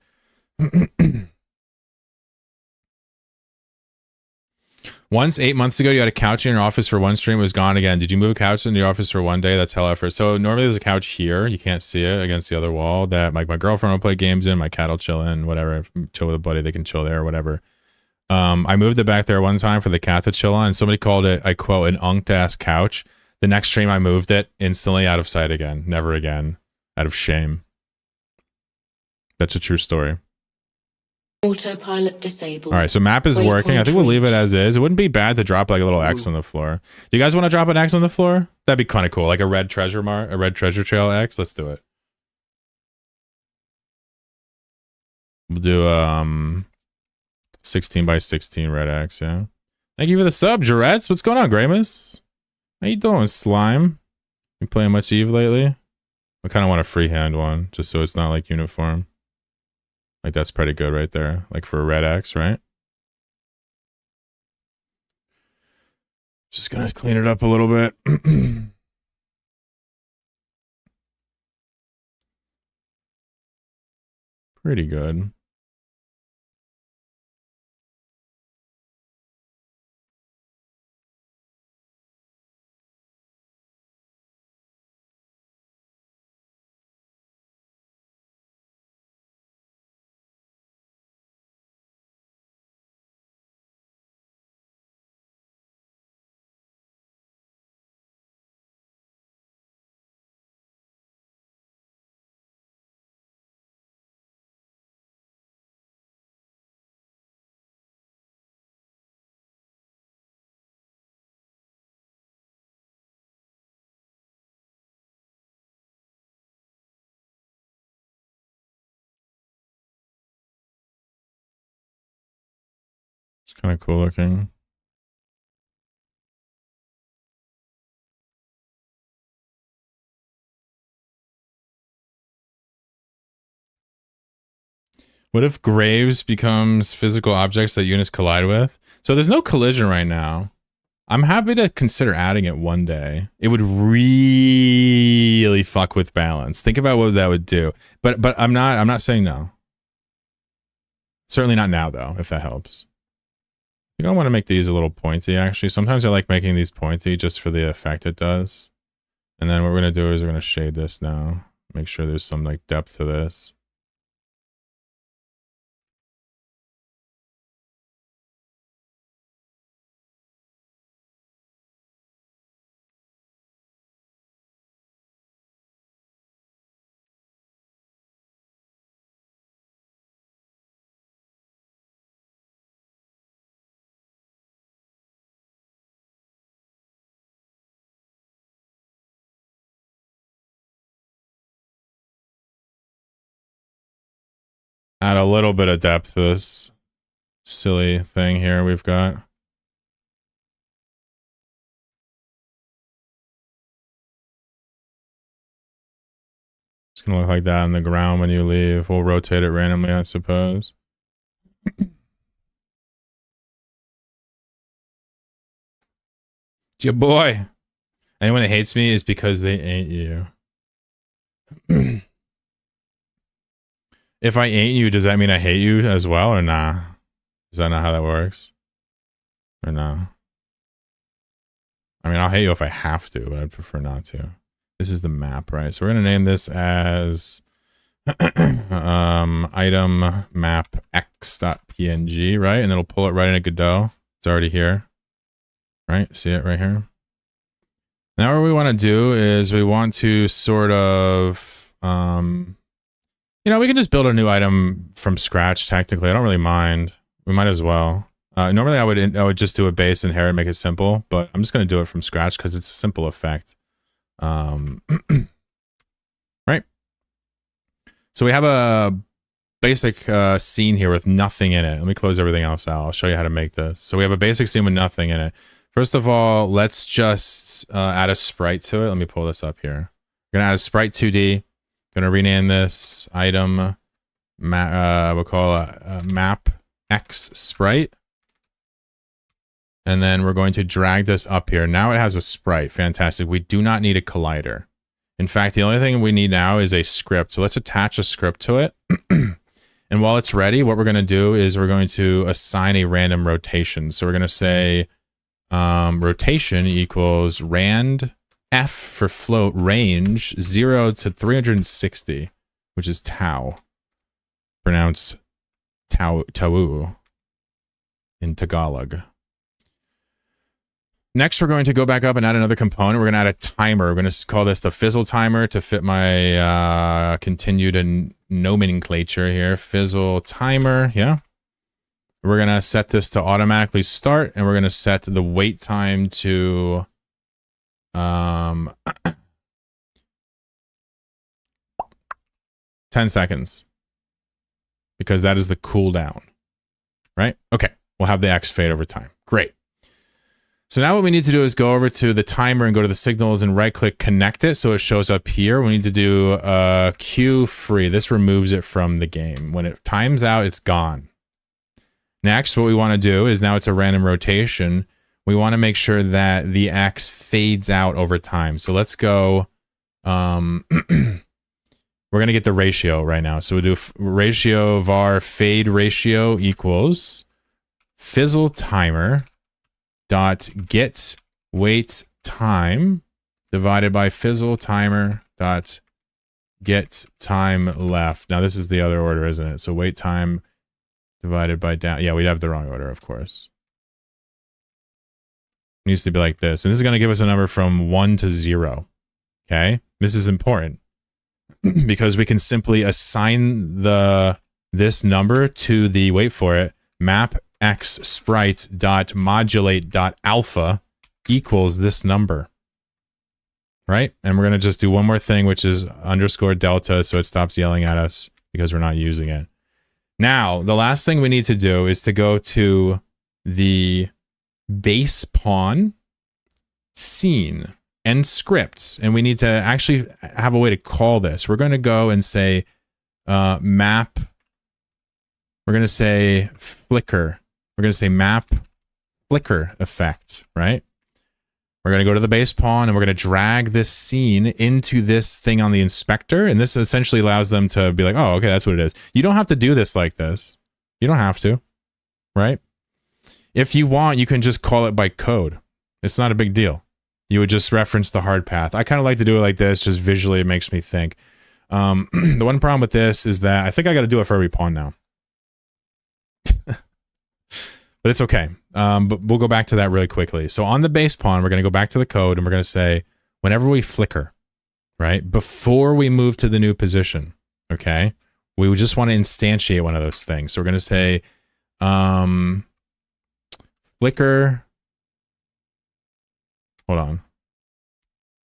Once 8 months ago, you had a couch in your office for one stream, it was gone again. Did you move a couch into your office for one day? That's hell effort. So normally there's a couch here. You can't see it against the other wall that like my girlfriend will play games in, my cat will chill in, whatever. If I chill with a buddy, they can chill there or whatever. I moved it back there one time for the cat to chill on, and somebody called it, I quote, an unked ass couch. The next stream I moved it instantly out of sight again. Never again. Out of shame. That's a true story. Autopilot disabled. All right, so map is working. I think we'll leave it as is. It wouldn't be bad to drop like a little X on the floor. Do you guys want to drop an X on the floor? That'd be kind of cool. Like a red treasure trail X. Let's do it. We'll do 16 by 16 red X, yeah. Thank you for the sub, Jarets. What's going on, Gramus? How you doing, Slime? You playing much Eve lately? I kind of want a freehand one, just so it's not like uniform. Like that's pretty good right there. Like for a red X, right? Just gonna clean it up a little bit. Pretty good. It's kind of cool looking. What if graves becomes physical objects that units collide with? So there's no collision right now. I'm happy to consider adding it one day. It would really fuck with balance. Think about what that would do. But I'm not saying no. Certainly not now though, if that helps. You don't want to make these a little pointy actually. Sometimes I like making these pointy just for the effect it does. And then what we're going to do is we're going to shade this now. Make sure there's some like depth to this. Add a little bit of depth to this silly thing here we've got. It's gonna look like that on the ground when you leave. We'll rotate it randomly, I suppose. Your boy. Anyone that hates me is because they ain't you. If I ain't you, does that mean I hate you as well or nah? Is that not how that works? Or nah? I mean, I'll hate you if I have to, but I'd prefer not to. This is the map, right? So we're going to name this as item map x.png, right? And it'll pull it right into Godot. It's already here, right? See it right here? Now what we want to do is we want to sort of, you know, we can just build a new item from scratch, technically. I don't really mind. We might as well. Normally I would just do a base and hair and make it simple, but I'm just going to do it from scratch because it's a simple effect. Right. So we have a basic scene here with nothing in it. Let me close everything else out. I'll show you how to make this. So we have a basic scene with nothing in it. First of all, let's just add a sprite to it. Let me pull this up here. We're gonna add a sprite 2D. Gonna rename this item. We'll call a map X sprite. And then we're going to drag this up here. Now it has a sprite. Fantastic. We do not need a collider. In fact, the only thing we need now is a script. So let's attach a script to it. And while it's ready, what we're going to do is we're going to assign a random rotation. So we're going to say rotation equals rand f for float range 0 to 360, which is tau. Pronounced tau in Tagalog. Next, we're going to go back up and add another component. We're going to add a timer. We're going to call this the fizzle timer to fit my continued nomenclature here. Fizzle timer, yeah. We're going to set this to automatically start, and we're going to set the wait time to 10 seconds. Because that is the cooldown, right? Okay, we'll have the X fade over time. Great. So now what we need to do is go over to the timer and go to the signals and right click connect it so it shows up here. We need to do queue free. This removes it from the game. When it times out, it's gone. Next, what we want to do is now it's a random rotation. We want to make sure that the X fades out over time. So let's go. We're going to get the ratio right now. So we'll do ratio var fade ratio equals fizzle timer dot get wait time divided by fizzle timer dot get time left. Now this is the other order, isn't it? So wait time divided by down. Yeah, we'd have the wrong order, of course. It needs to be like this. And this is going to give us a number from 1 to 0. Okay? This is important because we can simply assign this number to the, wait for it, map x sprite dot modulate dot alpha equals this number, right? And we're going to just do one more thing, which is underscore delta, so it stops yelling at us because we're not using it. Now, the last thing we need to do is to go to the base pawn scene and scripts, and we need to actually have a way to call this. We're going to go and say map. We're going to say flicker. We're going to say map flicker effect, right? We're going to go to the base pawn and we're going to drag this scene into this thing on the inspector. And this essentially allows them to be like, oh, okay, that's what it is. You don't have to do this like this. You don't have to, right? If you want, you can just call it by code. It's not a big deal. You would just reference the hard path. I kind of like to do it like this. Just visually, it makes me think. The one problem with this is that I think I got to do it for every pawn now. But it's okay. But we'll go back to that really quickly. So on the base pawn, we're going to go back to the code and we're going to say, whenever we flicker, right, before we move to the new position, okay, we would just want to instantiate one of those things. So we're going to say flicker. Hold on.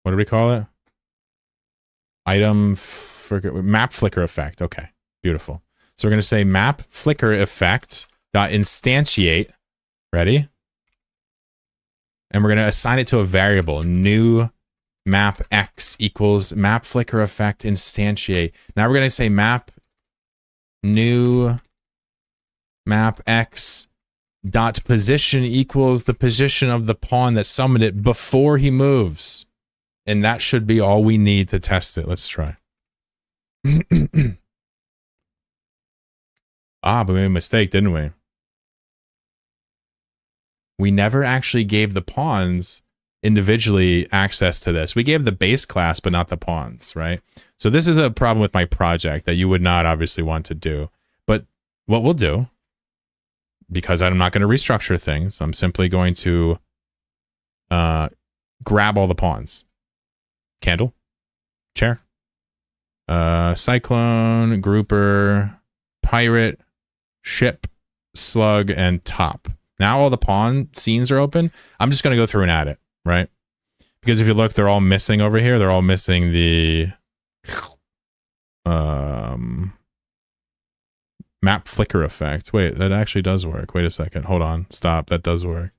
What do we call it? Item map flicker effect. Okay, beautiful. So we're going to say map flicker effect dot instantiate. Ready? And we're going to assign it to a variable. New map x equals map flicker effect instantiate. Now we're going to say map new map x dot position equals the position of the pawn that summoned it before he moves. And that should be all we need to test it. Let's try. But we made a mistake, didn't we? We never actually gave the pawns individually access to this. We gave the base class, but not the pawns, right? So this is a problem with my project that you would not obviously want to do. But what we'll do, because I'm not going to restructure things, I'm simply going to grab all the pawns. Candle, chair, cyclone, grouper, pirate, ship, slug, and top. Now all the pawn scenes are open. I'm just going to go through and add it, right? Because if you look, they're all missing over here. They're all missing the map flicker effect. Wait, that actually does work. Wait a second. Hold on. Stop. That does work.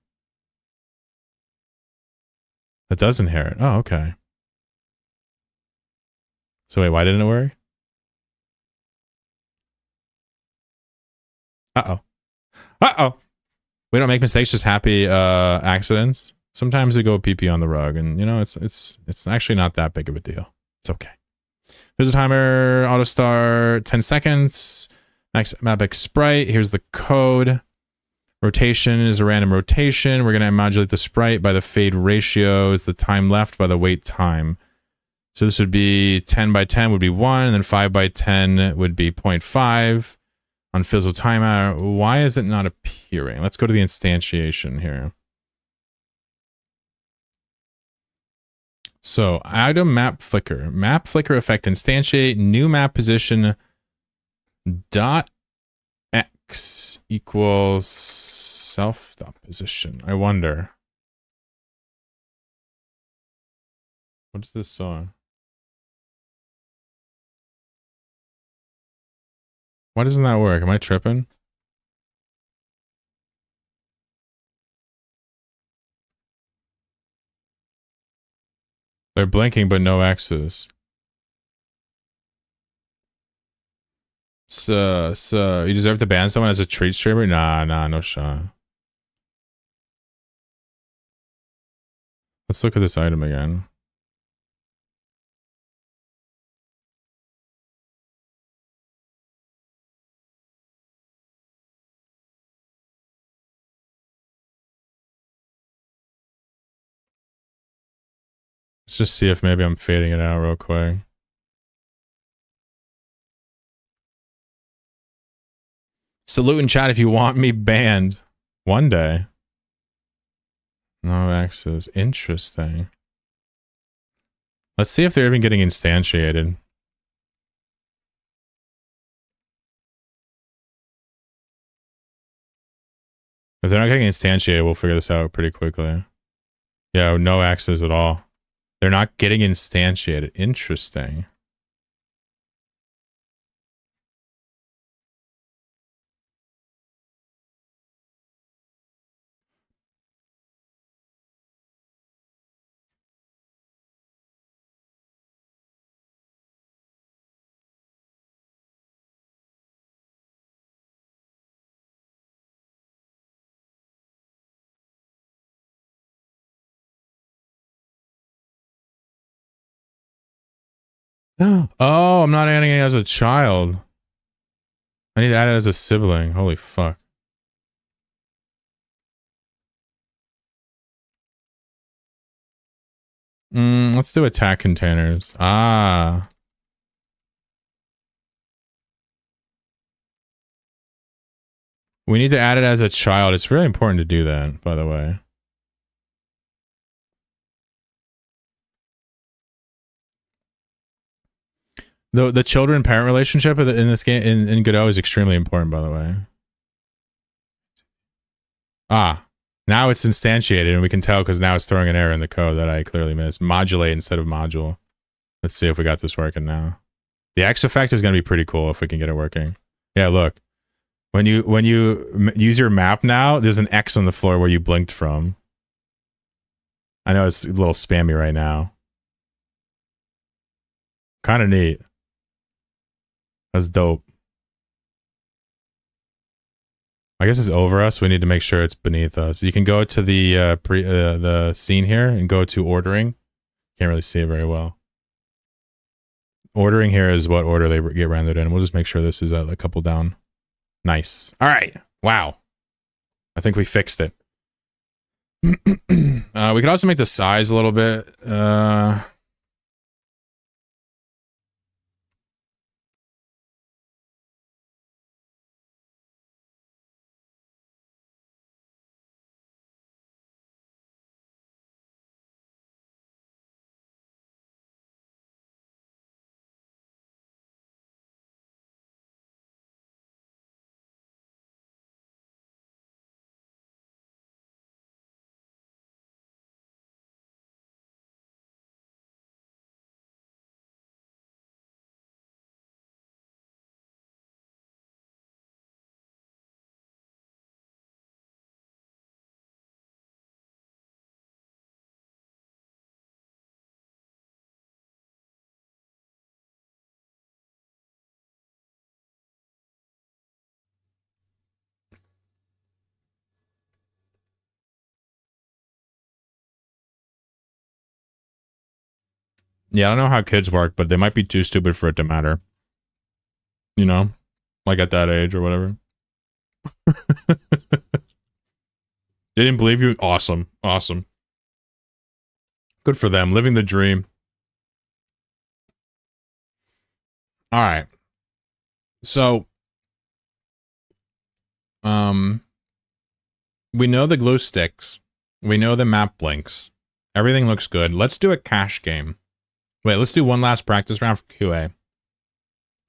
That does inherit. Oh, okay. So wait, why didn't it work? Uh-oh. Uh-oh. We don't make mistakes, just happy accidents. Sometimes we go pee-pee on the rug, and you know, it's actually not that big of a deal. It's okay. There's a timer, auto start, 10 seconds. Max Mavic sprite. Here's the code. Rotation is a random rotation. We're going to modulate the sprite by the fade ratio is the time left by the wait time. So this would be 10 by 10 would be 1, and then 5 by 10 would be 0.5. On fizzle timer, why is it not appearing? Let's go to the instantiation here. So item map flicker effect instantiate new map position dot x equals self dot position. I wonder. What is this song? Why doesn't that work? Am I tripping? They're blinking, but no X's. So, you deserve to ban someone as a treat streamer? Nah, no shot. Let's look at this item again. Let's just see if maybe I'm fading it out real quick. Salute in chat if you want me banned. One day. No access. Interesting. Let's see if they're even getting instantiated. If they're not getting instantiated, we'll figure this out pretty quickly. Yeah, no access at all. They're not getting instantiated. Interesting. Oh, I'm not adding it as a child. I need to add it as a sibling. Holy fuck. Let's do attack containers. Ah. We need to add it as a child. It's really important to do that, by the way. The children-parent relationship in this game in Godot is extremely important, by the way. Ah, now it's instantiated, and we can tell because now it's throwing an error in the code that I clearly missed. Modulate instead of module. Let's see if we got this working now. The X effect is going to be pretty cool if we can get it working. Yeah, look. When you use your map now, there's an X on the floor where you blinked from. I know it's a little spammy right now. Kind of neat. That's dope. I guess it's over us. We need to make sure it's beneath us. You can go to the scene here and go to ordering. Can't really see it very well. Ordering here is what order they get rendered in. We'll just make sure this is a couple down. Nice. All right. Wow. I think we fixed it. We could also make the size a little bit. Yeah, I don't know how kids work, but they might be too stupid for it to matter. You know? Like at that age or whatever. They didn't believe you? Awesome. Awesome. Good for them. Living the dream. All right. So, we know the glue sticks. We know the map blinks. Everything looks good. Let's do a cash game. Wait, let's do one last practice round for QA.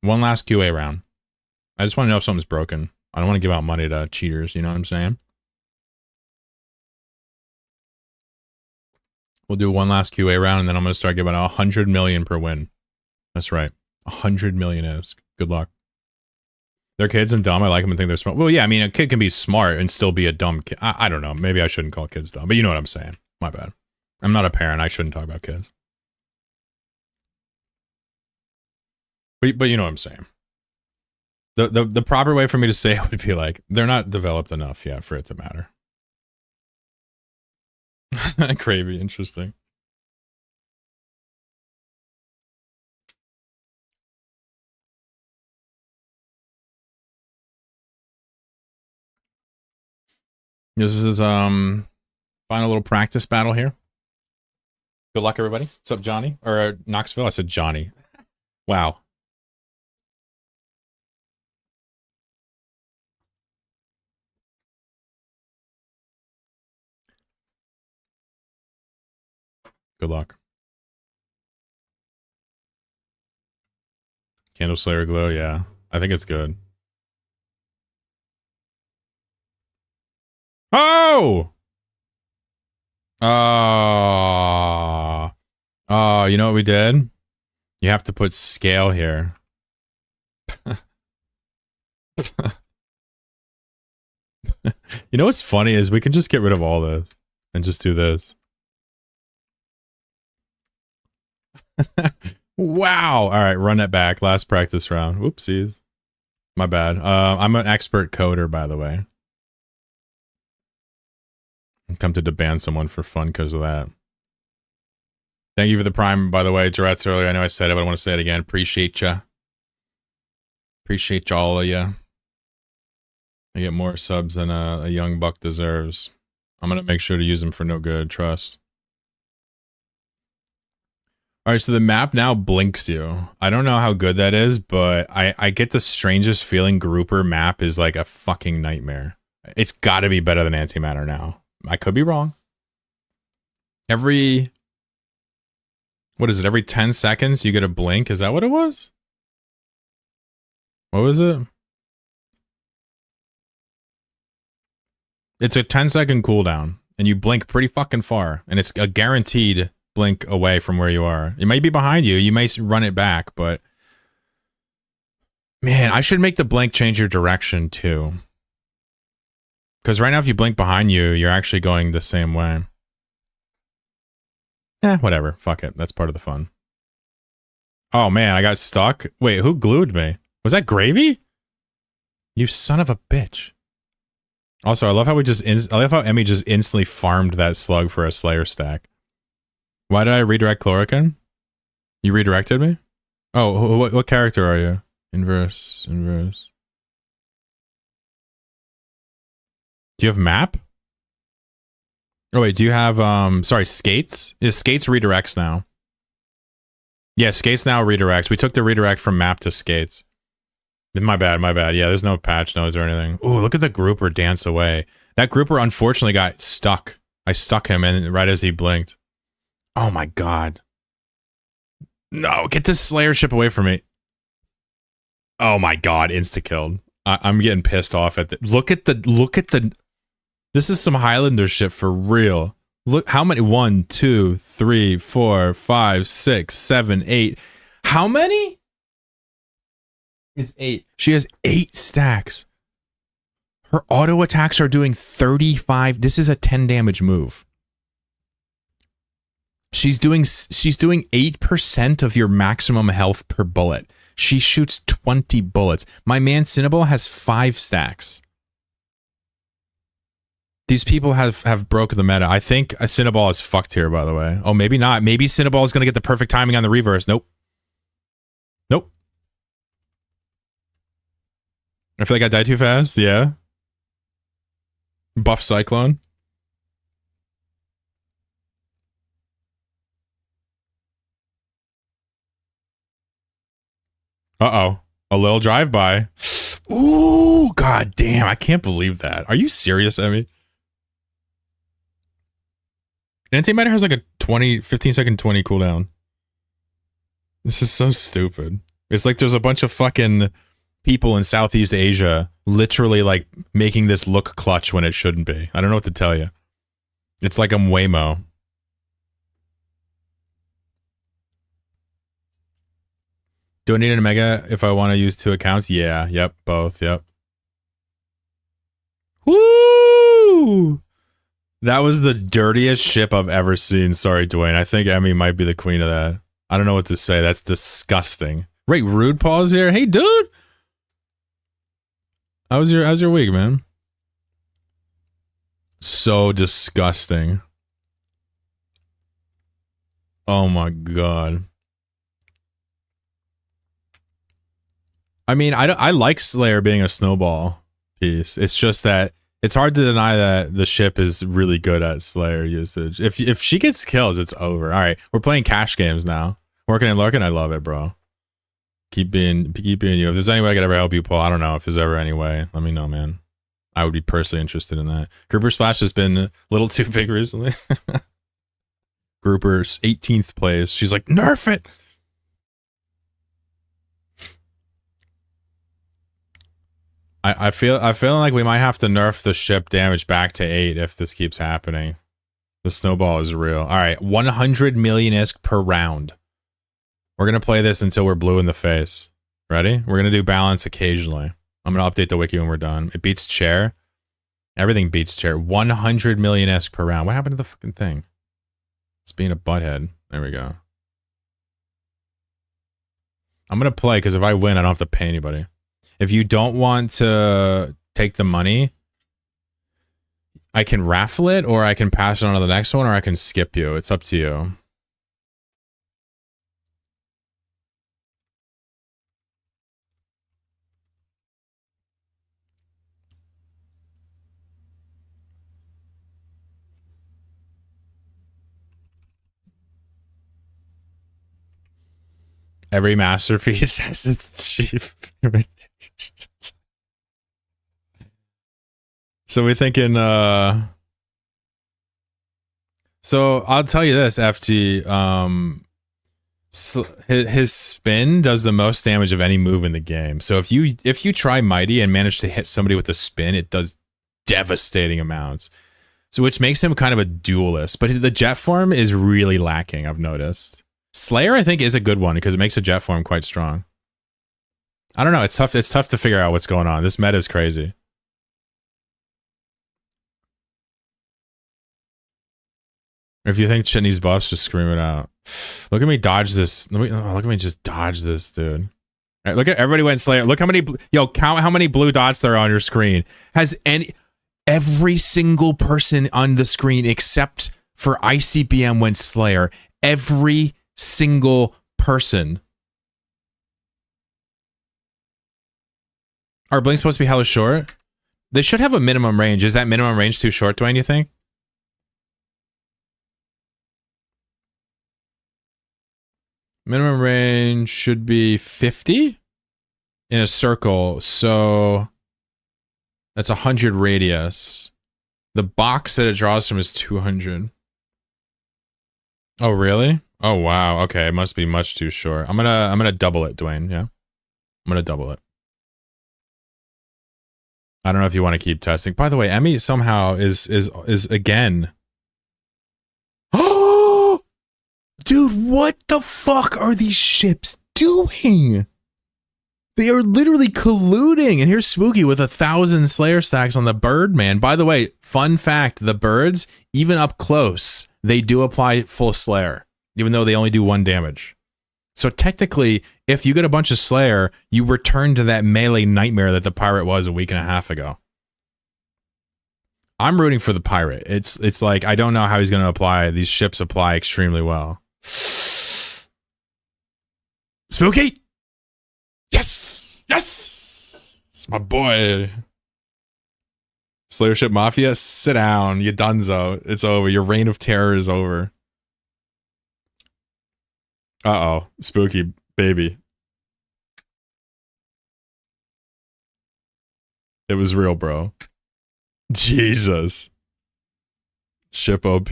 One last QA round. I just want to know if something's broken. I don't want to give out money to cheaters, you know what I'm saying? We'll do one last QA round, and then I'm going to start giving out 100 million per win. That's right. 100 million is. Good luck. They're kids and dumb. I like them and think they're smart. Well, yeah, I mean, a kid can be smart and still be a dumb kid. I don't know. Maybe I shouldn't call kids dumb, but you know what I'm saying. My bad. I'm not a parent. I shouldn't talk about kids. But you know what I'm saying. The proper way for me to say it would be like, they're not developed enough yet for it to matter. Gravy, interesting. This is final little practice battle here. Good luck, everybody. What's up, Johnny? Or Knoxville? I said Johnny. Wow. Good luck. Candle Slayer Glow, yeah. I think it's good. Oh! Oh, you know what we did? You have to put scale here. You know what's funny is we can just get rid of all this and just do this. Wow. All right, run it back. Last practice round. Whoopsies. My bad. I'm an expert coder, by the way. I'm tempted to ban someone for fun because of that. Thank you for the prime, by the way. Tourette's earlier. I know I said it, but I want to say it again. Appreciate ya. Appreciate all of ya. I get more subs than a young buck deserves. I'm going to make sure to use them for no good. Trust. All right, so the map now blinks you. I don't know how good that is, but I get the strangest feeling grouper map is like a fucking nightmare. It's got to be better than antimatter now. I could be wrong. Every 10 seconds you get a blink? Is that what it was? What was it? It's a 10-second cooldown, and you blink pretty fucking far, and it's a guaranteed blink away from where you are. It might be behind you. You may run it back, but man, I should make the blink change your direction too. Because right now, if you blink behind you, you're actually going the same way. Whatever. Fuck it. That's part of the fun. Oh man, I got stuck. Wait, who glued me? Was that Gravy? You son of a bitch. Also, I love how I love how Emmy just instantly farmed that slug for a Slayer stack. Why did I redirect Chlorokin? You redirected me? Oh, what character are you? Inverse. Do you have map? Oh wait, do you have sorry, skates? Is skates redirects now? Yeah, skates now redirects. We took the redirect from map to skates. My bad. Yeah, there's no patch notes or anything. Ooh, look at the grouper dance away. That grouper unfortunately got stuck. I stuck him in right as he blinked. Oh my god. No, get this Slayer ship away from me. Oh my god, insta-killed. I'm getting pissed off at the look at the this is some Highlander shit for real. Look how many 1, 2, 3, 4, 5, 6, 7, 8. How many? It's 8. She has 8 stacks. Her auto attacks are doing 35. This is a 10 damage move. She's doing 8% of your maximum health per bullet. She shoots 20 bullets. My man Cinnable has 5 stacks. These people have broken the meta. I think a Cinnaball is fucked here, by the way. Oh, maybe not. Maybe Cinnaball is going to get the perfect timing on the reverse. Nope. Nope. I feel like I died too fast. Yeah. Buff Cyclone. Uh-oh. A little drive-by. Ooh, god damn. I can't believe that. Are you serious, Emmy? Antimatter has like a 15 second 20 cooldown. This is so stupid. It's like there's a bunch of fucking people in Southeast Asia literally like making this look clutch when it shouldn't be. I don't know what to tell you. It's like I'm Waymo. Do I need an Omega if I want to use 2 accounts? Yeah, yep, both, yep. Woo! That was the dirtiest ship I've ever seen. Sorry, Dwayne. I think Emmy might be the queen of that. I don't know what to say. That's disgusting. Right, Rude Paul's here. Hey, dude! How's your week, man? So disgusting. Oh my god. I mean, I like Slayer being a snowball piece. It's just that it's hard to deny that the ship is really good at Slayer usage. If she gets kills, it's over. All right, we're playing cash games now. Working and lurking, I love it, bro. Keep being you. If there's any way I could ever help you, Paul, I don't know. If there's ever any way, let me know, man. I would be personally interested in that. Grouper Splash has been a little too big recently. Grouper's 18th place. She's like, nerf it. I feel like we might have to nerf the ship damage back to 8 if this keeps happening. The snowball is real. All right, 100 million ISK per round. We're gonna play this until we're blue in the face. Ready? We're gonna do balance occasionally. I'm gonna update the wiki when we're done. It beats chair. Everything beats chair. 100 million ISK per round. What happened to the fucking thing? It's being a butthead. There we go. I'm gonna play because if I win, I don't have to pay anybody. If you don't want to take the money, I can raffle it, or I can pass it on to the next one, or I can skip you. It's up to you. Every masterpiece has its chief limitations. So we're thinking, so I'll tell you this, FG, his spin does the most damage of any move in the game. So if you try Mighty and manage to hit somebody with a spin, it does devastating amounts. So which makes him kind of a duelist, but the jet form is really lacking, I've noticed. Slayer, I think, is a good one because it makes a jet form quite strong. I don't know. It's tough to figure out what's going on. This meta is crazy. If you think shit needs buffs, just scream it out. Look at me dodge this. Look at me just dodge this, dude. All right, look at everybody went Slayer. Look how many. Yo, count how many blue dots there are on your screen. Has every single person on the screen except for ICBM went Slayer. Every single person. Are blinks supposed to be hella short? They should have a minimum range. Is that minimum range too short, Dwayne, you think? Minimum range should be 50 in a circle. So that's 100 radius. The box that it draws from is 200. Oh, really? Oh, wow. Okay, it must be much too short. I'm gonna double it, Dwayne. Yeah, I'm gonna double it. I don't know if you want to keep testing. By the way, Emmy somehow is again. Oh, dude, what the fuck are these ships doing? They are literally colluding. And here's Spooky with 1,000 Slayer stacks on the bird, man. By the way, fun fact: the birds, even up close, they do apply full Slayer, even though they only do 1 damage. So technically, if you get a bunch of Slayer, you return to that melee nightmare that the pirate was a week and a half ago. I'm rooting for the pirate. It's like I don't know how he's going to apply. These ships apply extremely well. Spooky. Yes. Yes. It's my boy. Slayer ship Mafia, sit down. You dunzo. It's over. Your reign of terror is over. Uh-oh. Spooky baby. It was real, bro. Jesus. Ship OP.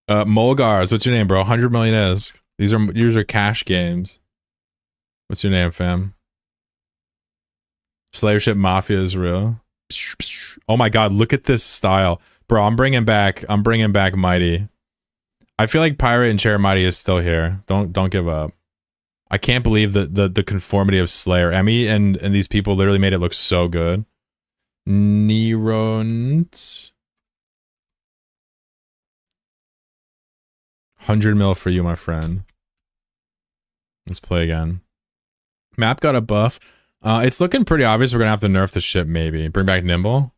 Molgars, what's your name, bro? 100 million is. These are cash games. What's your name, fam? Slayer ship Mafia is real. Oh my god, look at this style. Bro, I'm bringing back Mighty. I feel like Pirate and Chair Mighty is still here. Don't give up. I can't believe the conformity of Slayer. Emmy and these people literally made it look so good. Neront. 100 mil for you, my friend. Let's play again. Map got a buff. It's looking pretty obvious we're gonna have to nerf the ship, maybe. Bring back Nimble.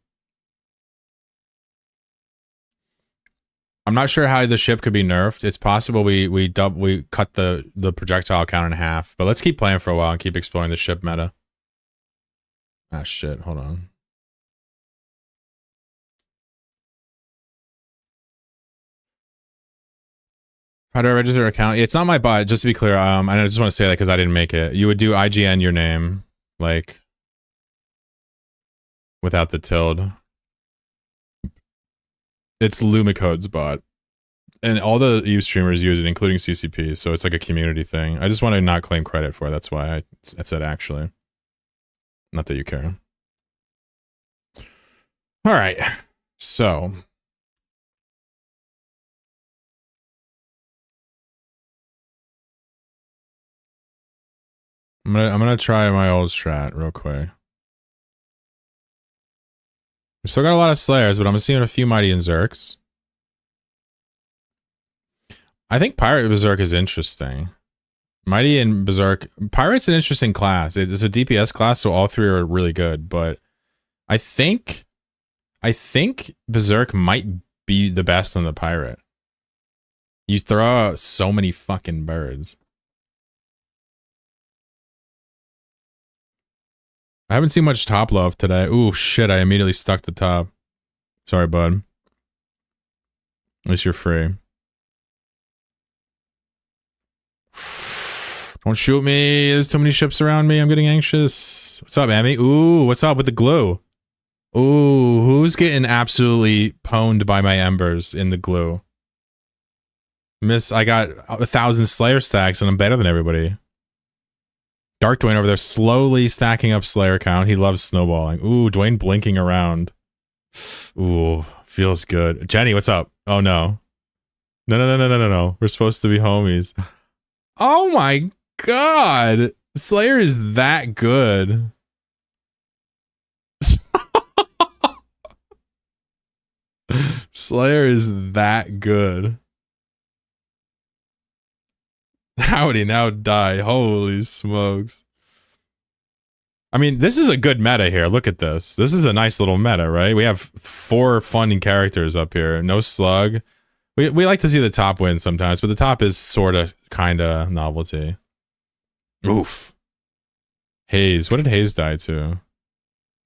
I'm not sure how the ship could be nerfed. It's possible we cut the projectile count in half, but let's keep playing for a while and keep exploring the ship meta. Ah shit, hold on. How do I register an account? It's not my bot, just to be clear. I just want to say that because I didn't make it. You would do IGN your name, like, without the tilde. It's Lumicode's bot. And all the Eve streamers use it, including CCP, so it's like a community thing. I just want to not claim credit for it. That's why I said actually. Not that you care. All right. So... I'm gonna try my old strat real quick. We still got a lot of Slayers, but I'm seeing a few Mighty and Zerks. I think Pirate Berserk is interesting. Mighty and Berserk. Pirate's an interesting class. It's a DPS class, so all three are really good, but I think Berserk might be the best on the Pirate. You throw out so many fucking birds. I haven't seen much top love today. Ooh, shit, I immediately stuck the top. Sorry, bud. At least you're free. Don't shoot me. There's too many ships around me. I'm getting anxious. What's up, Emmy? Ooh, what's up with the glue? Ooh, who's getting absolutely pwned by my embers in the glue? Miss, I got 1,000 Slayer stacks and I'm better than everybody. Dark Dwayne over there slowly stacking up Slayer count. He loves snowballing. Ooh, Dwayne blinking around. Ooh, feels good. Jenny, what's up? Oh no. No. We're supposed to be homies. Oh my god. Slayer is that good. Slayer is that good. Howdy, now die. Holy smokes. I mean, this is a good meta here. Look at this. This is a nice little meta, right? We have 4 fun characters up here. No slug. We like to see the top win sometimes, but the top is sort of, kind of novelty. Oof. Hayes. What did Hayes die to?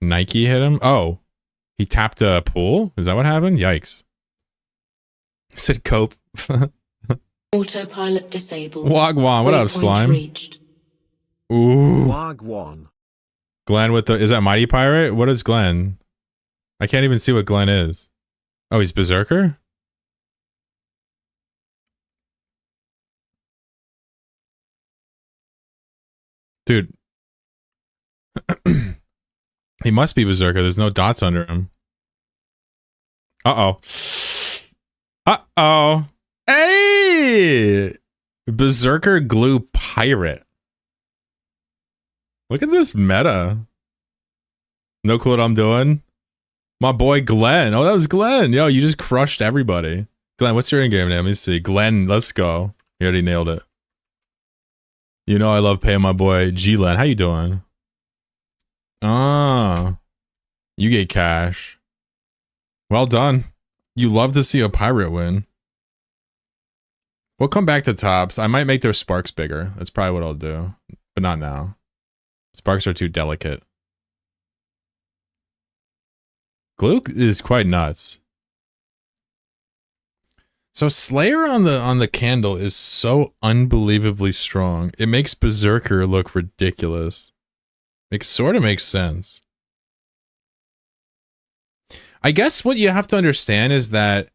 Nike hit him? Oh. He tapped a pool? Is that what happened? Yikes. Said cope. Autopilot disabled. Wagwan, what up, slime? Reached. Ooh. Wagwan. Glenn with the... Is that Mighty Pirate? What is Glenn? I can't even see what Glenn is. Oh, he's Berserker? Dude. He must be Berserker. There's no dots under him. Uh-oh. Uh-oh. Hey! Berserker Glue Pirate. Look at this meta. No clue what I'm doing. My boy Glenn. Oh, that was Glenn. Yo, you just crushed everybody. Glenn, what's your in-game name? Let me see. Glenn, let's go. You already nailed it. You know I love paying my boy G-Len. How you doing? Ah. You get cash. Well done. You love to see a pirate win. We'll come back to tops. I might make their sparks bigger. That's probably what I'll do. But not now. Sparks are too delicate. Glue is quite nuts. So Slayer on the candle is so unbelievably strong. It makes Berserker look ridiculous. It sort of makes sense. I guess what you have to understand is that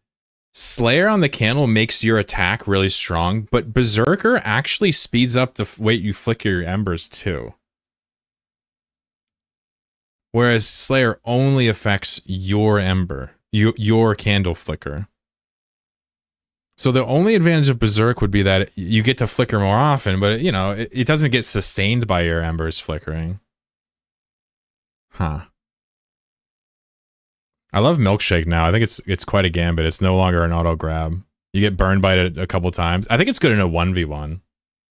Slayer on the candle makes your attack really strong, but Berserker actually speeds up the weight you flicker your embers too. Whereas Slayer only affects your ember, your candle flicker. So the only advantage of Berserk would be that you get to flicker more often, but you know, it doesn't get sustained by your embers flickering. Huh. I love Milkshake now. I think it's quite a gambit. It's no longer an auto grab. You get burned by it a couple times. I think it's good in a 1v1.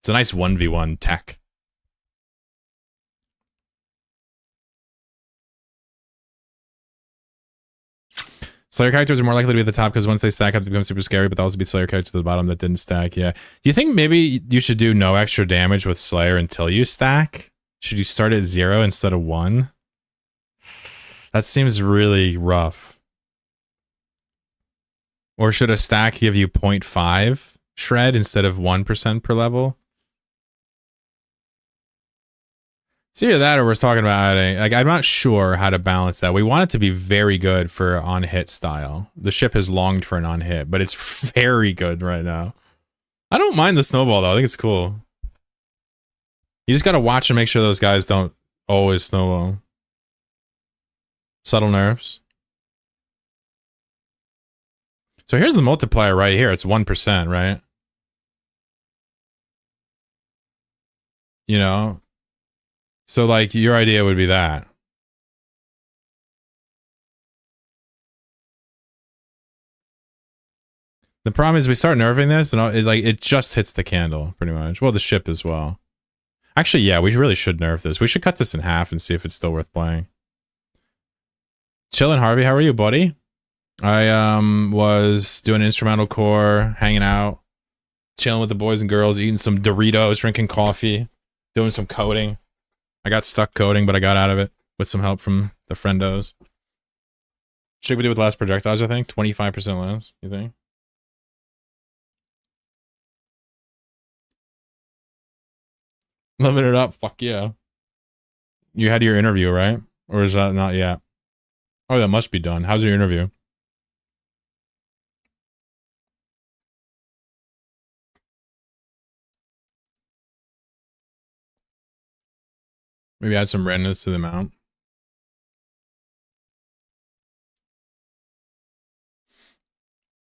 It's a nice 1v1 tech. Slayer characters are more likely to be at the top because once they stack up, they become super scary, but they'll also be Slayer characters at the bottom that didn't stack. Yeah. Do you think maybe you should do no extra damage with Slayer until you stack? Should you start at 0 instead of 1? That seems really rough. Or should a stack give you 0.5 shred instead of 1% per level? It's either that or we're talking about adding, like, I'm not sure how to balance that. We want it to be very good for on-hit style. The ship has longed for an on-hit, but it's very good right now. I don't mind the snowball though. I think it's cool. You just gotta watch and make sure those guys don't always snowball. Subtle nerfs. So here's the multiplier right here. It's 1%, right? You know? So, like, your idea would be that. The problem is we start nerfing this, and it just hits the candle, pretty much. Well, the ship as well. Actually, yeah, we really should nerf this. We should cut this in half and see if it's still worth playing. Chillin', Harvey. How are you, buddy? I was doing instrumental core, hanging out, chilling with the boys and girls, eating some Doritos, drinking coffee, doing some coding. I got stuck coding, but I got out of it with some help from the friendos. Should we do with less projectiles, I think? 25% less, you think? Living it up, fuck yeah. You had your interview, right? Or is that not yet? Oh, that must be done. How's your interview? Maybe add some randomness to the mount.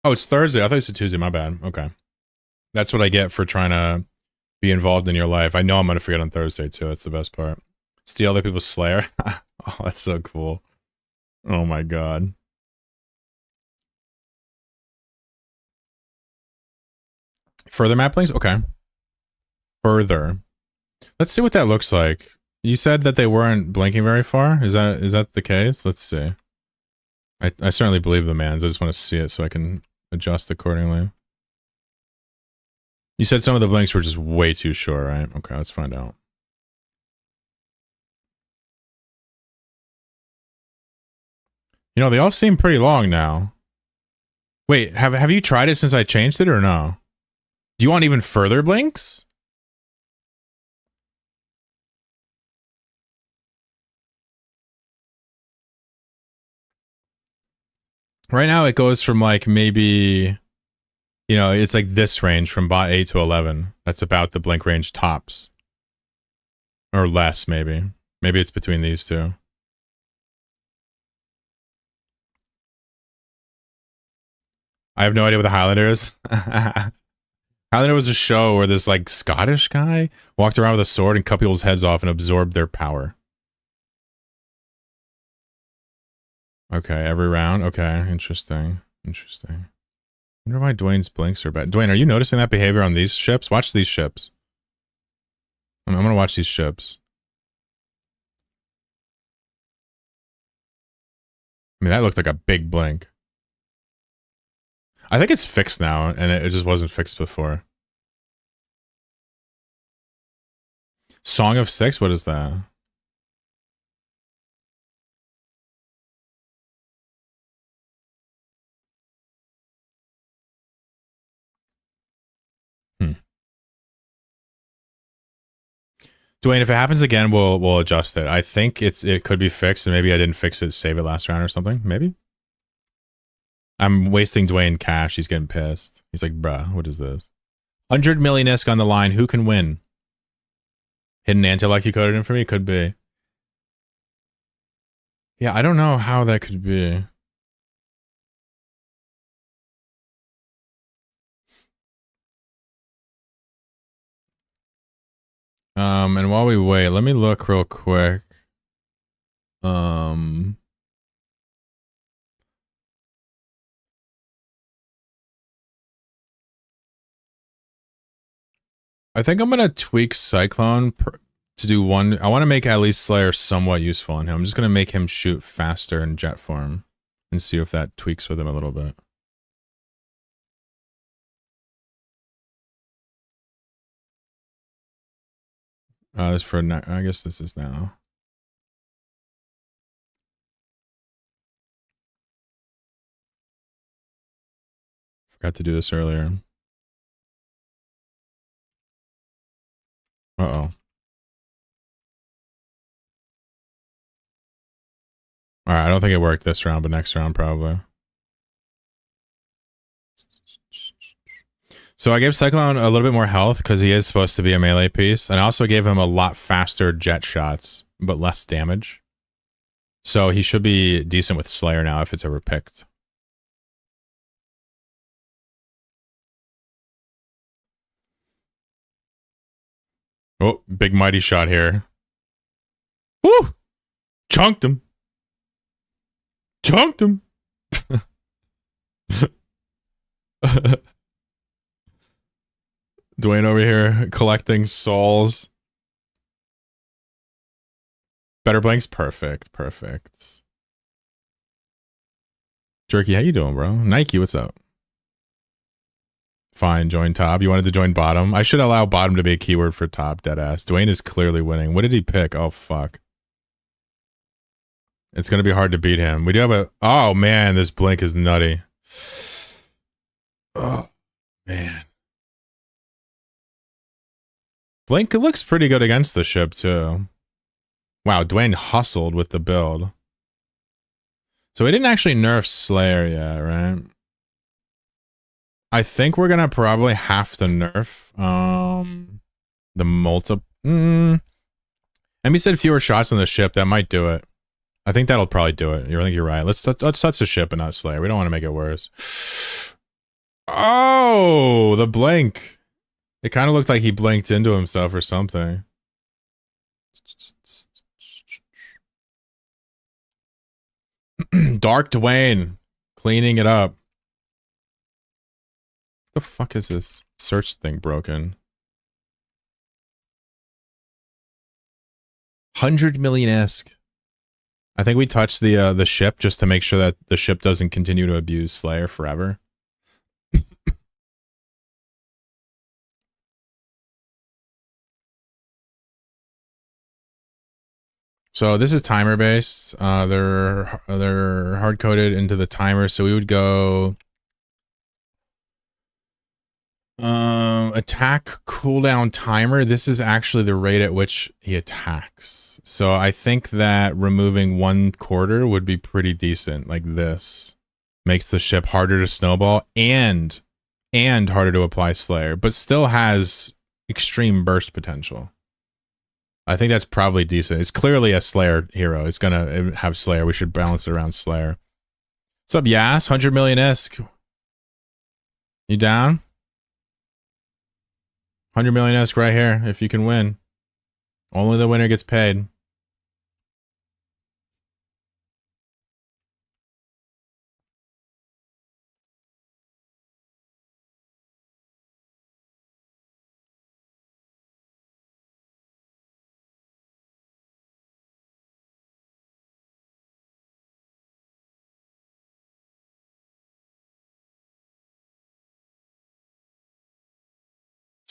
Oh, it's Thursday. I thought you said Tuesday. My bad. Okay. That's what I get for trying to be involved in your life. I know I'm going to forget on Thursday, too. That's the best part. Steal other people's Slayer. Oh, that's so cool. Oh, my God. Further map links? Okay. Further. Let's see what that looks like. You said that they weren't blinking very far. Is that the case? Let's see. I certainly believe the mans. I just want to see it so I can adjust accordingly. You said some of the blinks were just way too short, right? Okay, let's find out. You know, they all seem pretty long now. Wait, have you tried it since I changed it or no? Do you want even further blinks? Right now it goes from like maybe, you know, it's like this range from bot 8 to 11. That's about the blink range tops. Or less, maybe. Maybe it's between these two. I have no idea what the Highlander is. Highlander was a show where this like Scottish guy walked around with a sword and cut people's heads off and absorbed their power. Okay, every round. Okay, interesting. Interesting. I wonder why Dwayne's blinks are bad. Dwayne, are you noticing that behavior on these ships? Watch these ships. I'm gonna watch these ships. I mean, that looked like a big blink. I think it's fixed now, and it just wasn't fixed before. Song of Six? What is that? Hmm. Dwayne, if it happens again, we'll adjust it. I think it could be fixed, and maybe I didn't fix it, save it last round or something. Maybe. I'm wasting Dwayne cash. He's getting pissed. He's like, bruh, what is this? 100 million ISK on the line. Who can win? Hidden Anti-Lock you coded in for me? Could be. Yeah, I don't know how that could be. And while we wait, let me look real quick. I think I'm gonna tweak Cyclone to do one. I want to make at least Slayer somewhat useful on him. I'm just gonna make him shoot faster in jet form and see if that tweaks with him a little bit. This for I guess this is now. Forgot to do this earlier. Uh-oh. Alright, I don't think it worked this round, but next round probably. So I gave Cyclone a little bit more health because he is supposed to be a melee piece. And I also gave him a lot faster jet shots, but less damage. So he should be decent with Slayer now if it's ever picked. Oh, big mighty shot here. Woo! Chunked him. Chunked him. Dwayne over here collecting souls. Better blanks? Perfect. Perfect. Jerky, how you doing, bro? Nike, what's up? Fine, join top. You wanted to join bottom? I should allow bottom to be a keyword for top, deadass. Dwayne is clearly winning. What did he pick? Oh, fuck. It's going to be hard to beat him. We do have a... Oh, man, this blink is nutty. Oh, man. Blink looks pretty good against the ship, too. Wow, Dwayne hustled with the build. So we didn't actually nerf Slayer yet, right? I think we're gonna probably have to nerf the multi. And we said fewer shots on the ship. That might do it. I think that'll probably do it. I think you're right. Let's touch the ship and not Slayer. We don't want to make it worse. Oh, the blink. It kind of looked like he blinked into himself or something. Dark Dwayne cleaning it up. The fuck is this search thing broken? 100 million ISK. I think we touched the ship just to make sure that the ship doesn't continue to abuse Slayer forever. So this is timer based. They're hard coded into the timer. So we would go attack cooldown timer. This is actually the rate at which he attacks. So I think that removing 1/4 would be pretty decent. Like this makes the ship harder to snowball and harder to apply Slayer, but still has extreme burst potential. I think that's probably decent. It's clearly a Slayer hero. It's gonna have Slayer. We should balance it around Slayer. What's up, Yas? 100 million ISK. You down? 100 million ISK right here, if you can win. Only the winner gets paid.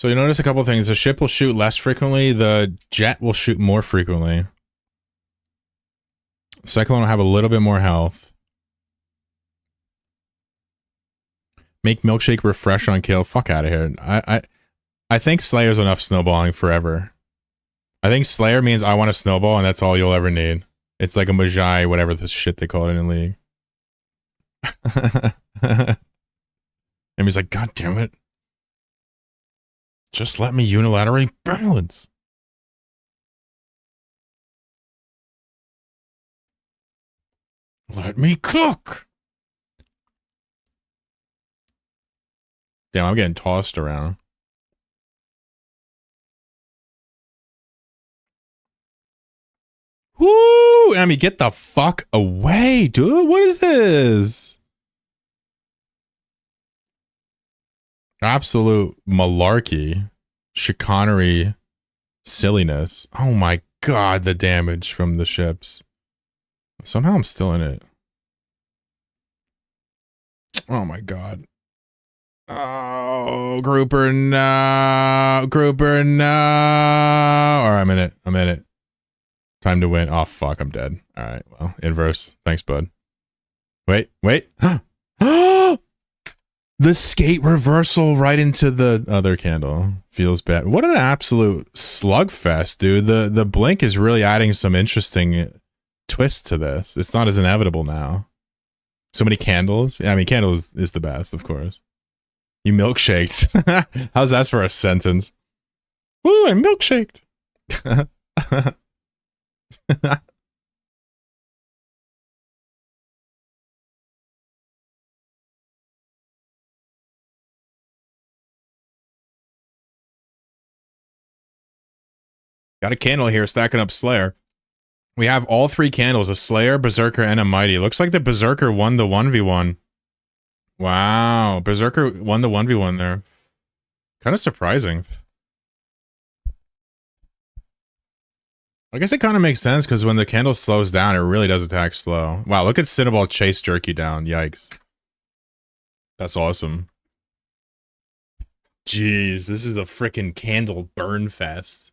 So you notice a couple things. The ship will shoot less frequently. The jet will shoot more frequently. Cyclone will have a little bit more health. Make milkshake refresh on kill. Fuck out of here. I think Slayer's enough snowballing forever. I think Slayer means I want a snowball and that's all you'll ever need. It's like a Magi, whatever the shit they call it in League. And he's like, God damn it. Just let me unilaterally balance. Let me cook. Damn, I'm getting tossed around. Woo! Emmy, get the fuck away, dude. What is this? Absolute malarkey. Chicanery. Silliness. Oh my god, the damage from the ships. Somehow I'm still in it. Oh my god. Oh, Grouper, no. Grouper, no. Alright, I'm in it. I'm in it. Time to win. Oh, fuck, I'm dead. Alright, well, inverse. Thanks, bud. Wait, wait. The skate reversal right into the other candle. Feels bad. What an absolute slugfest, dude. The blink is really adding some interesting twist to this. It's not as inevitable now. So many candles. Yeah, I mean, candles is the best, of course. You milkshaked. How's that for a sentence? Woo, I milkshaked. Got a candle here stacking up Slayer. We have all three candles, a Slayer, Berserker, and a Mighty. Looks like the Berserker won the 1v1. Wow, Berserker won the 1v1 there. Kind of surprising. I guess it kind of makes sense because when the candle slows down, it really does attack slow. Wow, look at Cinnaball chase Jerky down. Yikes. That's awesome. Jeez, this is a freaking candle burn fest.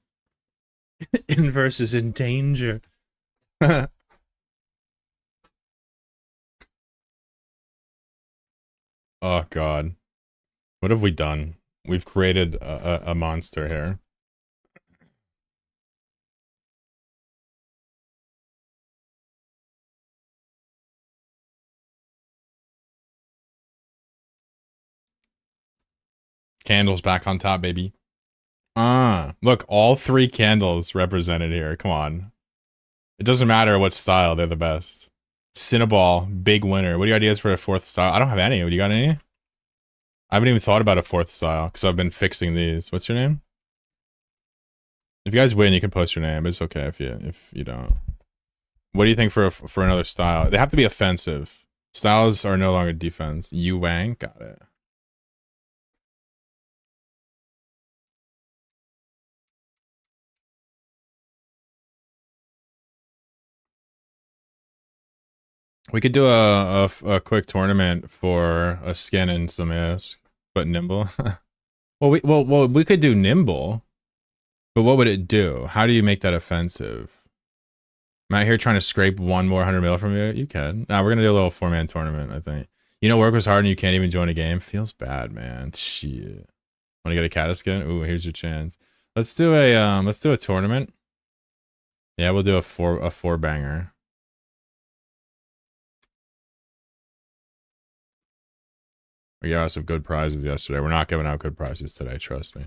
Inverse is in danger. Oh god. What have we done? We've created a monster here. Candles back on top, baby. Look, all three candles represented here. Come on. It doesn't matter what style, they're the best. Cinnaball, big winner. What are your ideas for a fourth style? I don't have any. Do you got any? I haven't even thought about a fourth style because I've been fixing these. What's your name? If you guys win, you can post your name. It's okay if you don't. What do you think for another style? They have to be offensive. Styles are no longer defense. Yu Wang, got it. We could do a quick tournament for a skin and some ass, but nimble. well, we could do nimble, but what would it do? How do you make that offensive? Am I here trying to scrape one more 100 mil from you? You can. Nah, we're gonna do a little 4-man tournament, I think. You know, work was hard and you can't even join a game. Feels bad, man. Shit. Want to get a cat skin? Ooh, here's your chance. Let's do a tournament. Yeah, we'll do a four banger. We got some good prizes yesterday. We're not giving out good prizes today, trust me.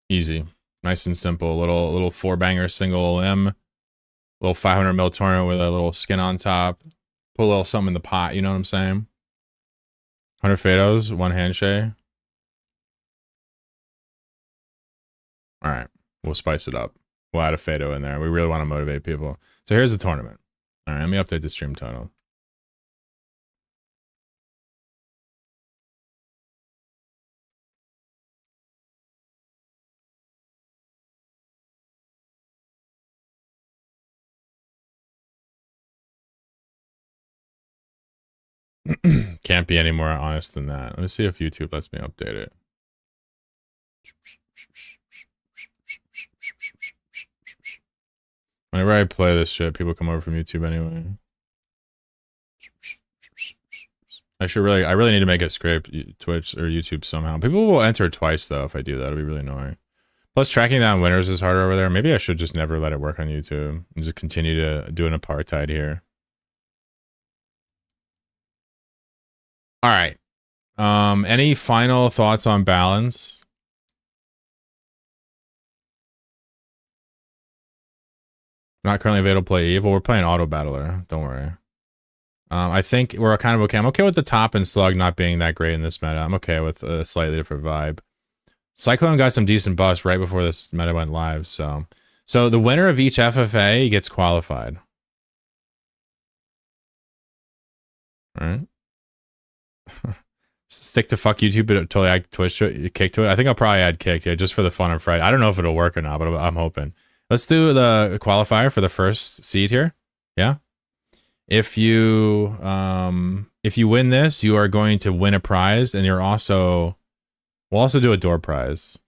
Easy. Nice and simple. Little 4-banger single M. Little 500 mil tournament with a little skin on top. Put a little something in the pot, you know what I'm saying? 100 Fados, 1 handshake. Alright. We'll spice it up. We'll add a Fado in there. We really want to motivate people. So here's the tournament. Alright, let me update the stream title. Can't be any more honest than that. Let me see if YouTube lets me update it. Whenever I play this shit, people come over from YouTube anyway. I really need to make it scrape Twitch or YouTube somehow. People will enter twice though if I do that. It'll be really annoying. Plus, tracking down winners is harder over there. Maybe I should just never let it work on YouTube and just continue to do an apartheid here. All right. Any final thoughts on balance? Not currently available to play Eve. Well, we're playing Auto Battler. Don't worry. I think we're kind of okay. I'm okay with the top and slug not being that great in this meta. I'm okay with a slightly different vibe. Cyclone got some decent buffs right before this meta went live, so the winner of each FFA gets qualified. All right. Stick to fuck YouTube, but totally add Twitch to it, kick to it. I think I'll probably add kick, yeah, just for the fun of Friday. I don't know if it'll work or not, but I'm hoping. Let's do the qualifier for the first seed here. Yeah. If you win this, you are going to win a prize, and we'll also do a door prize.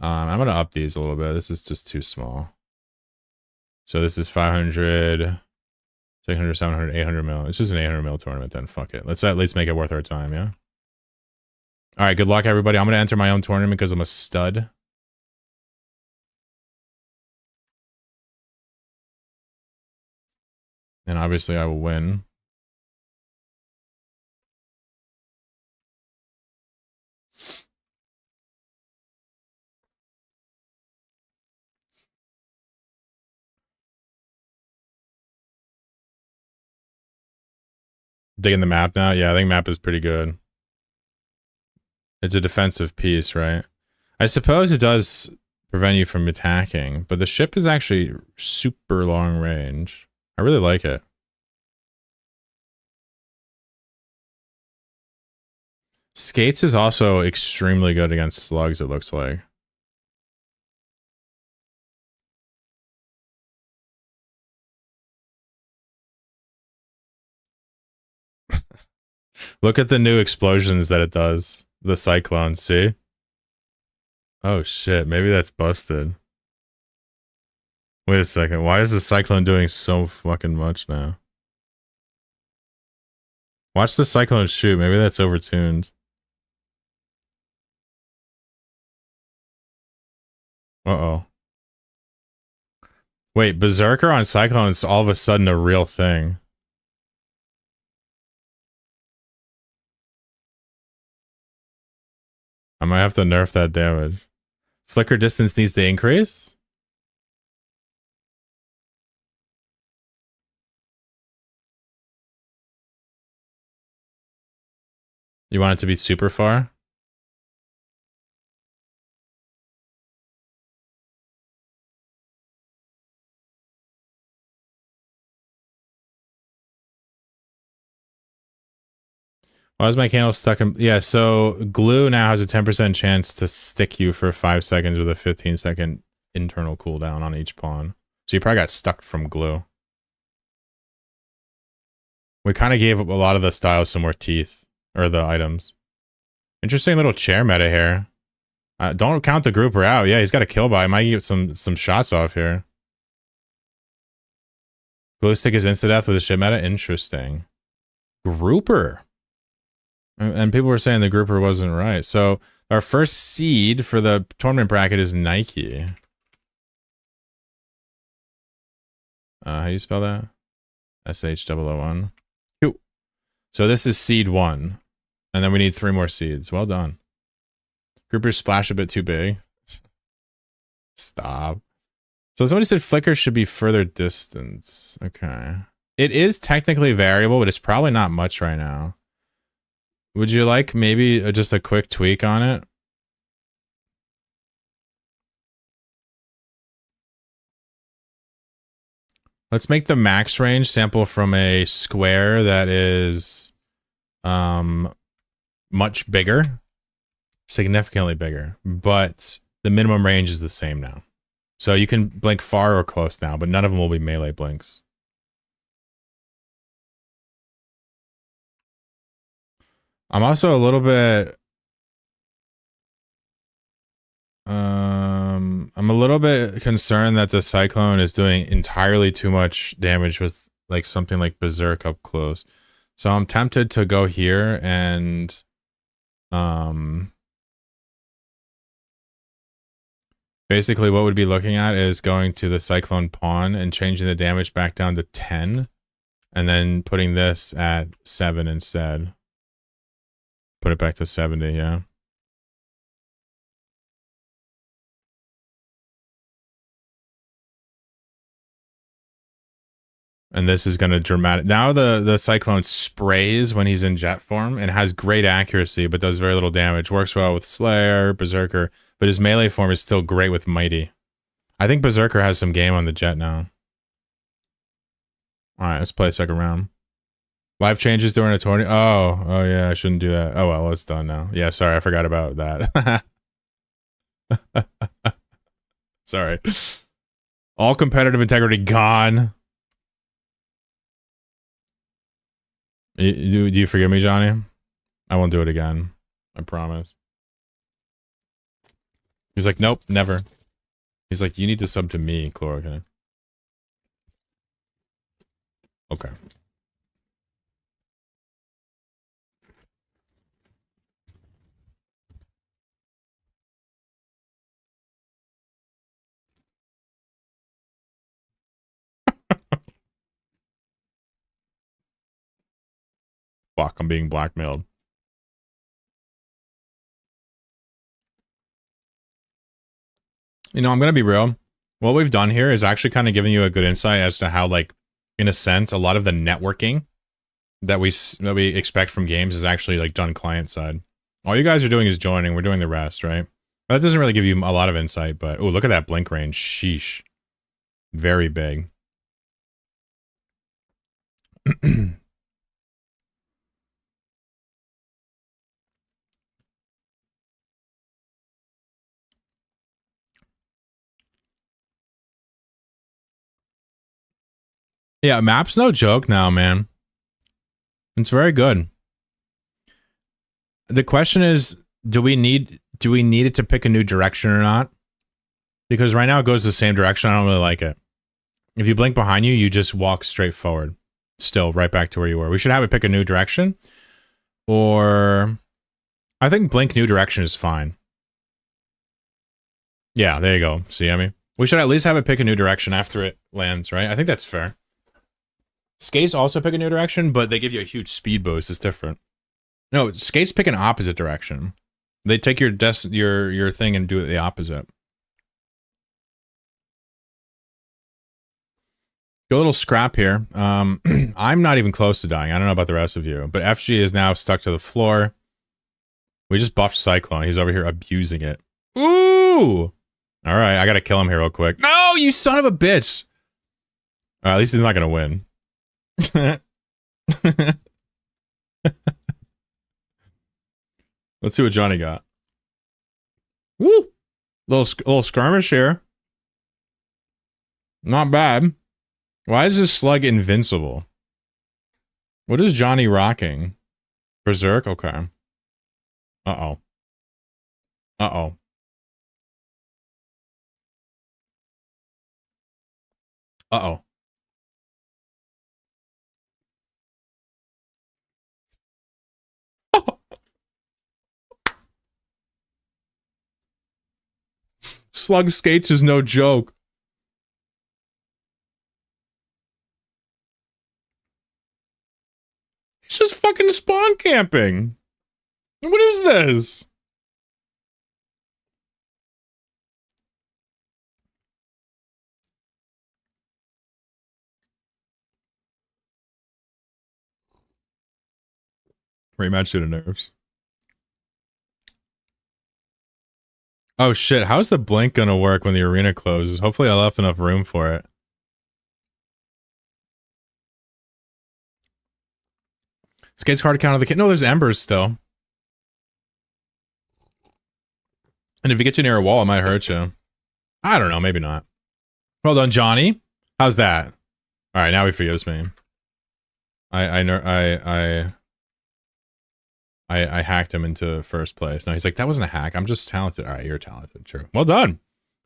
I'm gonna up these a little bit. This is just too small. So this is 500, 600, 700, 800 mil. It's just an 800 mil tournament then. Fuck it. Let's at least make it worth our time, yeah? All right, good luck, everybody. I'm gonna enter my own tournament because I'm a stud. And obviously I will win. Digging the map now? Yeah, I think map is pretty good. It's a defensive piece, right? I suppose it does prevent you from attacking, but the ship is actually super long range. I really like it. Skates is also extremely good against slugs, it looks like. Look at the new explosions that it does. The cyclone, see? Oh shit, maybe that's busted. Wait a second, why is the cyclone doing so fucking much now? Watch the cyclone shoot, maybe that's overtuned. Uh-oh. Wait, Berserker on Cyclone is all of a sudden a real thing. I might have to nerf that damage. Flicker distance needs to increase? You want it to be super far? Why is my candle stuck in... Yeah, so glue now has a 10% chance to stick you for 5 seconds with a 15-second internal cooldown on each pawn. So you probably got stuck from glue. We kind of gave a lot of the styles some more teeth. Or the items. Interesting little chair meta here. Don't count the grouper out. Yeah, he's got a kill by. Might get some shots off here. Glue stick is insta-death with a ship meta? Interesting. Grouper. And people were saying the grouper wasn't right. So our first seed for the tournament bracket is Nike. How do you spell that? SH001. Cool. So this is seed 1. And then we need 3 more seeds. Well done. Grouper splash a bit too big. Stop. So somebody said flicker should be further distance. Okay. It is technically variable, but it's probably not much right now. Would you like maybe just a quick tweak on it? Let's make the max range sample from a square that is much bigger, significantly bigger, but the minimum range is the same now. So you can blink far or close now, but none of them will be melee blinks. I'm also a little bit I'm a little bit concerned that the cyclone is doing entirely too much damage with like something like Berserk up close. So I'm tempted to go here and basically what we'd be looking at is going to the cyclone pawn and changing the damage back down to 10 and then putting this at 7 instead. Put it back to 70, yeah. And this is going to dramatic. Now the Cyclone sprays when he's in jet form and has great accuracy, but does very little damage. Works well with Slayer, Berserker, but his melee form is still great with Mighty. I think Berserker has some game on the jet now. Alright, let's play a second round. Life changes during a tourney. Oh yeah, I shouldn't do that. Oh well, it's done now. Yeah, sorry, I forgot about that. Sorry. All competitive integrity gone. Do you forgive me, Johnny? I won't do it again. I promise. He's like, nope, never. He's like, you need to sub to me, Chloro. Okay. Fuck, I'm being blackmailed. You know, I'm gonna be real. What we've done here is actually kind of giving you a good insight as to how, like, in a sense, a lot of the networking that we expect from games is actually like done client side. All you guys are doing is joining. We're doing the rest, right? That doesn't really give you a lot of insight, but oh, look at that blink range. Sheesh, very big. Yeah, map's no joke now, man. It's very good. The question is, do we need it to pick a new direction or not? Because right now it goes the same direction. I don't really like it. If you blink behind you, you just walk straight forward. Still right back to where you were. We should have it pick a new direction. Or I think blink new direction is fine. Yeah, there you go. See, I mean, we should at least have it pick a new direction after it lands, right? I think that's fair. Skates also pick a new direction, but they give you a huge speed boost. It's different. No, skates pick an opposite direction. They take your thing and do it the opposite. Go a little scrap here. I'm not even close to dying. I don't know about the rest of you, but FG is now stuck to the floor. We just buffed Cyclone. He's over here abusing it. Ooh! All right, I gotta kill him here real quick. No, you son of a bitch! At least he's not gonna win. Let's see what Johnny got. Woo! Little skirmish here. Not bad. Why is this slug invincible? What is Johnny rocking? Berserk? Okay. Uh-oh. Uh-oh. Uh-oh. Slug skates is no joke. He's just fucking spawn camping. What is this? Rematch to the nerves. Oh shit, how's the blink gonna work when the arena closes? Hopefully I left enough room for it. Skates card count of the kid. No, there's embers still. And if you get you near a wall, it might hurt you. I don't know, maybe not. Well done, Johnny. How's that? Alright, now he forgives me. I I hacked him into first place. No, he's like, that wasn't a hack. I'm just talented. All right, you're talented. True. Well done.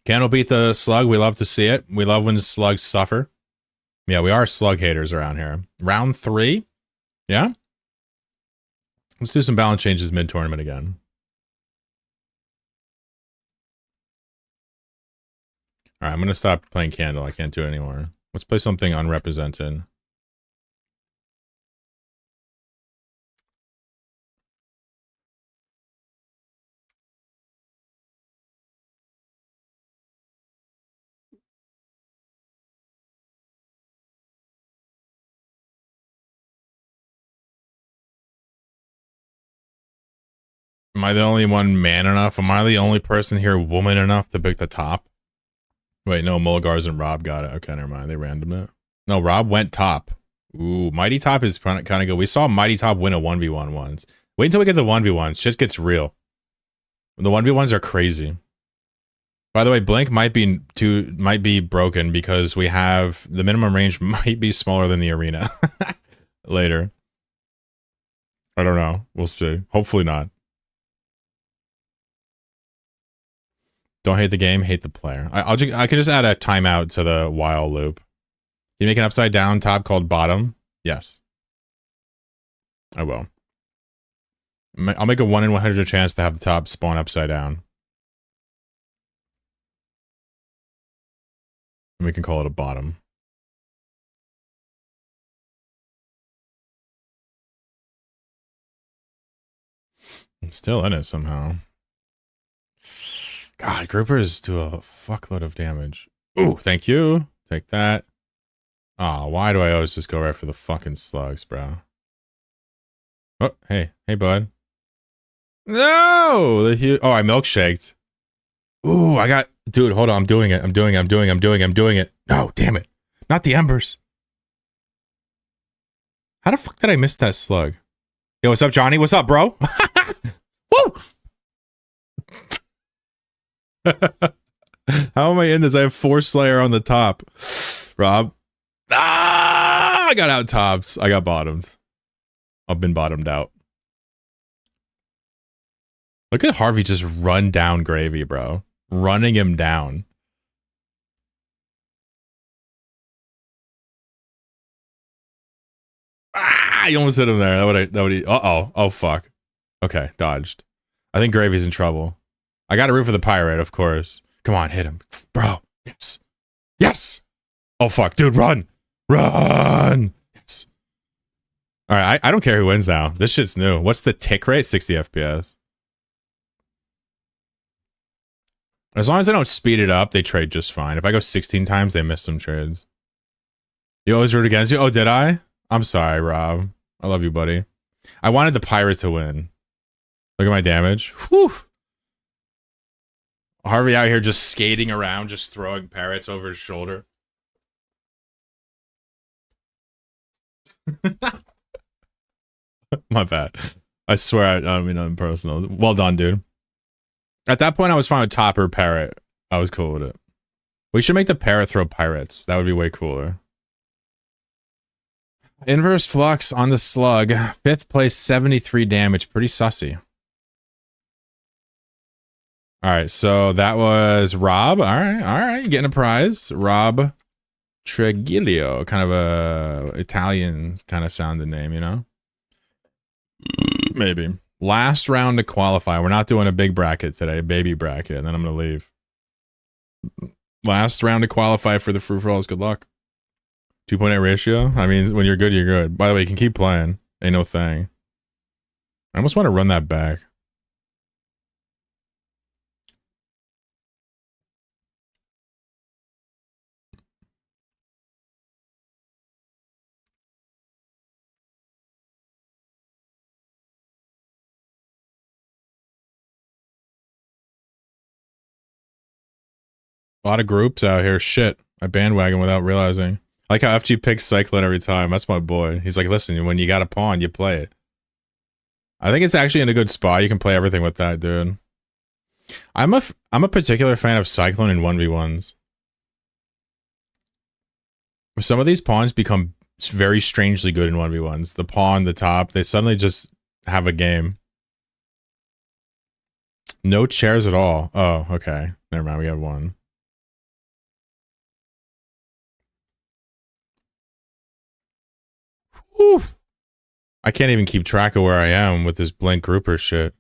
Candle beat the slug. We love to see it. We love when slugs suffer. Yeah, we are slug haters around here. Round 3. Yeah? Let's do some balance changes mid-tournament again. All right, I'm going to stop playing Candle. I can't do it anymore. Let's play something unrepresented. Am I the only one man enough? Am I the only person here woman enough to pick the top? Wait, no, Mulgars and Rob got it. Okay, never mind. They randomed it. No, Rob went top. Ooh, Mighty Top is kind of good. We saw Mighty Top win a 1v1 once. Wait until we get the 1v1s. Shit gets real. The 1v1s are crazy. By the way, Blink might be broken because we have the minimum range might be smaller than the arena later. I don't know. We'll see. Hopefully not. Don't hate the game, hate the player. I could just add a timeout to the while loop. Can you make an upside down top called bottom? Yes. I will. I'll make a 1 in 100 chance to have the top spawn upside down. And we can call it a bottom. I'm still in it somehow. God, groupers do a fuckload of damage. Ooh, thank you. Take that. Aw, why do I always just go right for the fucking slugs, bro? Oh, hey, bud. No! Oh, I milkshaked. Ooh, I got... Dude, hold on, I'm doing it. I'm doing it. Oh, damn it. Not the embers. How the fuck did I miss that slug? Yo, what's up, Johnny? What's up, bro? Woo! How am I in this? I have 4 Slayer on the top. Rob. Ah! I got out tops. I got bottomed. I've been bottomed out. Look at Harvey just run down Gravy, bro. Running him down. Ah! You almost hit him there. That would uh-oh. Oh, fuck. Okay, dodged. I think Gravy's in trouble. I got to root for the pirate, of course. Come on, hit him. Bro. Yes. Yes. Oh, fuck. Dude, run. Run. Yes. All right, I don't care who wins now. This shit's new. What's the tick rate? 60 FPS. As long as I don't speed it up, they trade just fine. If I go 16 times, they miss some trades. You always root against you? Oh, did I? I'm sorry, Rob. I love you, buddy. I wanted the pirate to win. Look at my damage. Whew. Harvey out here just skating around, just throwing parrots over his shoulder. My bad. I swear, I don't mean nothing personal. Well done, dude. At that point, I was fine with top or parrot. I was cool with it. We should make the parrot throw pirates. That would be way cooler. Inverse flux on the slug. 5th place, 73 damage. Pretty sussy. All right, so that was Rob. All right, you're getting a prize. Rob Tregiglio, kind of a Italian kind of sounding name, you know? Maybe. Last round to qualify. We're not doing a big bracket today, a baby bracket, and then I'm going to leave. Last round to qualify for the Free For Alls. Good luck. 2.8 ratio? I mean, when you're good, you're good. By the way, you can keep playing. Ain't no thing. I almost want to run that back. A lot of groups out here. Shit. I bandwagon without realizing. I like how FG picks Cyclone every time. That's my boy. He's like, listen, when you got a pawn, you play it. I think it's actually in a good spot. You can play everything with that, dude. I'm a particular fan of Cyclone in 1v1s. Some of these pawns become very strangely good in 1v1s. The pawn, the top, they suddenly just have a game. No chairs at all. Oh, okay. Never mind. We have one. Whew. I can't even keep track of where I am with this blank grouper shit.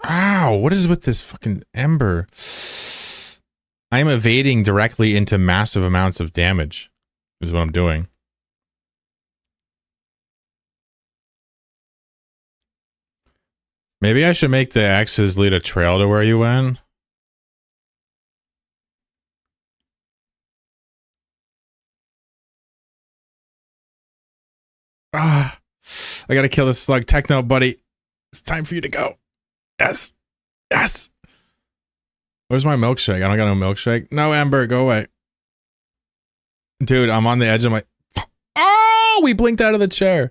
Ow, what is with this fucking ember? I am evading directly into massive amounts of damage, is what I'm doing. Maybe I should make the X's lead a trail to where you went. Ah, I gotta kill this slug. Techno, buddy. It's time for you to go. Yes. Yes. Where's my milkshake? I don't got no milkshake. No, Ember, go away. Dude, I'm on the edge of my... Oh, we blinked out of the chair.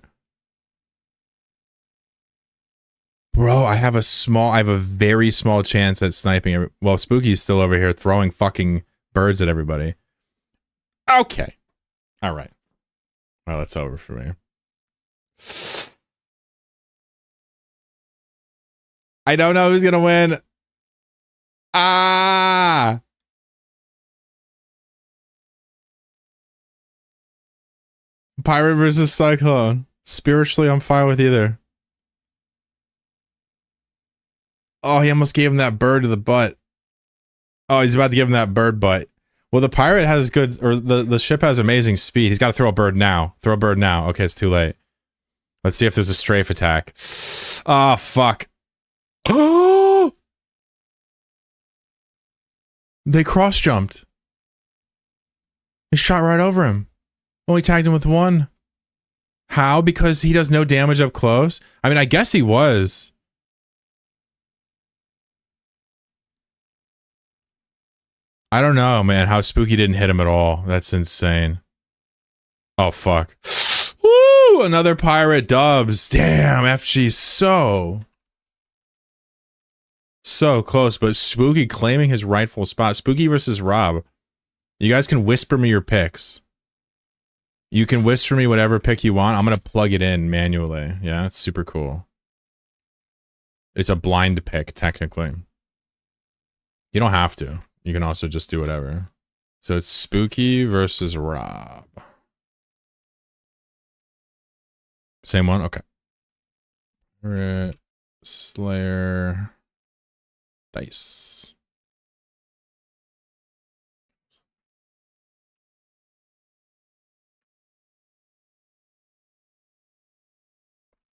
Bro, I have a very small chance at sniping. Well, Spooky's still over here throwing fucking birds at everybody. Okay. All right. Well, that's over for me. I don't know who's gonna win. Ah! Pirate versus Cyclone. Spiritually, I'm fine with either. Oh, he almost gave him that bird to the butt. Oh, he's about to give him that bird butt. Well, the pirate has good, or the ship has amazing speed. He's got to throw a bird now. Throw a bird now. Okay, it's too late. Let's see if there's a strafe attack. Oh, fuck. Oh! They cross-jumped. He shot right over him. Only tagged him with one. How? Because he does no damage up close? I mean, I guess he was. I don't know, man, how Spooky didn't hit him at all. That's insane. Oh, fuck. Woo! Another pirate dubs. Damn, FG's so close, but Spooky claiming his rightful spot. Spooky versus Rob. You guys can whisper me your picks. You can whisper me whatever pick you want. I'm going to plug it in manually. Yeah, it's super cool. It's a blind pick, technically. You don't have to. You can also just do whatever. So it's Spooky versus Rob. Same one? Okay. Slayer. Dice.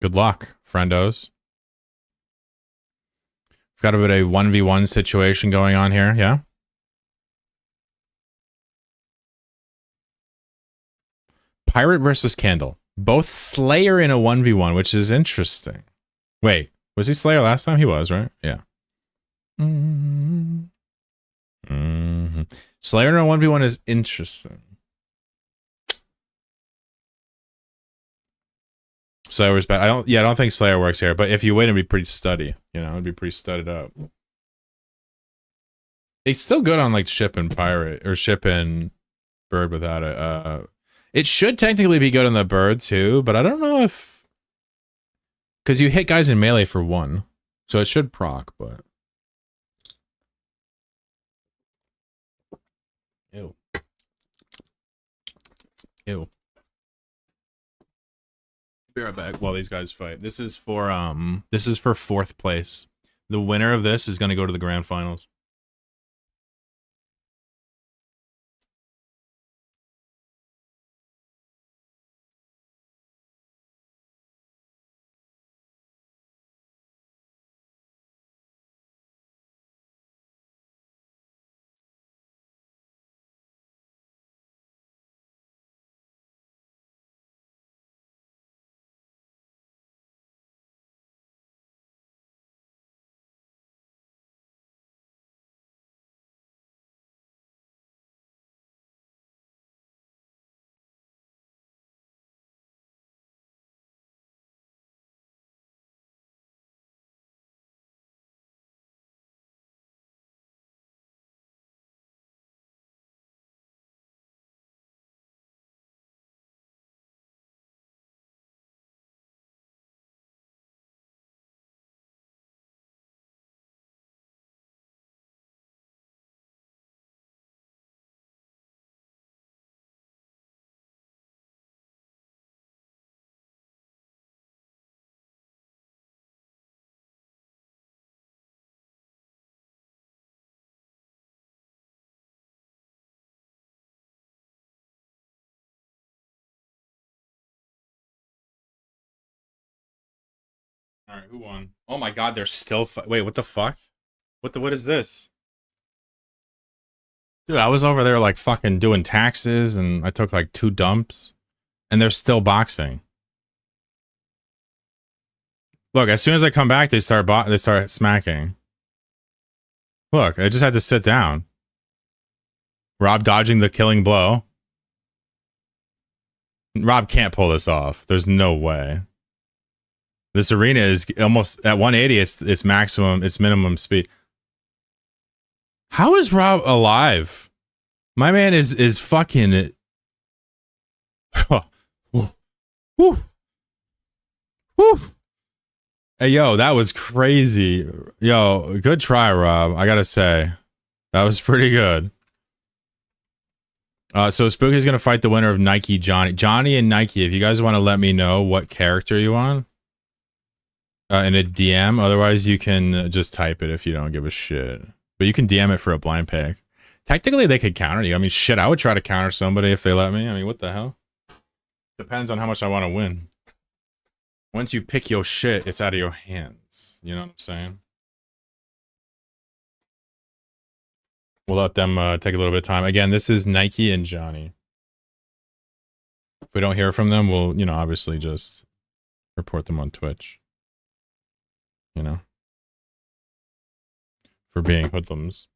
Good luck, friendos. We've got a bit of a 1v1 situation going on here, yeah? Pirate versus Candle. Both Slayer in a 1v1, which is interesting. Wait, was he Slayer last time? He was, right? Yeah. Slayer in a 1v1 is interesting. Slayer's bad. I don't think Slayer works here, but if you win, it'd be pretty studdy. You know, it'd be pretty studded up. It's still good on like ship and pirate or ship and bird without it. It should technically be good on the bird too, but I don't know if because you hit guys in melee for one, so it should proc, but ew. Ew. Be right back while these guys fight. This is for 4th place. The winner of this is gonna go to the grand finals. All right, who won? Oh my god, they're still wait, what the fuck? What is this? Dude, I was over there like fucking doing taxes and I took like 2 dumps and they're still boxing. Look, as soon as I come back, they start smacking. Look, I just had to sit down. Rob dodging the killing blow. Rob can't pull this off. There's no way. This arena is almost at 180. It's maximum. It's minimum speed. How is Rob alive? My man is fucking. Woo. Woo. Woo. Hey, yo, that was crazy. Yo, good try, Rob. I gotta say, that was pretty good. So Spooky's gonna fight the winner of Nike Johnny and Nike. If you guys want to let me know what character you want in a DM, otherwise you can just type it if you don't give a shit. But you can DM it for a blind pick. Technically, they could counter you. I mean, shit, I would try to counter somebody if they let me. I mean, what the hell? Depends on how much I want to win. Once you pick your shit, it's out of your hands. You know what I'm saying? We'll let them take a little bit of time. Again, this is Nike and Johnny. If we don't hear from them, we'll, you know, obviously just report them on Twitch. You know? For being hoodlums.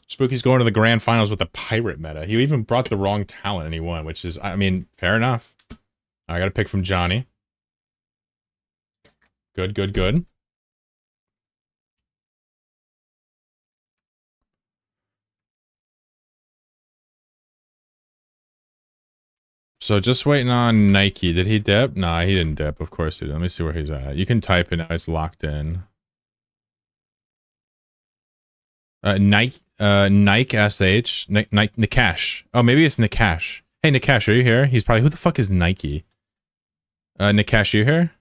Spooky's going to the grand finals with the pirate meta. He even brought the wrong talent and he won, which is, I mean, fair enough. I got to pick from Johnny. Good, good, good. So just waiting on Nike. Did he dip? Nah, he didn't dip. Of course he did. Let me see where he's at. You can type it now. It's locked in. Nike SH. Nikash. Oh, maybe it's Nikash. Hey, Nikash, are you here? He's probably, who the fuck is Nike? Nikash, are you here?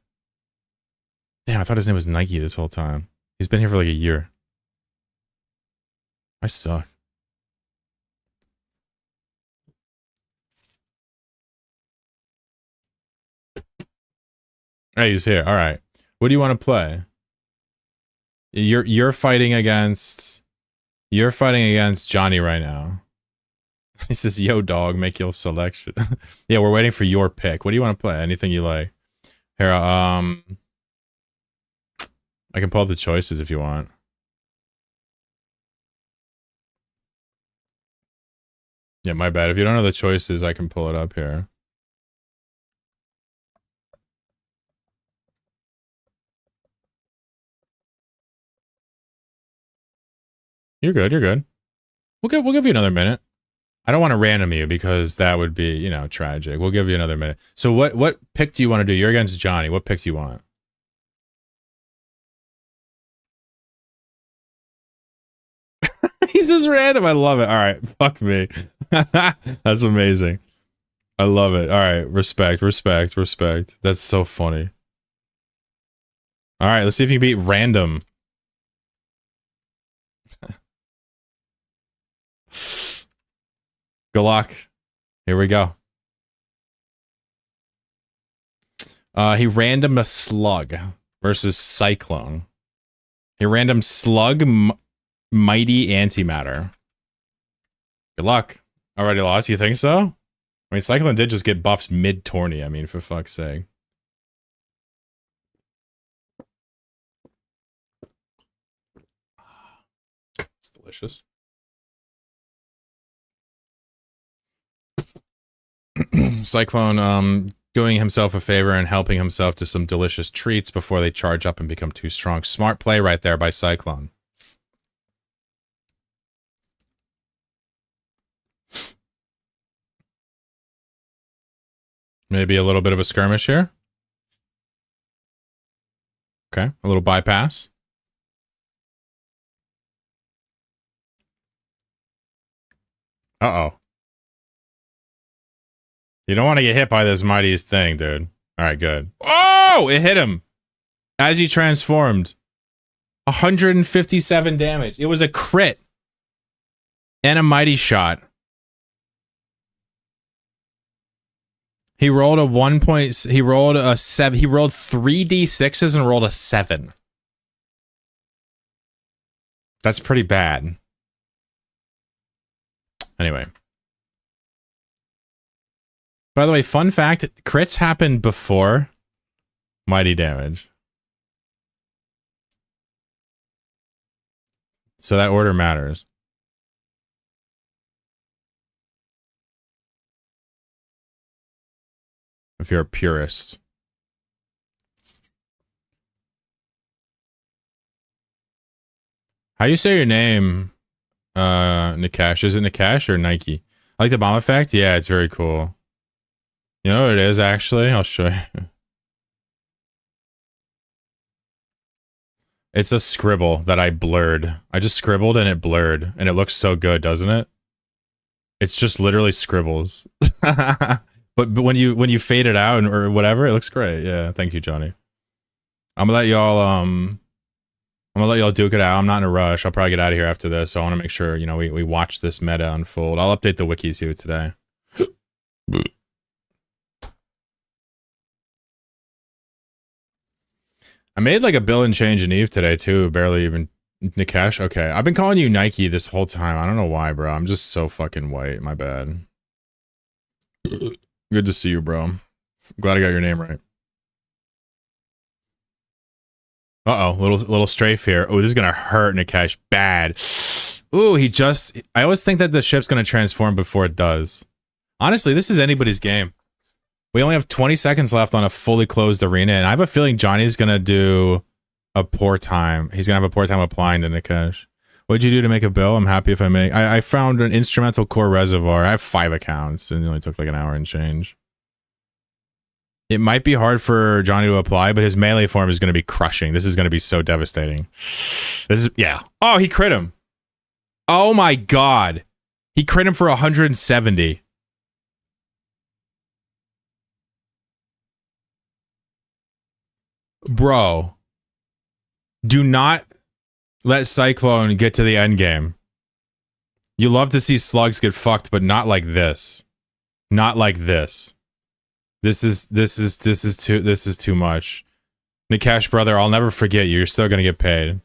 Damn, I thought his name was Nike this whole time. He's been here for like a year. I suck. Hey, he's here. All right. What do you want to play? You're fighting against Johnny right now. He says, "Yo, dog, make your selection." Yeah, we're waiting for your pick. What do you want to play? Anything you like? Here, I can pull up the choices if you want. Yeah, my bad. If you don't know the choices, I can pull it up here. You're good. You're good. We'll give you another minute. I don't want to random you because that would be, you know, tragic. We'll give you another minute. So what pick do you want to do? You're against Johnny. What pick do you want? He's just random. I love it. All right. Fuck me. That's amazing. I love it. All right. Respect, respect, respect. That's so funny. All right. Let's see if you can beat random. Good luck. Here we go. He random a slug versus Cyclone. He random slug mighty antimatter. Good luck. Already lost? You think so? I mean, Cyclone did just get buffs mid-tourney. I mean, for fuck's sake. It's delicious. Cyclone doing himself a favor and helping himself to some delicious treats before they charge up and become too strong. Smart play right there by Cyclone. Maybe a little bit of a skirmish here. Okay, a little bypass. Uh-oh. You don't want to get hit by this mightiest thing, dude. All right, good. Oh, it hit him as he transformed. 157 damage. It was a crit and a mighty shot. He rolled a 1 point. He rolled a 7. He rolled 3d6s and rolled a 7. That's pretty bad. Anyway. By the way, fun fact, crits happen before mighty damage. So that order matters. If you're a purist. How you say your name, Nikesh? Is it Nikesh or Nike? I like the bomb effect? Yeah, it's very cool. You know what it is, actually? I'll show you. It's a scribble that I blurred. I just scribbled and it blurred. And it looks so good, doesn't it? It's just literally scribbles. But when you fade it out or whatever, it looks great. Yeah, thank you, Johnny. I'm gonna let y'all duke it out. I'm not in a rush. I'll probably get out of here after this. So I want to make sure, you know, we watch this meta unfold. I'll update the wikis here today. I made like a bill and change in Eve today too. Barely even Nikesh. Okay, I've been calling you Nike this whole time. I don't know why, bro. I'm just so fucking white. My bad. Good to see you, bro. Glad I got your name right. Uh-oh, little strafe here. Oh, this is gonna hurt Nikesh bad. Ooh, I always think that the ship's gonna transform before it does. Honestly, this is anybody's game. We only have 20 seconds left on a fully closed arena, and I have a feeling Johnny's gonna do a poor time. He's gonna have a poor time applying to Nikesh. What'd you do to make a bill? I'm happy if I found an instrumental core reservoir. I have 5 accounts, and it only took like an hour and change. It might be hard for Johnny to apply, but his melee form is going to be crushing. This is going to be so devastating. Yeah. Oh, he crit him. Oh my god. He crit him for 170. Bro. Do not let Cyclone get to the end game. You love to see slugs get fucked, but not like this. Not like this. This is too much. Nikesh, brother, I'll never forget you. You're still gonna get paid.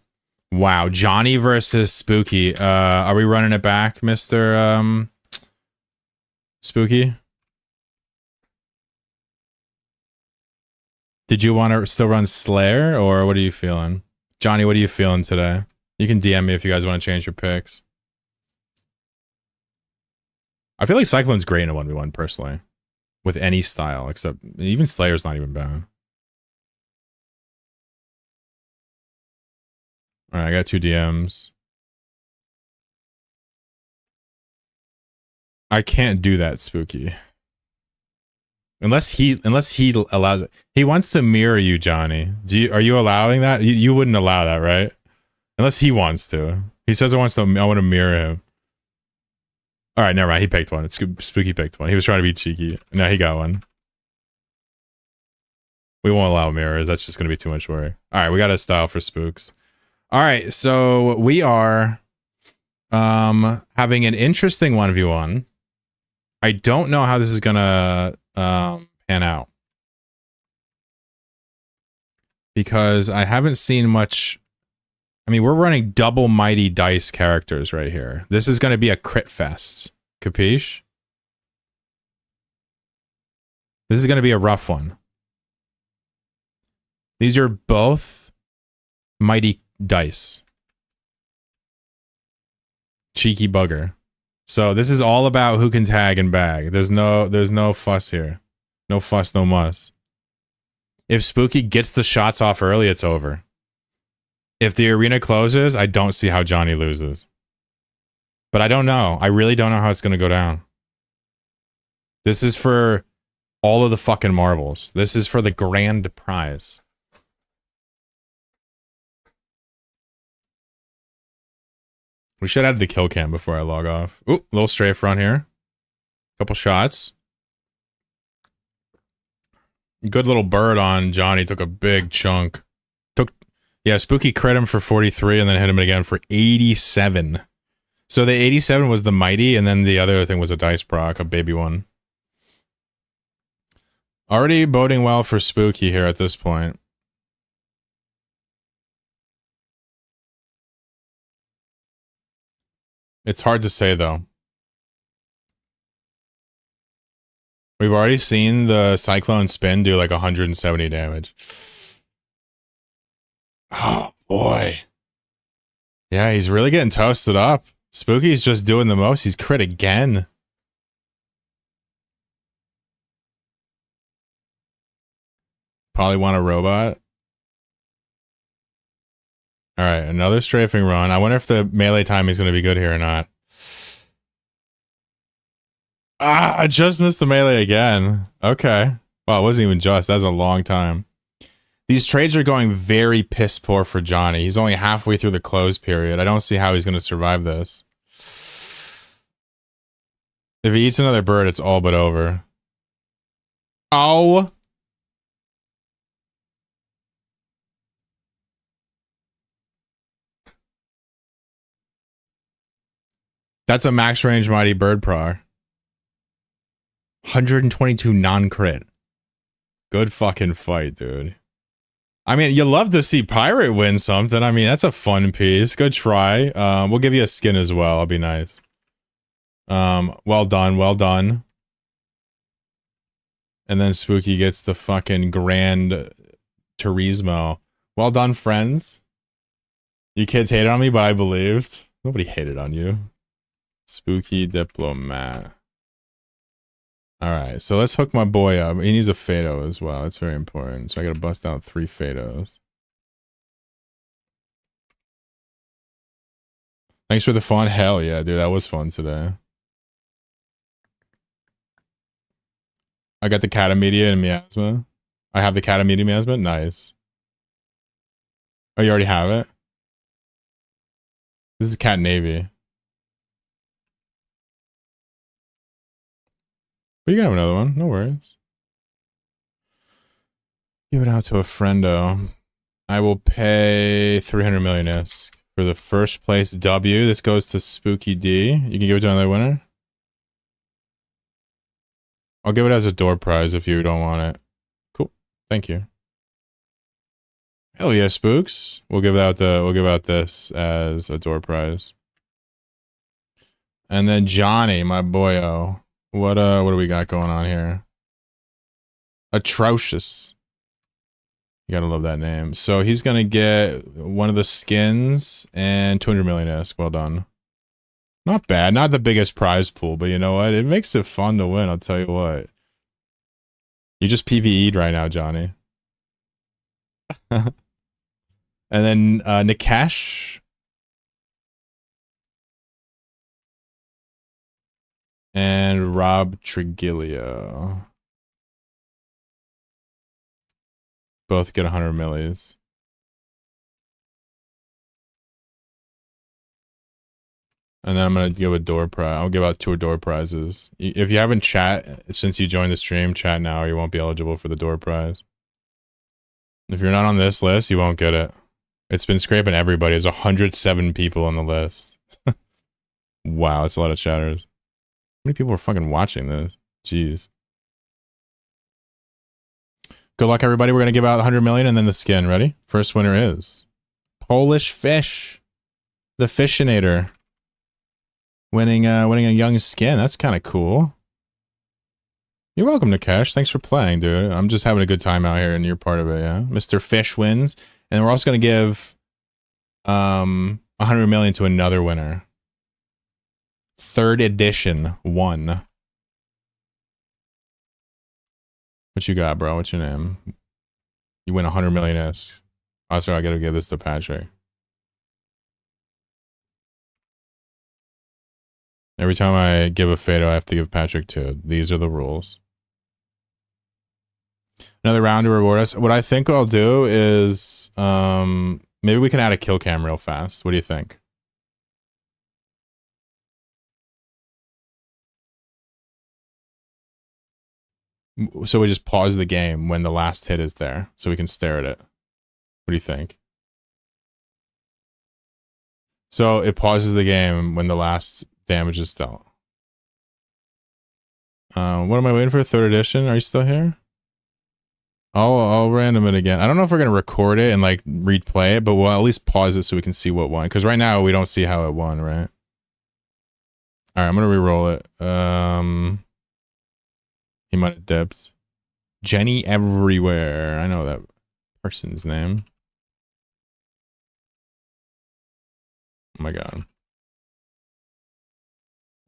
Wow, Johnny versus Spooky. Are we running it back, Mr. Spooky? Did you want to still run Slayer, or what are you feeling? Johnny, what are you feeling today? You can DM me if you guys want to change your picks. I feel like Cyclone's great in a 1v1, personally. With any style, except even Slayer's not even bad. Alright, I got 2 DMs. I can't do that, Spooky. Unless he allows it. He wants to mirror you, Johnny. Are you allowing that? You wouldn't allow that, right? Unless he wants to. He says I want to mirror him. Alright, never mind. He picked one. Spooky picked one. He was trying to be cheeky. No, he got one. We won't allow mirrors. That's just going to be too much work. Alright, we got a style for spooks. Alright, so we are having an interesting 1v1. I don't know how this is going to pan out. Because I haven't seen much... I mean, we're running double mighty dice characters right here. This is going to be a crit fest. Capiche? This is going to be a rough one. These are both mighty dice. Cheeky bugger. So this is all about who can tag and bag. There's no fuss here. No fuss, no muss. If Spooky gets the shots off early, it's over. If the arena closes, I don't see how Johnny loses. But I don't know. I really don't know how it's going to go down. This is for all of the fucking marbles. This is for the grand prize. We should add the kill cam before I log off. Ooh, little strafe front here. Couple shots. Good little bird on Johnny. Took a big chunk. Yeah, Spooky crit him for 43 and then hit him again for 87. So the 87 was the mighty, and then the other thing was a dice proc, a baby one. Already boding well for Spooky here at this point. It's hard to say, though. We've already seen the Cyclone Spin do like 170 damage. Oh, boy. Yeah, he's really getting toasted up. Spooky's just doing the most. He's crit again. Probably want a robot. All right, another strafing run. I wonder if the melee timing is going to be good here or not. Ah, I just missed the melee again. Okay. Well, it wasn't even just. That was a long time. These trades are going very piss poor for Johnny. He's only halfway through the close period. I don't see how he's going to survive this. If he eats another bird, it's all but over. Oh. That's a max range mighty bird proc. 122 non-crit. Good fucking fight, dude. I mean, you love to see Pirate win something. I mean, that's a fun piece. Good try. We'll give you a skin as well. I'll be nice. Well done, well done. And then Spooky gets the fucking Grand Turismo. Well done, friends. You kids hated on me, but I believed. Nobody hated on you. Spooky Diplomat. Alright, so let's hook my boy up. He needs a Fado as well. It's very important. So I gotta bust out 3 Fados. Thanks for the fun. Hell yeah, dude. That was fun today. I got the Catamedia and Miasma. I have the Catamedia Miasma. Nice. Oh, you already have it? This is Cat Navy. But you can have another one. No worries. Give it out to a friendo. I will pay 300 million ISK for the first place W. This goes to Spooky D. You can give it to another winner. I'll give it as a door prize if you don't want it. Cool. Thank you. Hell yeah, Spooks. We'll give out this as a door prize. And then Johnny, my boyo. What do we got going on here? Atrocious. You gotta love that name. So he's gonna get one of the skins and 200 million ISK. Well done. Not bad. Not the biggest prize pool, but you know what? It makes it fun to win, I'll tell you what. You just PvE'd right now, Johnny. And then Nikesh. And Rob Trigilio. Both get 100 millis. And then I'm going to give a door prize. I'll give out 2 door prizes. If you haven't chat since you joined the stream, chat now or you won't be eligible for the door prize. If you're not on this list, you won't get it. It's been scraping everybody. There's 107 people on the list. Wow, that's a lot of chatters. How many people are fucking watching this? Jeez. Good luck, everybody. We're going to give out 100 million and then the skin. Ready? First winner is Polish Fish. The Fishinator. Winning a young skin. That's kind of cool. You're welcome, Nikesh. Thanks for playing, dude. I'm just having a good time out here and you're part of it, yeah? Mr. Fish wins. And we're also going to give 100 million to another winner. 3rd edition 1. What you got, bro? What's your name? You win 100 million S. Also, I gotta give this to Patrick. Every time I give a Fado, I have to give Patrick 2. These are the rules. Another round to reward us. What I think I'll do is maybe we can add a kill cam real fast. What do you think? So we just pause the game when the last hit is there, so we can stare at it. What do you think? So it pauses the game when the last damage is dealt. What am I waiting for? 3rd edition? Are you still here? I'll random it again. I don't know if we're gonna record it and like replay it, but we'll at least pause it so we can see what won. Because right now we don't see how it won, right? All right, I'm gonna re-roll it. He might have dipped. Jenny Everywhere. I know that person's name. Oh my god.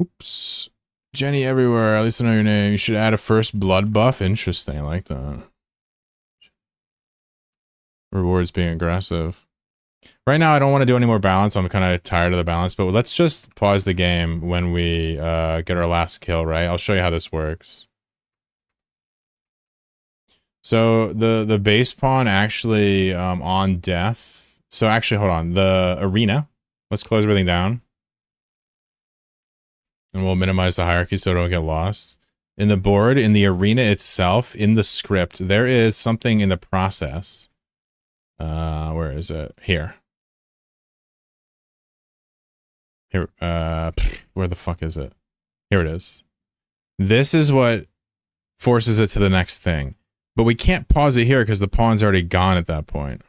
Oops. Jenny Everywhere. At least I know your name. You should add a first blood buff. Interesting. I like that. Rewards being aggressive. Right now, I don't want to do any more balance. I'm kind of tired of the balance, but let's just pause the game when we get our last kill, right? I'll show you how this works. So the base pawn actually on death. So actually, hold on. The arena. Let's close everything down. And we'll minimize the hierarchy so it don't get lost. In the board, in the arena itself, in the script, there is something in the process. Where is it? Here. Here, where the fuck is it? Here it is. This is what forces it to the next thing. But we can't pause it here because the pawn's already gone at that point.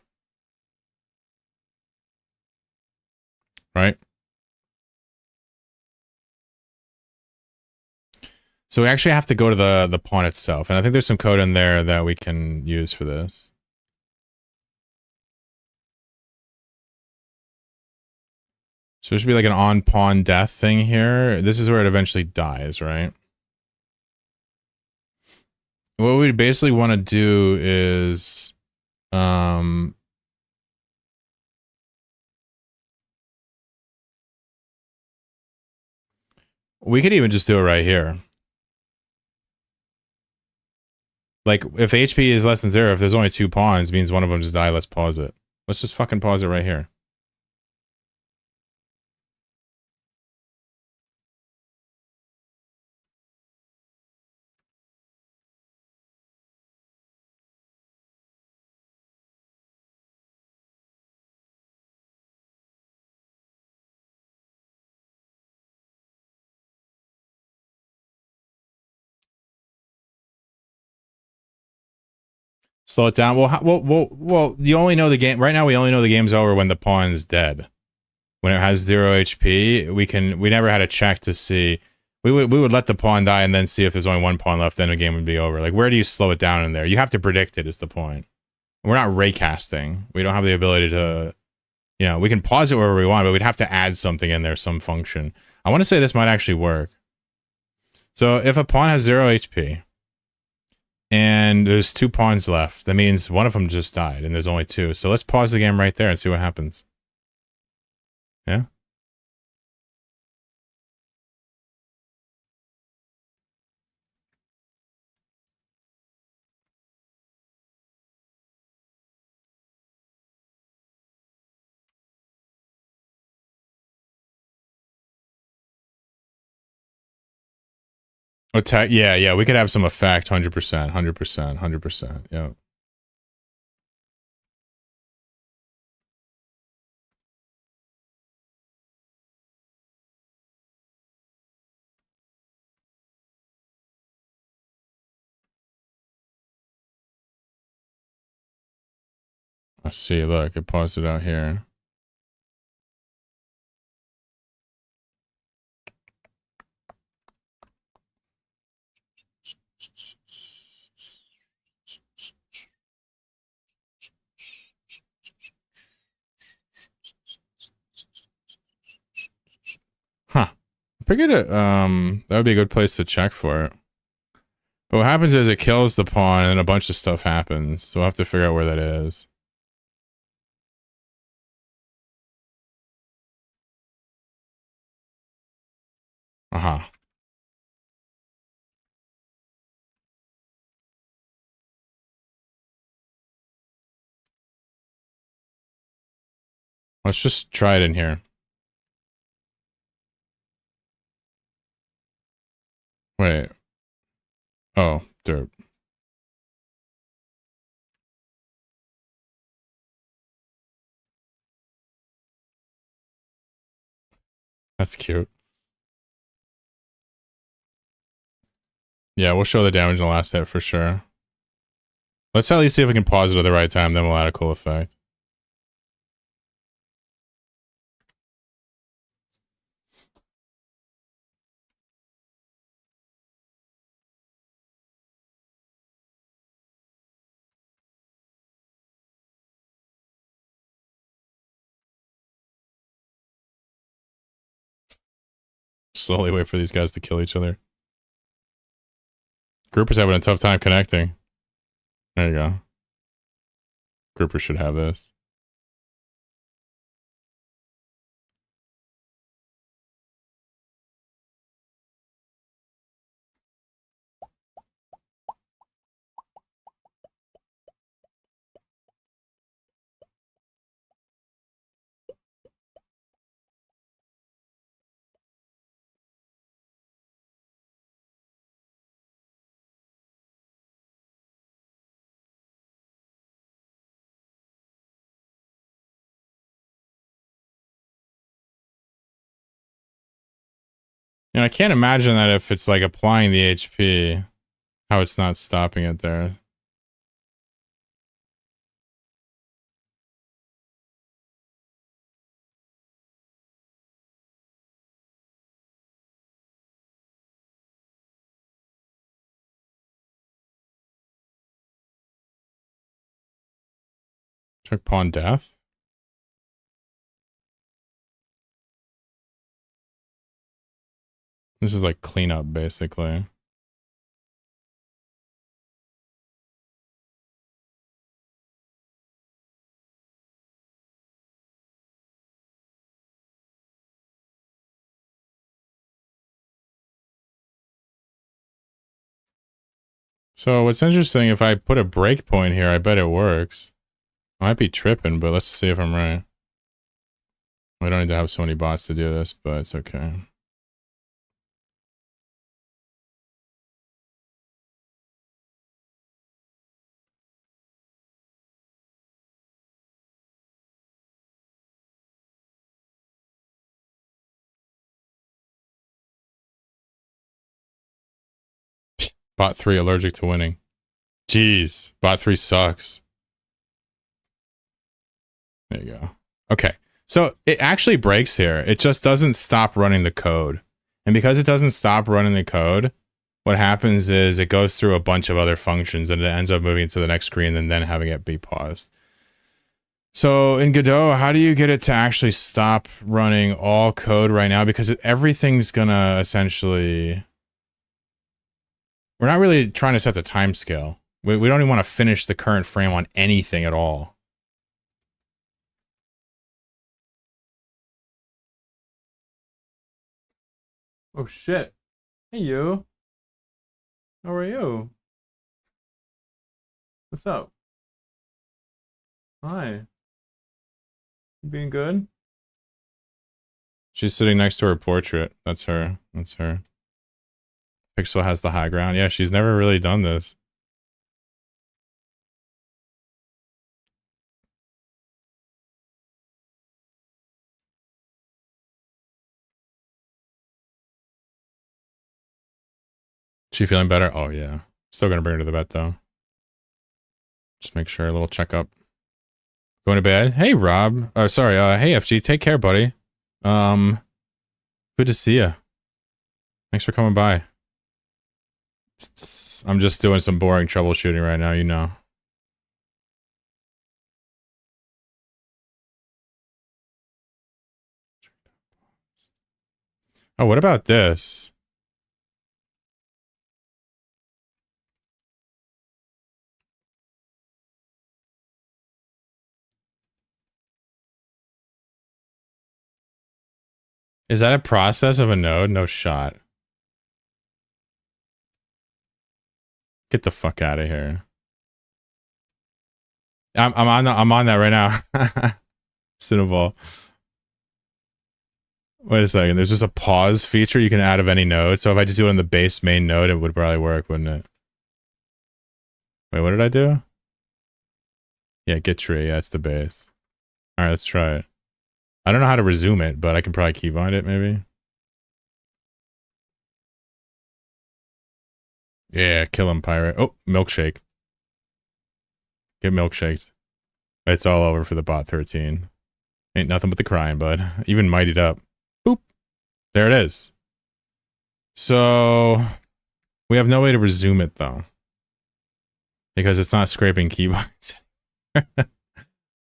Right? So we actually have to go to the pawn itself. And I think there's some code in there that we can use for this. So there should be like an on-pawn death thing here. This is where it eventually dies, right? What we basically want to do is... we could even just do it right here. Like, if HP is less than 0, if there's only 2 pawns, means one of them just died, let's pause it. Let's just fucking pause it right here. Slow it down. Well, you only know the game... Right now, we only know the game's over when the pawn is dead. When it has 0 HP, we never had a check to see... We would let the pawn die and then see if there's only 1 pawn left, then the game would be over. Like, where do you slow it down in there? You have to predict it, is the point. We're not raycasting. We don't have the ability to... You know, we can pause it wherever we want, but we'd have to add something in there, some function. I want to say this might actually work. So, if a pawn has 0 HP... and there's 2 pawns left. That means one of them just died, and there's only 2. So let's pause the game right there and see what happens. Yeah? Yeah, we could have some effect, 100%, 100%, 100%, yeah. Let's see, look, it paused it out here. Huh. I figured it, that would be a good place to check for it. But what happens is it kills the pawn and then a bunch of stuff happens. So we'll have to figure out where that is. Uh-huh. Let's just try it in here. Wait. Oh, derp. That's cute. Yeah, we'll show the damage in the last hit for sure. Let's at least see if we can pause it at the right time, then we'll add a cool effect. Slowly wait for these guys to kill each other. Grouper's having a tough time connecting. There you go. Grouper should have this. You know, I can't imagine that if it's like applying the HP, how it's not stopping it there. Check pawn death. This is like cleanup, basically. So what's interesting, if I put a breakpoint here, I bet it works. I might be tripping, but let's see if I'm right. We don't need to have so many bots to do this, but it's okay. Bot 3 allergic to winning. Jeez, bot 3 sucks. There you go. Okay, so it actually breaks here. It just doesn't stop running the code. And because it doesn't stop running the code, what happens is it goes through a bunch of other functions and it ends up moving to the next screen and then having it be paused. So in Godot, how do you get it to actually stop running all code right now? Because everything's gonna essentially... We're not really trying to set the time scale. We don't even want to finish the current frame on anything at all. Oh shit. Hey you. How are you? What's up? Hi. You being good? She's sitting next to her portrait. That's her. That's her. Pixel has the high ground. Yeah, she's never really done this. She feeling better? Oh yeah. Still gonna bring her to the vet though. Just make sure, a little checkup. Going to bed? Hey Rob. Oh sorry, hey FG, take care, buddy. Good to see you. Thanks for coming by. I'm just doing some boring troubleshooting right now, you know. Oh, what about this? Is that a process of a node? No shot. Get the fuck out of here. I'm on that right now. Cinnaball. Wait a second. There's just a pause feature you can add of any node. So if I just do it on the base main node, it would probably work, wouldn't it? Wait, what did I do? Yeah, get tree. Yeah, it's the base. All right, let's try it. I don't know how to resume it, but I can probably keybind it maybe. Yeah, kill him, pirate. Oh, milkshake. Get milkshaked. It's all over for the bot 13. Ain't nothing but the crying, bud. Even mightied up. Boop. There it is. So we have no way to resume it though. Because it's not scraping keybinds.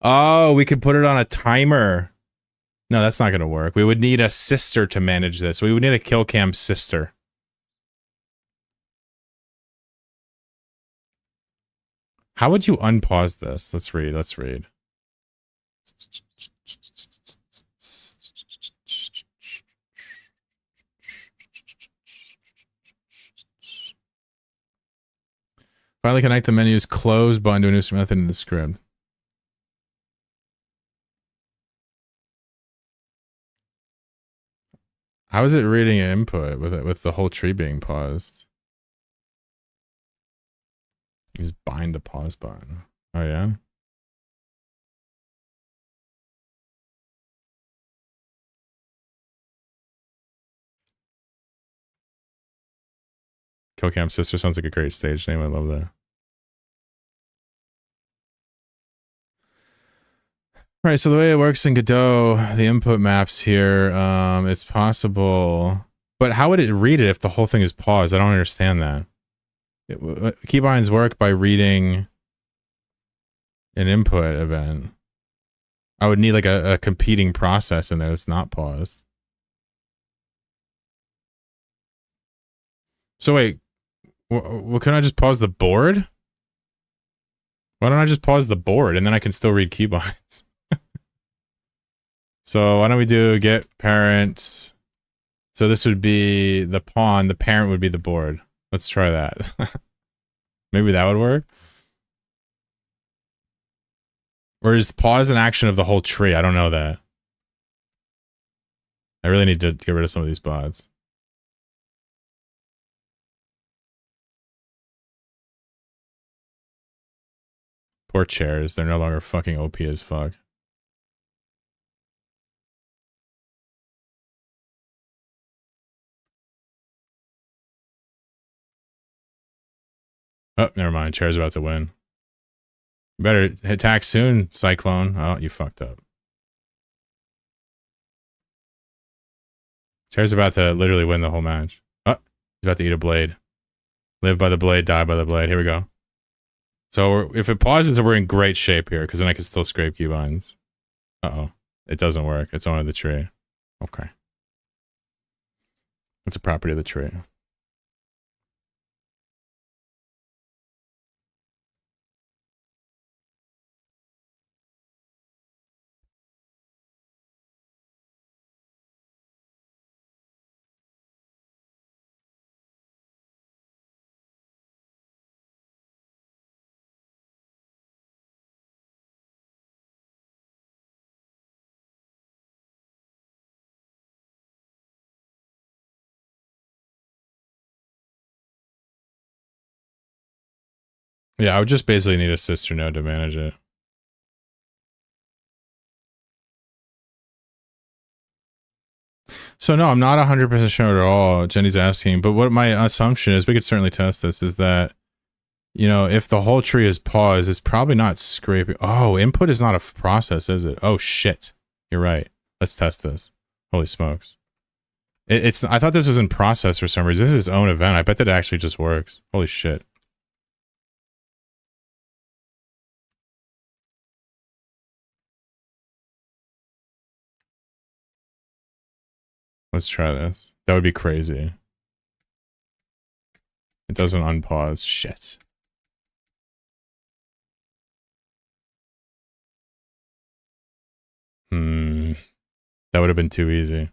Oh, we could put it on a timer. No, that's not going to work. We would need a sister to manage this. We would need a kill cam sister. How would you unpause this? Let's read. Let's read. Finally connect the menu's close button to a new method in the script. How is it reading input with the whole tree being paused? Use bind to pause button. Oh yeah? Killcam Sister sounds like a great stage name. I love that. Right, so the way it works in Godot, the input maps here, it's possible. But how would it read it if the whole thing is paused? I don't understand that. Keybinds work by reading an input event. I would need like a competing process in there that's not paused. So wait, couldn't I just pause the board? Why don't I just pause the board and then I can still read keybinds? So why don't we do get parents? So this would be the pawn, the parent would be the board. Let's try that. Maybe that would work. Or is pause an action of the whole tree? I don't know that. I really need to get rid of some of these bots. Poor chairs. They're no longer fucking OP as fuck. Oh, never mind. Chair's about to win. You better attack soon, Cyclone. Oh, you fucked up. Chair's about to literally win the whole match. Oh, he's about to eat a blade. Live by the blade, die by the blade. Here we go. So if it pauses, we're in great shape here, because then I can still scrape keybinds. Uh-oh. It doesn't work. It's only the tree. Okay. It's a property of the tree. Yeah, I would just basically need a sister node to manage it. So no, I'm not 100% sure at all. Jenny's asking, but what my assumption is, we could certainly test this, is that, you know, if the whole tree is paused, it's probably not scraping. Oh, input is not a process, is it? Oh shit. You're right. Let's test this. Holy smokes. It's. I thought this was in process for some reason. This is its own event. I bet that actually just works. Holy shit. Let's try this. That would be crazy. It doesn't unpause. Shit. That would have been too easy.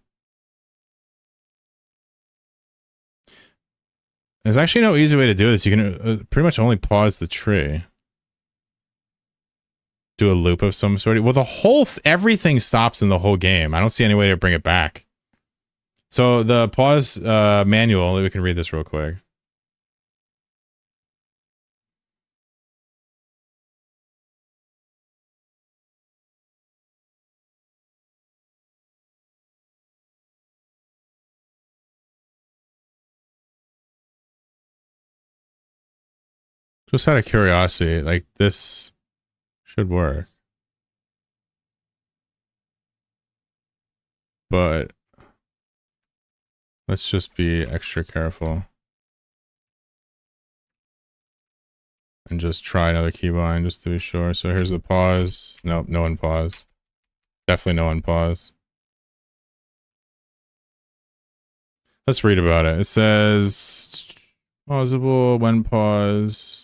There's actually no easy way to do this. You can pretty much only pause the tree. Do a loop of some sort. Well, the whole everything stops in the whole game. I don't see any way to bring it back. So the pause manual, we can read this real quick. Just out of curiosity, like this, Should work. But let's just be extra careful. And just try another keybind just to be sure. So here's the pause. Nope, no unpause. Definitely no unpause. Let's read about it. It says pausable when paused.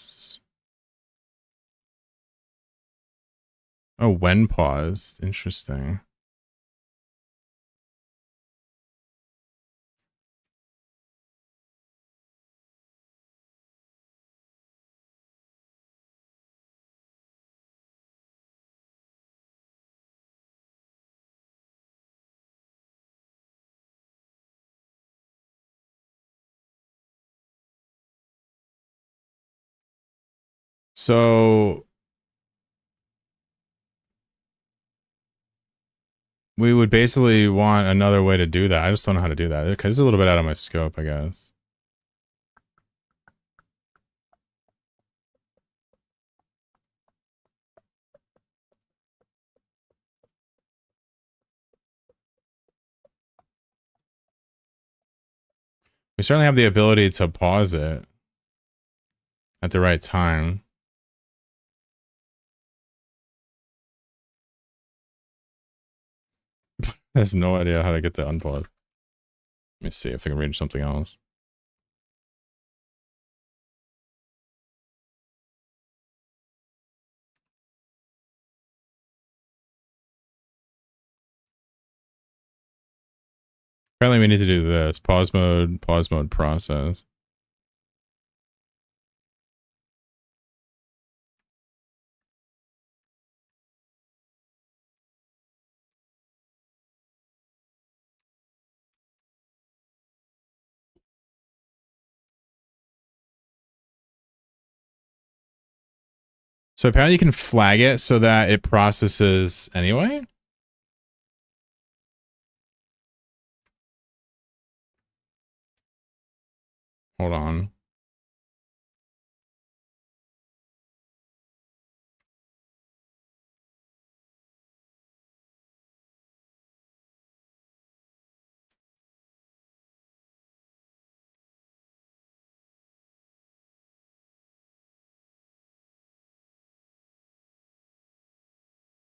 Oh, when paused. Interesting. So we would basically want another way to do that. I just don't know how to do that because it's a little bit out of my scope, I guess. We certainly have the ability to pause it at the right time. I have no idea how to get the unpause. Let me see if I can read something else. Apparently we need to do this. Pause mode, process. So apparently you can flag it so that it processes anyway. Hold on.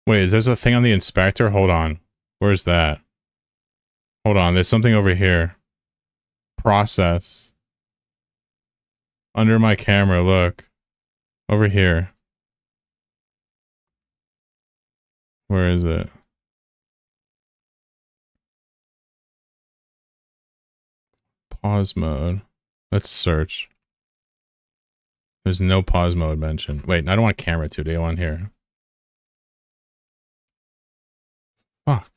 Wait, there's a thing on the inspector? Hold on. Where's that? Hold on, there's something over here. Process. Under my camera, look. Over here. Where is it? Pause mode. Let's search. There's no pause mode mentioned. Wait, I don't want camera 2D. I want here. Fuck.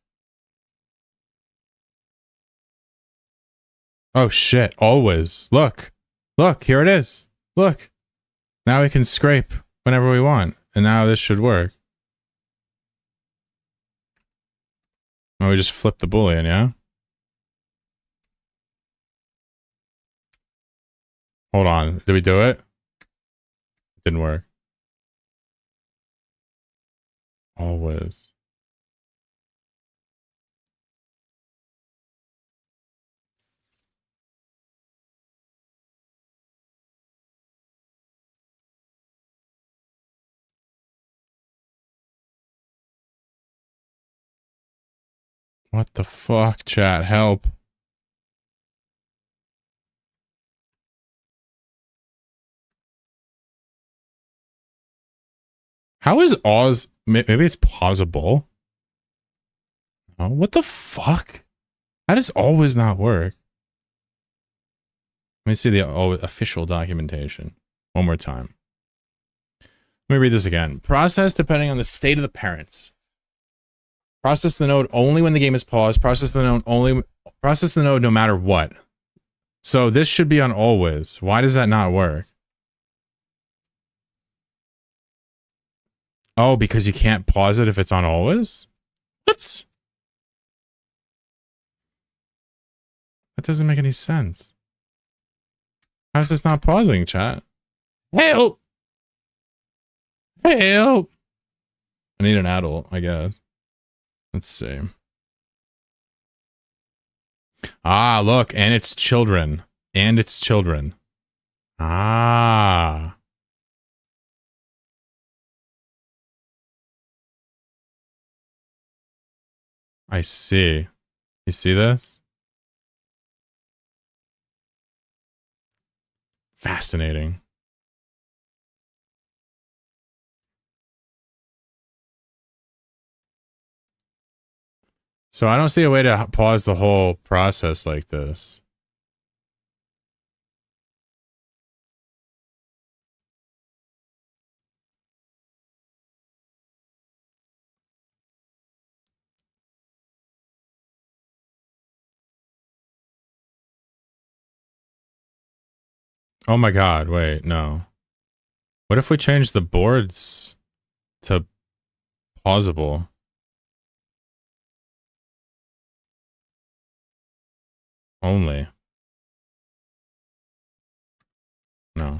Oh shit, always. Look. Look, here it is. Look. Now we can scrape whenever we want. And now this should work. Oh, we just flip the boolean, yeah? Hold on. Did we do it? It didn't work. Always. What the fuck, chat? Help. How is Oz? Maybe it's pausable. Oh, what the fuck? How does always not work? Let me see the official documentation one more time. Let me read this again. Process depending on the state of the parents. Process the node only when the game is paused. Process the node no matter what. So this should be on always. Why does that not work? Oh, because you can't pause it if it's on always? What? That doesn't make any sense. How is this not pausing, chat? Help! Help! I need an adult, I guess. Let's see. Ah, look, and it's children. And it's children. Ah. I see. You see this? Fascinating. So I don't see a way to pause the whole process like this. Oh my god, wait, no. What if we change the boards to pausable? Only. No.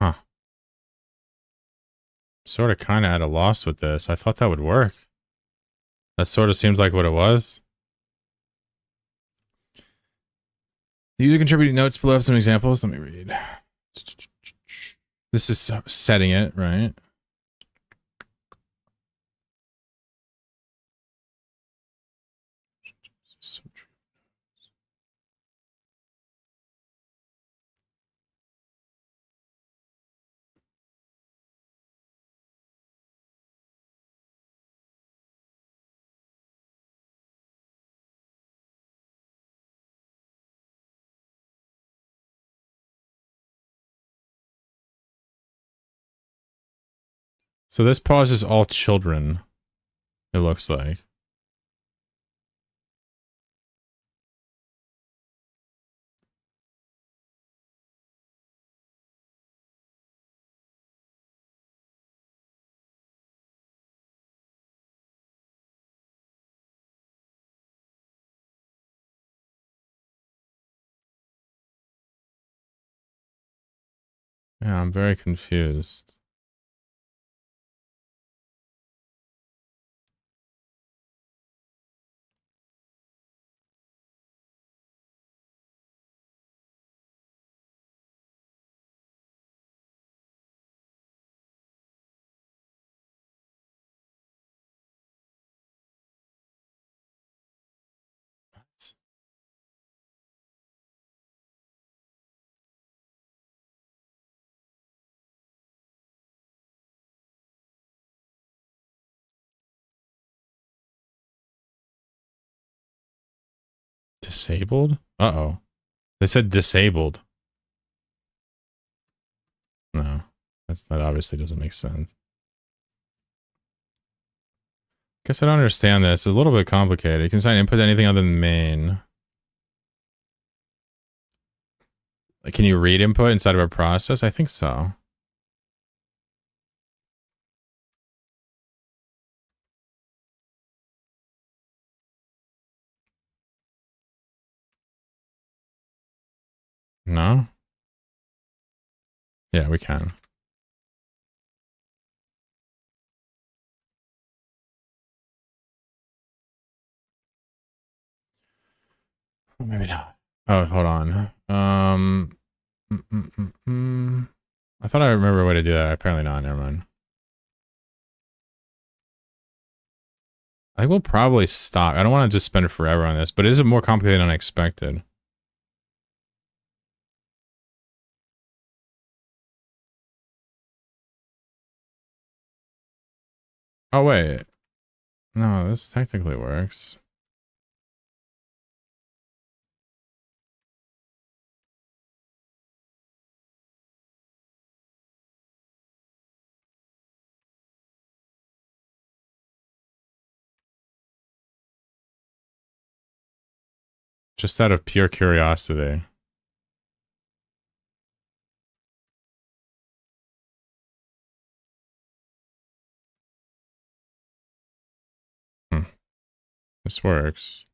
Huh. Sort of kind of at a loss with this. I thought that would work. That sort of seems like what it was. The user contributing notes below have some examples. Let me read. This is setting it, right? So this pauses all children, it looks like. Yeah, I'm very confused. Disabled? Uh-oh. They said disabled. No. That obviously doesn't make sense. Guess I don't understand this. It's a little bit complicated. You can assign input to anything other than main. Like, can you read input inside of a process? I think so. No? Yeah, we can. Maybe not. Oh, hold on. I thought I remember a way to do that. Apparently not. Never mind. I think we'll probably stop. I don't want to just spend forever on this, but it is more complicated than I expected. Oh, wait. No, this technically works. Just out of pure curiosity. This works.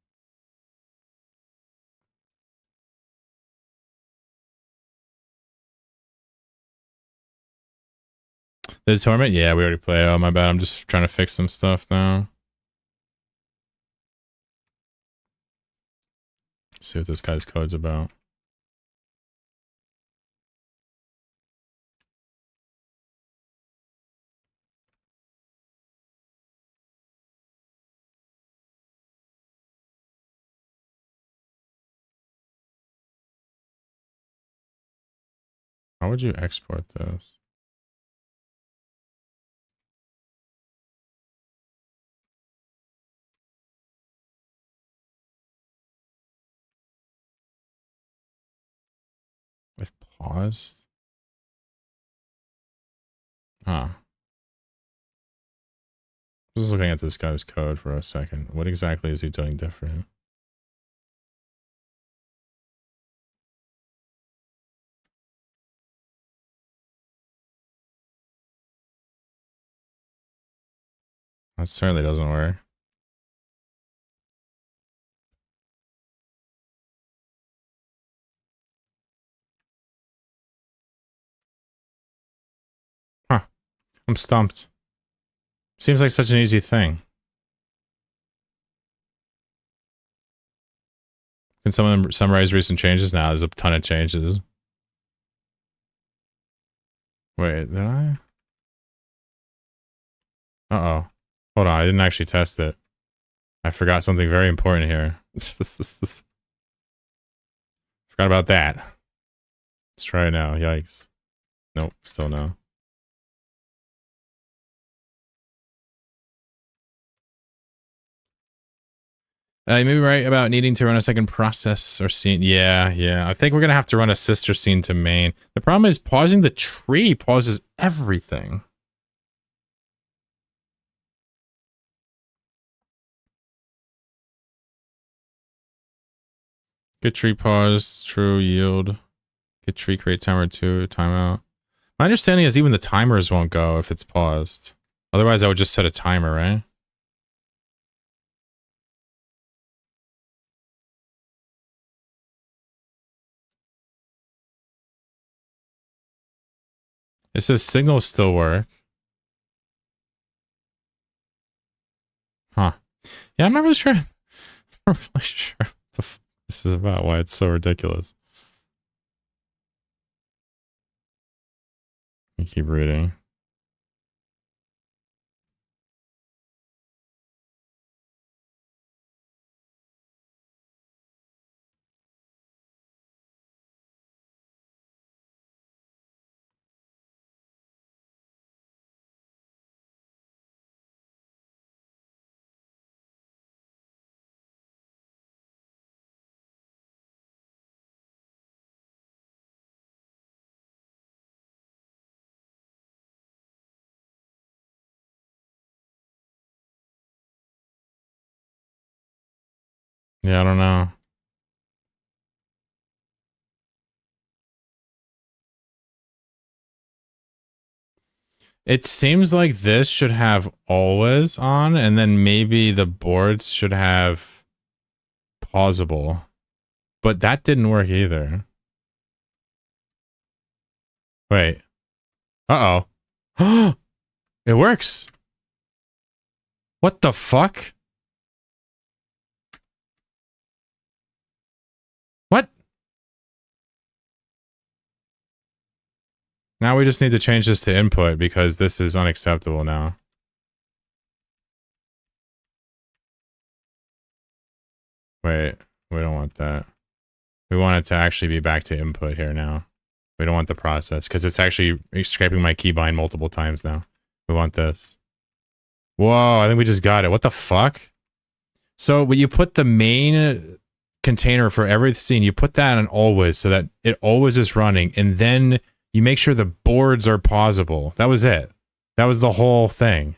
The Torment? Yeah, we already played. Oh, my bad. I'm just trying to fix some stuff now. See what this guy's code's about. How would you export this? If paused? Huh. Just looking at this guy's code for a second. What exactly is he doing different? That certainly doesn't work. Huh. I'm stumped. Seems like such an easy thing. Can someone summarize recent changes? Now there's a ton of changes. Wait, did I? Uh-oh. Hold on, I didn't actually test it. I forgot something very important here. Forgot about that. Let's try it now. Yikes. Nope, still no. You may be right about needing to run a second process or scene. Yeah. I think we're going to have to run a sister scene to main. The problem is pausing the tree pauses everything. Get tree pause, true yield. Get tree create timer 2, timeout. My understanding is even the timers won't go if it's paused. Otherwise, I would just set a timer, right? It says signals still work. Huh. Yeah, I'm not really sure. I'm not really sure what the f this is about, why it's so ridiculous. I keep reading. Yeah, I don't know. It seems like this should have always on, and then maybe the boards should have pausable. But that didn't work either. Wait. Uh-oh. It works. What the fuck? What? Now we just need to change this to input because this is unacceptable now. Wait, we don't want that. We want it to actually be back to input here now. We don't want the process because it's actually scraping my keybind multiple times now. We want this. Whoa, I think we just got it. What the fuck? So when you put the main container for every scene, you put that on always so that it always is running, and then you make sure the boards are pausable. That was it. That was the whole thing.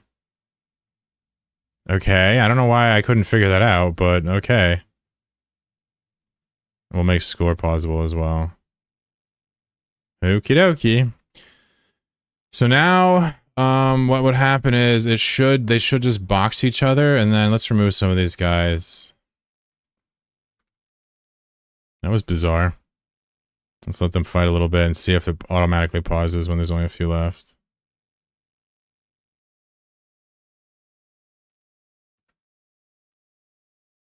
Okay, I don't know why I couldn't figure that out, but okay. We'll make score pausable as well. Okie dokie. So now, what would happen is they should just box each other, and then let's remove some of these guys. That was bizarre. Let's let them fight a little bit and see if it automatically pauses when there's only a few left.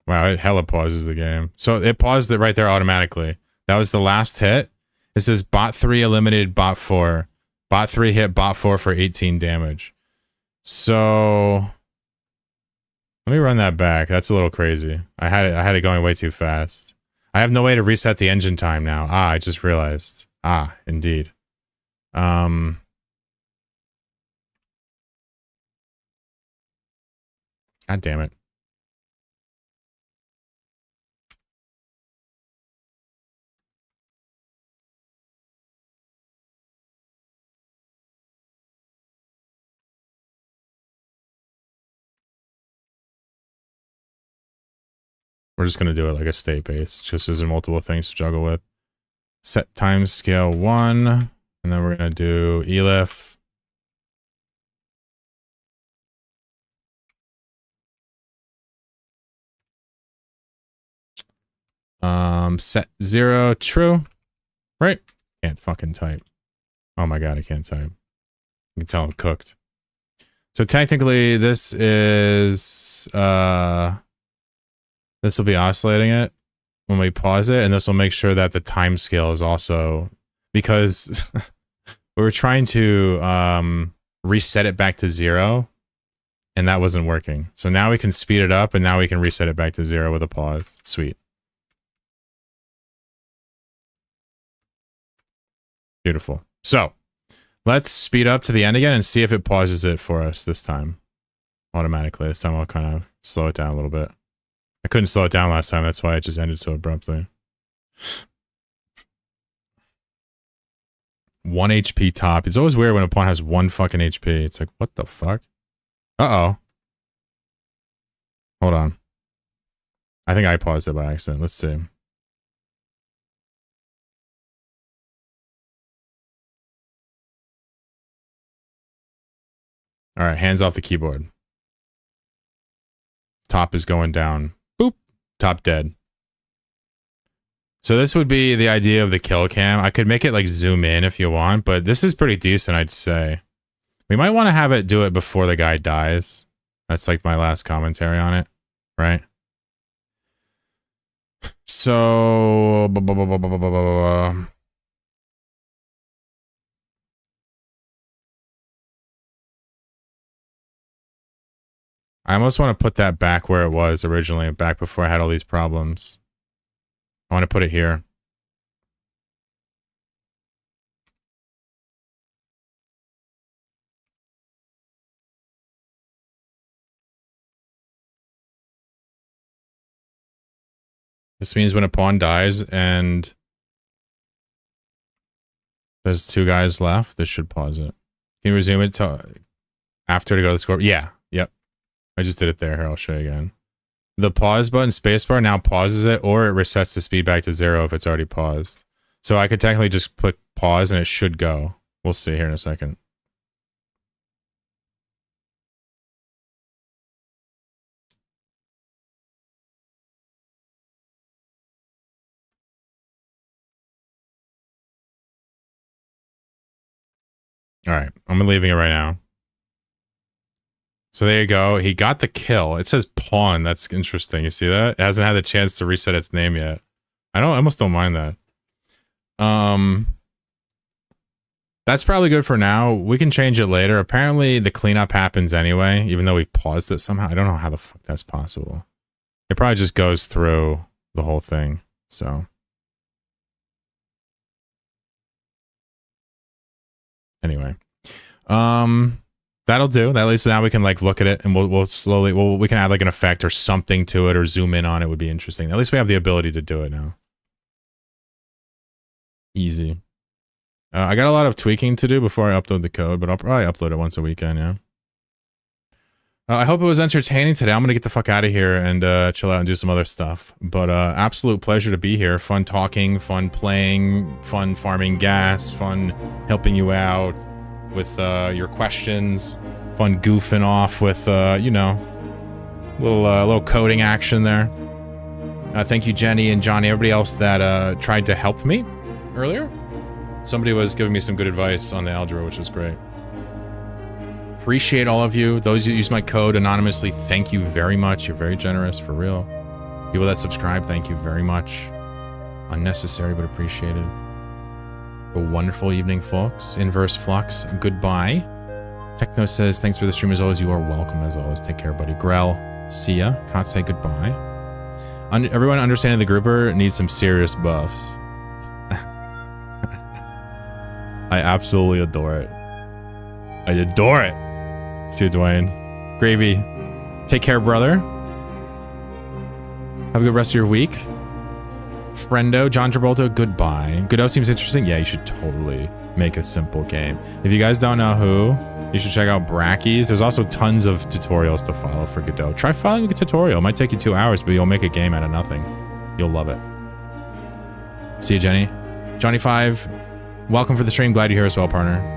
Wow, it hella pauses the game. So it paused it right there automatically. That was the last hit. It says bot 3 eliminated bot 4. Bot 3 hit bot 4 for 18 damage. So let me run that back. That's a little crazy. I had it going way too fast. I have no way to reset the engine time now. Ah, I just realized. Ah, indeed. God damn it. We're just going to do it like a state base, just as in multiple things to juggle with. Set time scale 1, and then we're going to do elif. Set 0 true, right? Can't fucking type. Oh my god, I can't type. You can tell I'm cooked. So technically this is this will be oscillating it when we pause it, and this will make sure that the time scale is also, because we were trying to reset it back to 0 and that wasn't working. So now we can speed it up and now we can reset it back to 0 with a pause. Sweet. Beautiful. So let's speed up to the end again and see if it pauses it for us this time. Automatically. This time I'll kind of slow it down a little bit. I couldn't slow it down last time, that's why it just ended so abruptly. 1 HP top. It's always weird when a pawn has 1 fucking HP. It's like, what the fuck? Uh-oh. Hold on. I think I paused it by accident. Let's see. Alright, hands off the keyboard. Top is going down. Boop. Top dead. So this would be the idea of the kill cam. I could make it like zoom in if you want, but this is pretty decent, I'd say. We might want to have it do it before the guy dies. That's like my last commentary on it, right? So... I almost want to put that back where it was originally, back before I had all these problems. I want to put it here. This means when a pawn dies and there's 2 guys left, this should pause it. Can you resume it after to go to the score? Yeah, yep. I just did it there. Here, I'll show you again. The pause button, spacebar, now pauses it, or it resets the speed back to 0 if it's already paused. So I could technically just click pause and it should go. We'll see here in a second. Alright, I'm leaving it right now. So there you go. He got the kill. It says pawn. That's interesting. You see that? It hasn't had the chance to reset its name yet. I almost don't mind that. That's probably good for now. We can change it later. Apparently the cleanup happens anyway, even though we paused it somehow. I don't know how the fuck that's possible. It probably just goes through the whole thing. So anyway. That'll do. At least now we can like look at it and we'll slowly, we can add like an effect or something to it or zoom in on it would be interesting. At least we have the ability to do it now. Easy. I got a lot of tweaking to do before I upload the code, but I'll probably upload it once a weekend, yeah. I hope it was entertaining today. I'm going to get the fuck out of here and chill out and do some other stuff. But absolute pleasure to be here. Fun talking, fun playing, fun farming gas, fun helping you out with your questions, fun goofing off with, you know, little coding action there. Thank you, Jenny and Johnny, everybody else that tried to help me earlier. Somebody was giving me some good advice on the algebra, which was great. Appreciate all of you. Those who use my code anonymously, thank you very much. You're very generous, for real. People that subscribe, thank you very much. Unnecessary but appreciated. A wonderful evening, folks. Inverse Flux, goodbye. Techno says, thanks for the stream as always. You are welcome as always. Take care, buddy. Grell, see ya. Can't say goodbye. Everyone understanding the grouper needs some serious buffs. I absolutely adore it. I adore it. See you, Dwayne. Gravy. Take care, brother. Have a good rest of your week. Friendo, John Travolta, goodbye. Godot seems interesting. Yeah, you should totally make a simple game. If you guys don't know who, you should check out Brackies. There's also tons of tutorials to follow for Godot. Try following a tutorial. It might take you 2 hours, but you'll make a game out of nothing. You'll love it. See you, Jenny. Johnny5, welcome for the stream. Glad you're here as well, partner.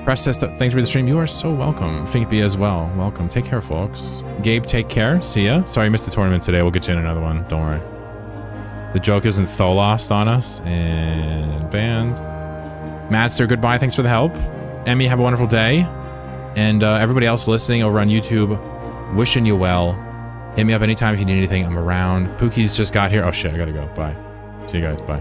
Press says, thanks for the stream. You are so welcome. Finkby as well. Welcome. Take care, folks. Gabe, take care. See ya. Sorry I missed the tournament today. We'll get you in another one. Don't worry. The joke isn't Tholost on us. And banned. Madster, goodbye. Thanks for the help. Emmy, have a wonderful day. And everybody else listening over on YouTube, wishing you well. Hit me up anytime if you need anything. I'm around. Pookie's just got here. Oh shit, I gotta go. Bye. See you guys. Bye.